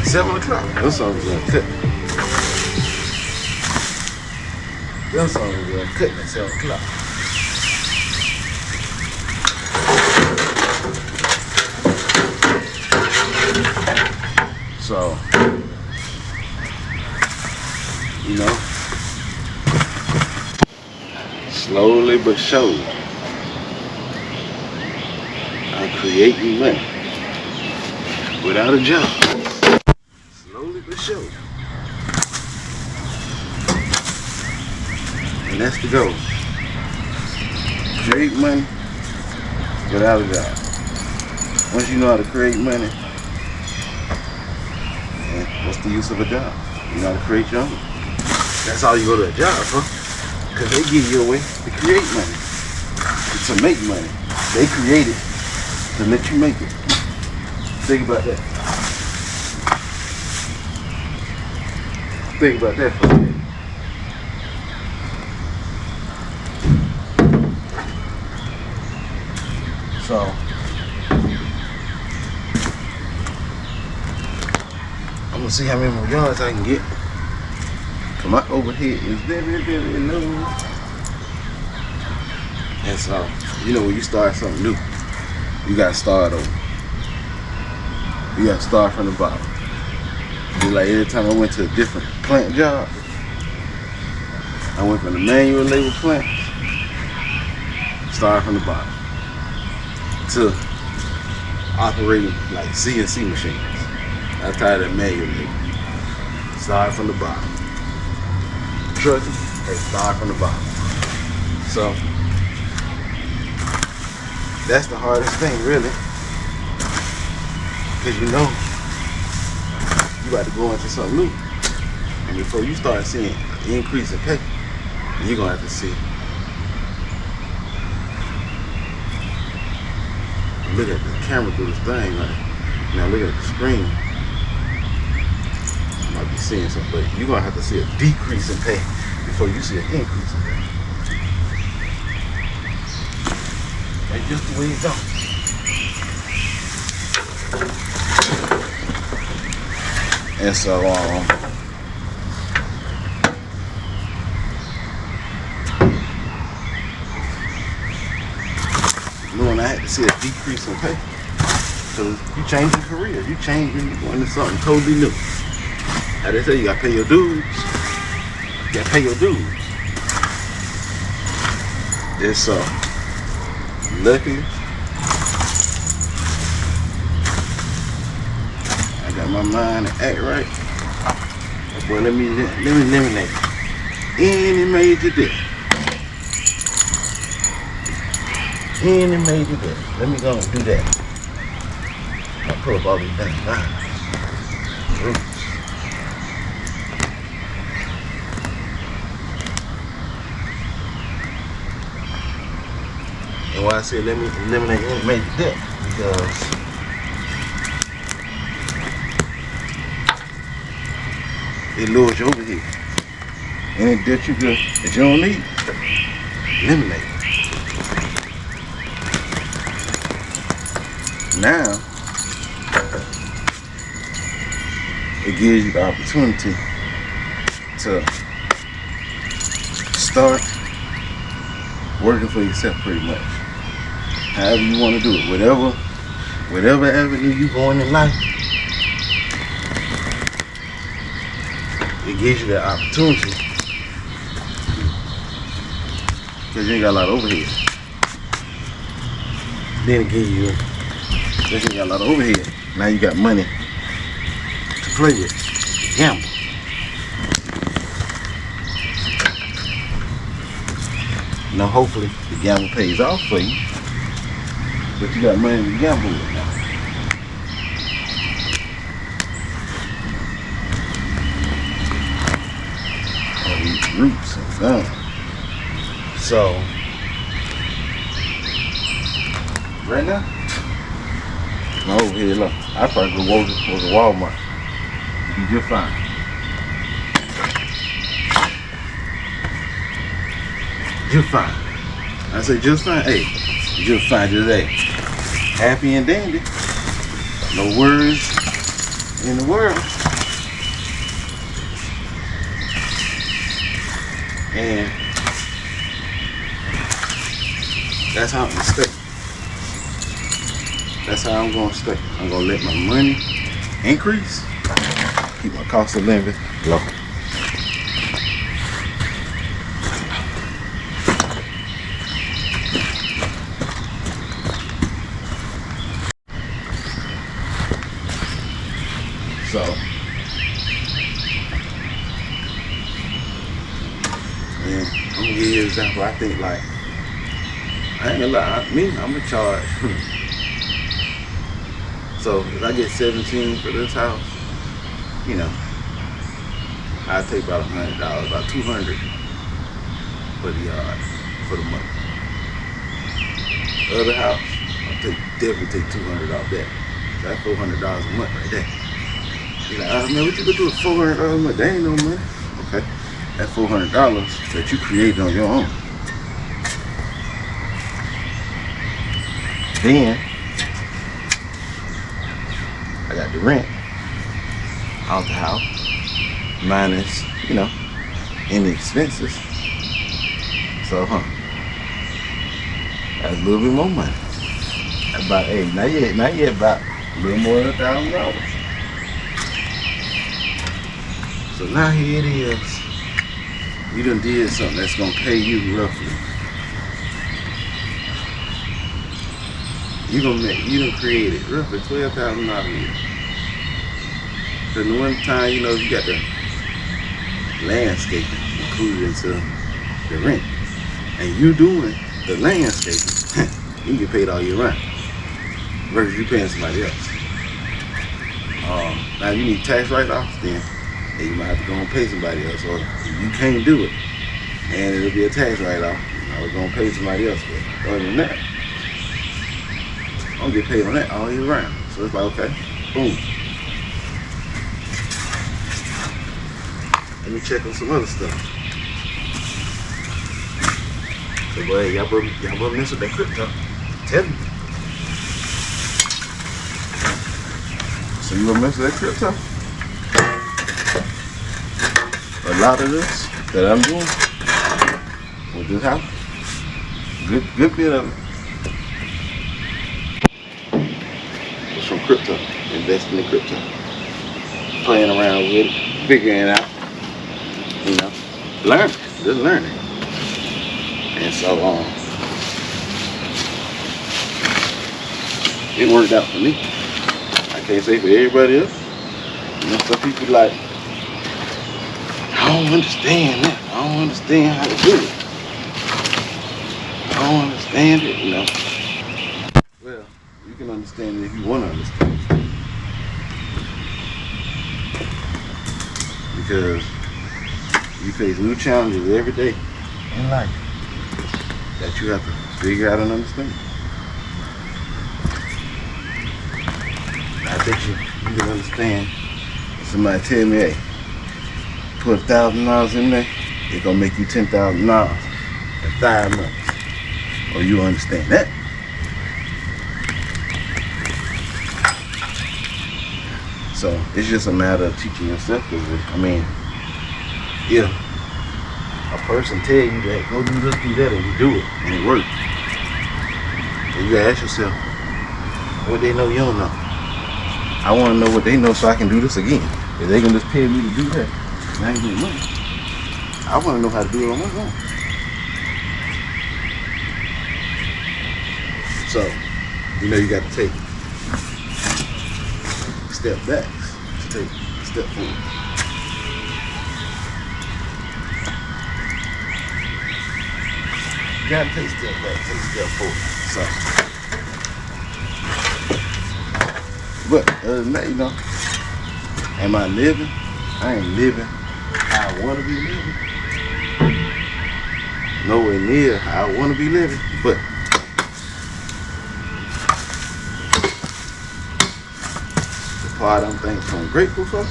7 o'clock. Those songs gonna cut. Those songs gonna cut at 7 o'clock. So, you know, slowly but surely, I'm creating money without a job. Slowly but surely. And that's the goal. Create money without a job. Once you know how to create money, what's the use of a job? You know how to create your own. That's all you go to a job for. Because they give you a way to create money. To make money. They create it to let you make it. Think about that. Think about that for a minute. So, I'm gonna see how many more yards I can get. Cause my overhead is very, very low. And so, you know, when you start something new, you gotta start over. You gotta start from the bottom. Just like every time I went to a different plant job, I went from the manual labor plant, started from the bottom, to operating like CNC machines. I tired of manual labor. Start from the bottom. Trucking, hey, start from the bottom. So that's the hardest thing, really, because you know you about to go into something new, and before you start seeing an increase in pay, you're gonna have to see. Look at the camera through this thing, like, now look at the screen. You might be seeing something, but you're gonna have to see a decrease in pay before you see an increase in pay. That's just the way it goes. And so, knowing I had to see a decrease in pay. So you change your career, you going into something totally new. How they say you gotta pay your dues. You gotta pay your dues. And so, luckily, I got my mind to act right. Boy, let me eliminate any major debt. Any major debt. Let me go and do that. I'll pull up all these things down. And why I say let me eliminate any major debt, because it lowers your overhead. Any debt that you don't need, eliminate it. Now, it gives you the opportunity to start working for yourself pretty much. However you want to do it. Whatever avenue you going in life, it gives you that opportunity. Because you ain't got a lot of overhead. Then it gives you, since you ain't got a lot of overhead, now you got money to play with, to gamble. Now hopefully the gamble pays off for you, but you got money to gamble with now. All these roots are gone. So right now, No, here, look. I probably go to Walmart. You just fine. Just fine. I say just fine. Hey, just fine. Just hey, happy and dandy. No worries in the world. And that's how I'm gonna stay. That's how I'm gonna stay. I'm gonna let my money increase, keep my cost of living low. So, man, I'm gonna give you an example. I think like, I ain't gonna lie, I'm gonna charge. So if I get 17 for this house, you know, I'll take about $100, about $200 for the yard, for the month. The other house, definitely take $200 off that. So that's $400 a month right there. You're like, oh man, what you gonna do with $400 a month? That ain't no money. Okay, that's $400 that you created on your own. Then I got the rent out the house, minus, you know, any expenses. So, that's a little bit more money. About, hey, not yet, about a little more than $1,000. So now here it is. You done did something that's gonna pay you roughly. You done created roughly $12,000 a year. Cause the one time, you know, you got the landscaping included into the rent. And you doing the landscaping, you get paid all year round. Versus you paying somebody else. Now you need tax write-offs, then you might have to go and pay somebody else. Or you can't do it, and it'll be a tax write-off. I was gonna pay somebody else for it. Other than that, I'm gonna get paid on that all year round. So it's like, okay, boom. Let me check on some other stuff. So, boy, y'all better mess with that crypto. Tell me. So you gonna mess with that crypto? A lot of this that I'm doing with this house, good bit of it was from crypto, investing in crypto, playing around with it, figuring it out, you know, just learning. And so it worked out for me. I can't say for everybody else. You know, some people like, I don't understand that. I don't understand how to do it. I don't understand it, you know. Well, you can understand it if you want to understand it. Because you face new challenges every day in life that you have to figure out and understand. I bet you can understand if somebody tell me, hey, put $1,000 in there, it's gonna make you $10,000 in 5 months. Or you understand that? So it's just a matter of teaching yourself. I mean, if a person tell you that go do this, do that, and you do it, and it works, then you gotta ask yourself, what they know you don't know. I want to know what they know so I can do this again. If they can just pay me to do that, and I ain't getting money. I want to know how to do it on my own. So, you know, you got to take step back to take a step forward. You got to take a step back, take a step forward. So, but other than that, you know, am I living? I ain't living how I want to be living. Nowhere near how I want to be living, but part I'm thankful for, I'm grateful for.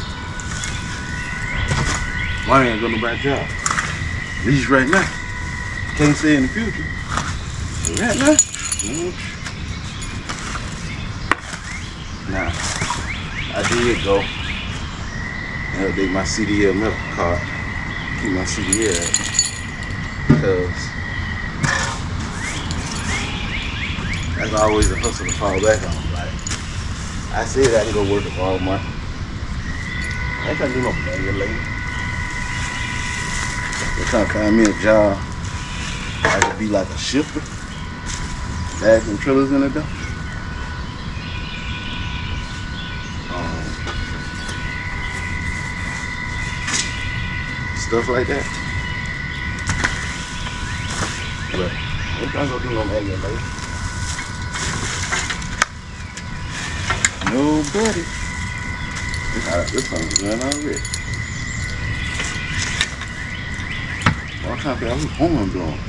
Money ain't gonna buy a job. At least right now. Can't say in the future. But right now, nah. I did go and update my CDL medical card. Keep my CDL because that's always a hustle to fall back on. Like I said, I can go work at Walmart. I ain't trying to do no manual labor. They're trying to find me a job. I could be like a shifter, bags and trailers in the door. Stuff like that. But I'm trying to go do no manual labor. Nobody. This song's done already. I'm trying to figure out who's horn blowing.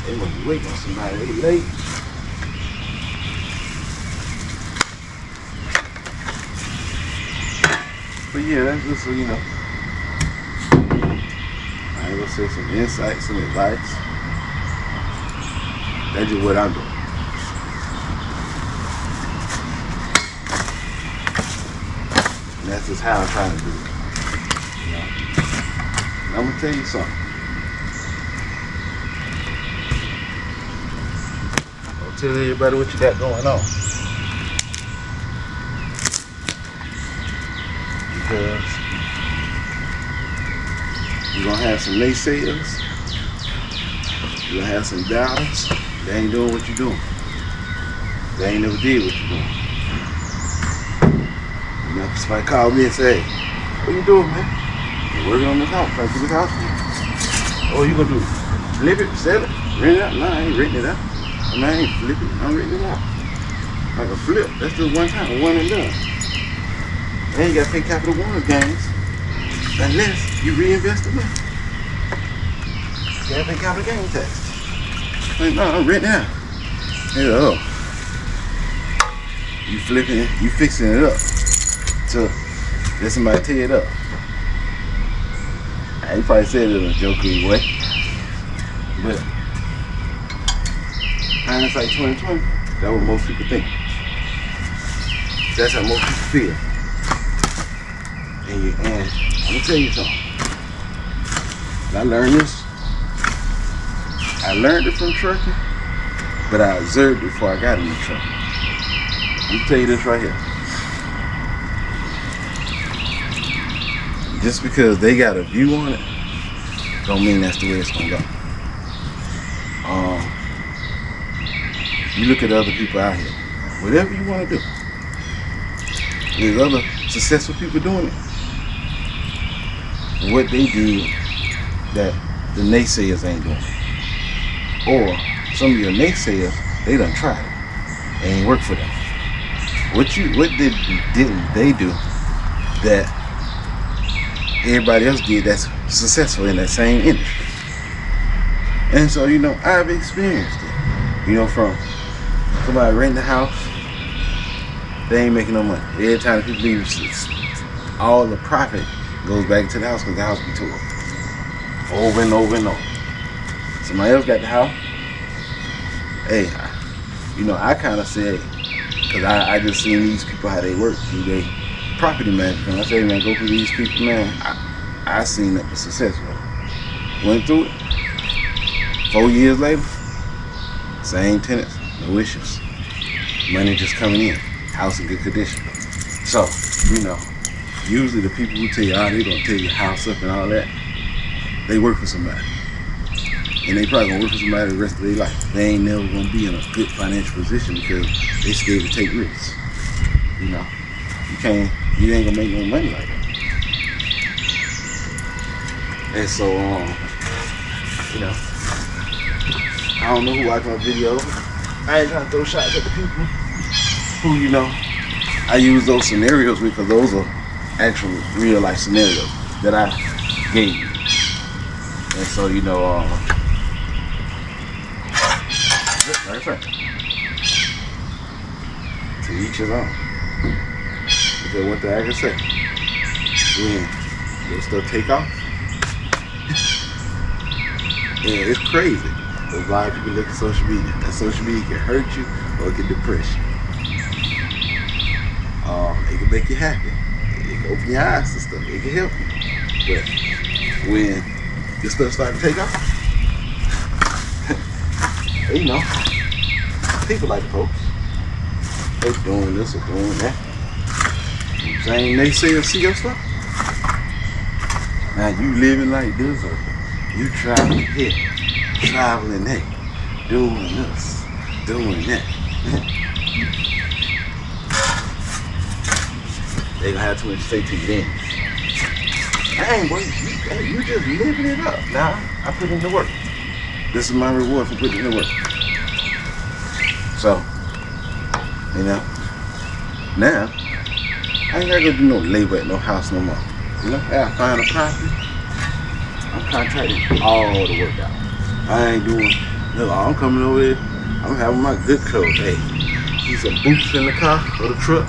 They must be waiting on somebody. They late. But yeah, that's just so you know. I ain't gonna say some insights, some advice. That's just what I'm doing. And that's just how I'm trying to do it. You know? And I'm gonna tell you something. Don't tell everybody what you got going on. Because you're gonna have some naysayers, you're gonna have some doubters. They ain't doing what you're doing. They ain't never did what you're doing. You know, somebody called me and say, hey, what you doing, man? I'm working on this house, trying to get this house. Oh, you gonna do? Flip it, sell it, rent it out? No, I ain't renting it out. I mean, I ain't flipping it, I'm renting it out. Like a flip, that's just one time, one and done. And you gotta pay capital one gains unless you reinvest the money. You gotta pay capital gain tax. Like, no, I'm renting out. Yeah, oh. You flipping, you fixing it up to let somebody tear it up. You probably said it in a joking way, but hindsight 2020, that's what most people think. That's how most people feel. And I'm gonna tell you something. I learned this. I learned it from trucking, but I observed it before I got in the truck. I'm gonna tell you this right here. Just because they got a view on it, don't mean that's the way it's gonna go. You look at other people out here. Whatever you want to do, there's other successful people doing it. What they do that the naysayers ain't doing. Or some of your naysayers, they done tried it. It ain't work for them. What didn't they do that everybody else did that's successful in that same industry? And so, you know, I've experienced it. You know, from somebody renting the house, they ain't making no money. Every time people leave, all the profit goes back to the house because the house be tore over and over and over. Somebody else got the house. Hey, you know, I kind of said, because I just seen these people how they work through their property management. I said, man, go through these people, man. I seen that was successful. Went through it. 4 years later, same tenants, no issues. Money just coming in. House in good condition. So, you know, usually the people who tell you, they gonna tear your house up and all that, they work for somebody. And they probably gonna work for somebody the rest of their life. They ain't never gonna be in a good financial position because they scared to take risks. You know, you ain't gonna make no money like that. And so, you know, I don't know who watched my video. I ain't trying to throw shots at the people who, you know, I use those scenarios with, because those are actual real life scenarios that I gave you. And so, you know, like I said, to each his own. Because one thing I can say, when your stuff take off, and it's crazy. There's a lot of people look at social media. That social media can hurt you or it can depress you. It can make you happy. It can open your eyes to stuff. It can help you. But when your stuff starts to take off, you know, people like to post. They doing this or doing that. You know what I'm saying? They say or see your stuff. Now you living like this or you traveling here, traveling there, doing this, doing that. They gonna have too much to say to you then. Dang, boy, you just living it up. Now I put in the work. This is my reward for putting in the work. So, you know, now I ain't gotta go do no labor at no house no more. You know, I gotta find a property. I'm contracting all the work out. I ain't doing, no, I'm coming over here. I'm having my good clothes. Hey, keep some boots in the car or the truck.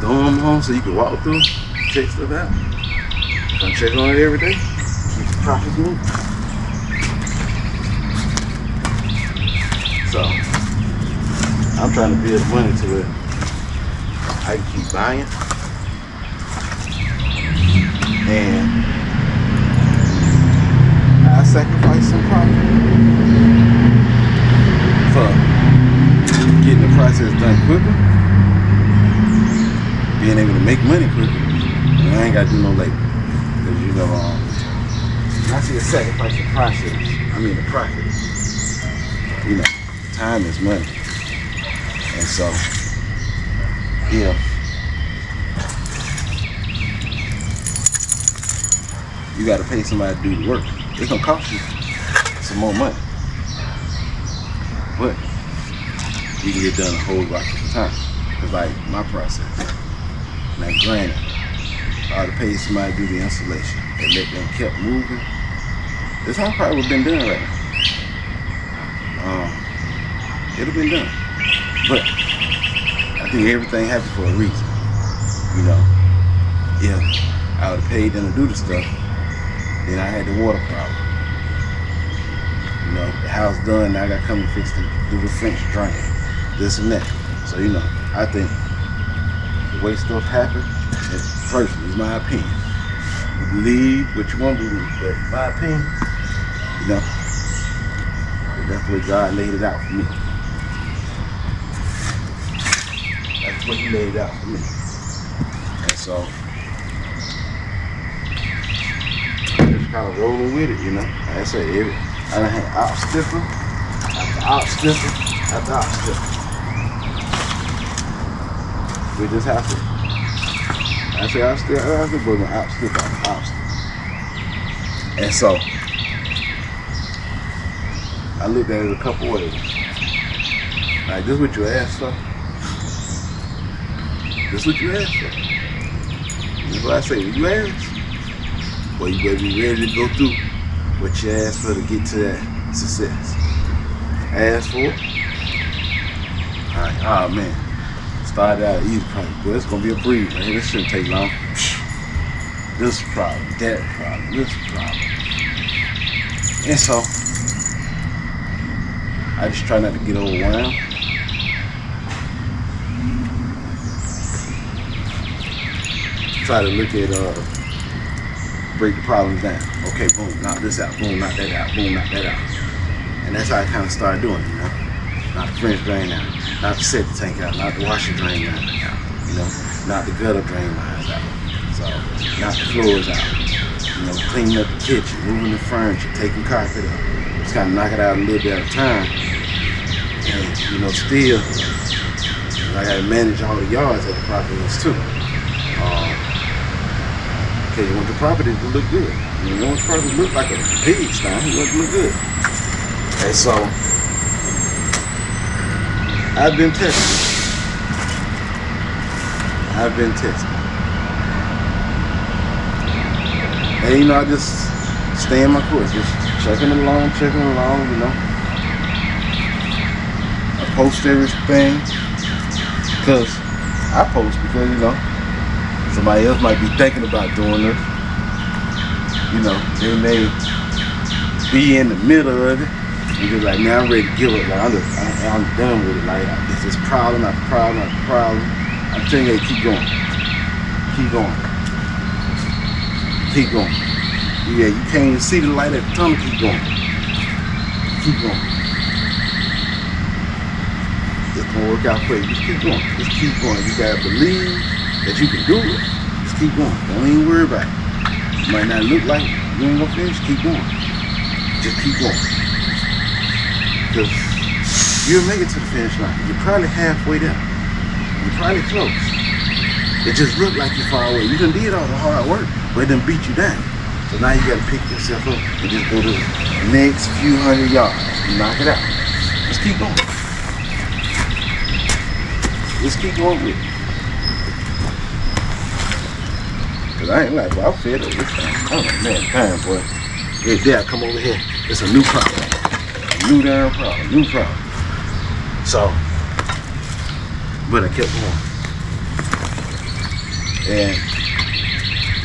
Throw them home so you can walk through, check stuff out. Come check on it every day. Keep the profits moving. So, I'm trying to build money to it. I can keep buying. And I sacrifice some profit for getting the process done quicker, being able to make money quicker, and I ain't got to do no labor. Because you know, when I see a sacrifice the process, I mean the profit. You know, time is money. And so, yeah. You got to pay somebody to do the work. It's gonna cost you some more money, but you can get done a whole lot of the time. It's like my process. Now, granted, I ought to pay somebody to do the installation and let them keep moving. This house probably would have been done right now. It'd have been done, but I think everything happened for a reason. You know, if I would have paid them to do the stuff, then I had the water problem. You know, the house done, now I got to come and fix do the French drain, this and that. So, you know, I think the way stuff happens, personally, is my opinion. You believe what you want to believe, but my opinion, you know, that's the way God laid it out for me. That's what He laid out for me. And so, kind of rolling with it, you know. Like I say, I done had obstacle after obstacle after obstacle. We just have to. I say obstacle, but an obstacle after obstacle. And so, I looked at it a couple ways. Like, this is what you asked for. This is what you asked for. This is what I say, when you ask, well, you better be ready to go through what you asked for to get to that success. Ask for it. Alright, oh man. Started out easy problem. Well, it's gonna be a breeze, man. This shouldn't take long. This problem, that problem, this problem. And so, I just try not to get overwhelmed. Try to look at break the problems down. Okay, boom, knock this out, boom, knock that out, boom, knock that out. And that's how I kind of started doing it, you know. Knock the French drain out, knock the septic tank out, knock the washer drain out, you know, knock the gutter drain lines out. So, knock the floors out, you know, cleaning up the kitchen, moving the furniture, taking carpet up. Just kind of knock it out a little bit at a time. And, you know, still, I got to manage all the yards at the properties too. Because you want the property to look good. You want the property to look like a pigsty. You want it to look good. And so, I've been testing. And you know, I just stay in my course. Just checking along, you know. I post everything. Because I post because, you know, somebody else might be thinking about doing this. You know, they may be in the middle of it and just like, man, I'm ready to give up. Like, I'm done with it. Like, it's just problem after problem after problem. I'm telling you, keep going. Keep going. Keep going. Yeah, you can't even see the light at the tunnel. Keep going. Keep going. It's gonna work out for you. Just keep going. Just keep going. You gotta believe that you can do it. Just keep going. Don't even worry about it. It might not look like you ain't gonna finish. Keep going. Just keep going. Because you'll make it to the finish line. You're probably halfway there. You're probably close. It just looked like you're far away. You done did all the hard work, but it done beat you down. So now you gotta pick yourself up and just go to the next few hundred yards and knock it out. Just keep going. Just keep going with it. Cause I ain't like, well, I'm fed up with this thing. Oh man, time, boy. Hey, Dad, come over here. It's a new problem. A new damn problem. New problem. So, but I kept going. And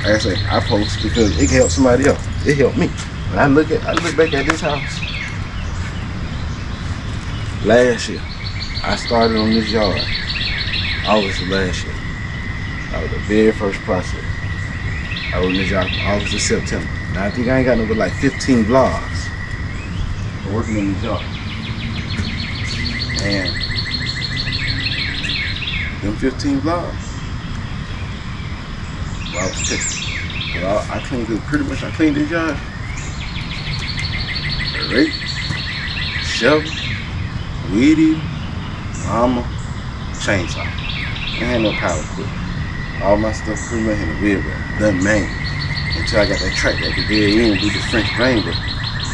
like I say, I post because it can help somebody else. It helped me. When I look back at this house last year. I started on this yard August of last year. That was the very first process. I was in this yard from August to September. Now I think I ain't got no but like 15 vlogs working in this yard. And them 15 vlogs, well, I was testing. Well, I cleaned it pretty much. I cleaned this yard. Rake, shovel, weed eater, armor, chainsaw. I had no power equipment. All my stuff pretty much in the wheelbarrow. Done manual. Until I got that track at the very end, do the French drain, but a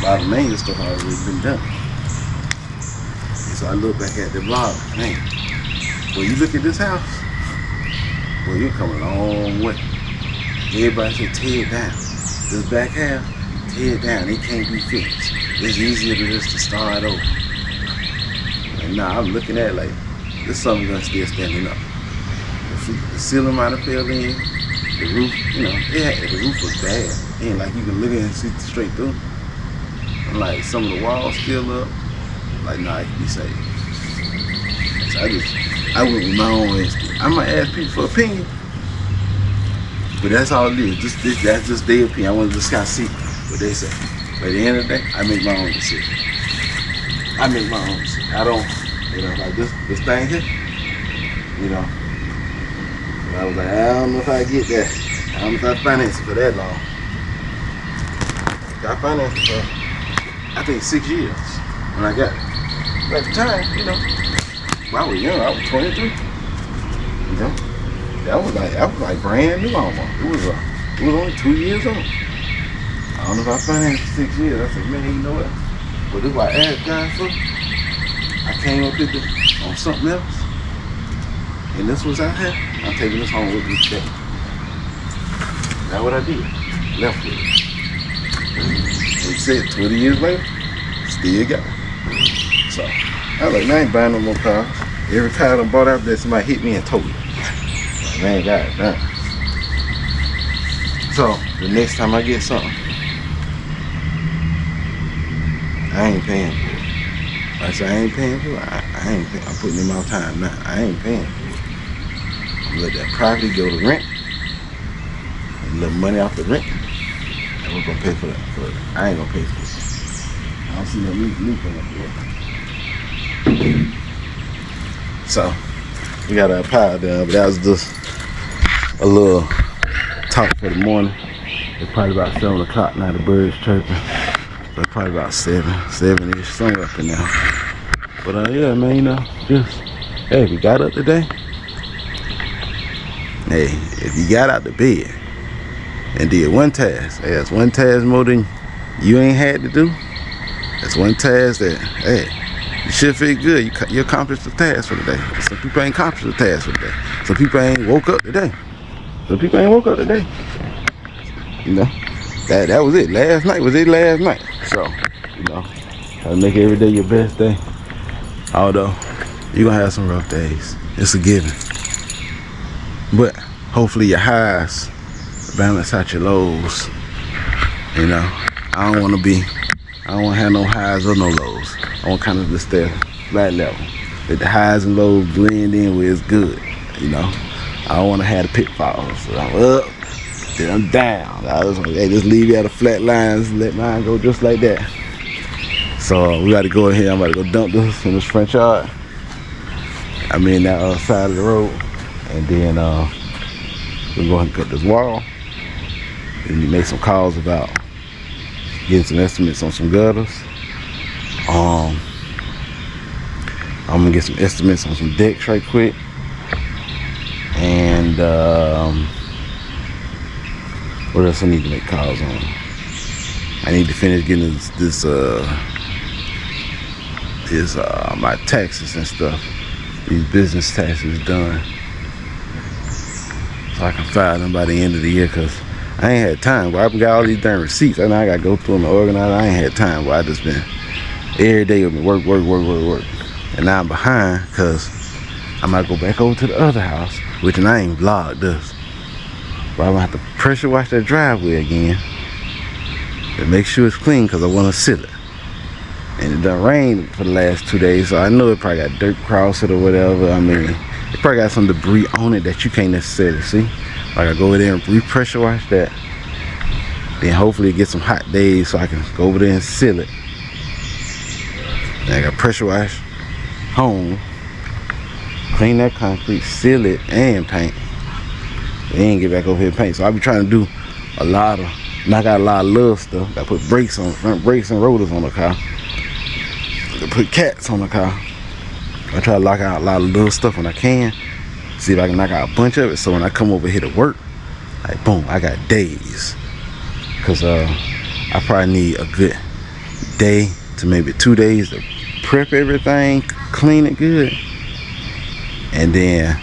lot of manual stuff already been done. And so I look back at the vlog, man. When you look at this house, well, you're coming a long way. Everybody say tear it down. This back half, tear it down. It can't be fixed. It's easier to just to start over. And now I'm looking at it like, this something gonna still standing up. The ceiling might have fell in. The roof, you know, the roof was bad. It ain't like you can look at it and see straight through. I'm like, some of the walls still up. Like, nah, it can be saved. So I went with my own instinct. I might ask people for opinion, but that's all it is. That's just their opinion. I want to just kind of see what they say. But at the end of the day, I make my own decision. I make my own decision. I don't, you know, like this thing here, you know. And I was like, I don't know if I get that. I don't know if I finance it for that long. I financed it for, I think 6 years when I got it. But at the time, you know, when I was young, I was 23. You know, that was like brand new almost. It was only 2 years old. I don't know if I financed it 6 years. I said, man, you know what? But this is what I asked God for. I came up with on something else. And this was out here. I'm taking this home with me today. That's what I did. Left with it. Like I said, 20 years later, still got it. So, I was like, man, I ain't buying no more cars. Every car I bought out there, somebody hit me and told me. Like, man, God damn. So, the next time I get something, I ain't paying for it. Like I said, I ain't paying for it. I ain't paying. I'm putting in my time now. I ain't paying for it. Let that property go to rent, and a little money off the rent, and we're gonna pay for that. I ain't gonna pay for it. I don't see no need coming up here. So we got our pile down, but that was just a little talk for the morning. It's probably about 7 o'clock now. The birds chirping, so it's probably about 7-ish, somewhere up in there. But yeah, man, you know, just hey, we got up today. Hey, if you got out the bed and did one task, hey, that's one task more than you ain't had to do. That's one task that, hey, you should feel good. You accomplished the task for the day. Some people ain't accomplished the task for the day. Some people ain't woke up today. You know, that was it. Last night was it last night. So, you know, gotta make every day your best day. Although, You're gonna have some rough days. It's a given. But hopefully your highs balance out your lows. You know, I don't want to have no highs or no lows. I want kind of just stay flat level. Let the highs and lows blend in where it's good. You know, I don't want to have the pitfalls. So I'm up, then I'm down. I just leave you at a flat line, just let mine go just like that. So we got to go in here. I'm about to go dump this in this front yard. I'm in that side of the road, and then we'll go ahead and cut this wall. And you make some calls about getting some estimates on some gutters. I'm gonna get some estimates on some decks right quick, and what else I need to make calls on? I need to finish getting my taxes and stuff, these business taxes done, so I can file them by the end of the year, because I ain't had time. But I've got all these damn receipts, and I gotta go through them and organize. I ain't had time. But I just been every day with me work, and now I'm behind because I might go back over to the other house, which I ain't vlogged this. But I'm gonna have to pressure wash that driveway again to make sure it's clean, because I want to seal it. And it done rained for the last 2 days, so I know it probably got dirt across it or whatever. I mean, it probably got some debris on it that you can't necessarily see. Like, I go over there and re-pressure wash that. Then hopefully get some hot days so I can go over there and seal it. Then I got pressure wash home, clean that concrete, seal it, and paint. Then get back over here and paint. So I be trying to do knock out a lot of little stuff. I put brakes on, front brakes and rotors on the car. I put cats on the car. I try to lock out a lot of little stuff when I can. See if I can knock out a bunch of it, so when I come over here to work, like boom, I got days. Cause I probably need a good day to maybe 2 days to prep everything, clean it good, and then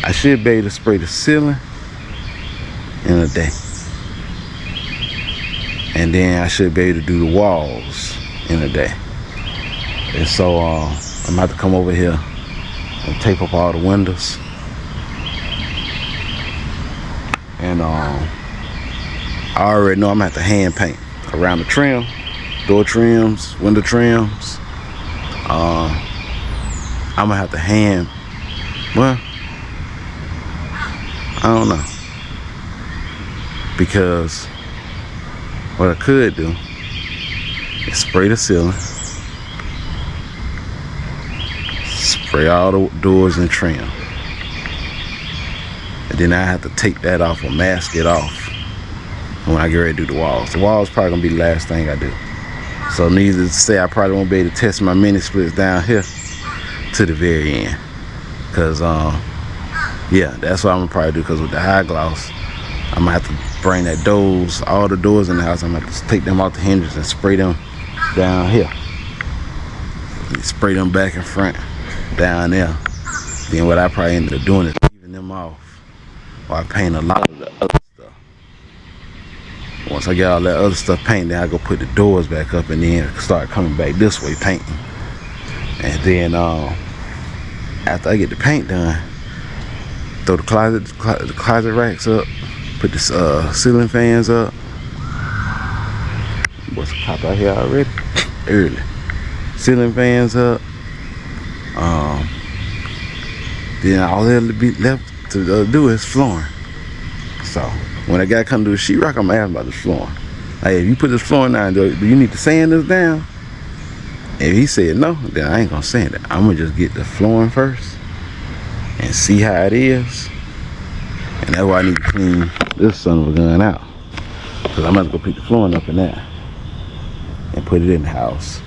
I should be able to spray the ceiling in a day, and then I should be able to do the walls in a day. And so I'm about to come over here and tape up all the windows, and I already know I'm gonna have to hand paint around the trim, door trims, window trims. I'm gonna have to hand, well, I don't know, because what I could do is spray the ceiling, spray all the doors and trim, and then I have to take that off or mask it off when I get ready to do the walls. The walls probably gonna be the last thing I do. So needless to say, I probably won't be able to test my mini splits down here to the very end, cause yeah, that's what I'm gonna probably do. Cause with the high gloss, I'm gonna have to bring all the doors in the house, I'm gonna have to take them off the hinges and spray them down here. Spray them back and front down there. Then what I probably ended up doing is leaving them off while I paint a lot of the other stuff. Once I get all that other stuff painted, then I go put the doors back up, and then start coming back this way painting. And then after I get the paint done, throw the closet racks up, put the ceiling fans up. What's the cop out here already? Early. Ceiling fans up. Then all that'll be left to do is flooring. So when a guy come do a sheetrock, I'm asking about the flooring. Like, if you put this flooring down, do you need to sand this down? If he said no, then I ain't gonna sand it. I'm gonna just get the flooring first and see how it is. And that's why I need to clean this son of a gun out, because I'm about to go pick the flooring up in there and put it in the house.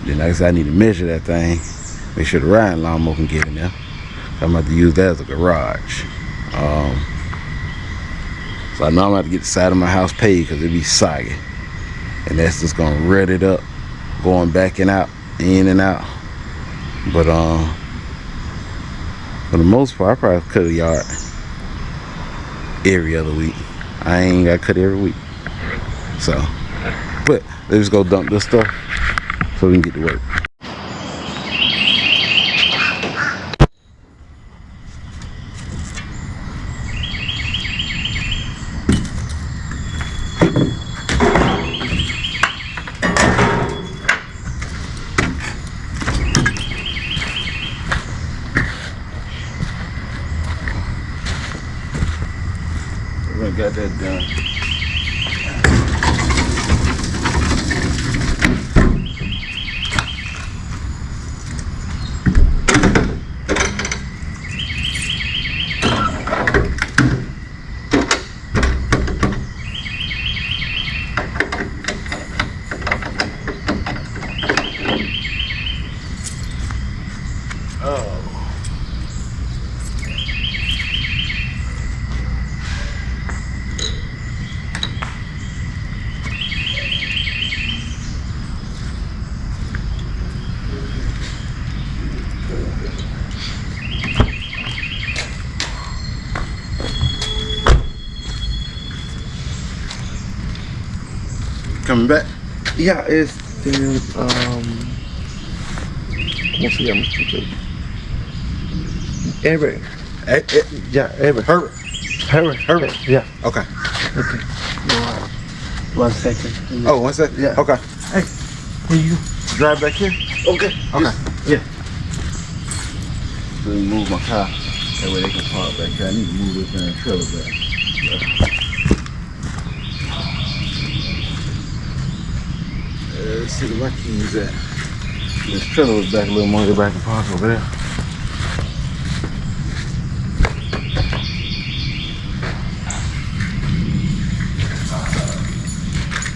Then like I said, I need to measure that thing, make sure the riding lawnmower can get in there. I'm about to use that as a garage. So I know I'm about to get the side of my house paved, because it be soggy, and that's just gonna red it up, going back and out, in and out. But for the most part, I probably cut a yard every other week. I ain't got cut every week. So, but let's go dump this stuff so we can get to work. got that done. Coming back? Yeah, it's still ¿cómo se llama? Eric. Yeah, Eric. Herbert. Yeah. Okay. Okay. 1 second. Oh, 1 second? Yeah. Okay. Hey, can you drive back here? Okay. Okay. Yeah. Let me move my car. That way they can park back here. I need to move this damn trailer back. Let's see where my keys at. This trailer was back a little more. Get back and park over there.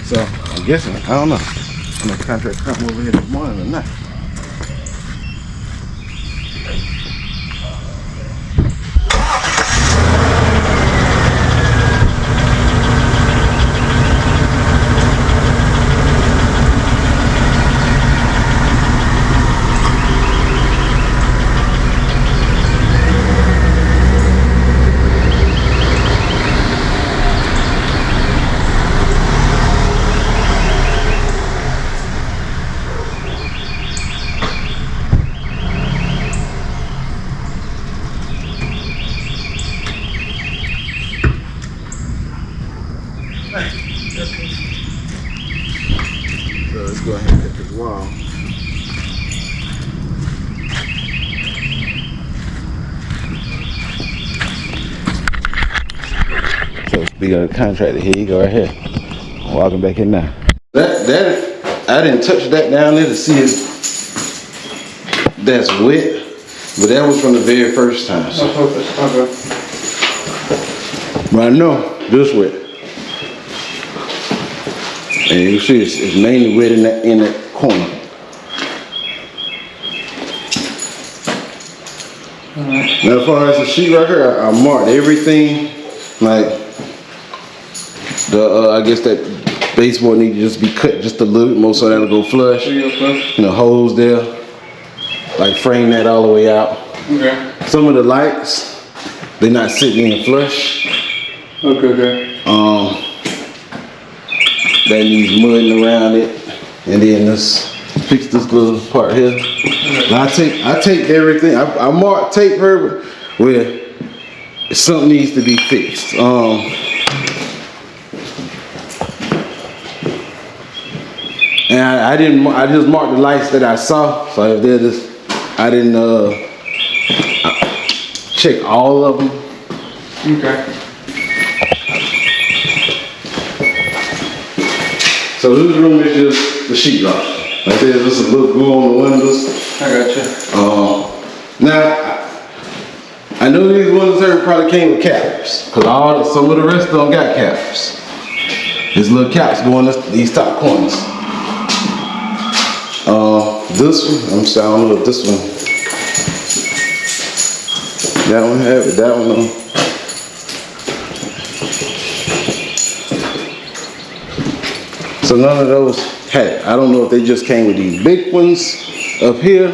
So I'm guessing, I don't know. I'm gonna contract come over here this morning or not. So let's go ahead and get this wall. So speaking of the contractor, here you go right here. Walking back in now. That I didn't touch that down there to see if that's wet, but that was from the very first time. So. But I know this wet. And you see it's mainly wet in that corner. Now as far as the sheet right here, I marked everything, like the I guess that baseboard need to just be cut just a little bit more so that'll go flush. And the holes there, like frame that all the way out. Okay. Some of the lights, they're not sitting in flush. Okay. That needs mudding around it, and then let's fix this little part here. Now I take everything. I mark tape her where something needs to be fixed. And I just marked the lights that I saw. So if they're just, I didn't check all of them. Okay. So this room is just the sheetrock. Like there's just a little glue on the windows. I gotcha. Now, I know these windows here probably came with caps, cause some of the rest of them got caps. There's little caps going to these top corners. This one, I'm sorry, I don't know if this one. That one have it. That one no. So none of those had it. I don't know if they just came with these big ones up here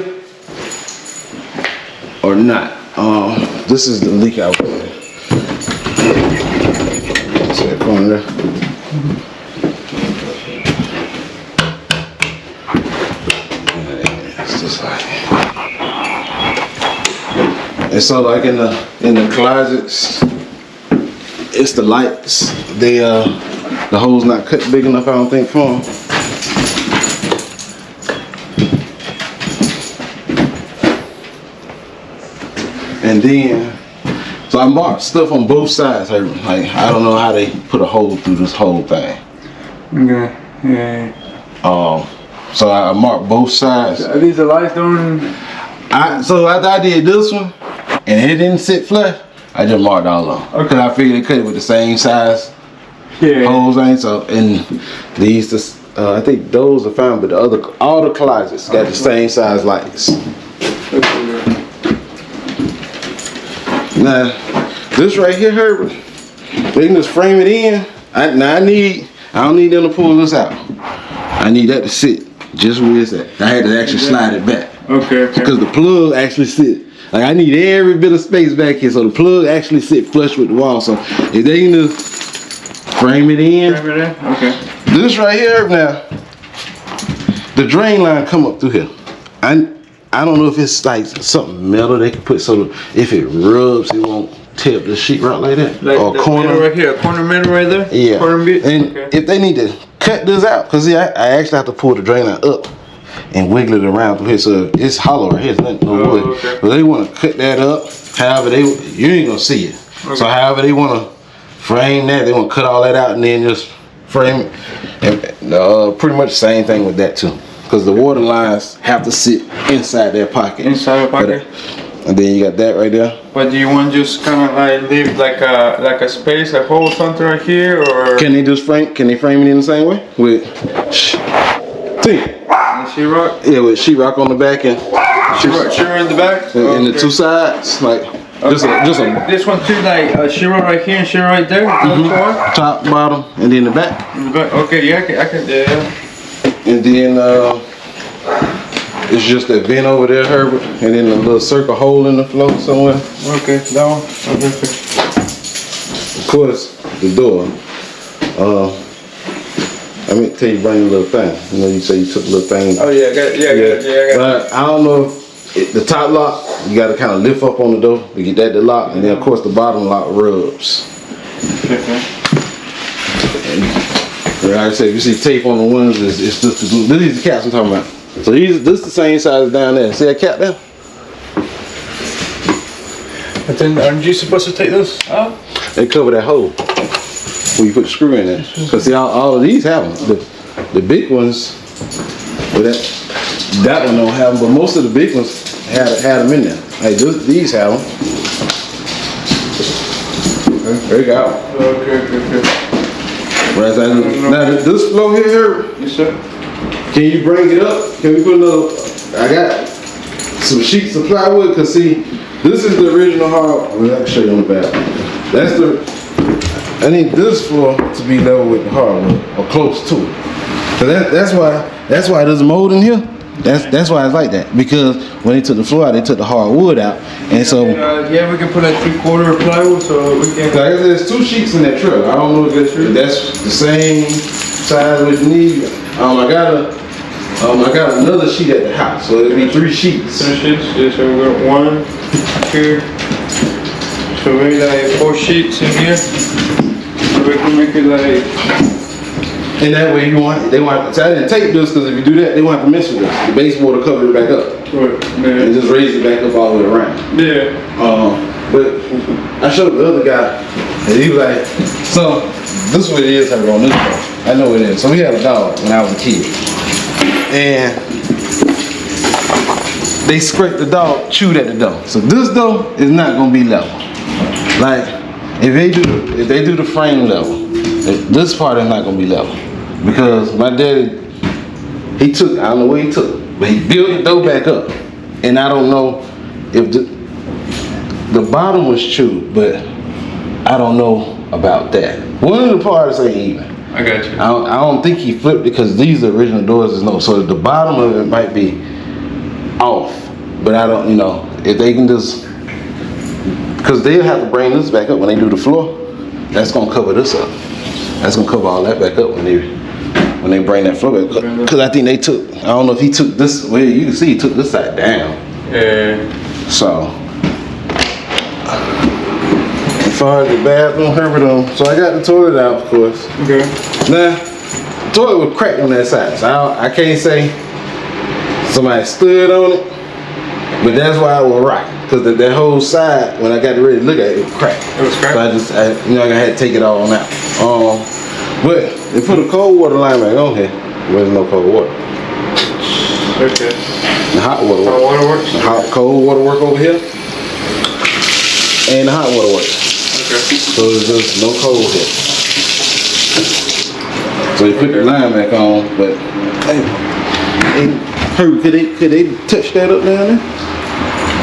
or not. This is the leak out there. See that corner there? It's just like, and so like in the closets, it's the lights. The hole's not cut big enough, I don't think, for them. And then, so So I marked stuff on both sides. Like I don't know how they put a hole through this whole thing. Okay. Yeah. So I marked both sides. Are these the lights doing? So after I did this one, and it didn't sit flush, I just marked all of them. Cause I figured they cut it with the same size holes ain't. So and these, I think those are fine, but all the closets got the same size lights. Now this right here, Herbert, they can just frame it in. I don't need them to pull this out. I need that to sit just where it's at. I had to actually slide it back. Okay. Because the plug actually sit. Like I need every bit of space back here, so the plug actually sit flush with the wall. So if they can just frame it in. Okay. This right here now, the drain line come up through here. I don't know if it's like something metal they can put so if it rubs, it won't tear up the sheetrock like that. Like or the corner metal right here, a corner metal right there? Yeah. Corner bit? And if they need to cut this out, because see, I actually have to pull the drain line up and wiggle it around through here, so it's hollow right here, it's not no wood. Okay. But they want to cut that up, however you ain't gonna see it. Okay. So however they want to frame that, they want to cut all that out and then just frame it. And pretty much the same thing with that too, because the water lines have to sit inside their pocket. Inside the pocket? And then you got that right there. But do you want to just kind of like leave like a space, a hole, something right here, or? Can they just frame? Can they frame it in the same way with? Sheetrock? Yeah, with sheetrock on the back and Sheetrock in the back? and the two sides, like just a this one too, like sheetrock right here and sheetrock right there. top, bottom, and then the back. In the back. Okay, yeah, I can, yeah. And then it's just that vent over there, Herbert, and then a little circle hole in the floor somewhere. Okay, that one. Okay. Of course, the door. I meant to tell you bring a little thing. You know, you say you took a little thing. Oh yeah, I got it. But I don't know if the top lock, you got to kind of lift up on the door to get that to lock, and then of course the bottom lock rubs. Okay. And like I said, if you see tape on the windows, it's just the glue. These are the caps I'm talking about. So this the same size down there. See that cap there? But then, aren't you supposed to take this out? They cover that hole where you put the screw in there. Cause see, all of these have them. The big ones, well, that one don't have them, but most of the big ones had them in there. Like these have them. There you go. Okay. Right, now this floor here, Yes, sir. can you bring it up? Can we put another? I got some sheets of plywood. Cause see, this is the original hardwood. Well, I can show you on the back. I need this floor to be level with the hardwood or close to it. Cause that's why there's a mold in here. That's why it's like that, because when they took the floor out, they took the hardwood out, and so Yeah, we can put like 3/4 plywood, so we can. like I said, there's two sheets in that truck. I don't know if that's the same size as you need. I got another sheet at the house, so it'll be 3 sheets. 3 sheets. Yeah, so we got 1, 2. So maybe like 4 sheets in here. So we can make it like. And that way they want. So I didn't tape this because if you do that, they won't have to mess with this. The baseboard will cover it back up. And just raise it back up all the way around. Yeah. But I showed the other guy, and he was like, so this is what it is on this part. I know it is. So we had a dog when I was a kid. And they scraped the dog, chewed at the door. So this door is not gonna be level. Like if they do the frame level, this part is not gonna be level. Because my daddy, I don't know what he took, but he built the door back up. And I don't know if the bottom was chewed, but I don't know about that. One of the parts ain't even. I got you. I don't think he flipped it because these original doors is no. So the bottom of it might be off. But I don't, if they can just, because they'll have to bring this back up when they do the floor. That's gonna cover this up. That's gonna cover all that back up when they bring that floor back up. Because I think they took, I don't know if he took this, well you can see he took this side down. Yeah. So, as far as the bathroom, Herbert, so I got the toilet out, of course. Okay. Now, the toilet was cracked on that side, so I can't say somebody stood on it, but that's why it was rocking. because that whole side, when I got ready to look at it, it was cracked. It was cracked? So I had to take it all out. But they put a cold water line back on here. There's no cold water. Okay. The hot water works. Hot water works? The cold water work over here. And the hot water works. Okay. So there's just no cold here. So they put the line back on, but hey, could they touch that up down there?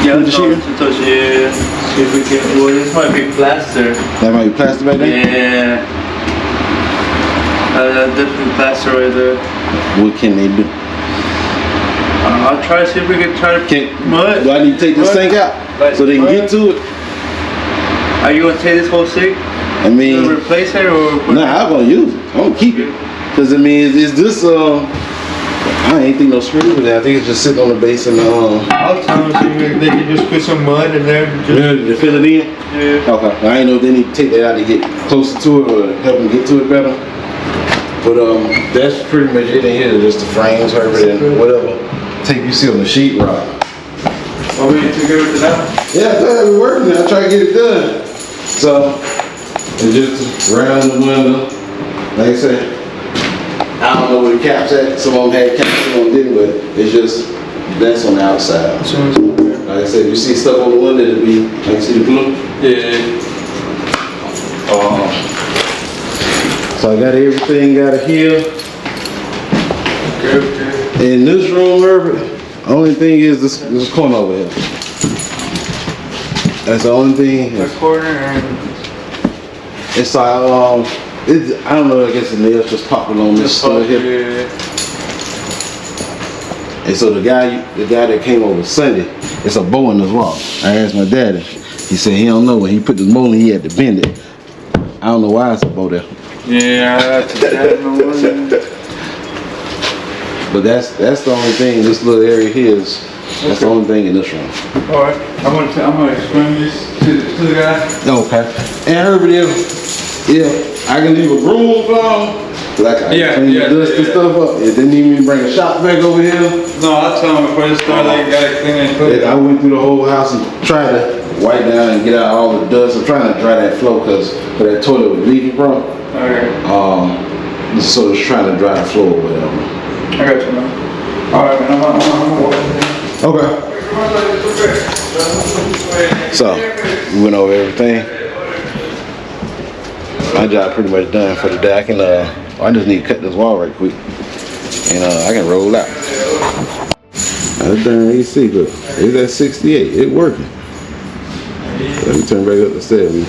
Yeah, With the sheet? to touch it. See if we can. Well, this might be plaster. That might be plaster back there? Yeah. Definitely plaster right there. What can they do? I'll try to see if we can try to mud. Do I need to take this sink out so they can get to it? Are you gonna take this whole sink? I mean, You replace it or? nah, I'm gonna use it. I'm gonna keep it. Cause I mean, is this I ain't think no screws with that. I think it's just sitting on the base and I'll tell them see if they can just put some mud in there. to fill it in. Yeah. Okay. I ain't know if they need to take that out to get closer to it or help them get to it better. But that's pretty much it in here. Just the frames, everything, whatever. Tape you see on the sheetrock. Are we together with that? Yeah, we're working. I try to get it done. So it's just around the window. Like I said, I don't know where the caps at. Some of them had caps, some of them didn't, but it's just that's on the outside. Like I said, you see stuff on the window, it'll be like you see the glue. Yeah. So I got everything got it here. Okay. In this room, Herbert, only thing is this corner over here. That's the only thing. The corner and It's like I don't know. I guess the nails just popped along this side here. yeah. And so the guy that came over Sunday, it's a bow in his wall. I asked my daddy. He said he don't know. When he put the molding, he had to bend it. I don't know why it's a bow there. Yeah, that's But that's the only thing. This little area here is. That's the only thing in this room. all right. I'm gonna explain this to the guy. Okay. And Herbert, if I can leave a broom for him, like I can clean the dust and stuff up. If they need me to bring a shop back over here. No, I'll tell him before they start. They gotta clean and cook. I went through the whole house and tried to wipe down and get out all the dust. I'm trying to dry that floor because that toilet was leaking from. Okay. So it's trying to dry the floor or whatever. I got you, man. All right, man. I'm gonna walk. Okay. So we went over everything. My job pretty much done for the day. I just need to cut this wall right quick, and I can roll out. That darn AC, look, it's at 68. It working. Let me turn back up to 70.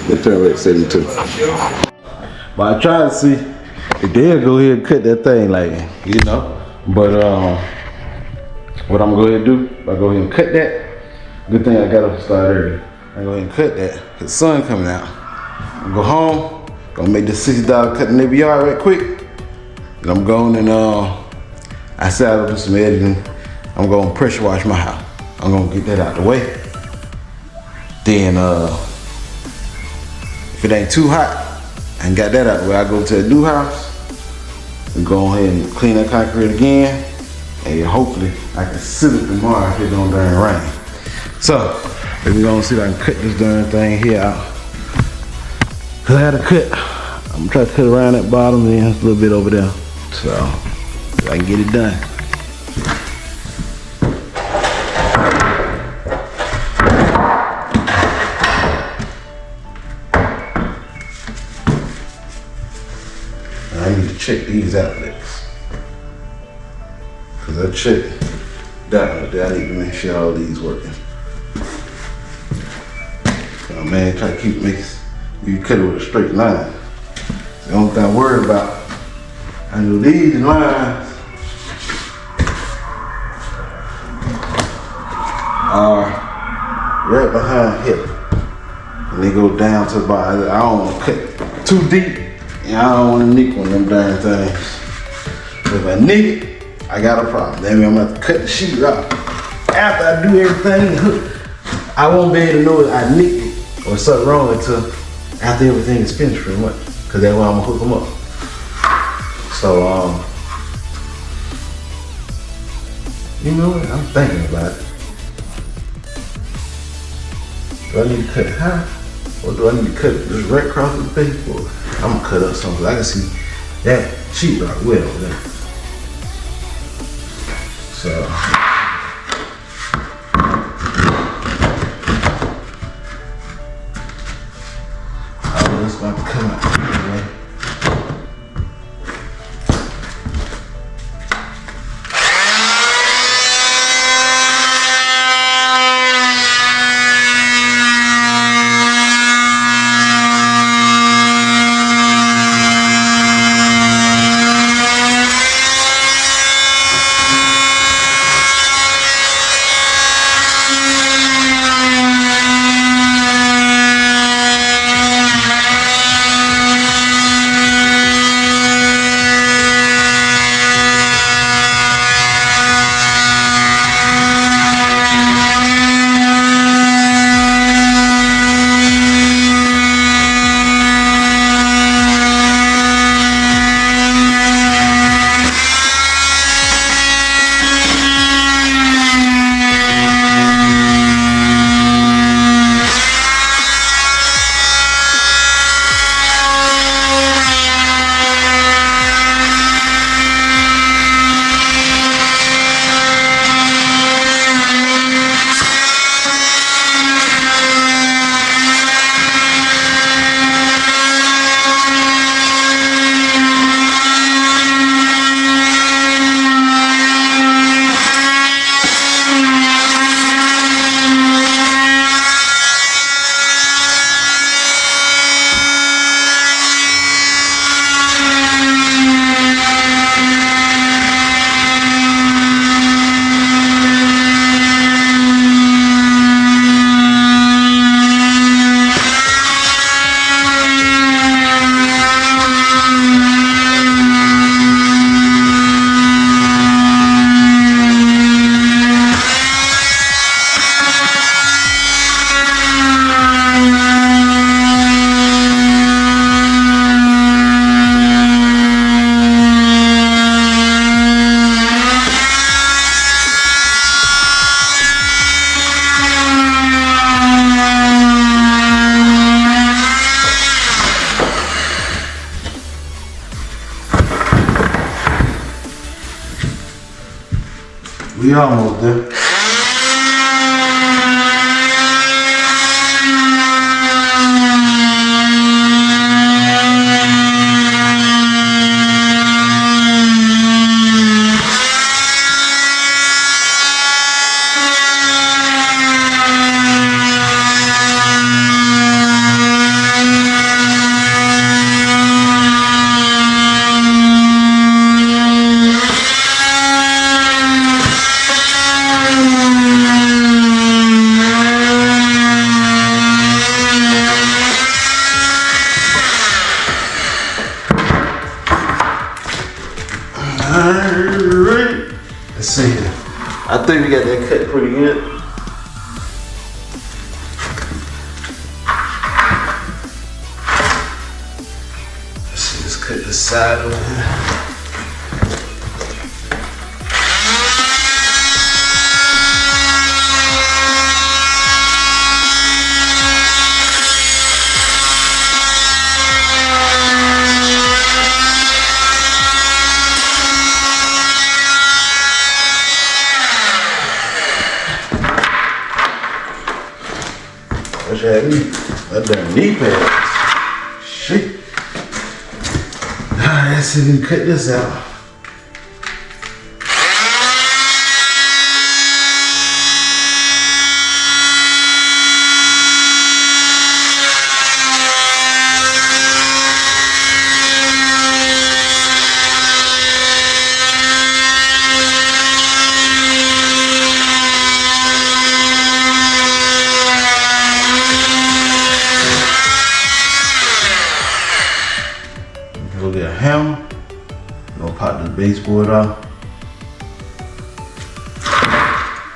Let me turn back to 72. But I tried to see if they'll go ahead and cut that thing, like But what I'm gonna go ahead and do, I go ahead and cut that. Good thing I got up to start early. I go ahead and cut that. The sun coming out. I go home, gonna make this $60 cut in the yard right quick. And I'm going and I said I'll do some editing. I'm gonna pressure wash my house. I'm gonna get that out the way. Then if it ain't too hot, I ain't got that out the way. I go to a new house and go ahead and clean that concrete again. And hopefully I can sit it tomorrow if it don't darn rain. So we're gonna see if I can cut this darn thing here out. Cause I had to cut. I'm gonna try to cut around that bottom and a little bit over there. So I can get it done. I need to check these outlets. Cause I checked that one, I need to make sure all these working. Oh man, try to keep you cut it with a straight line. The only thing I worry about, I know these lines are right behind here. And they go down to the bottom. I don't want to cut too deep, and I don't want to nick one of them darn things. If I nick it, I got a problem. Then I'm gonna have to cut the sheetrock. After I do everything, I won't be able to know if I nicked it or something wrong until after everything is finished pretty much. Cause that's why I'm gonna hook them up. So, you know what, I'm thinking about it. Do I need to cut it high? Or do I need to cut it just right across the face? Or I'm gonna cut up something. I can see that sheetrock well over there. So all this about to come out. Right? We almost there. Alright. Let's see. I think we got that cut pretty good. Let's see, let's cut this side over here. Wish I had that damn knee pad. Shit. Alright, let's see if we can cut this out. Go get a hammer. Gonna pop this baseboard off.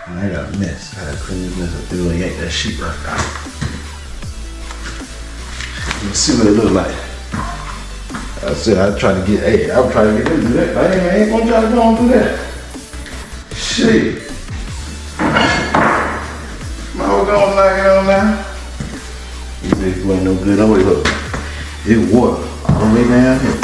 And I got a mess. I gotta clean this mess up through and yank that sheetrock out. Let's see what it look like. I said I try to get, hey, I'm trying to get into that. I ain't gonna try to go on through that. Shit. Might as well go and knock it on now. this ain't no good. No way, look. It's water all the way down here.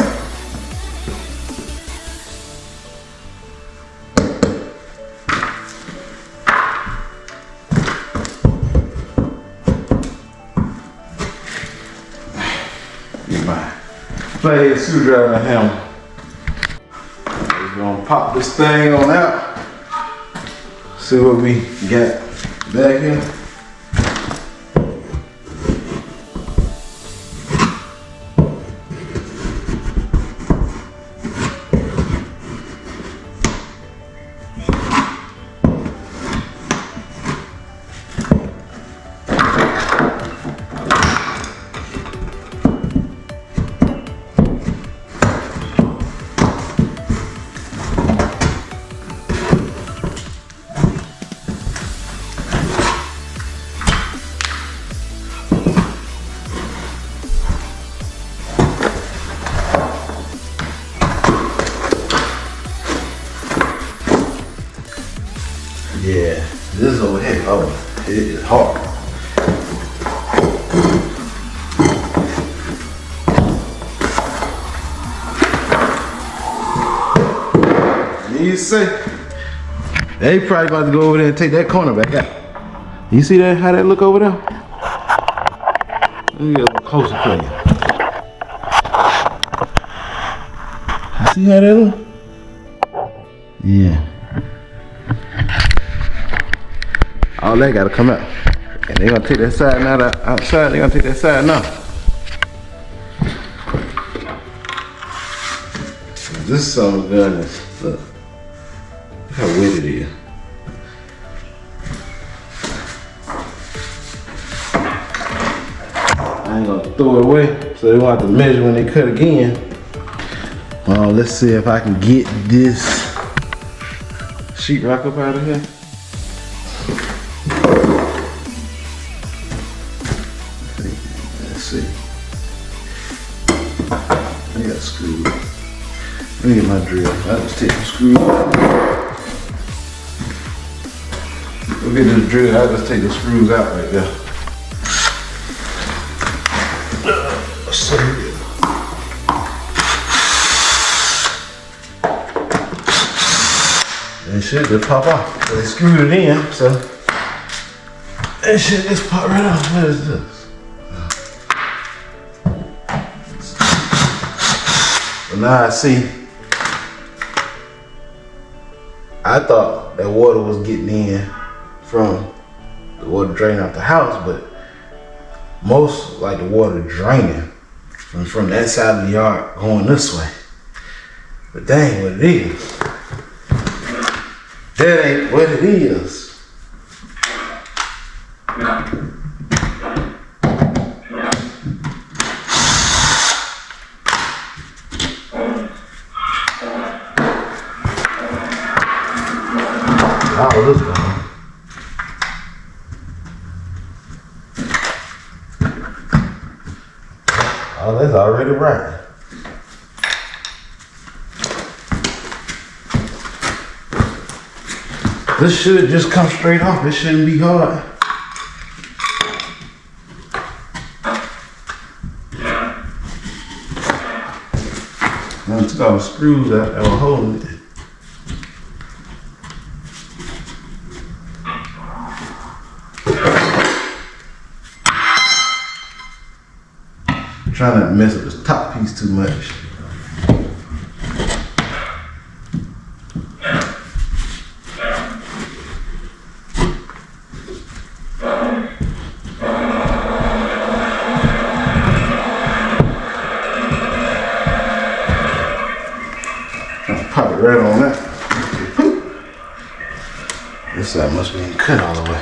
Get my flathead screwdriver and hammer. We're gonna pop this thing on out. See what we got back here. Yeah, this is over here. Oh, it is hard. You see, they probably about to go over there and take that corner back out. You see that? How that look over there? Let me get a little closer for you. You see how that look? Yeah. All that gotta come out. And they're gonna take that side now, outside, they're gonna take that side now. This son of a gun is, look how wet it is. I ain't gonna throw it away, so they won't have to measure when they cut again. Let's see if I can get this sheetrock up out of here. Let's see. I got screws. Let me get my drill. I'll just take the screws out. Look at this drill. I'll just take the screws out right there. So it should just pop off. So they screwed it in, so it should just pop right off. What is this? So now I see. I thought that water was getting in from the water draining out the house, but most like the water draining from that side of the yard going this way. But that ain't what it is. That ain't what it is. How is this going? Oh, that's already right. This should just come straight off. It shouldn't be hard. Now I took all the screws out that were holding it. Trying not to mess up this top piece too much. Pop it right on that. This side must be cut all the way.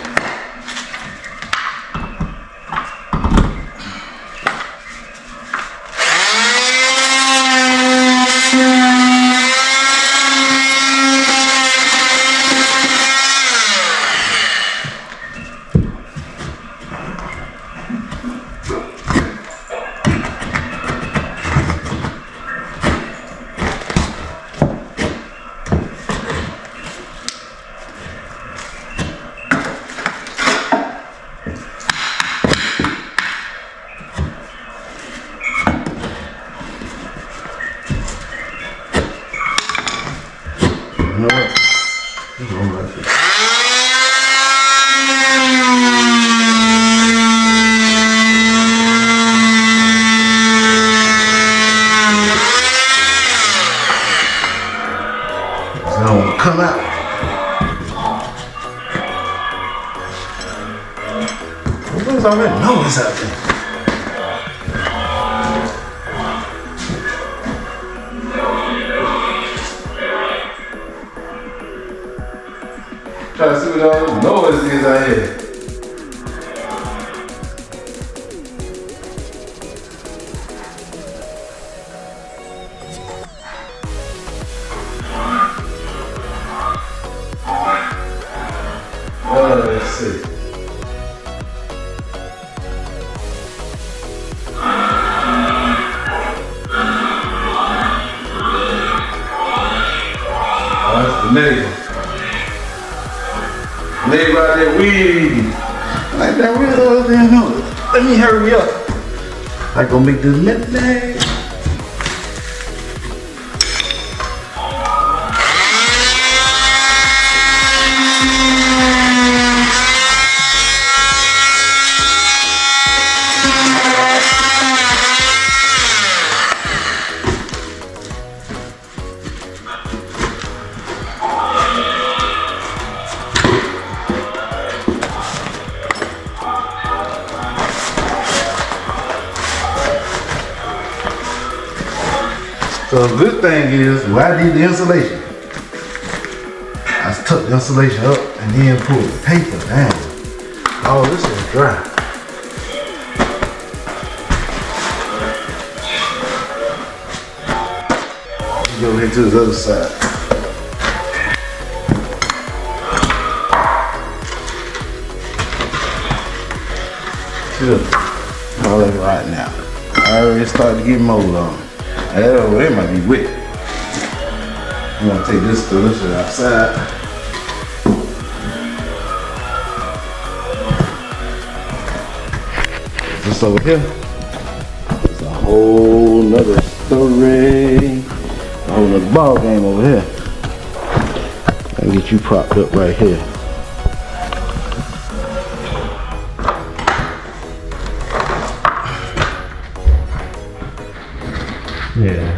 I don't want to come out. There's already noise out there. Try to see what all this noise is out here. Let's see. Oh, that's the neighbor. Neighbor out there weed. Like that real old damn noise. Let me hurry up. I gonna make this midnight. So the good thing is, when I did the insulation, I took the insulation up and then pulled the paper down. Oh, this is dry. Let's go over here to the other side. Good. All that right now. I already started to get mold on. That over there might be wet. I'm gonna take this to this outside. This over here. It's a whole nother story. A whole nother ball game over here. I can get you propped up right here. Yeah.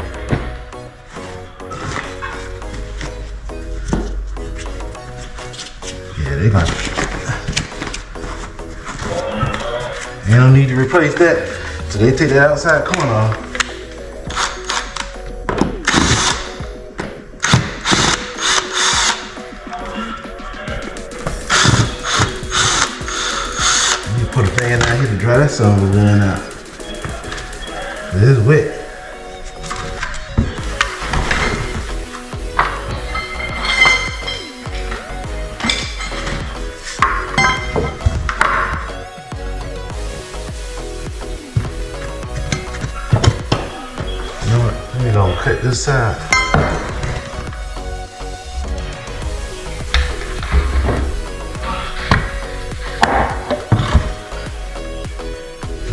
Yeah, they got. They don't need to replace that, so they take that outside corner off. You put a fan out here to dry that sun was running out. It is wet. We're gonna cut this side.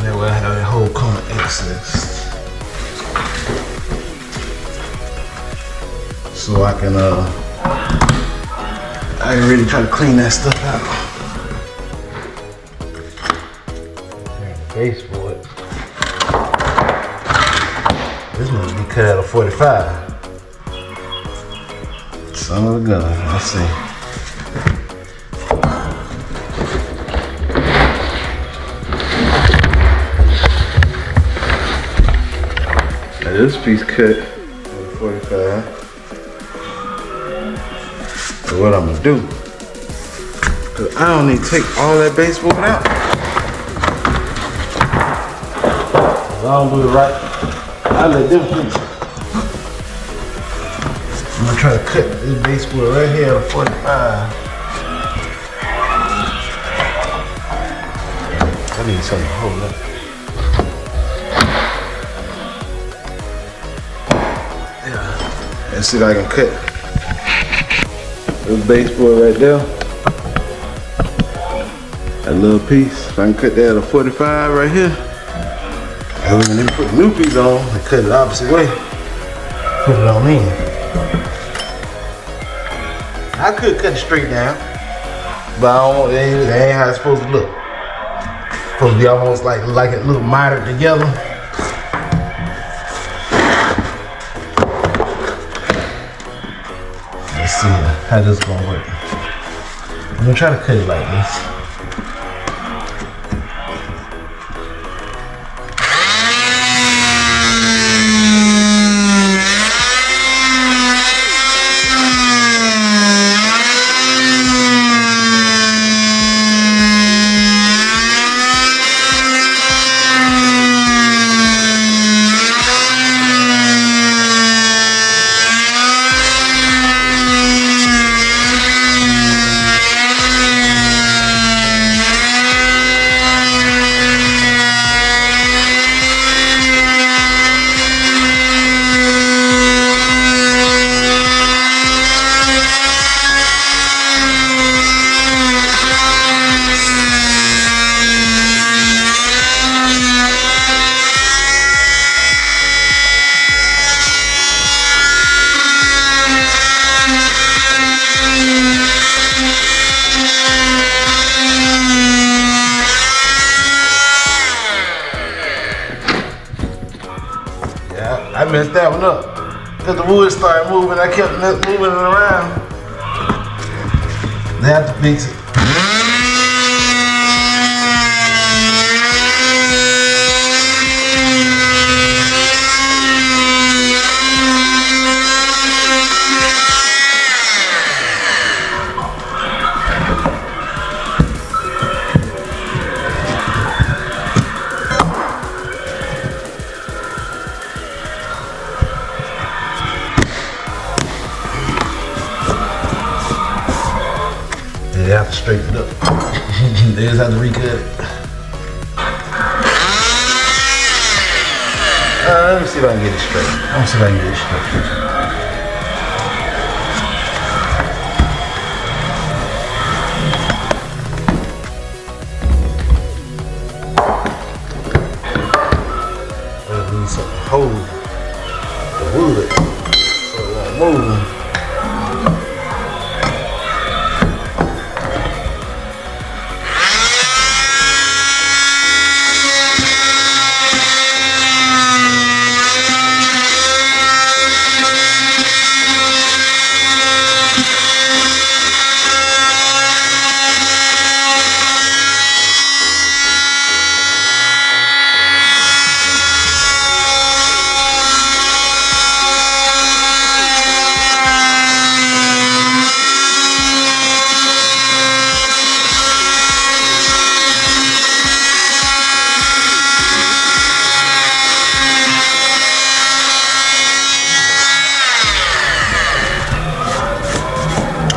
That way I have that whole corner excess. So I can really try to clean that stuff out. Baseboard. This must be cut out of 45. Son of a gun. Let's see. Now this piece cut out of 45. So what I'm gonna do? Cause I don't need to take all that baseboard out. If I don't do it right, I let them finish it. I'm gonna try to cut this baseboard right here at a 45. I need something to hold up. Yeah. Let's see if I can cut this baseboard right there. That little piece. If I can cut that at a 45 right here. And when they put the new piece on, they cut it the opposite way. Put it on in. I could cut it straight down, but I don't, it ain't how it's supposed to look. It's supposed to be almost like it look moderate together. Let's see how this is gonna work. I'm gonna try to cut it like this. I messed that one up. Cause the wood started moving, I kept moving it around. They have to fix it. They have to straighten it up. They just have to recut it. Let me see if I can get it straight. Let me see if I can get it straight. I need something to hold the wood so it won't move.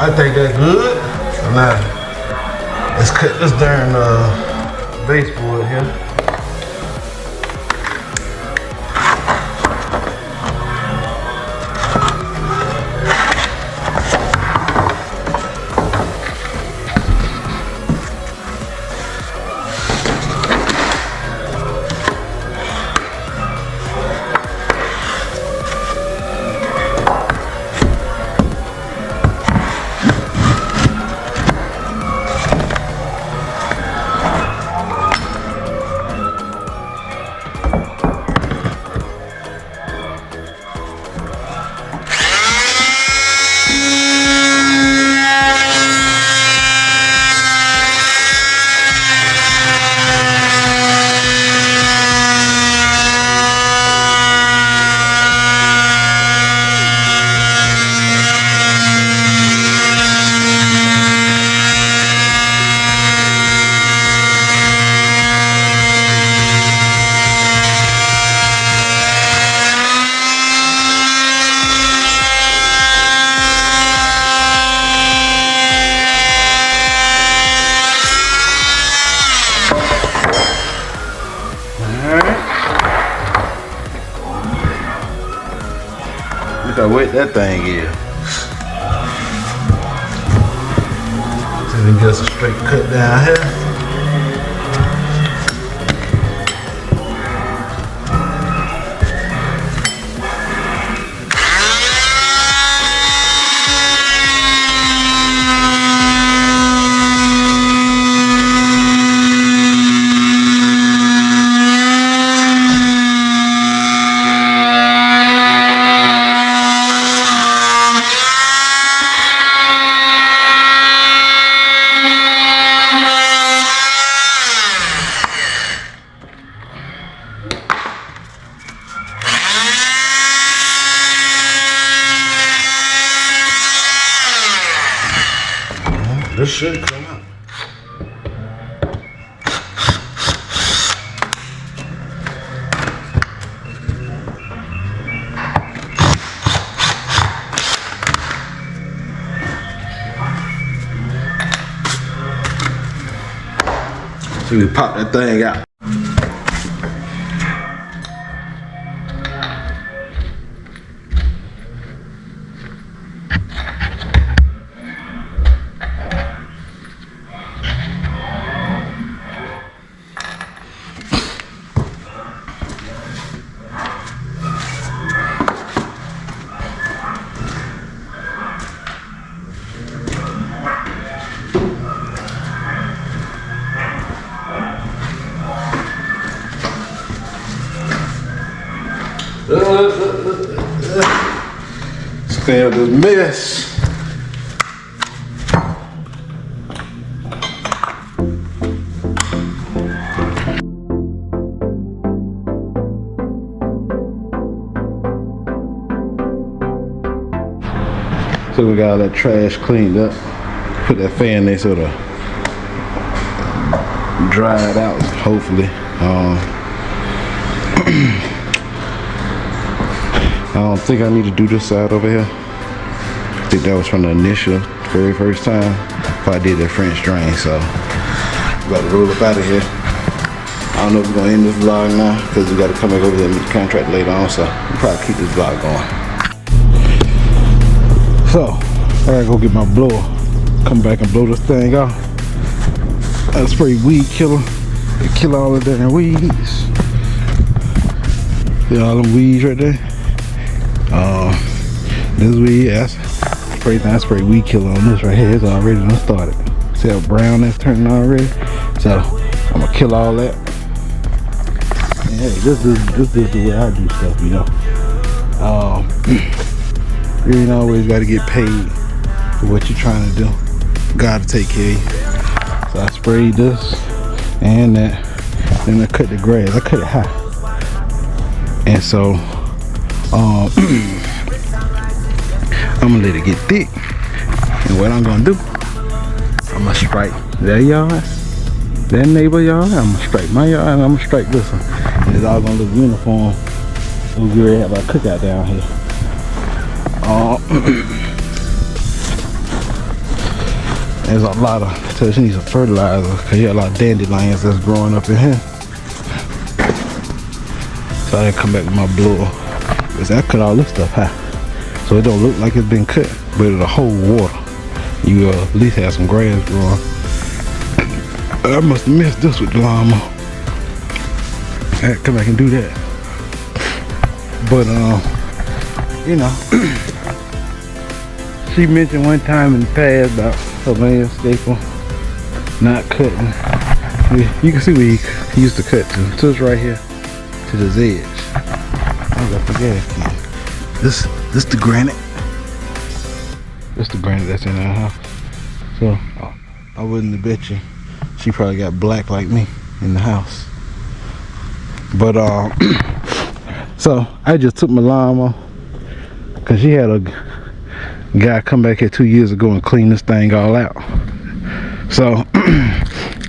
I think that's good. Now, let's cut this darn baseboard here. Look how wet that thing is. See if we can get us a straight cut down here. This should come out. So we pop that thing out. Let's clean up this mess. So we got all that trash cleaned up. Put that fan there so to dry it out, hopefully. I don't think I need to do this side over here. I think that was from the initial, very first time before I did that French drain. So we got to roll up out of here. I don't know if we're gonna end this vlog now because we got to come back over there and meet the contract later on. So we'll probably keep this vlog going. So I gotta go get my blower. Come back and blow this thing off. I spray weed killer to kill all the damn weeds. See all them weeds right there? This weed, I spray weed killer on this right here. It's already done started. See how brown that's turning already? So I'm gonna kill all that. And hey, this is the way I do stuff, you know. You ain't always gotta get paid for what you're trying to do. Gotta take care of you. So I sprayed this and that. Then I cut the grass. I cut it high. And so I'm gonna let it get thick. And what I'm gonna do, I'm gonna stripe that yard, that neighbor yard, I'm gonna stripe my yard, and I'm gonna stripe this one. And it's all gonna look uniform. We'll be ready to have our cookout down here. There's a lot of, so she needs some fertilizer because you got a lot of dandelions that's growing up in here. So I come back with my blower. Because I cut all this stuff high. So it don't look like it's been cut, but it'll hold water. You at least have some grass growing. I must have missed this with the lawnmower. I had to come back and do that. But you know, she mentioned one time in the past about her landscaper not cutting. You can see where he used to cut to. So it's right here to this edge. I forget it. This the granite. This the granite that's in our house. So I wouldn't have bet you she probably got black like me in the house. But so I just took my lawnmower because she had a guy come back here 2 years ago and clean this thing all out. So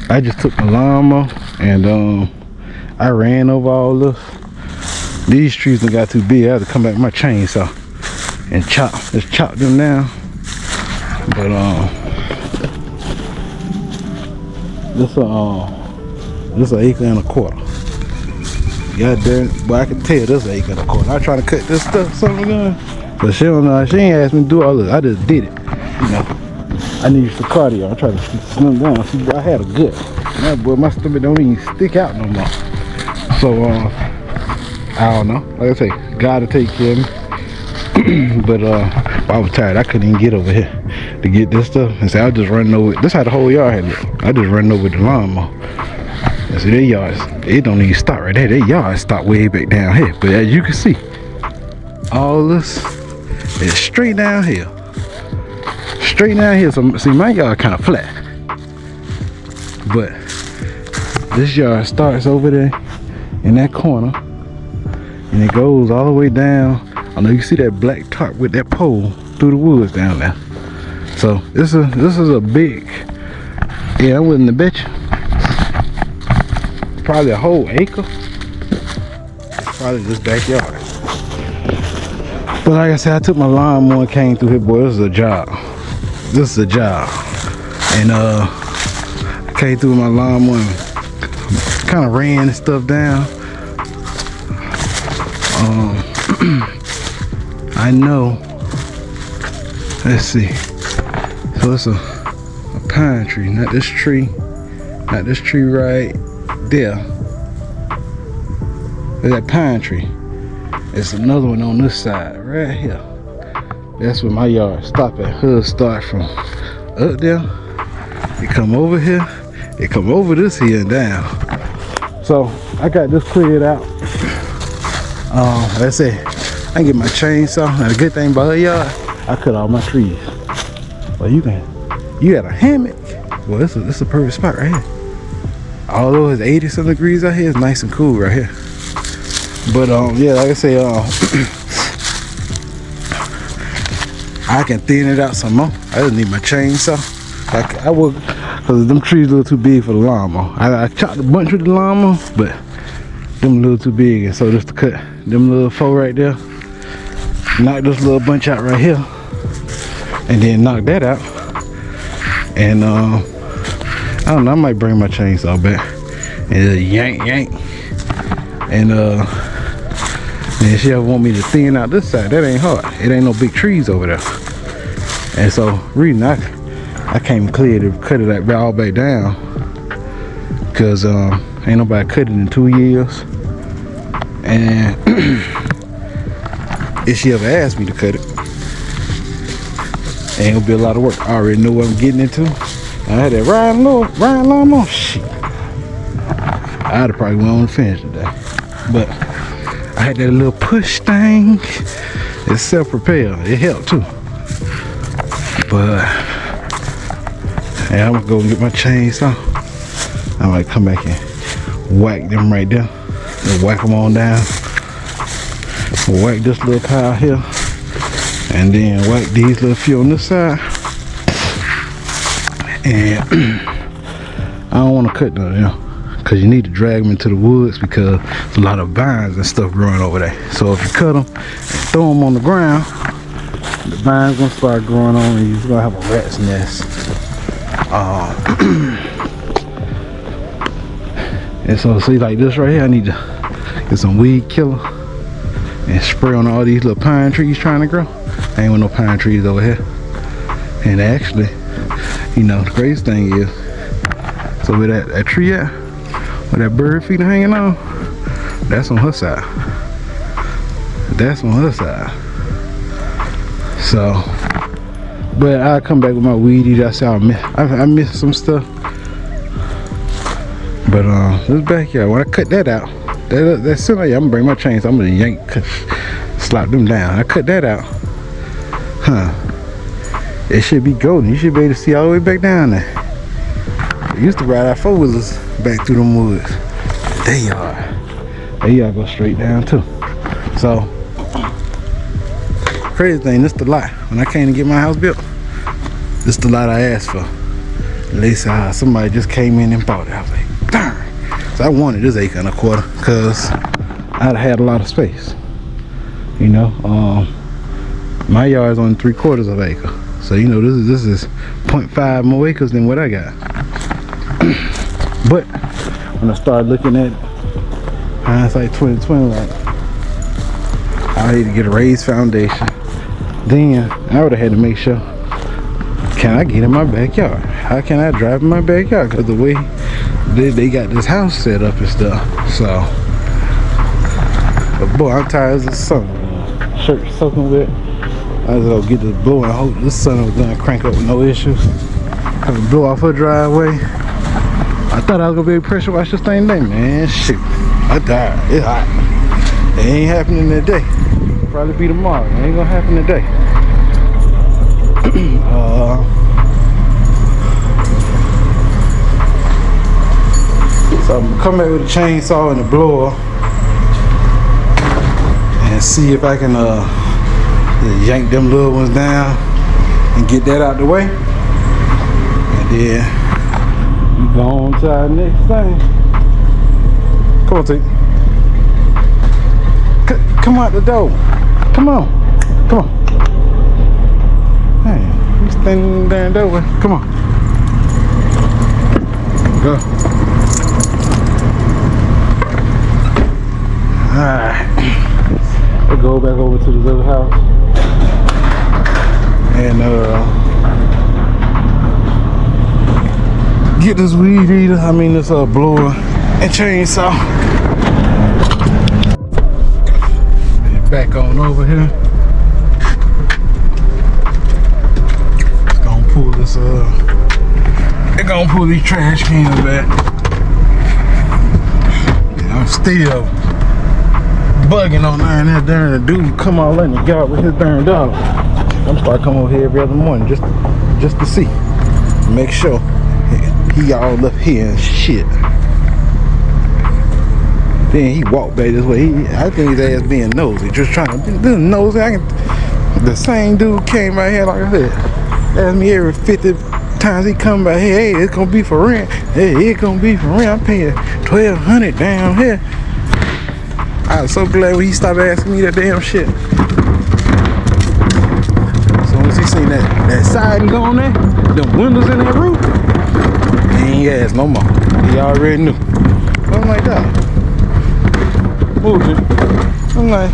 I just took my lawnmower and I ran over all this. These trees done got too big. I had to come back with my chainsaw and just chop them down. But this an acre and a quarter. God damn, but I can tell this an acre and a quarter. I try to cut this stuff, something going, but she don't know. She ain't asked me to do all this. I just did it. You know, I need some cardio. I try to slim down. See, boy, I had a gut. Now, boy, my stomach don't even stick out no more. So I don't know. Like I say, God to take care of me. But I was tired. I couldn't even get over here to get this stuff. And so I was just running over. This how the whole yard had looked. I just running over the lawnmower. And see, their yards, it don't even stop right there. Their yards stop way back down here. But as you can see, all this is straight down here. Straight down here. So see, my yard kind of flat. But this yard starts over there in that corner. And it goes all the way down. I know you see that black tarp with that pole through the woods down there. So this is a big, yeah, I'm willing to bet you probably a whole acre. Probably this backyard. But like I said, I took my lawnmower and came through here, boy. This is a job. This is a job. And I came through with my lawnmower and kind of ran this stuff down. I know. Let's see. So it's a pine tree, not this tree right there. There's that pine tree. There's another one on this side, right here. That's where my yard stop at. Hood start from up there. It come over here. It come over this here and down. So I got this cleared out. Let's say I can get my chainsaw. Now the good thing about her yard, I cut all my trees. Well, you got a hammock. Well, this is a perfect spot right here. Although it's 80-some degrees out here, it's nice and cool right here. But yeah, like I say, I can thin it out some more. I just need my chainsaw. Like I would, cause them trees a little too big for the lawnmower. I chopped a bunch with the lawnmower, but them a little too big, and so just to cut them little four right there, knock this little bunch out right here, and then knock that out. And I don't know, I might bring my chainsaw back and yank. And and if she ever want me to thin out this side, that ain't hard. It ain't no big trees over there. And so reason I came clear to cut it all back down, cause ain't nobody cut it in 2 years. And if she ever asked me to cut it, ain't gonna be a lot of work. I already know what I'm getting into. I had that riding lawnmower. Shit, I'd have probably went on the fence today. But I had that little push thing. It's self-propelled. It helped too. But yeah, I'm gonna go get my chainsaw. I might come back and whack them right there. And whack them on down. Whack this little pile here. And then whack these little few on this side. And I don't want to cut none of them, because you need to drag them into the woods, because there's a lot of vines and stuff growing over there. So if you cut them and throw them on the ground, the vines gonna start growing on and you're gonna have a rat's nest. And so see, like this right here, I need to get some weed killer and spray on all these little pine trees trying to grow. I ain't want no pine trees over here. And actually, you know, the crazy thing is, so where that tree at, where that bird feet hanging on, that's on her side. That's on her side. So, but I'll come back with my weed eater. I say I missed some stuff. But this backyard, when I cut that out, that's still like, I'm gonna bring my chains. I'm gonna slap them down. I cut that out. It should be golden. You should be able to see all the way back down there. We used to ride our 4-wheelers back through them woods. They are go straight down too. So crazy thing, this the lot. When I came to get my house built, this the lot I asked for. They said somebody just came in and bought it. I was like, darn. So I wanted this 1.25 acres because I'd had a lot of space. You know, my yard is only 3/4 of an acre. So you know, this is 0.5 more acres than what I got. But when I started looking at it, hindsight 2020, like I need to get a raised foundation. Then I would have had to make sure, can I get in my backyard? How can I drive in my backyard? Because the way they got this house set up and stuff. So, but boy, I'm tired of the sun. Shirt soaking wet. I was gonna get this blower and hope this sun was gonna crank up with no issues. Cause it blew off her driveway. I thought I was gonna be able to pressure wash this thing today, man. Shoot, I died. It's hot. It ain't happening today. It'll probably be tomorrow. It ain't gonna happen today. So I'm gonna come back with a chainsaw and a blower and see if I can yank them little ones down and get that out the way. And then we go on to our next thing. Come on, T. Come out the door. Come on. Come on. Hey, you standing in the damn doorway. Come on. Go. Alright. We'll go back over to this other house. And get this weed eater, this blower and chainsaw. And back on over here. It's gonna pull this they're gonna pull these trash cans back. Yeah, I'm still bugging on that darn dude come all in the yard with his darn dog. I'm start coming over here every other morning just to see, make sure he all up here and shit. Then he walked back this way. I think his ass being nosy, just trying to be nosy. The same dude came right here, like I said, asked me every 50 times he come by here. Hey, it's gonna be for rent. Hey, it's gonna be for rent. I'm paying $1,200 down here. I was so glad when he stopped asking me that damn shit. As soon as he seen that siding going there, them windows in that roof, he ain't asked no more. He already knew. I'm like, that. Bullshit. I'm like,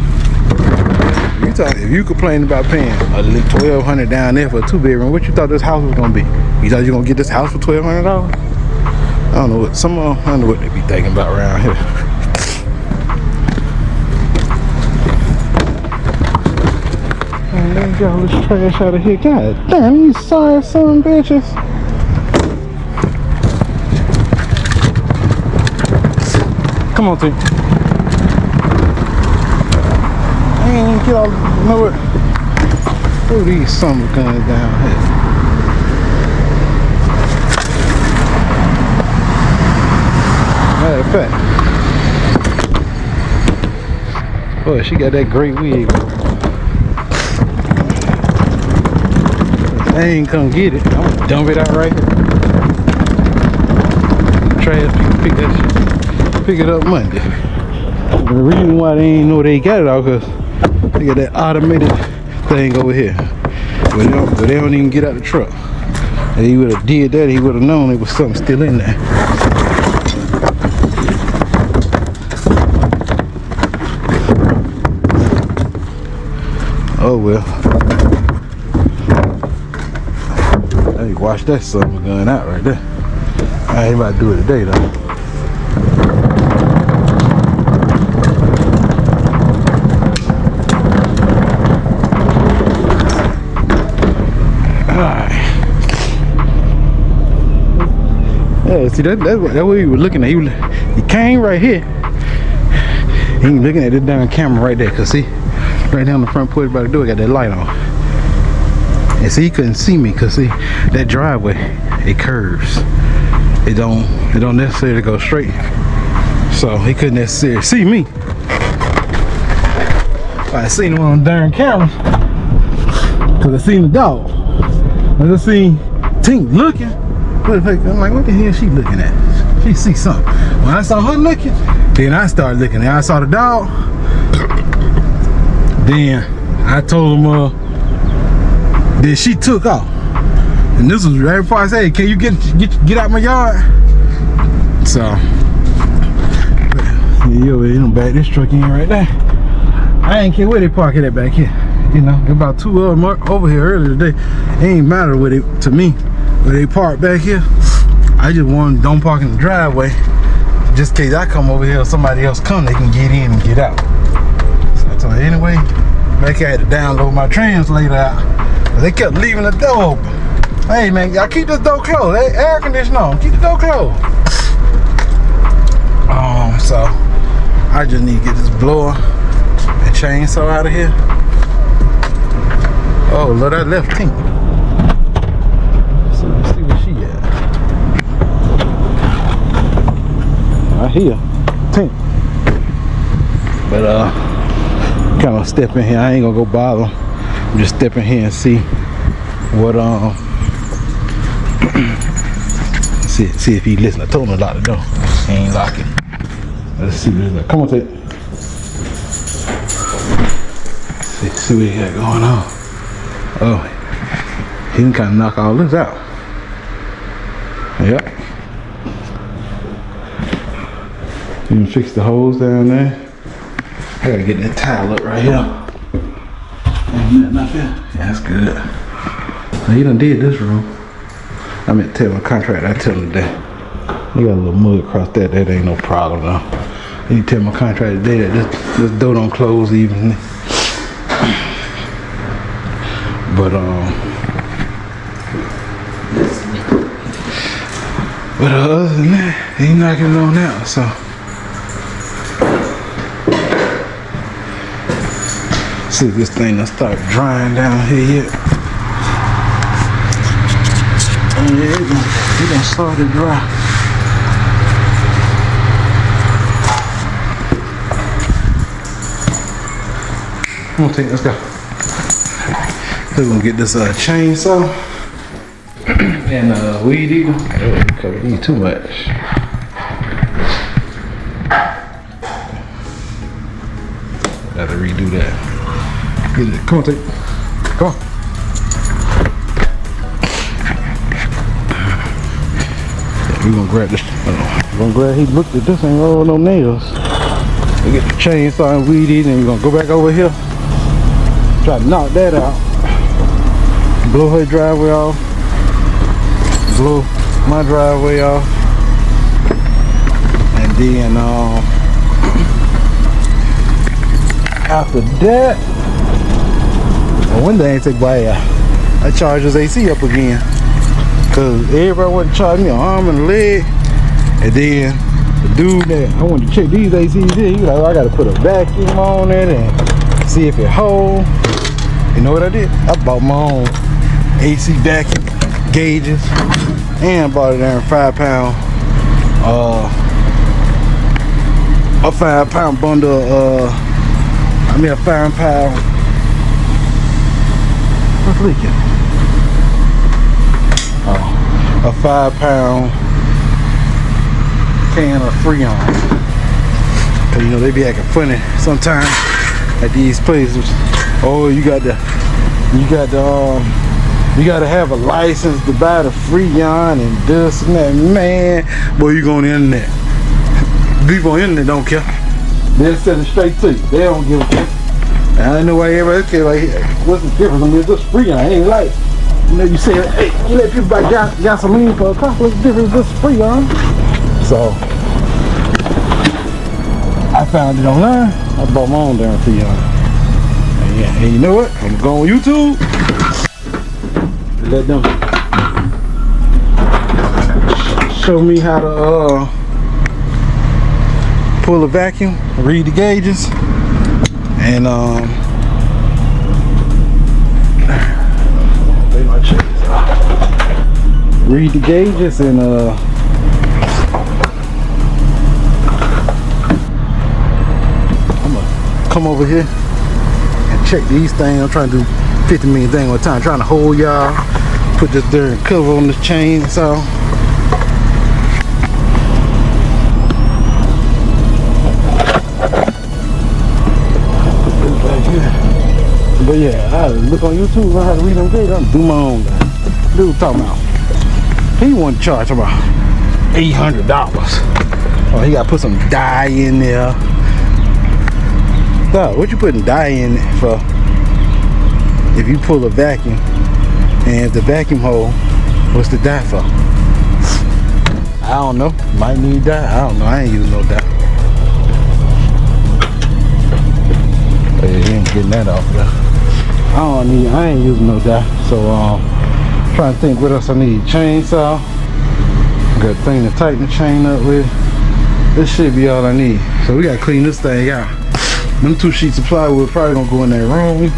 if you complain about paying $1,200 down there for a 2-bedroom, what you thought this house was gonna be? You thought you were gonna get this house for $1,200? I don't know what I don't know what they be thinking about around here. Man, get all this trash out of here. God damn, these sorry son bitches. Come on, T. I ain't even get all, you know what? Throw these summer guns down here. Matter of fact. Boy, she got that great wig. I ain't come get it. I'm gonna dump it out right here. Trash people pick that shit. Pick it up Monday. The reason why they ain't know they got it all, cause they got that automated thing over here. But they don't even get out the truck. If he would have did that, he would have known there was something still in there. Oh well. Hey, watch that summer gun out right there. I ain't about to do it today though. Yeah, see that's what he was looking at. He came right here. He ain't looking at this damn camera right there, cause see, right down the front porch by the door, got that light on. And see, he couldn't see me, cause see, that driveway, it curves. It don't necessarily go straight. So he couldn't necessarily see me. I seen him on the darn camera, cause I seen the dog. I just seen Tink looking. I'm like, what the hell is she looking at? She see something. When I saw her looking, then I started looking. And I saw the dog. Then I told him, then she took off. And this was right before I said, hey, can you get out my yard? So, yo, you know, back this truck in right there. I ain't care where they park it at back here. You know, about 2 of them over here earlier today. It ain't matter with it to me. Where they park back here, I just want don't park in the driveway, just in case I come over here or somebody else come, they can get in and get out. So I told her, anyway, back here I had to download my translator out. They kept leaving the door open. Hey man, y'all keep this door closed. Hey, air conditioner on, keep the door closed. So I just need to get this blower and chainsaw out of here. Oh Lord, I left Tink. I hear Tink. But kind of step in here. I ain't gonna go bother. I'm just step in here and see what see if he listen. I told him to lock the door. He ain't locking. Let's see what he's like. Come on, take. See what he got going on. Oh, he can kind of knock all this out. Yep. You can fix the holes down there. I gotta get that tile up right here. Ain't nothing up here. Yeah, that's good. Now you done did this room. I meant tell my contractor, I tell him today. You got a little mud across that ain't no problem though. You tell my contractor today that this door don't close evenly. But other than that, he knocking it on out, so. See if this thing will start drying down here yet. Oh yeah, it done started dry. Come on, let's go. We're gonna get this chainsaw and weed eater. Oh, we covered these too much. Gotta redo that. Get it. Come on, take. Come on. Yeah, we're gonna grab this. We're gonna grab. He looked at this, ain't roll no nails. We get the chainsaw and weed eater, and we're gonna go back over here. Try to knock that out. Blow her driveway off. Blow my driveway off. And then after that, one day I ain't take by I charge his AC up again. Cause everybody wanted to charge me an arm and a leg. And then the dude that I wanted to check these ACs, he was like, oh, I gotta put a vacuum on it and see if it holds. You know what I did? I bought my own AC vacuum gauges and bought it there in 5-pound a 5-pound bundle a 5-pound what's leaking? A 5-pound can of Freon. Cause you know they be acting funny sometimes at these places. Oh, you gotta have a license to buy the Freon and this and that. Man, boy, you go on the internet. People on the internet don't care. They'll send it straight to you. They don't give a fuck. I don't know why everybody care. Like, what's the difference? I mean, it's just Freon. It ain't like, you know, you say, hey, you let people buy gasoline for a car. What's the difference? It's just Freon. So, I found it online. I bought my own damn Freon. And you know what? I'm gonna go on YouTube. Let them show me how to pull a vacuum, read the gauges, and read the gauges and I'm gonna come over here and check these things. I'm trying to do 50 million things at a time, trying to hold y'all, put this there cover on the chainsaw. But yeah, I look on YouTube, learn how to read them gauges. I'm do my own thing. Dude talking about, he wanted to charge about $800. Oh, he gotta put some dye in there. Dog, what you putting dye in it for? If you pull a vacuum and the vacuum hole, what's the dye for? I don't know. Might need dye. I don't know. I ain't using no dye. But yeah, he ain't getting that off there. I ain't using no dye. So trying to think what else I need. Chainsaw. Got a thing to tighten the chain up with. This should be all I need. So we gotta clean this thing out. Them 2 sheets of plywood probably gonna go in that room.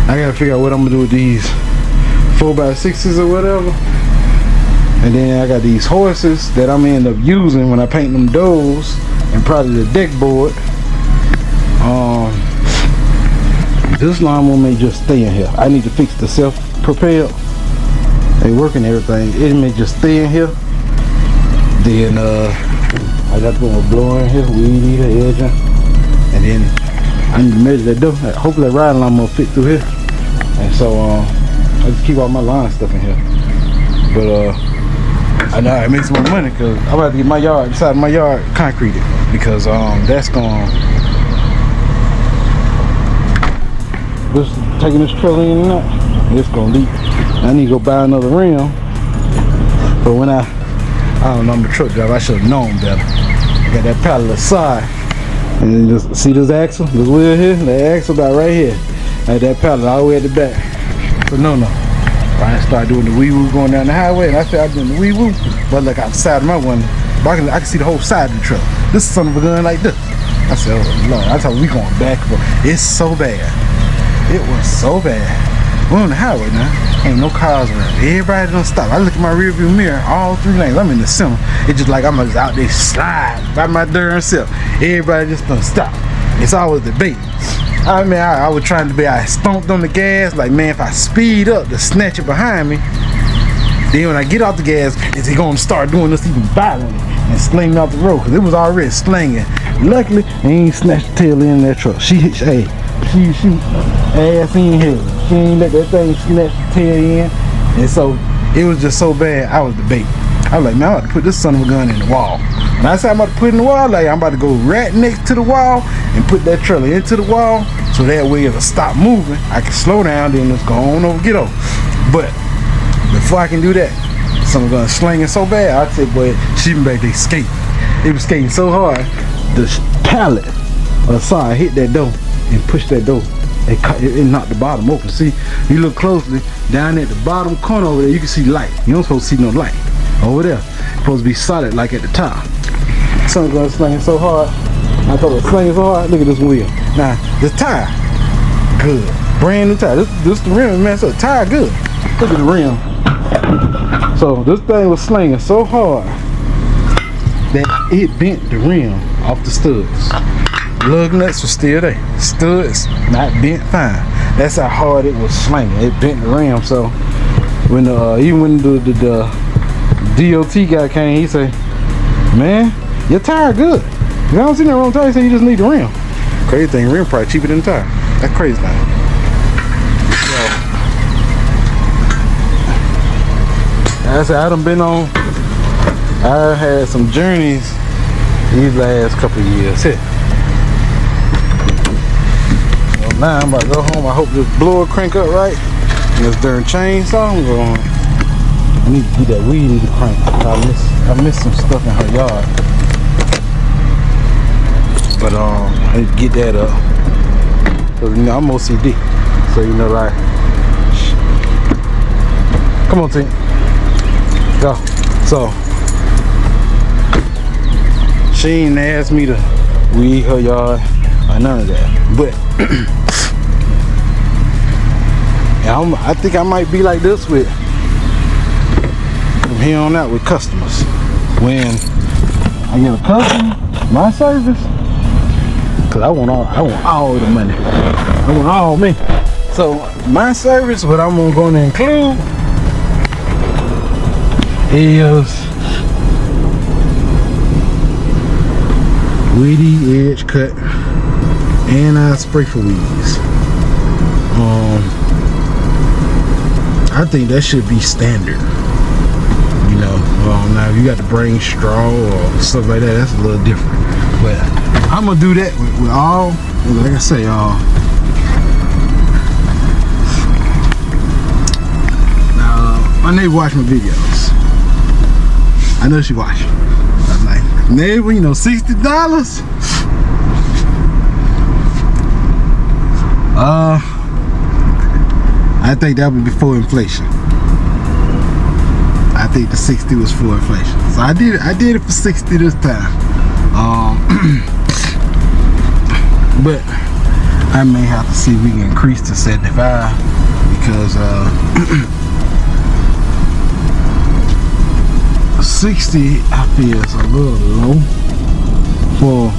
I gotta figure out what I'm gonna do with these 4x6s or whatever. And then I got these horses that I'm gonna end up using when I paint them doors and probably the deck board. This lawnmower may just stay in here. I need to fix the self propelled. They working everything. It may just stay in here. Then I got to put my blower in here, weed eater, edging, and then I need to measure that door. Hopefully that riding line will fit through here. And so I just keep all my line stuff in here. But I know it makes more money because I'm about to get my yard, the side of my yard concreted, because that's going just taking this trailer in and out, it's gonna leak. I need to go buy another rim. But when I don't know, I'm a truck driver, I should have known better. Got that pallet aside, and then just see this axle, this wheel here, that axle about right here. At that pallet all the way at the back. So no. I started doing the wee-woo going down the highway, and I started doing the wee-woo, but like outside of my one, I can see the whole side of the truck. This son of a gun like this. I said, oh Lord, I thought we going back, but it's so bad. It was so bad. We're on the highway now. Ain't no cars around. Everybody don't stop. I look at my rearview mirror, all 3 lanes. I'm in the center. It's just like I'm just out there sliding by my darn self. Everybody just don't stop. It's always debate. I mean, I was trying to be, I stomped on the gas, like, man, if I speed up to snatch it behind me, then when I get off the gas, is he gonna start doing this even violently and slinging off the road? Because it was already slinging. Luckily, he ain't snatched the tail end of that truck. She ass in here. She ain't let that thing snatch the tail in. And so, it was just so bad, I was debating. I was like, man, I'm about to put this son of a gun in the wall. And I said I'm about to put it in the wall, like I'm about to go right next to the wall and put that trailer into the wall, so that way it'll stop moving. I can slow down, then let's go on over, get over. But before I can do that, someone gonna slinging so bad, I said, boy, she been back there skating. It was skating so hard, the pallet aside hit that door and pushed that door. It knocked the bottom open. See, you look closely, down at the bottom corner over there, you can see light. You don't supposed to see no light over there. It's supposed to be solid like at the top. Something's gonna sling it so hard. I thought it was slinging so hard. Look at this wheel. Now, this tire, good. Brand new tire. This the rim, man. So the tire good. Look at the rim. So this thing was slinging so hard that it bent the rim off the studs. Lug nuts were still there. Studs not bent fine. That's how hard it was slinging. It bent the rim. So when even when the DOT guy came, he said, man, your tire good. I don't see nothing wrong with the tire. He said you just need the rim. Crazy thing, rim probably cheaper than the tire. That's crazy thing. So, I said I done been on, I had some journeys these last couple of years. Here. Well, now I'm about to go home. I hope this blower crank up right. And this darn chainsaw, I'm going. I need to get that weed in the crank. I missed some stuff in her yard. But I need to get that up. Cause you know I'm OCD. So you know, like, come on, team. Go. So she ain't asked me to weed her yard or none of that. But I think I might be like this with from here on out with customers. When I get a customer, my service, cause I want all the money. I want all me. So my service, what I'm gonna include is weedy edge cut, and I spray for weeds. I think that should be standard. You know, now if you got to bring straw or stuff like that, that's a little different. But I'm gonna do that with all, like I say, now my neighbor watch my videos. I know she watch. I'm like, neighbor, you know, $60. I think that was before inflation. I think the 60 was for inflation. So I did it for 60 this time. But I may have to see if we can increase to 75 because 60 I feel is a little low for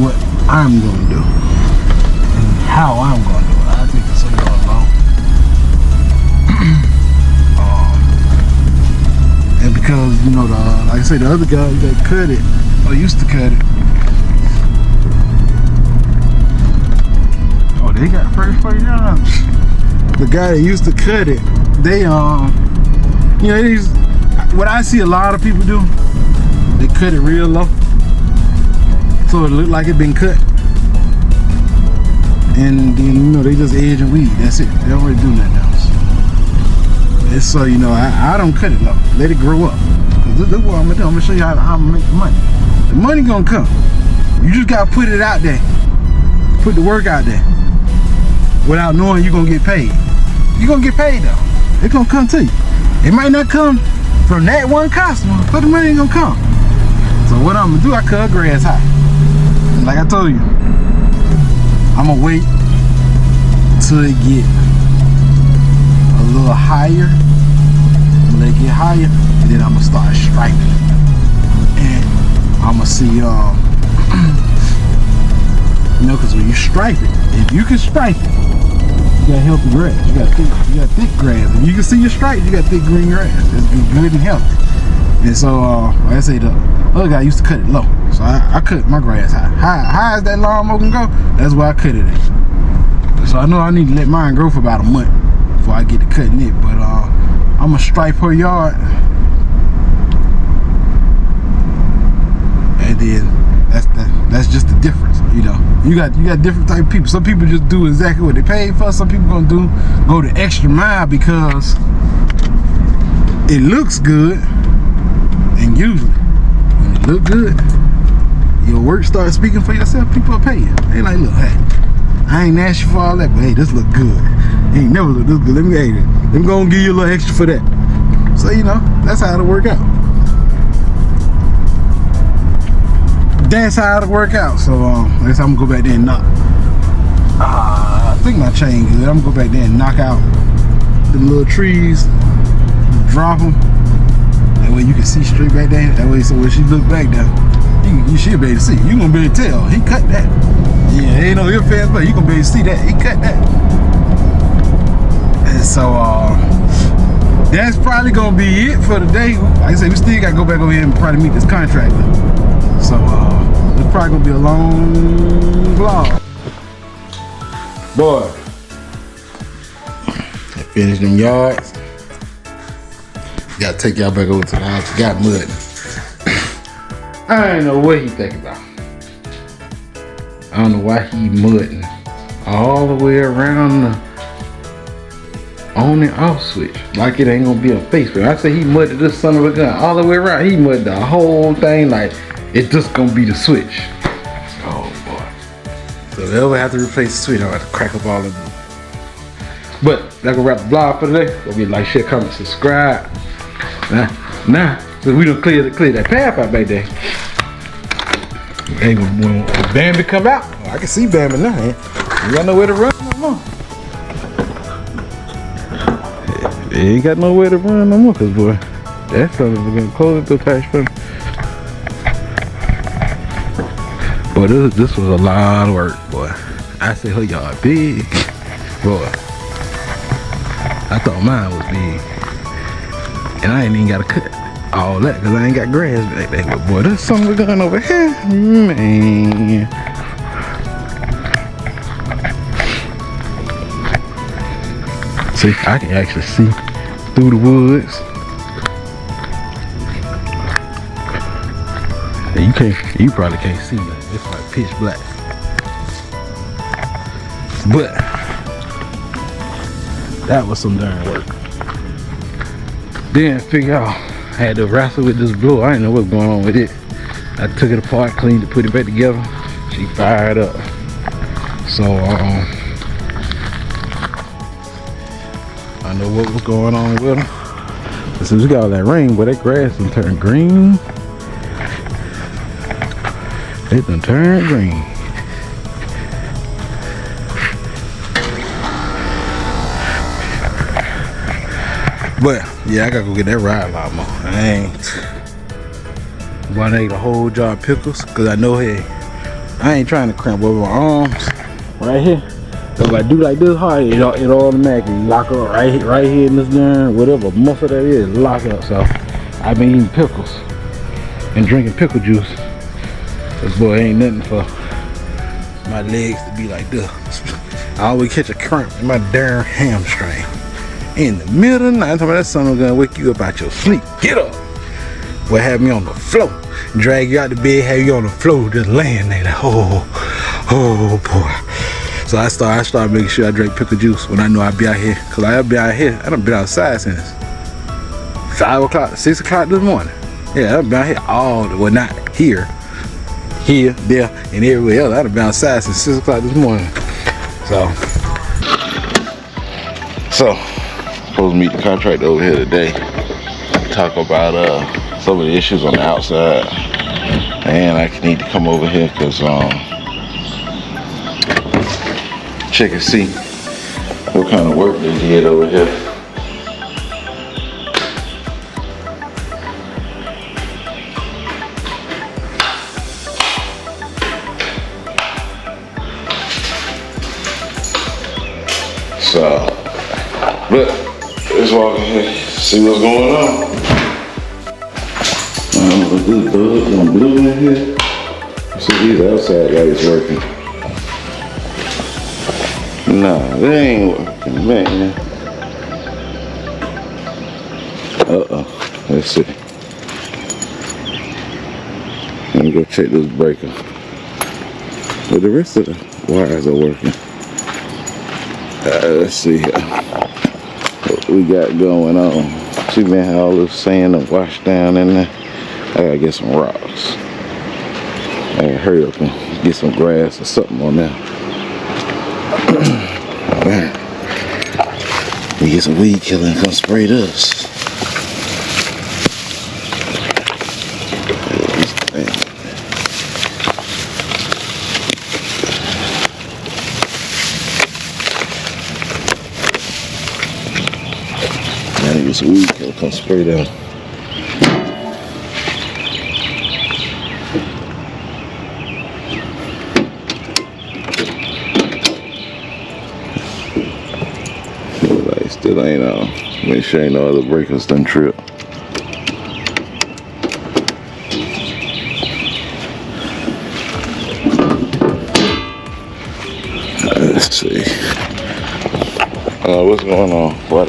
what I'm gonna do and how I'm gonna do it. I think it's a little low. because you know like I say, the other guy that cut it or used to cut it. Oh, they got first $40. The guy that used to cut it, they you know, what I see a lot of people do, they cut it real low, so it look like it been cut, and then you know they just edge and weed. That's it. They don't really do nothing else. And so you know, I don't cut it low. Let it grow up. Cause this is what I'm gonna do. I'm gonna show you how I'm gonna make the money. The money gonna come. You just gotta put it out there. Put the work out there. Without knowing you're gonna get paid. You're gonna get paid though. It's gonna come to you. It might not come from that one customer, but the money ain't gonna come. So what I'm gonna do, I cut grass high. And like I told you, I'm gonna wait till it get a little higher. Let it get higher, and then I'm gonna start striping. And I'm gonna see, you know, cause when you stripe it, if you can stripe it, you got healthy grass. You got thick grass. If you can see your stripes, you got thick green grass. It's good and healthy. And so, like I say, the other guy used to cut it low. So I cut my grass high. High as that lawnmower can go, that's where I cut it at. So I know I need to let mine grow for about a month before I get to cutting it. But I'm gonna stripe her yard. And then that's just the difference, you know. You got different type of people. Some people just do exactly what they paid for. Some people gonna go the extra mile because it looks good. And usually, when it look good, your work starts speaking for yourself. People will pay you. They like, look, hey, I ain't asked you for all that, but hey, this look good. It ain't never look this good. Let me go and give you a little extra for that. So you know, that's how it'll work out. That's how it'll work out. So I guess I'm gonna go back there and knock. I think my chain good. I'm gonna go back there and knock out the little trees, drop them. That way you can see straight back there. That way, so when she look back there, you should be able to see. You gonna be able to tell he cut that. Yeah, ain't no ifs, ands, but you gonna be able to see that he cut that. And so that's probably gonna be it for today. Like I said, we still gotta go back over here and probably meet this contractor. So it's probably gonna be a long vlog. Boy, I finished them yards. Gotta take y'all back over to the house. Got mud. I ain't know what he thinking about. I don't know why he mudding all the way around the on and off switch. Like it ain't gonna be a face. But I say he mudded this son of a gun all the way around. He mudded the whole thing like it's just gonna be the switch. Oh boy. So if they ever have to replace the switch, I'll have to crack up all of them. But that gonna wrap the vlog for today. Don't forget to like, share, comment, subscribe. Nah, so we done clear that path out back there. Hey, when Bambi come out, I can see Bambi now. You got nowhere to run no more. He ain't got nowhere to run no more, cause boy, that son is gonna close the patch for me. Boy, this was a lot of work, boy. I said her yard big, boy. I thought mine was big. And I ain't even gotta cut all that because I ain't got grass back there. But boy, there's something going over here, man. See, I can actually see through the woods. And you probably can't see that. It's like pitch black. But that was some darn work. Then figure out I had to wrestle with this blower. I didn't know what's going on with it. I took it apart, cleaned it, put it back together. She fired up. So I know what was going on with her. As soon as we got all that rain, but that grass done turned green. It done turned green. But yeah, I gotta go get that ride lawnmower. I ate a whole jar of pickles because I know, hey, I ain't trying to cramp over my arms right here. So if I do like this hard, it automatically lock up right here in this darn whatever muscle that is, lock up. So I've been eating pickles and drinking pickle juice. This boy ain't nothing for my legs to be like this. I always catch a cramp in my darn hamstring. In the middle of the night, I'm talking about that son gonna wake you up out your sleep. Get up! Boy, have me on the floor. Drag you out the bed, have you on the floor, just laying there like, oh boy. So I started making sure I drink pickle juice when I know I'd be out here. Cause I've been out here, I done been outside since 5 o'clock, 6 o'clock this morning. Yeah, I've been out here all the, well not here, there, and everywhere else. I've been outside since 6 o'clock this morning. So, supposed to meet the contractor over here today. Talk about some of the issues on the outside. And I need to come over here because check and see what kind of work they did over here. So, but let's walk in here, see what's going on. Look at this bug and blue in here. See these outside lights working. Nah, they ain't working, man. Let's see. Let me go check this breaker. But the rest of the wires are working. Let's see here what we got going on. See, man, all this sand and wash down in there. I gotta get some rocks. I gotta hurry up and get some grass or something on there. We get some weed killer and come spray this. Get some weed killer, come spray down. Like still ain't on. Make sure ain't no other breakers done trip. Let's see. What's going on? What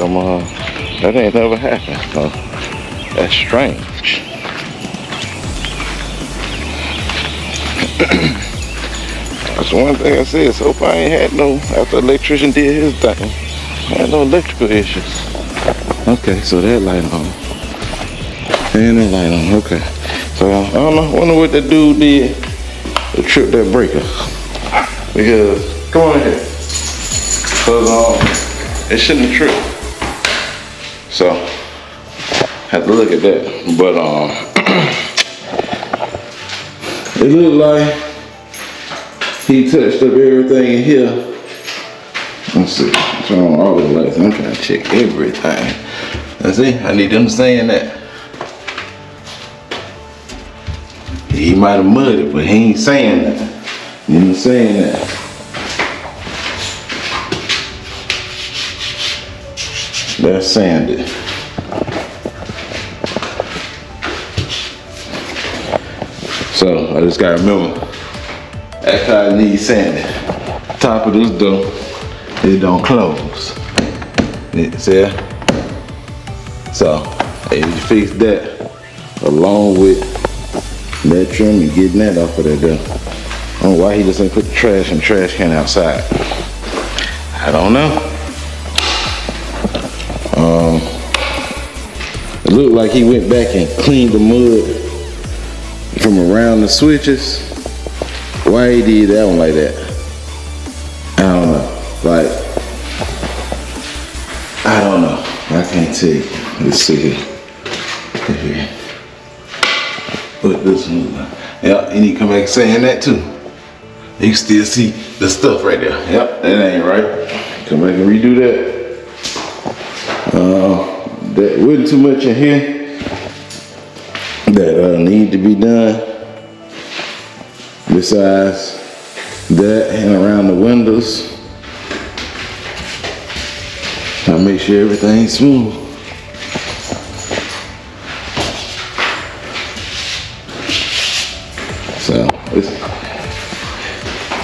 that ain't never happened. That's strange. That's one thing I said. So far I ain't had no, after the electrician did his thing, I had no electrical issues. Okay, so that light on. And that light on, okay. So I don't know, I wonder what that dude did to trip that breaker. Because, come on here. Because it shouldn't have tripped. So, have to look at that. But it looked like he touched up everything in here. Let's see, turn on all the lights. I'm trying to check everything. Let's see, I need to understand that. He might have mudded, but he ain't saying that. He ain't saying that. That's sanded. So I just gotta remember, after I need sanded, top of this door, it don't close. See? So if you fix that along with that trim and getting that off of that door. I don't know why he just ain't put the trash in the trash can outside. I don't know. It looked like he went back and cleaned the mud from around the switches. Why he did that one like that? I don't know. Like, I don't know. I can't tell you. Let's see here. Put this one. Yep, you need to come back saying that too. You can still see the stuff right there. Yep, that ain't right. Come back and redo that. That wasn't too much in here that need to be done. Besides that and around the windows. I'll make sure everything's smooth.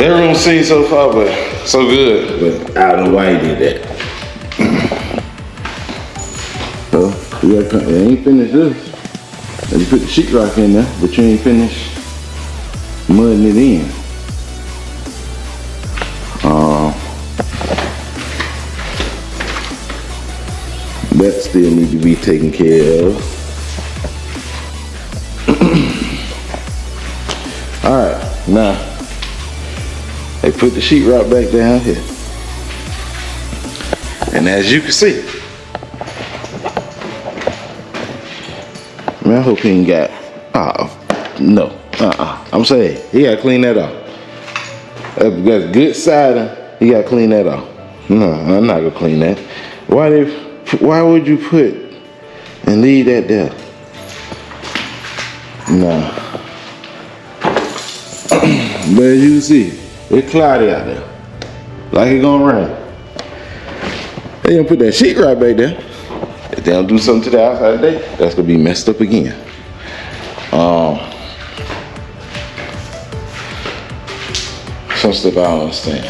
That room seems so far, but so good. But I don't know why he did that. So you ain't finished this. You put the sheetrock in there, but you ain't finished mudding it in. That still need to be taken care of. Alright, now they put the sheetrock back down here. And as you can see, man, I hope he ain't got, no, I'm saying, he gotta clean that off. That's good siding, he gotta clean that off. No, I'm not gonna clean that. Why would you put and leave that there? No. But as you can see, it's cloudy out there. Like it's gonna rain. They gonna put that sheetrock back there. If they don't do something to the outside today, that's gonna be messed up again. Some stuff I don't understand.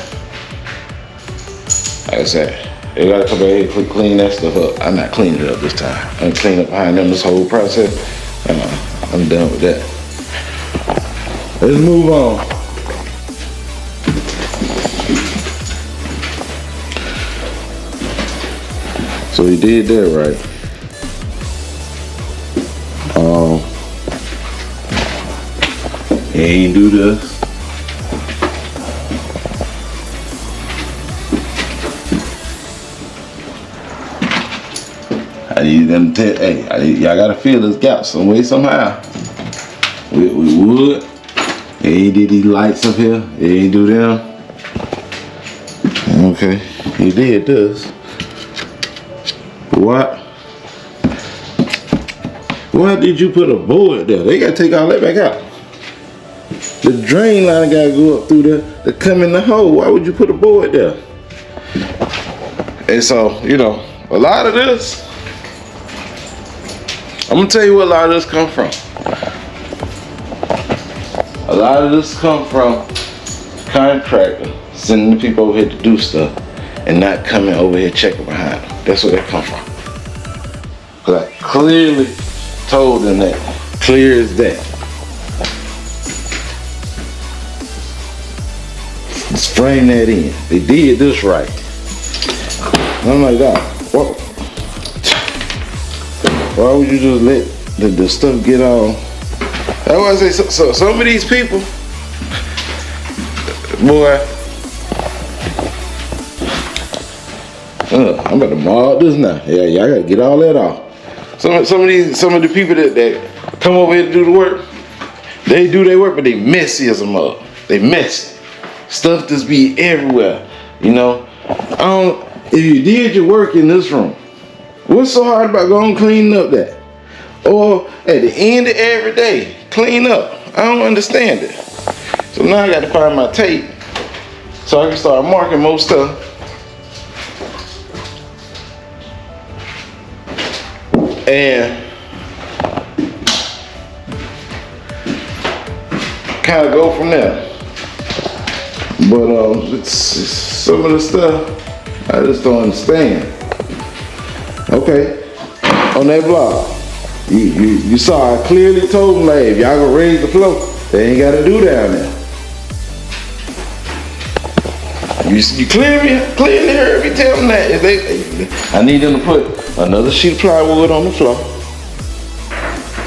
Like I said, they gotta come back here and clean that stuff up. I'm not cleaning it up this time. I'm gonna clean up behind them this whole process. I'm done with that. Let's move on. So he did that right. He ain't do this. Y'all gotta fill this gap some way, somehow. With wood. He ain't did these lights up here. He ain't do them. Okay, he did this. Why did you put a board there? They gotta take all that back out. The drain line gotta go up through there to come in the hole. Why would you put a board there? And so, you know, a lot of this, I'm gonna tell you where a lot of this come from. A lot of this come from contractor sending the people over here to do stuff and not coming over here checking behind them. That's where that come from. Cause I clearly told them that, clear as that. Let's frame that in. They did this right. And I'm like, why would you just let the stuff get on? That's why I say, so some of these people, boy, I'm about to mob this now. Yeah, y'all gotta get all that off. Some of the people that come over here to do the work, they do their work, but they messy as a mug. They messy. Stuff just be everywhere. You know, if you did your work in this room, what's so hard about going cleaning up that? Or at the end of every day, clean up. I don't understand it. So now I got to find my tape so I can start marking more stuff. And kind of go from there. But it's some of the stuff I just don't understand. Okay, on that blog, you saw I clearly told them, like, if y'all gonna raise the floor, they ain't gotta do down there. You clearly heard me tell them that. I need them to put another sheet of plywood on the floor.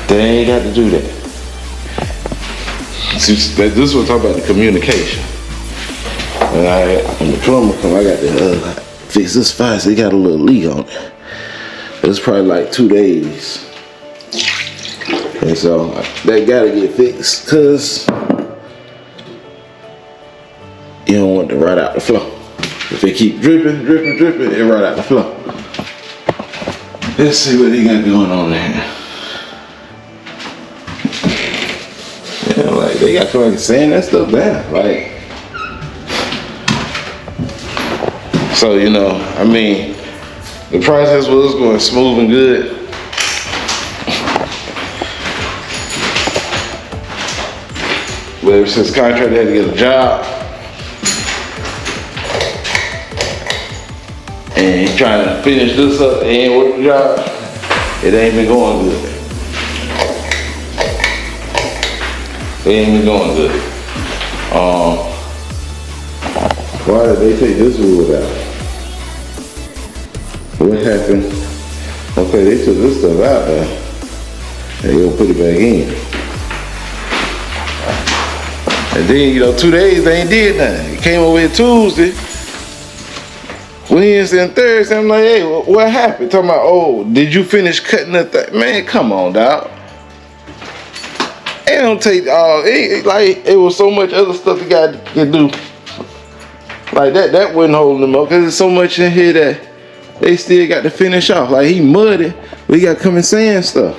They ain't got to do that. See, this is what I'm talking about, the communication. When the plumber come, I got to fix this faucet. It got a little leak on it. It's probably like 2 days. And so that gotta get fixed, cause you don't want it to rot out the floor. If it keep dripping, it rot out the floor. Let's see what they got going on there. Yeah, like they got to sand that stuff down, like. So, you know, I mean, the process was going smooth and good. But ever since the contractor had to get a job, and he trying to finish this up and work the job. It ain't been going good. It ain't been going good. Why did they take this wood out? What happened? Okay, they took this stuff out there. They gonna put it back in. And then, 2 days they ain't did nothing. It came over here Tuesday, Wednesday and Thursday. I'm like, hey, what happened? Talking about, oh, did you finish cutting the thing? Man, come on, dog. It don't take it was so much other stuff you got to do. Like that wasn't holding them up, because there's so much in here that they still got to finish off. Like he muddy, we got to come and sand stuff.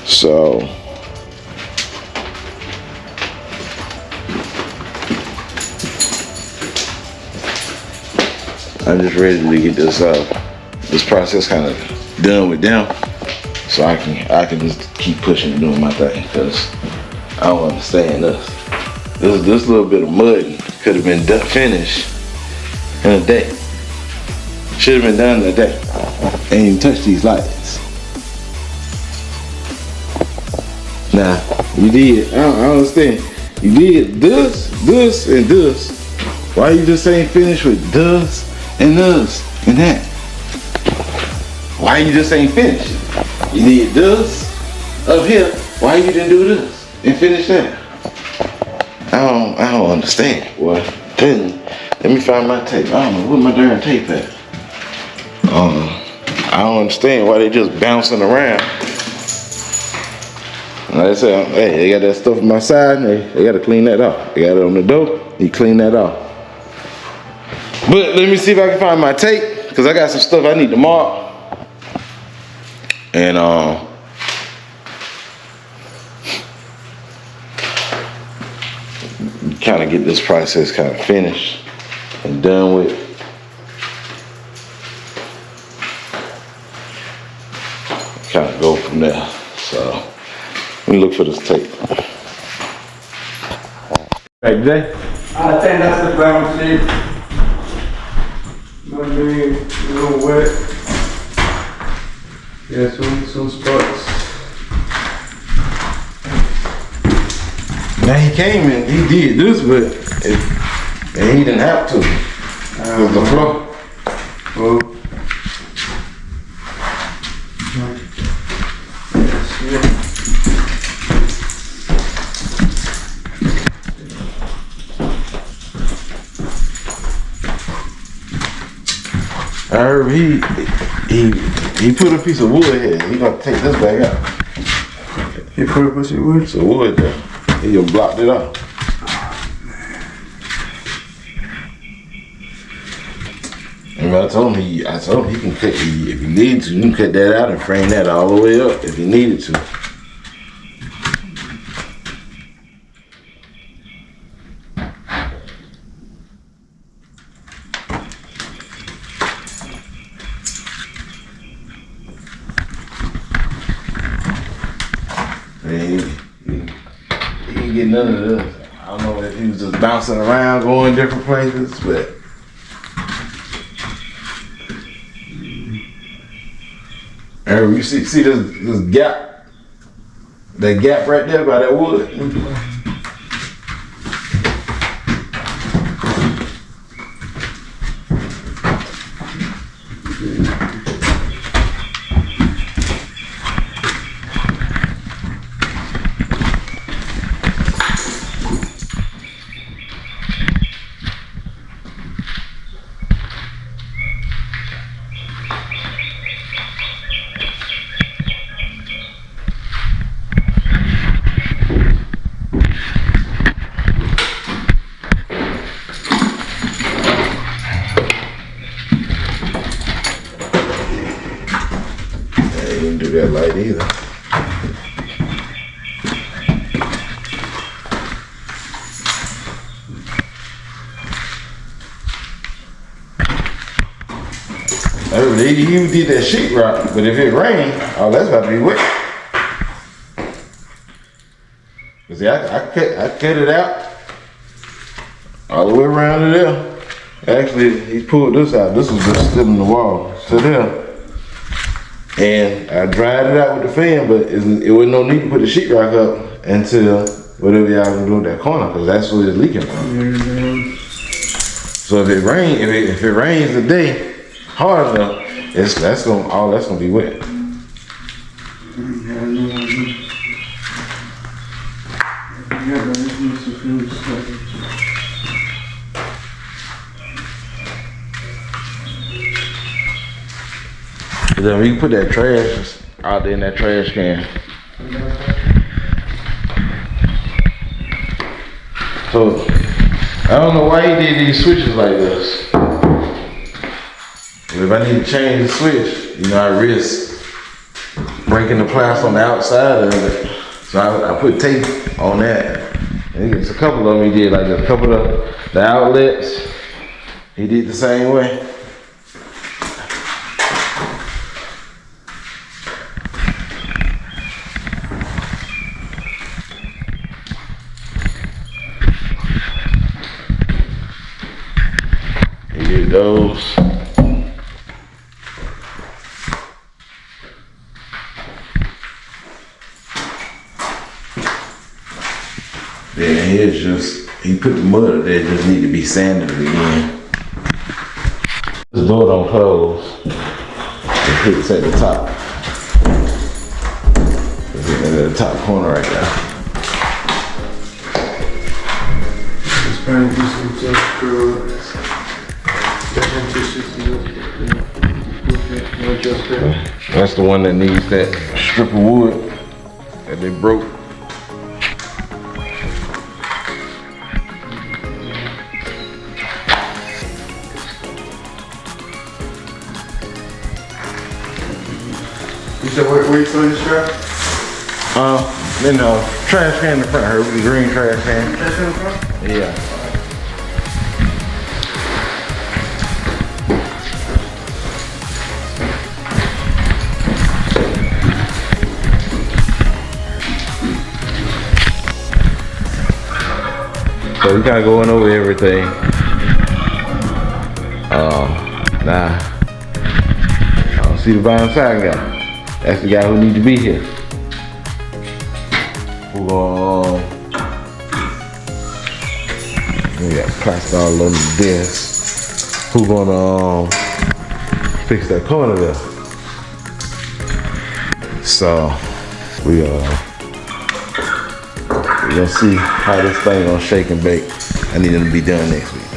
So I'm just ready to get this process kind of done with them, so I can just keep pushing and doing my thing, because I don't understand this. This little bit of mud could have been finished in a day. Should have been done in a day. Ain't even touch these lights. Nah, you did. I don't understand. You did this, and this. Why you just ain't finished with this and that? Why you just ain't finished? You did this up here. Why you didn't do this and finish that? I don't understand. Boy, let me find my tape. I don't know where my darn tape at. I don't understand why they just bouncing around. Like I said, hey, they got that stuff on my side, and they got to clean that off. They got it on the door, you clean that off. But let me see if I can find my tape, because I got some stuff I need to mark. And kind of get this process kind of finished and done with. Kind of go from there. So let me look for this tape. Right, Jay? I think that's the ground shape. Maybe a little wet. Yeah, some spots. Now he came and he did this, and he didn't have to. It was the floor. Well, I heard he put a piece of wood here. He gonna take this back out. he put a piece of wood. It's a wood there. He just blocked it off. And I told him he can cut, if he needs to, you can cut that out and frame that all the way up if he needed to. He didn't get none of this. I don't know if he was just bouncing around, going different places, but you see this gap, that gap right there by that wood. Didn't do that light either. You did that sheetrock, but if it rained, oh, that's about to be wet. Cause see, I cut it out all the way around to there. Actually, he pulled this out. This was just still in the wall to there. And I dried it out with the fan, but it wasn't no need to put the sheetrock up until whatever y'all can do with that corner, cause that's what it's leaking from. So if it rains today hard enough, all that's gonna be wet. Then we can put that trash out there in that trash can. So I don't know why he did these switches like this. If I need to change the switch, you know, I risk breaking the plaster on the outside of it. So I put tape on that. And there's a couple of them he did like this. A couple of the outlets, he did the same way. He did those. Then here's just, he put the mud up there, just need to be sanded again. This door don't close. It hits at the top. It's at the top corner right now. Just trying to do some just screw. That's the one that needs that strip of wood that they broke. You said where you saw your strap? In the trash can in the front, the green trash can. Trash in the front? Yeah. So we kind of going over everything. Nah, I don't see the bottom side guy. That's the guy who needs to be here. Who we got plaster all over the desk. Who gonna fix that corner there? So we gonna see how this thing gonna shake and bake. I need them to be done next week.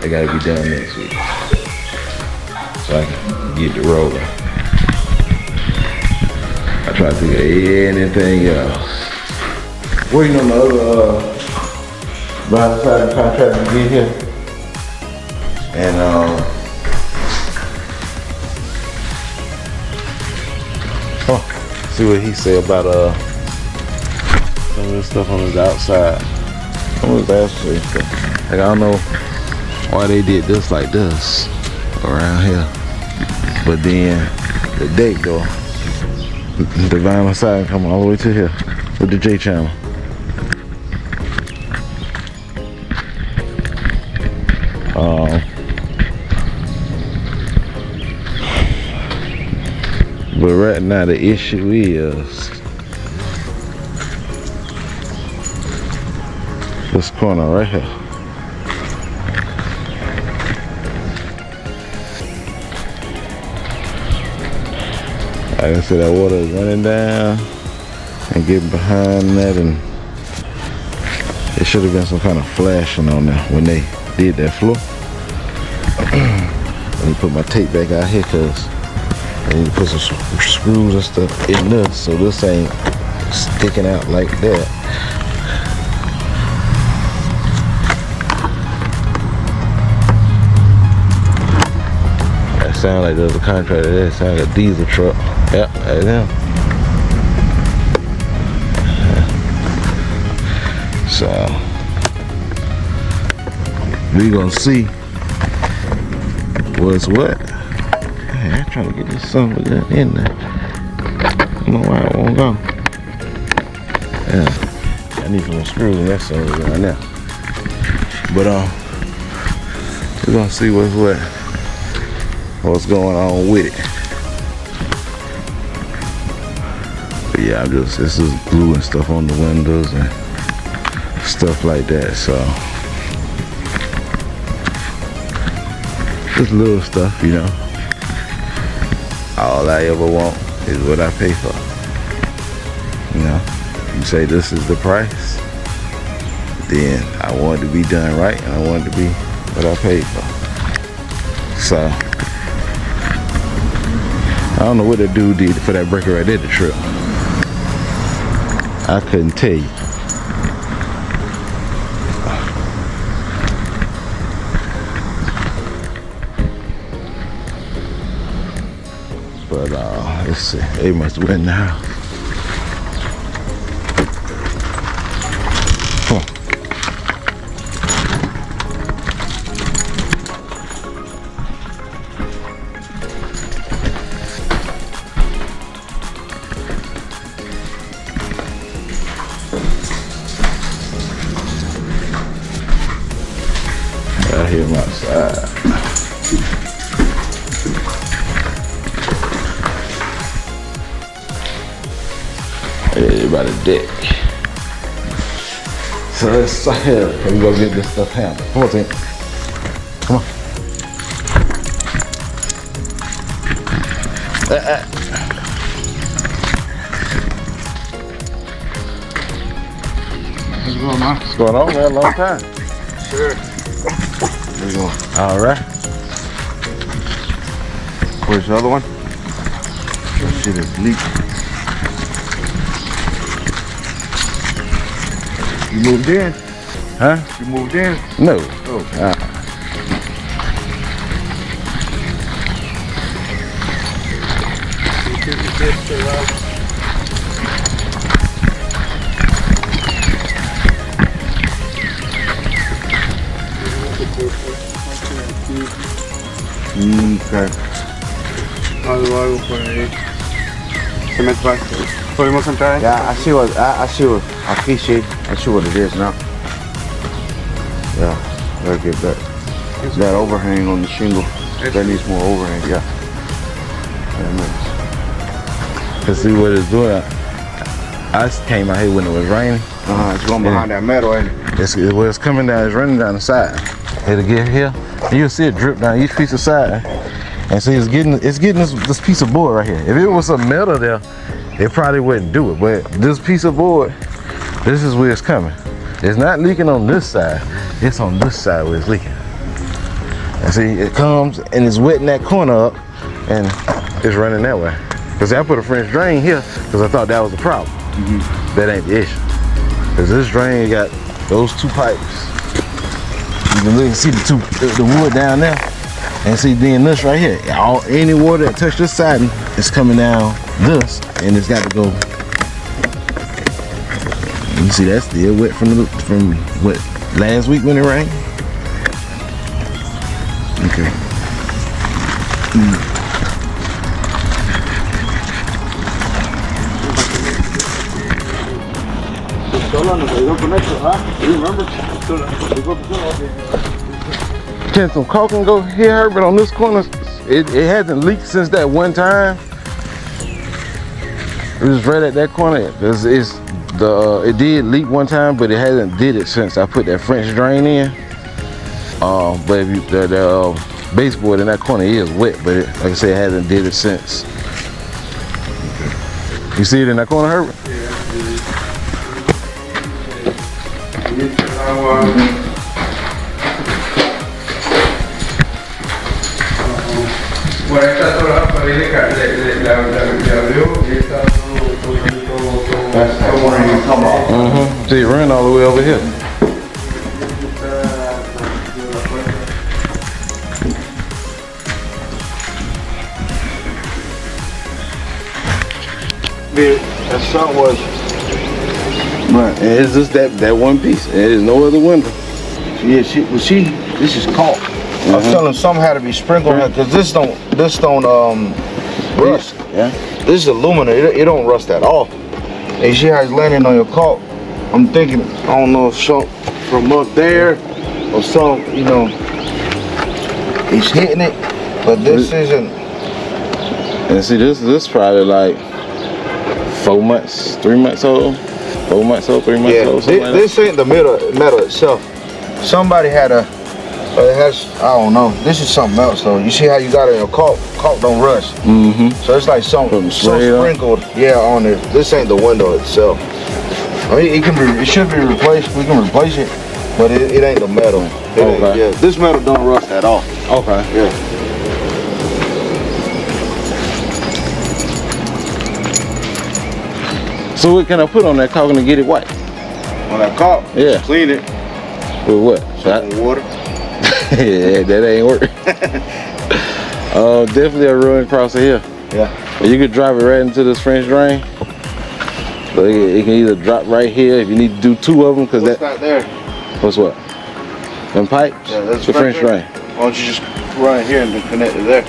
They gotta be done next week, so I can get it rolling. I try to think of anything else. Waiting on the other behind the side contractor to get here, and see what he say about some of the stuff on his outside. Some of his outside stuff. Like, I don't know why they did this like this around here. But then the deck though, the vinyl side come all the way to here with the J channel. But right now the issue is this corner right here. Like I said, that water is running down and getting behind that, and it should have been some kind of flashing on there when they did that floor. Let me put my tape back out here because I need to put some screws and stuff in this so this ain't sticking out like that. That sound like there's a contractor there. It sound like a diesel truck. Yep, that's him. So we gonna see what's what. Hey, I'm trying to get this something in there. I don't know why it won't go. Yeah. I need some more screws and that's something right now. But we're gonna see what's going on with it. But yeah, this is glue and stuff on the windows and stuff like that. So just little stuff, you know. All I ever want is what I pay for. You know, you say this is the price, then I want it to be done right and I want it to be what I paid for. So I don't know what that dude did for that breaker right there, the trip. I couldn't tell you. But let's see, they must have went in the house. I hear him outside. Yeah, by the deck. So let's here. We go get this stuff handled. Come on, team. Come on. What's going on? What's going on, man? Long time. Sure. There you go. All right. Where's the other one? That shit is leaking. You moved in? Huh? You moved in? No. Oh. Okay. Algo por ahí. Se me va. ¿Podemos entrar? Yeah, I see what it is now. Yeah, gotta get that overhang on the shingle. That needs more overhang, yeah. Cause see what it's doing. I came out here when it was raining. It's going behind that metal, ain't it? It's coming down, it's running down the side. It'll get here. And you'll see it drip down each piece of side. And see it's getting this piece of board right here. If it was some metal there, it probably wouldn't do it. But this piece of board, this is where it's coming. It's not leaking on this side. It's on this side where it's leaking. And see, it comes and it's wetting that corner up and it's running that way. Cause I put a French drain here because I thought that was the problem. That ain't the issue. Cause this drain got those two pipes. You can look and see the wood down there. And see then this right here. Any water that touched this side is coming down this and it's got to go. You see that's still wet from what, last week when it rained? Okay. Can some caulking go here, Herbert, on this corner? It hasn't leaked since that one time. It was right at that corner. It did leak one time, but it hasn't did it since I put that French drain in. But if the baseboard in that corner is wet, but like I said, it hasn't did it since. You see it in that corner, Herbert? Por esta sola pared le abrió y está todo. See it run all the way over here. That shot was Right, and it's just that one piece. And there's no other window. yeah. This is caulk. I was telling some had to be sprinkled because this don't rust. Yeah. This is aluminum. It don't rust at all. And you see how it's landing on your caulk. I'm thinking, I don't know if some from up there or some, you know, he's hitting it, but this isn't. And see, this probably like 4 months, 3 months old, 4 months old, 3 months old. This ain't the metal itself. Somebody had a, it has, I don't know. This is something else though. You see how you got it in a caulk? Caulk don't rust. Mm-hmm. So it's like something sprinkled, on it. This ain't the window itself. I mean, it should be replaced. We can replace it, but it ain't the metal. Yeah, this metal don't rust at all. Okay. Yeah. So what can I put on that caulk to get it white? On that caulk? Yeah. Just clean it. With what? With water. Yeah, that ain't work. Definitely a ruin across here. Yeah. You could drive it right into this French drain. So it can either drop right here if you need to do 2 of them, because What's that there? What's what? Them pipes? Yeah, that's the French drain. Why don't you just run it here and then connect it there?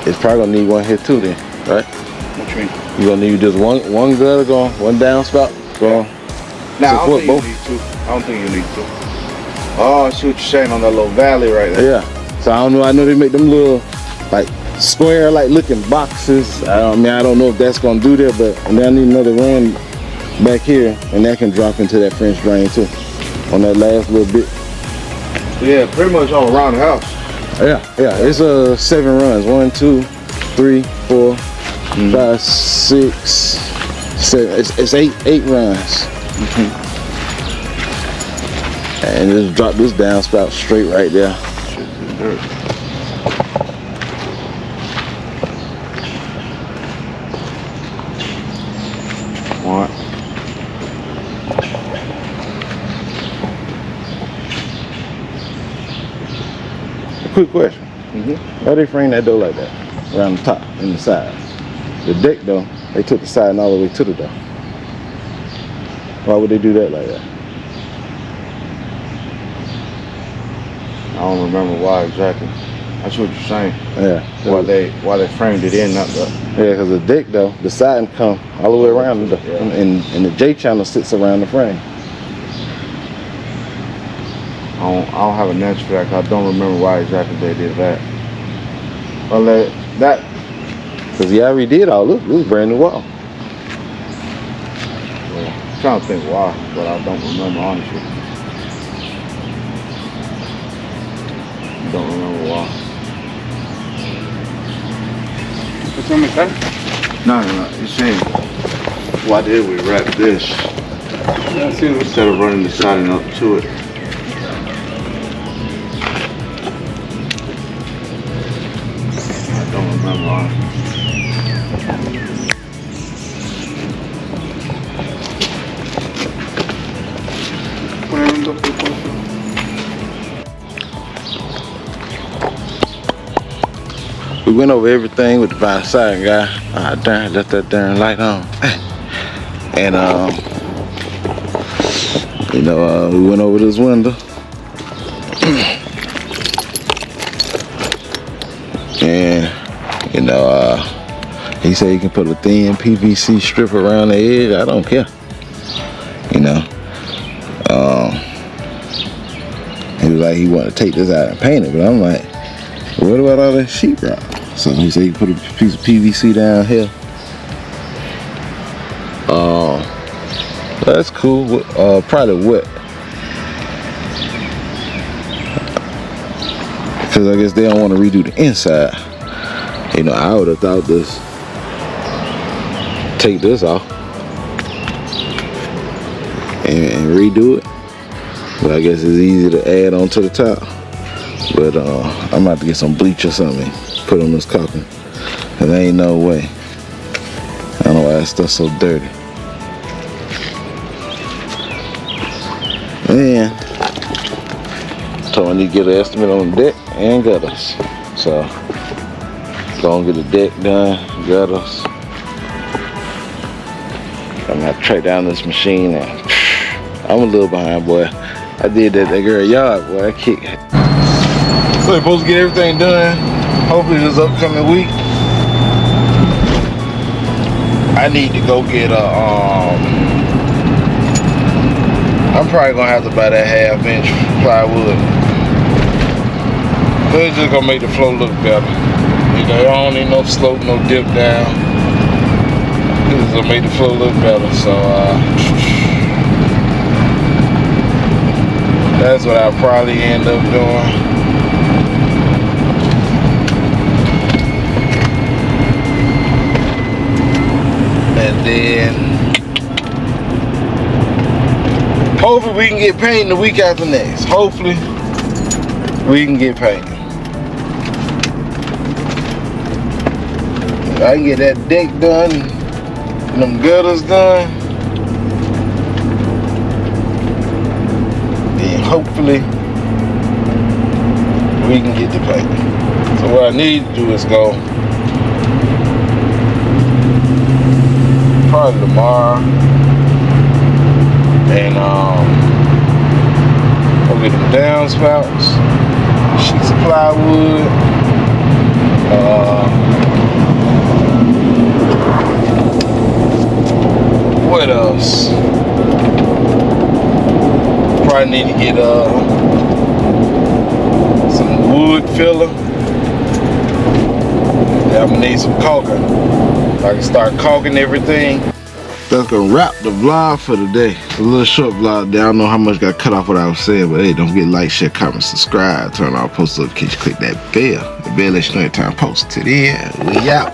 It's probably gonna need one here too then, right? What you mean? You're gonna need just one gutter going, one downspout going. Nah, I don't think you need 2. I don't think you need 2. Oh, I see what you're saying on that little valley right there. Yeah. So I don't know. I know they make them little like square like looking boxes. I don't know if that's gonna do that, but and then I need another run back here, and that can drop into that French drain too on that last little bit. Yeah, pretty much all around the house. Yeah. It's 7 runs. 1, 2, 3, 4, 5, 6, 7. It's 8 runs. And just drop this downspout straight right there. What? A quick question. Why they frame that door like that? Around the top and the sides. The deck though, they took the side and all the way to the door. Why would they do that like that? I don't remember why exactly. That's what you're saying. Yeah. Why they framed it in, not the. Yeah, because the deck though, the side come all the way around the door, and the J channel sits around the frame. I don't have an answer for that, 'cause I don't remember why exactly they did that. Well, that. Because he already did all this. This was brand new wall. I'm trying to think why, but I don't remember honestly. Don't remember why. What's on the car? No. You're saying, why did we wrap this instead of running the siding up to it? I don't remember honestly. We went over everything with the vinyl siding guy. Ah, darn, left that darn light on. And we went over this window. And he said he can put a thin PVC strip around the edge. I don't care. He was like he wanted to take this out and paint it, but I'm like, what about all that sheetrock? So he said he put a piece of PVC down here. That's cool. Probably wet. Because I guess they don't want to redo the inside. I would have thought this, take this off and redo it. But I guess it's easy to add on to the top. But I'm about to get some bleach or something, put on this caulking. Cause there ain't no way. I don't know why that stuff's so dirty. And so I need to get an estimate on the deck and gutters. So go and get the deck done, gutters. I'm gonna have to track down this machine, and I'm a little behind, boy. I did that girl yard, boy. That kick. So we're supposed to get everything done, hopefully this upcoming week. I need to go get I'm probably gonna have to buy that 1/2 inch plywood. So it's just gonna make the floor look better. You know, I don't need no slope, no dip down. This is gonna make the floor look better. So that's what I'll probably end up doing. And then hopefully we can get painted the week after next. Hopefully we can get painted. If I can get that deck done and them gutters done, then hopefully we can get the paint. So what I need to do is go probably tomorrow and go get them downspouts, sheets of plywood, what else? Probably need to get some wood filler. Then I'm gonna need some caulking. I can start caulking everything. That's gonna wrap the vlog for today. A little short vlog there. I don't know how much got cut off what I was saying, but hey, don't forget to like, share, comment, subscribe, turn on post notifications, click that bell. The bell lets you know every time I post. Till then, we out.